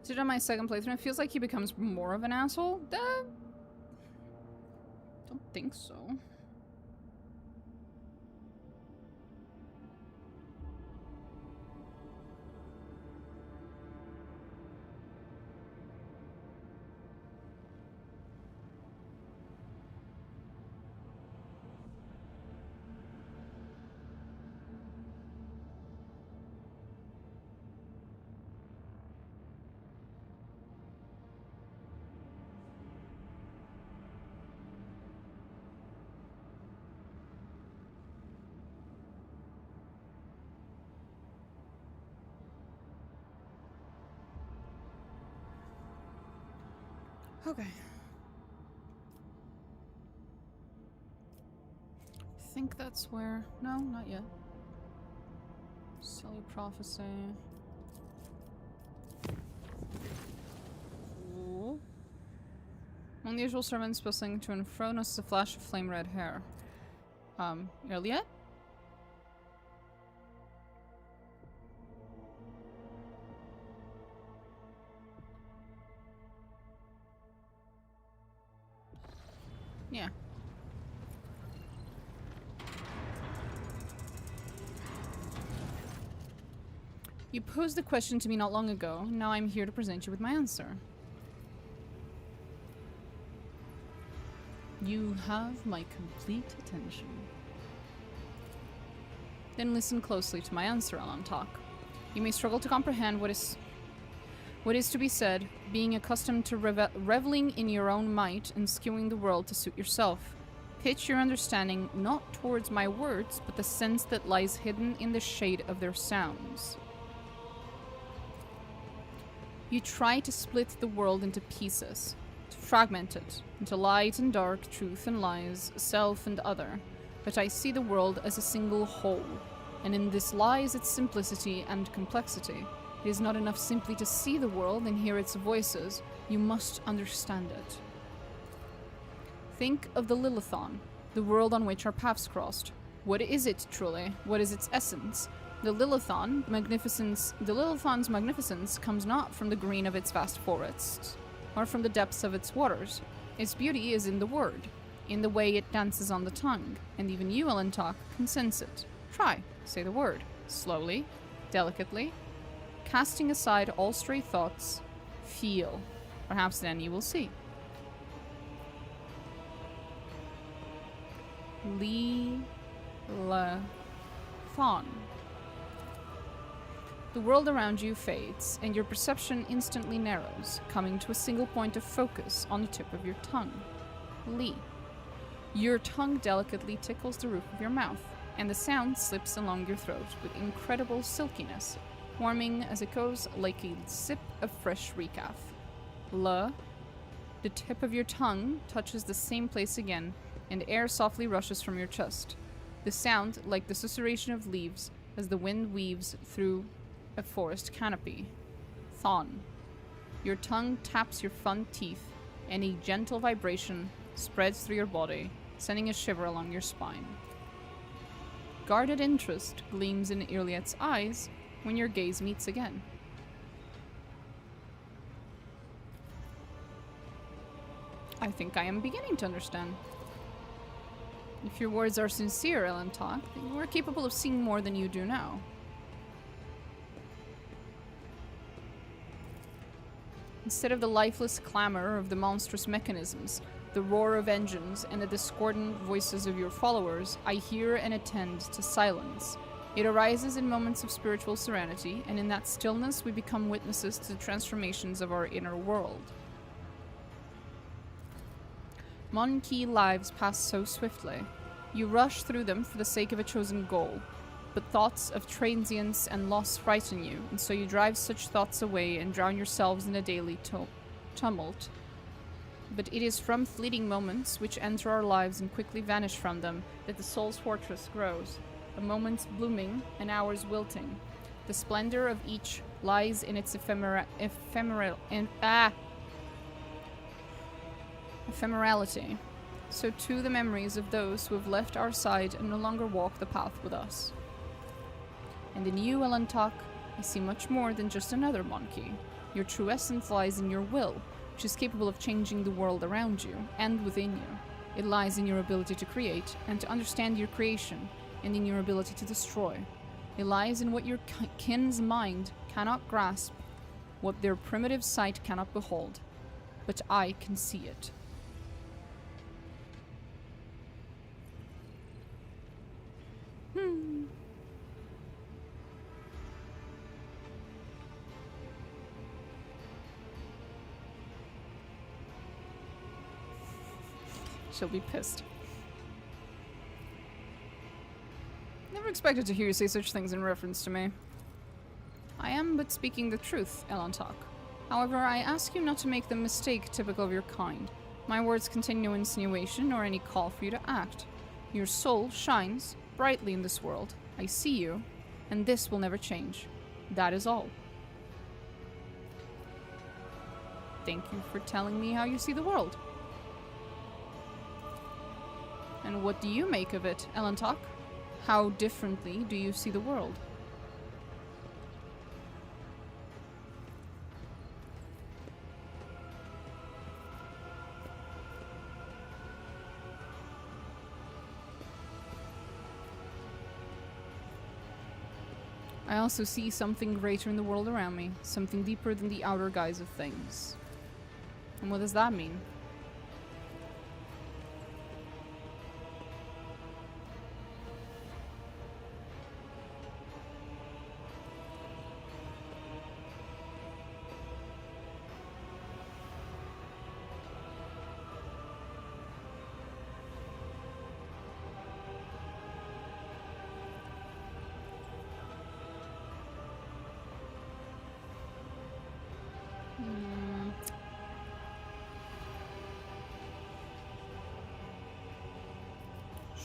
Did on my second playthrough, it feels like he becomes more of an asshole. Don't think so. Okay. I think that's where... No, not yet. Silly prophecy. Ooh. Among the usual servants bustling to and fro, notices a flash of flame red hair. Earliet? Yeah. You posed the question to me not long ago. Now I'm here to present you with my answer. You have my complete attention. Then listen closely to my answer, Alantak. You may struggle to comprehend what is to be said, being accustomed to reveling in your own might and skewing the world to suit yourself. Pitch your understanding not towards my words, but the sense that lies hidden in the shade of their sounds. You try to split the world into pieces, to fragment it into light and dark, truth and lies, self and other. But I see the world as a single whole, and in this lies its simplicity and complexity. It is not enough simply to see the world and hear its voices, you must understand it. Think of the Lilithon, the world on which our paths crossed. What is it truly? What is its essence? The Lilithon's magnificence comes not from the green of its vast forests, or from the depths of its waters. Its beauty is in the word, in the way it dances on the tongue, and even you, Elentok, can sense it. Try, say the word, slowly, delicately, casting aside all stray thoughts. Feel. Perhaps then you will see. Thon. The world around you fades, and your perception instantly narrows, coming to a single point of focus on the tip of your tongue. Li. Your tongue delicately tickles the roof of your mouth, and the sound slips along your throat with incredible silkiness, warming as it goes like a sip of fresh recaf. La. The tip of your tongue touches the same place again, and air softly rushes from your chest. The sound like the susurration of leaves as the wind weaves through a forest canopy. Thon. Your tongue taps your front teeth, and a gentle vibration spreads through your body, sending a shiver along your spine. Guarded interest gleams in Iliet's eyes when your gaze meets again. I think I am beginning to understand. If your words are sincere, Elentok, then you are capable of seeing more than you do now. Instead of the lifeless clamor of the monstrous mechanisms, the roar of engines, and the discordant voices of your followers, I hear and attend to silence. It arises in moments of spiritual serenity, and in that stillness we become witnesses to the transformations of our inner world. Mon-Ki lives pass so swiftly. You rush through them for the sake of a chosen goal, but thoughts of transience and loss frighten you, and so you drive such thoughts away and drown yourselves in a daily tumult. But it is from fleeting moments which enter our lives and quickly vanish from them that the soul's fortress grows, a moment's blooming, an hour's wilting. The splendor of each lies in its ephemerality. So too the memories of those who have left our side and no longer walk the path with us. And in you, Elentok, I see much more than just another Mon-Ki. Your true essence lies in your will, which is capable of changing the world around you and within you. It lies in your ability to create and to understand your creation, and in your ability to destroy. It lies in what your kin's mind cannot grasp, what their primitive sight cannot behold. But I can see it. She'll be pissed. Never expected to hear you say such things in reference to me. I am but speaking the truth, Elentok. However, I ask you not to make the mistake typical of your kind. My words contain no insinuation or any call for you to act. Your soul shines brightly in this world. I see you, and this will never change. That is all. Thank you for telling me how you see the world. And what do you make of it, Elentok? How differently do you see the world? I also see something greater in the world around me, something deeper than the outer guise of things. And what does that mean?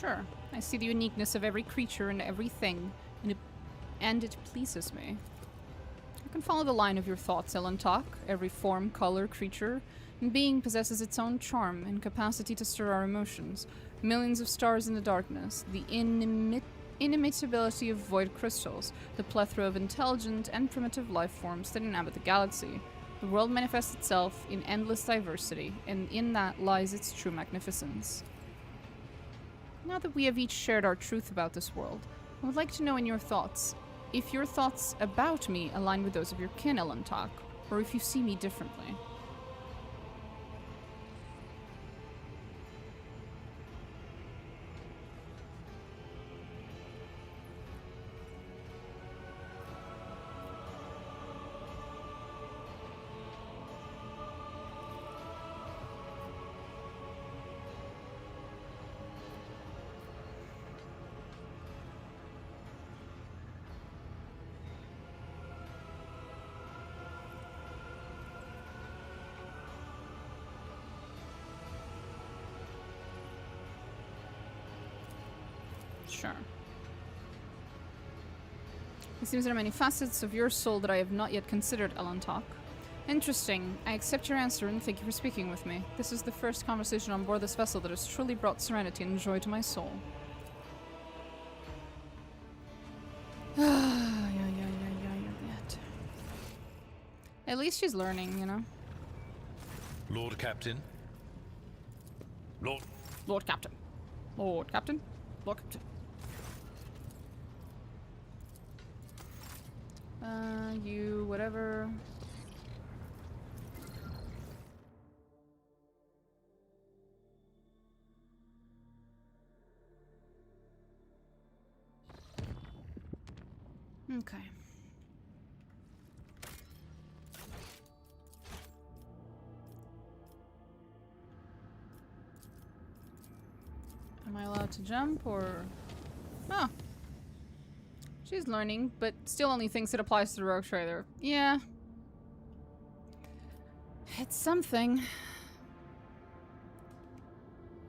Sure. I see the uniqueness of every creature and everything, and it pleases me. I can follow the line of your thoughts, Elentok. Every form, color, creature, and being possesses its own charm and capacity to stir our emotions. Millions of stars in the darkness, the inimitability of void crystals, the plethora of intelligent and primitive life forms that inhabit the galaxy. The world manifests itself in endless diversity, and in that lies its true magnificence. Now that we have each shared our truth about this world, I would like to know in your thoughts, if your thoughts about me align with those of your kin, Elentok, or if you see me differently. Sure. It seems there are many facets of your soul that I have not yet considered, Elentok. Interesting. I accept your answer and thank you for speaking with me. This is the first conversation on board this vessel that has truly brought serenity and joy to my soul. At least she's learning, you know? Lord Captain? Lord Captain. Lord Captain? Lord Captain. You, whatever. Okay. Am I allowed to jump or... Oh. She's learning, but still only thinks it applies to the rogue trader. Yeah. It's something.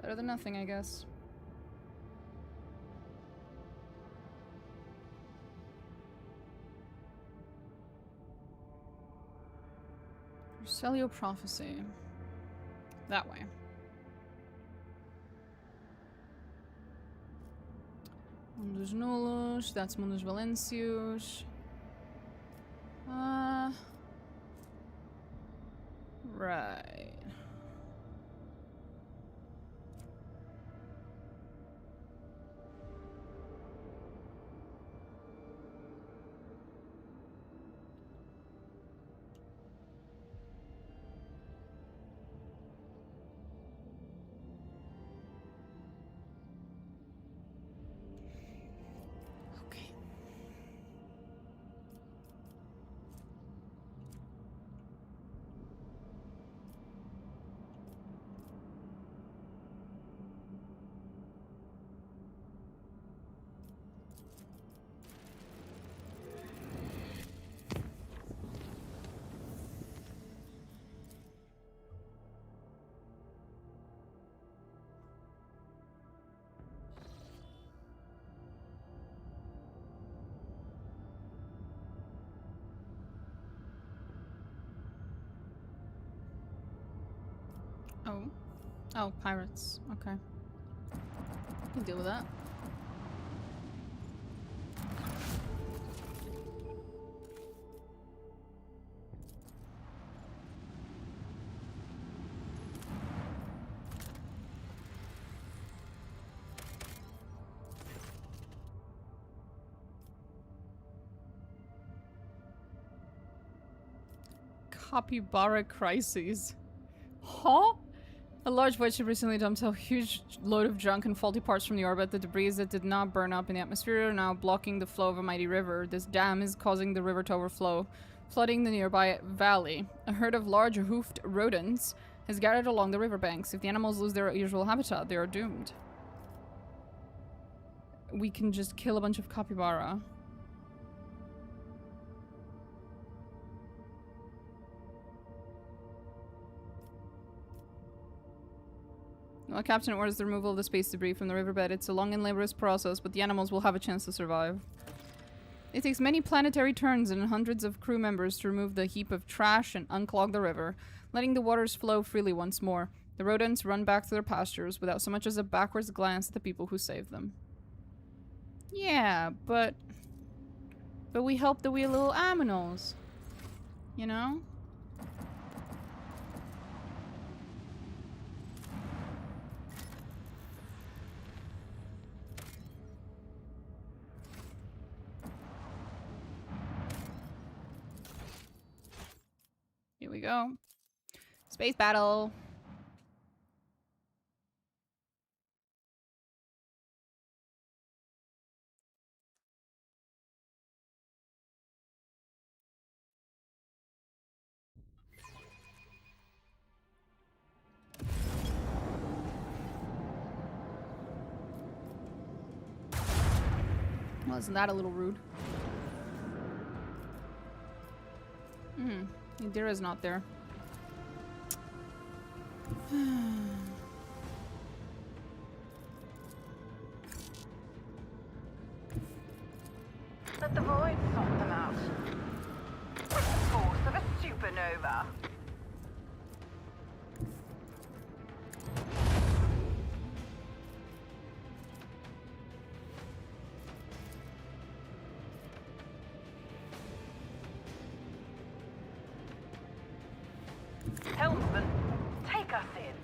Better than nothing, I guess. Celio Prophecy. That way. Mundus Nullus, that's Mundus Valencius. Right. Oh. Oh, pirates. Okay. Can deal with that. Capybara crises. Huh? A large void ship recently dumped a huge load of junk and faulty parts from the orbit. The debris that did not burn up in the atmosphere are now blocking the flow of a mighty river. This dam is causing the river to overflow, flooding the nearby valley. A herd of large hoofed rodents has gathered along the riverbanks. If the animals lose their usual habitat, they are doomed. We can just kill a bunch of capybara. Well, Captain orders the removal of the space debris from the riverbed. It's a long and laborious process, but the animals will have a chance to survive. It takes many planetary turns and hundreds of crew members to remove the heap of trash and unclog the river, letting the waters flow freely once more. The rodents run back to their pastures without so much as a backwards glance at the people who saved them. Yeah, but we help the wee little aminals. You know? Here we go. Space battle. Well, isn't that a little rude? Indira's not there. Let the void sort them out. With the force of a supernova. Helmsman, take us in.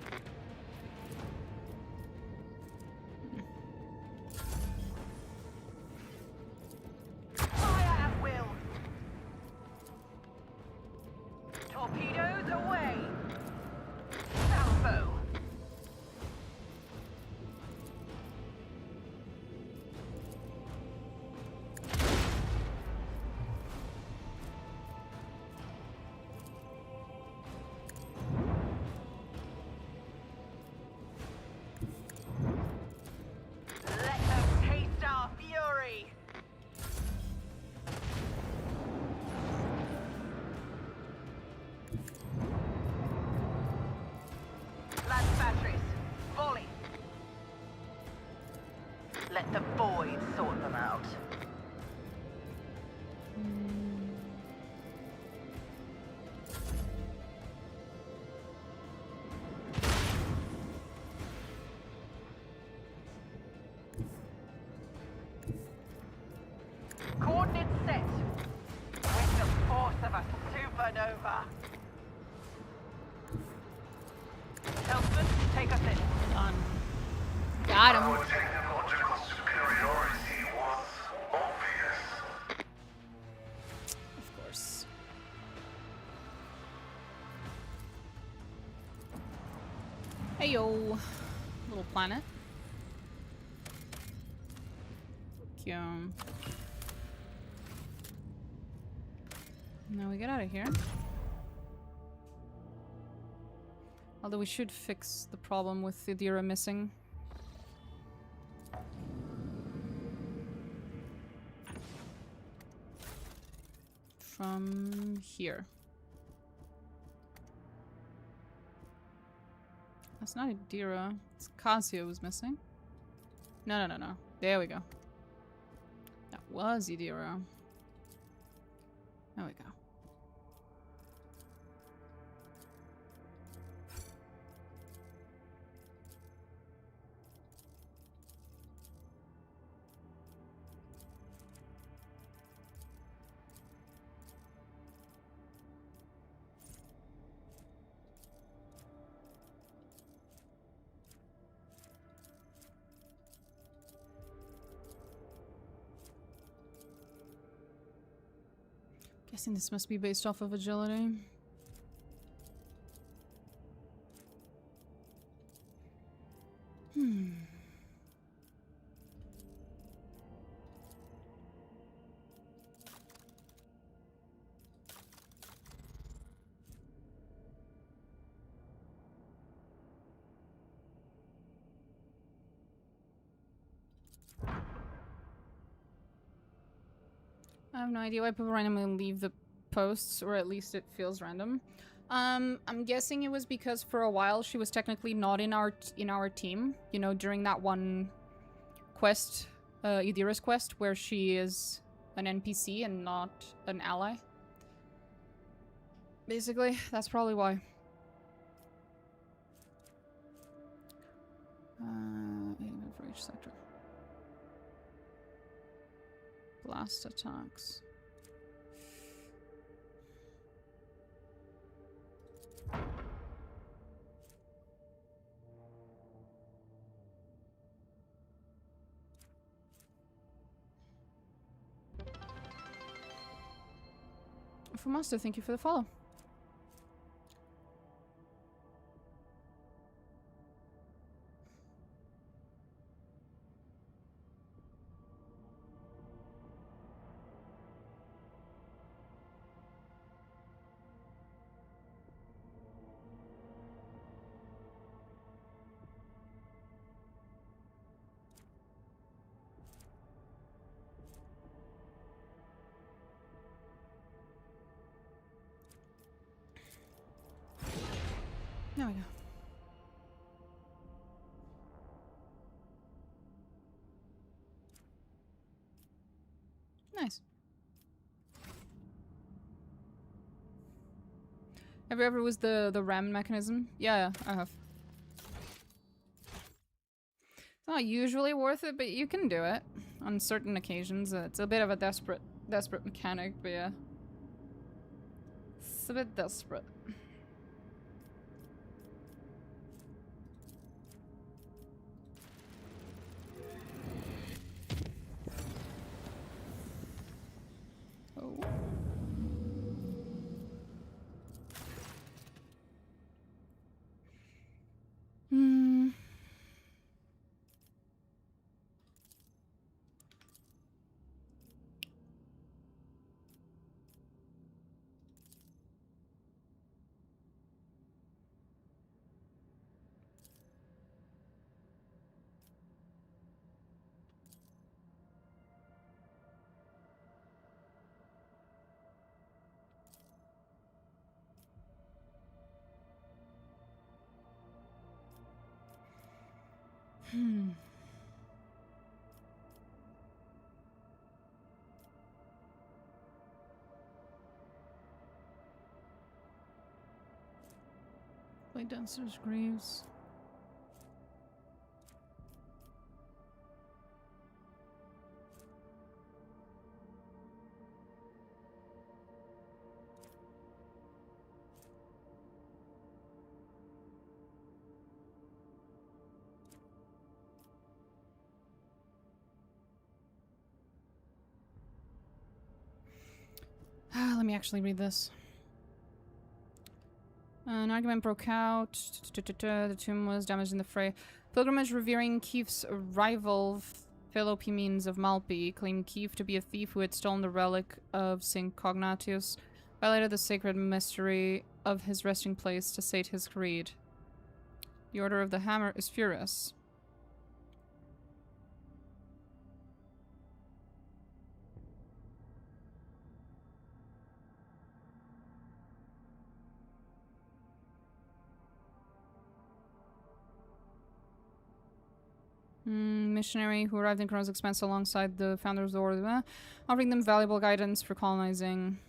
Fire at will. Torpedoes away. Salvo. Let them taste our fury. Lance batteries, volley. Let the void sort them out. Coordinates set. With the force of a supernova. Helmsman, take us in. Done. Got him. Our technological superiority was obvious. Of course. Hey yo, little planet. Cute. Now we get out of here. Although we should fix the problem with Aeldari missing. From here. That's not Aeldari. It's Cassia who's missing. No. There we go. That was Aeldari. There we go. Guessing this must be based off of agility. I have no idea why people randomly leave the posts, or at least it feels random. I'm guessing it was because for a while she was technically not in our team. You know, during that one quest, Idira's quest, where she is an NPC and not an ally. Basically, that's probably why. Aim for each sector. Blast attacks. For Master, thank you for the follow. There we go. Nice. Have you ever used the ram mechanism? Yeah, I have. It's not usually worth it, but you can do it on certain occasions. It's a bit of a desperate mechanic, but yeah. It's a bit desperate. Oh. Hmm. Hmm. Play Dancer's Greaves. Let me actually read this. An argument broke out. The tomb was damaged in the fray. Pilgrimage revering Keith's rival, Philopimines of Malpi, claimed Keith to be a thief who had stolen the relic of St. Cognatius, violated the sacred mystery of his resting place to sate his greed. The Order of the Hammer is furious. Missionary who arrived in Kronos Expanse alongside the founders of the Order, offering them valuable guidance for colonizing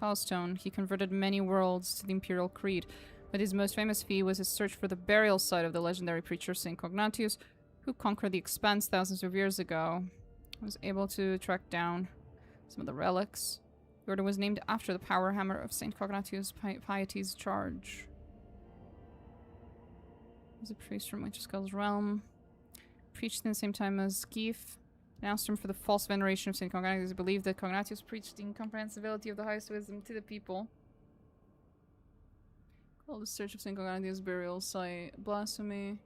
Falstone. He converted many worlds to the Imperial Creed, but his most famous feat was his search for the burial site of the legendary preacher St. Cognatius, who conquered the Expanse thousands of years ago. He was able to track down some of the relics. The Order was named after the power hammer of St. Cognatius' piety's charge. He was a priest from Winterskull's realm. Preached in the same time as Keith, announced him for the false veneration of St. Cognatius. He believed that Cognatius preached the incomprehensibility of the highest wisdom to the people. Called the search of St. Cognatius' burial site blasphemy.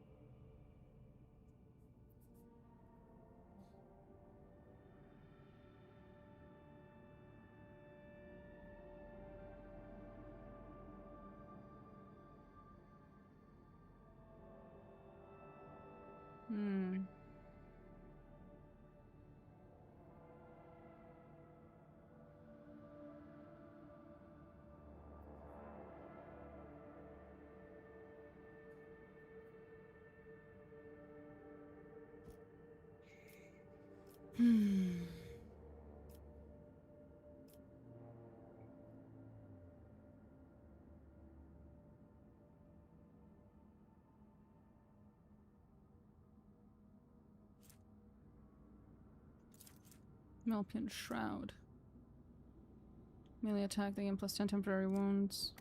Malpian Shroud. Melee attack, they gain +10 temporary wounds.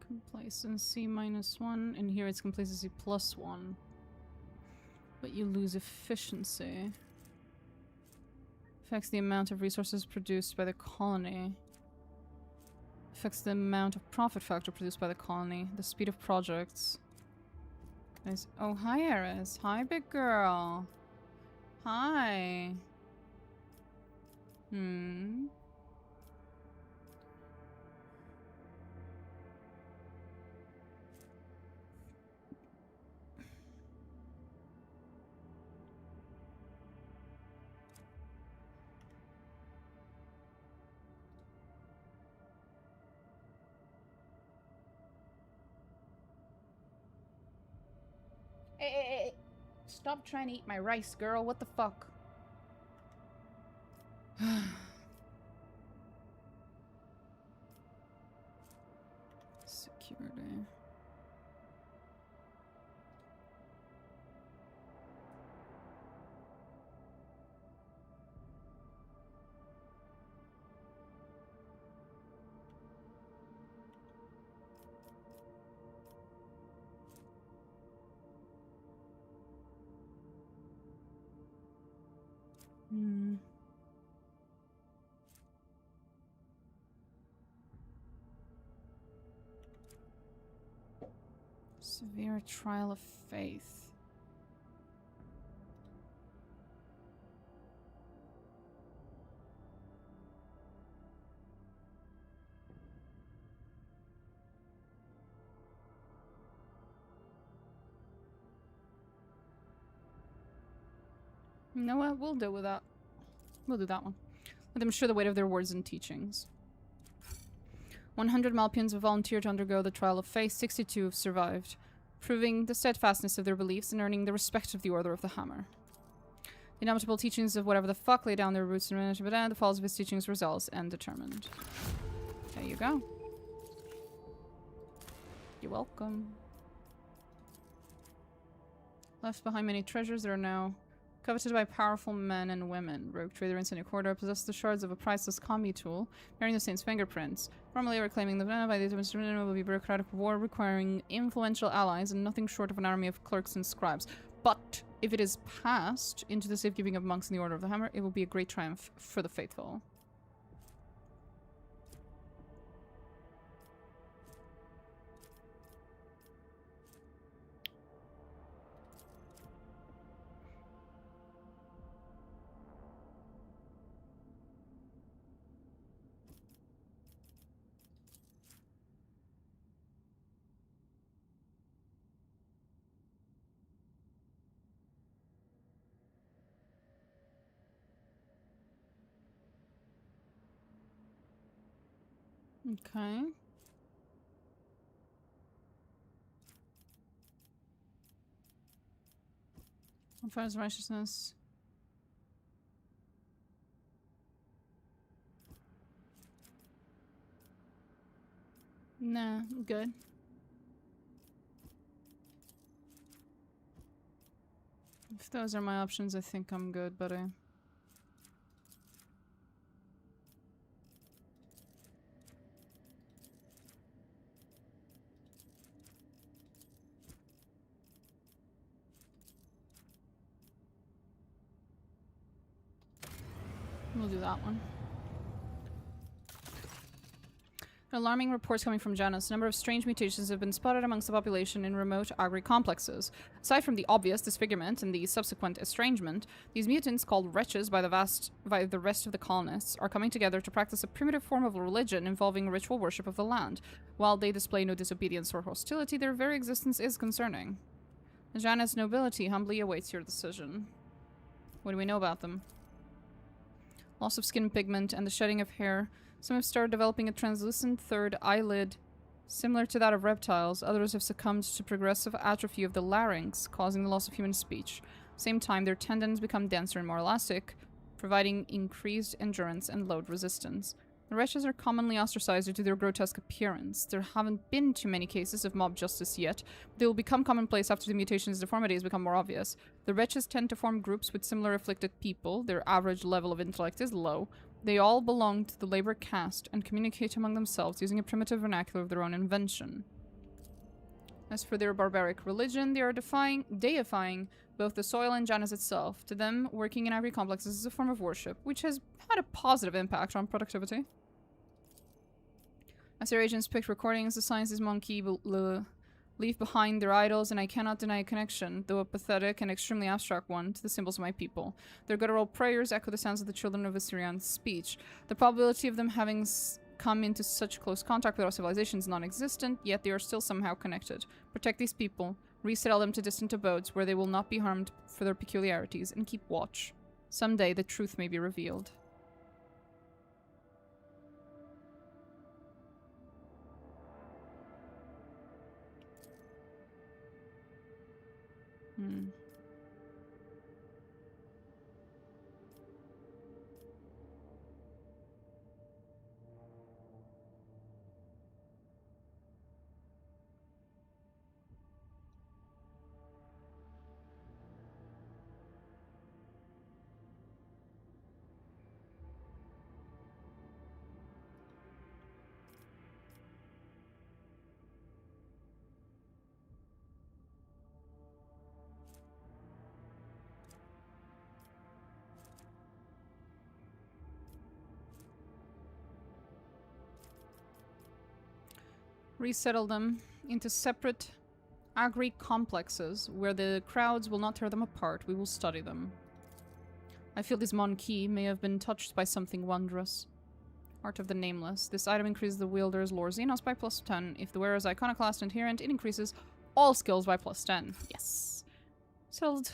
Complacency -1, and here it's complacency +1. But you lose efficiency. Affects the amount of resources produced by the colony. Affects the amount of profit factor produced by the colony. The speed of projects. Guys, oh, hi, Eris. Hi, big girl. Hi. Hey. Stop trying to eat my rice, girl. What the fuck? Security. Severe trial of faith. You know what? We'll deal with that. We'll do that one. Let them share the weight of their words and teachings. 100 Malpians have volunteered to undergo the trial of faith. 62 have survived, proving the steadfastness of their beliefs and earning the respect of the Order of the Hammer. The indomitable teachings of whatever the fuck lay down their roots in the falls of his teachings were zealous and determined. There you go. You're welcome. Left behind many treasures that are now coveted by powerful men and women. Rogue trader Insignia Corridor possessed the shards of a priceless combi tool, bearing the saint's fingerprints. Formally reclaiming the by the instrument will be bureaucratic war requiring influential allies and nothing short of an army of clerks and scribes. But if it is passed into the safekeeping of monks in the Order of the Hammer, it will be a great triumph for the faithful. Okay. How far is righteousness? Nah, I'm good. If those are my options, I think I'm good, buddy. We'll do that one. Alarming reports coming from Janus. A number of strange mutations have been spotted amongst the population in remote agri-complexes. Aside from the obvious disfigurement and the subsequent estrangement, these mutants, called wretches by the rest of the colonists, are coming together to practice a primitive form of religion involving ritual worship of the land. While they display no disobedience or hostility, their very existence is concerning. The Janus nobility humbly awaits your decision. What do we know about them? Loss of skin pigment and the shedding of hair. Some have started developing a translucent third eyelid similar to that of reptiles. Others have succumbed to progressive atrophy of the larynx, causing the loss of human speech. At the same time, their tendons become denser and more elastic, providing increased endurance and load resistance. The wretches are commonly ostracized due to their grotesque appearance. There haven't been too many cases of mob justice yet, but they will become commonplace after the mutations' deformities become more obvious. The wretches tend to form groups with similar afflicted people. Their average level of intellect is low. They all belong to the labor caste and communicate among themselves using a primitive vernacular of their own invention. As for their barbaric religion, they are deifying both the soil and Janus itself. To them, working in agri-complexes is a form of worship, which has had a positive impact on productivity. As their agents picked recordings, the sciences monkey leave behind their idols, and I cannot deny a connection, though a pathetic and extremely abstract one, to the symbols of my people. Their guttural prayers echo the sounds of the children of Assyrian's speech. The probability of them having come into such close contact with our civilization is non-existent, yet they are still somehow connected. Protect these people, resettle them to distant abodes where they will not be harmed for their peculiarities, and keep watch. Someday the truth may be revealed. Resettle them into separate agri-complexes where the crowds will not tear them apart. We will study them. I feel this Monkey may have been touched by something wondrous. Art of the Nameless. This item increases the wielder's lore Xenos by +10. If the wearer's iconoclast inherent, it increases all skills by +10. Yes. Settled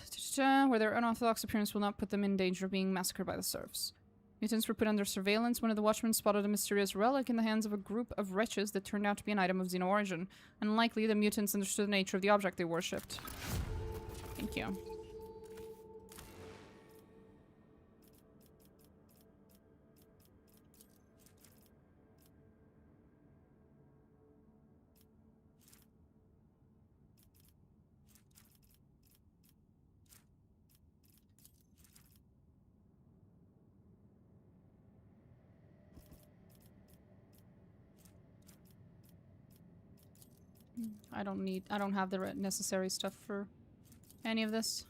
where their unorthodox appearance will not put them in danger of being massacred by the serfs. Mutants were put under surveillance. One of the watchmen spotted a mysterious relic in the hands of a group of wretches that turned out to be an item of Xeno origin. Unlikely, the mutants understood the nature of the object they worshipped. Thank you. I don't have the necessary stuff for any of this.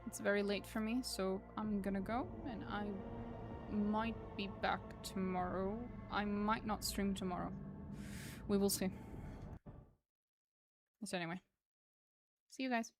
It's very late for me, so I'm gonna go, and I might be back tomorrow. I might not stream tomorrow. We will see. So anyway, see you guys.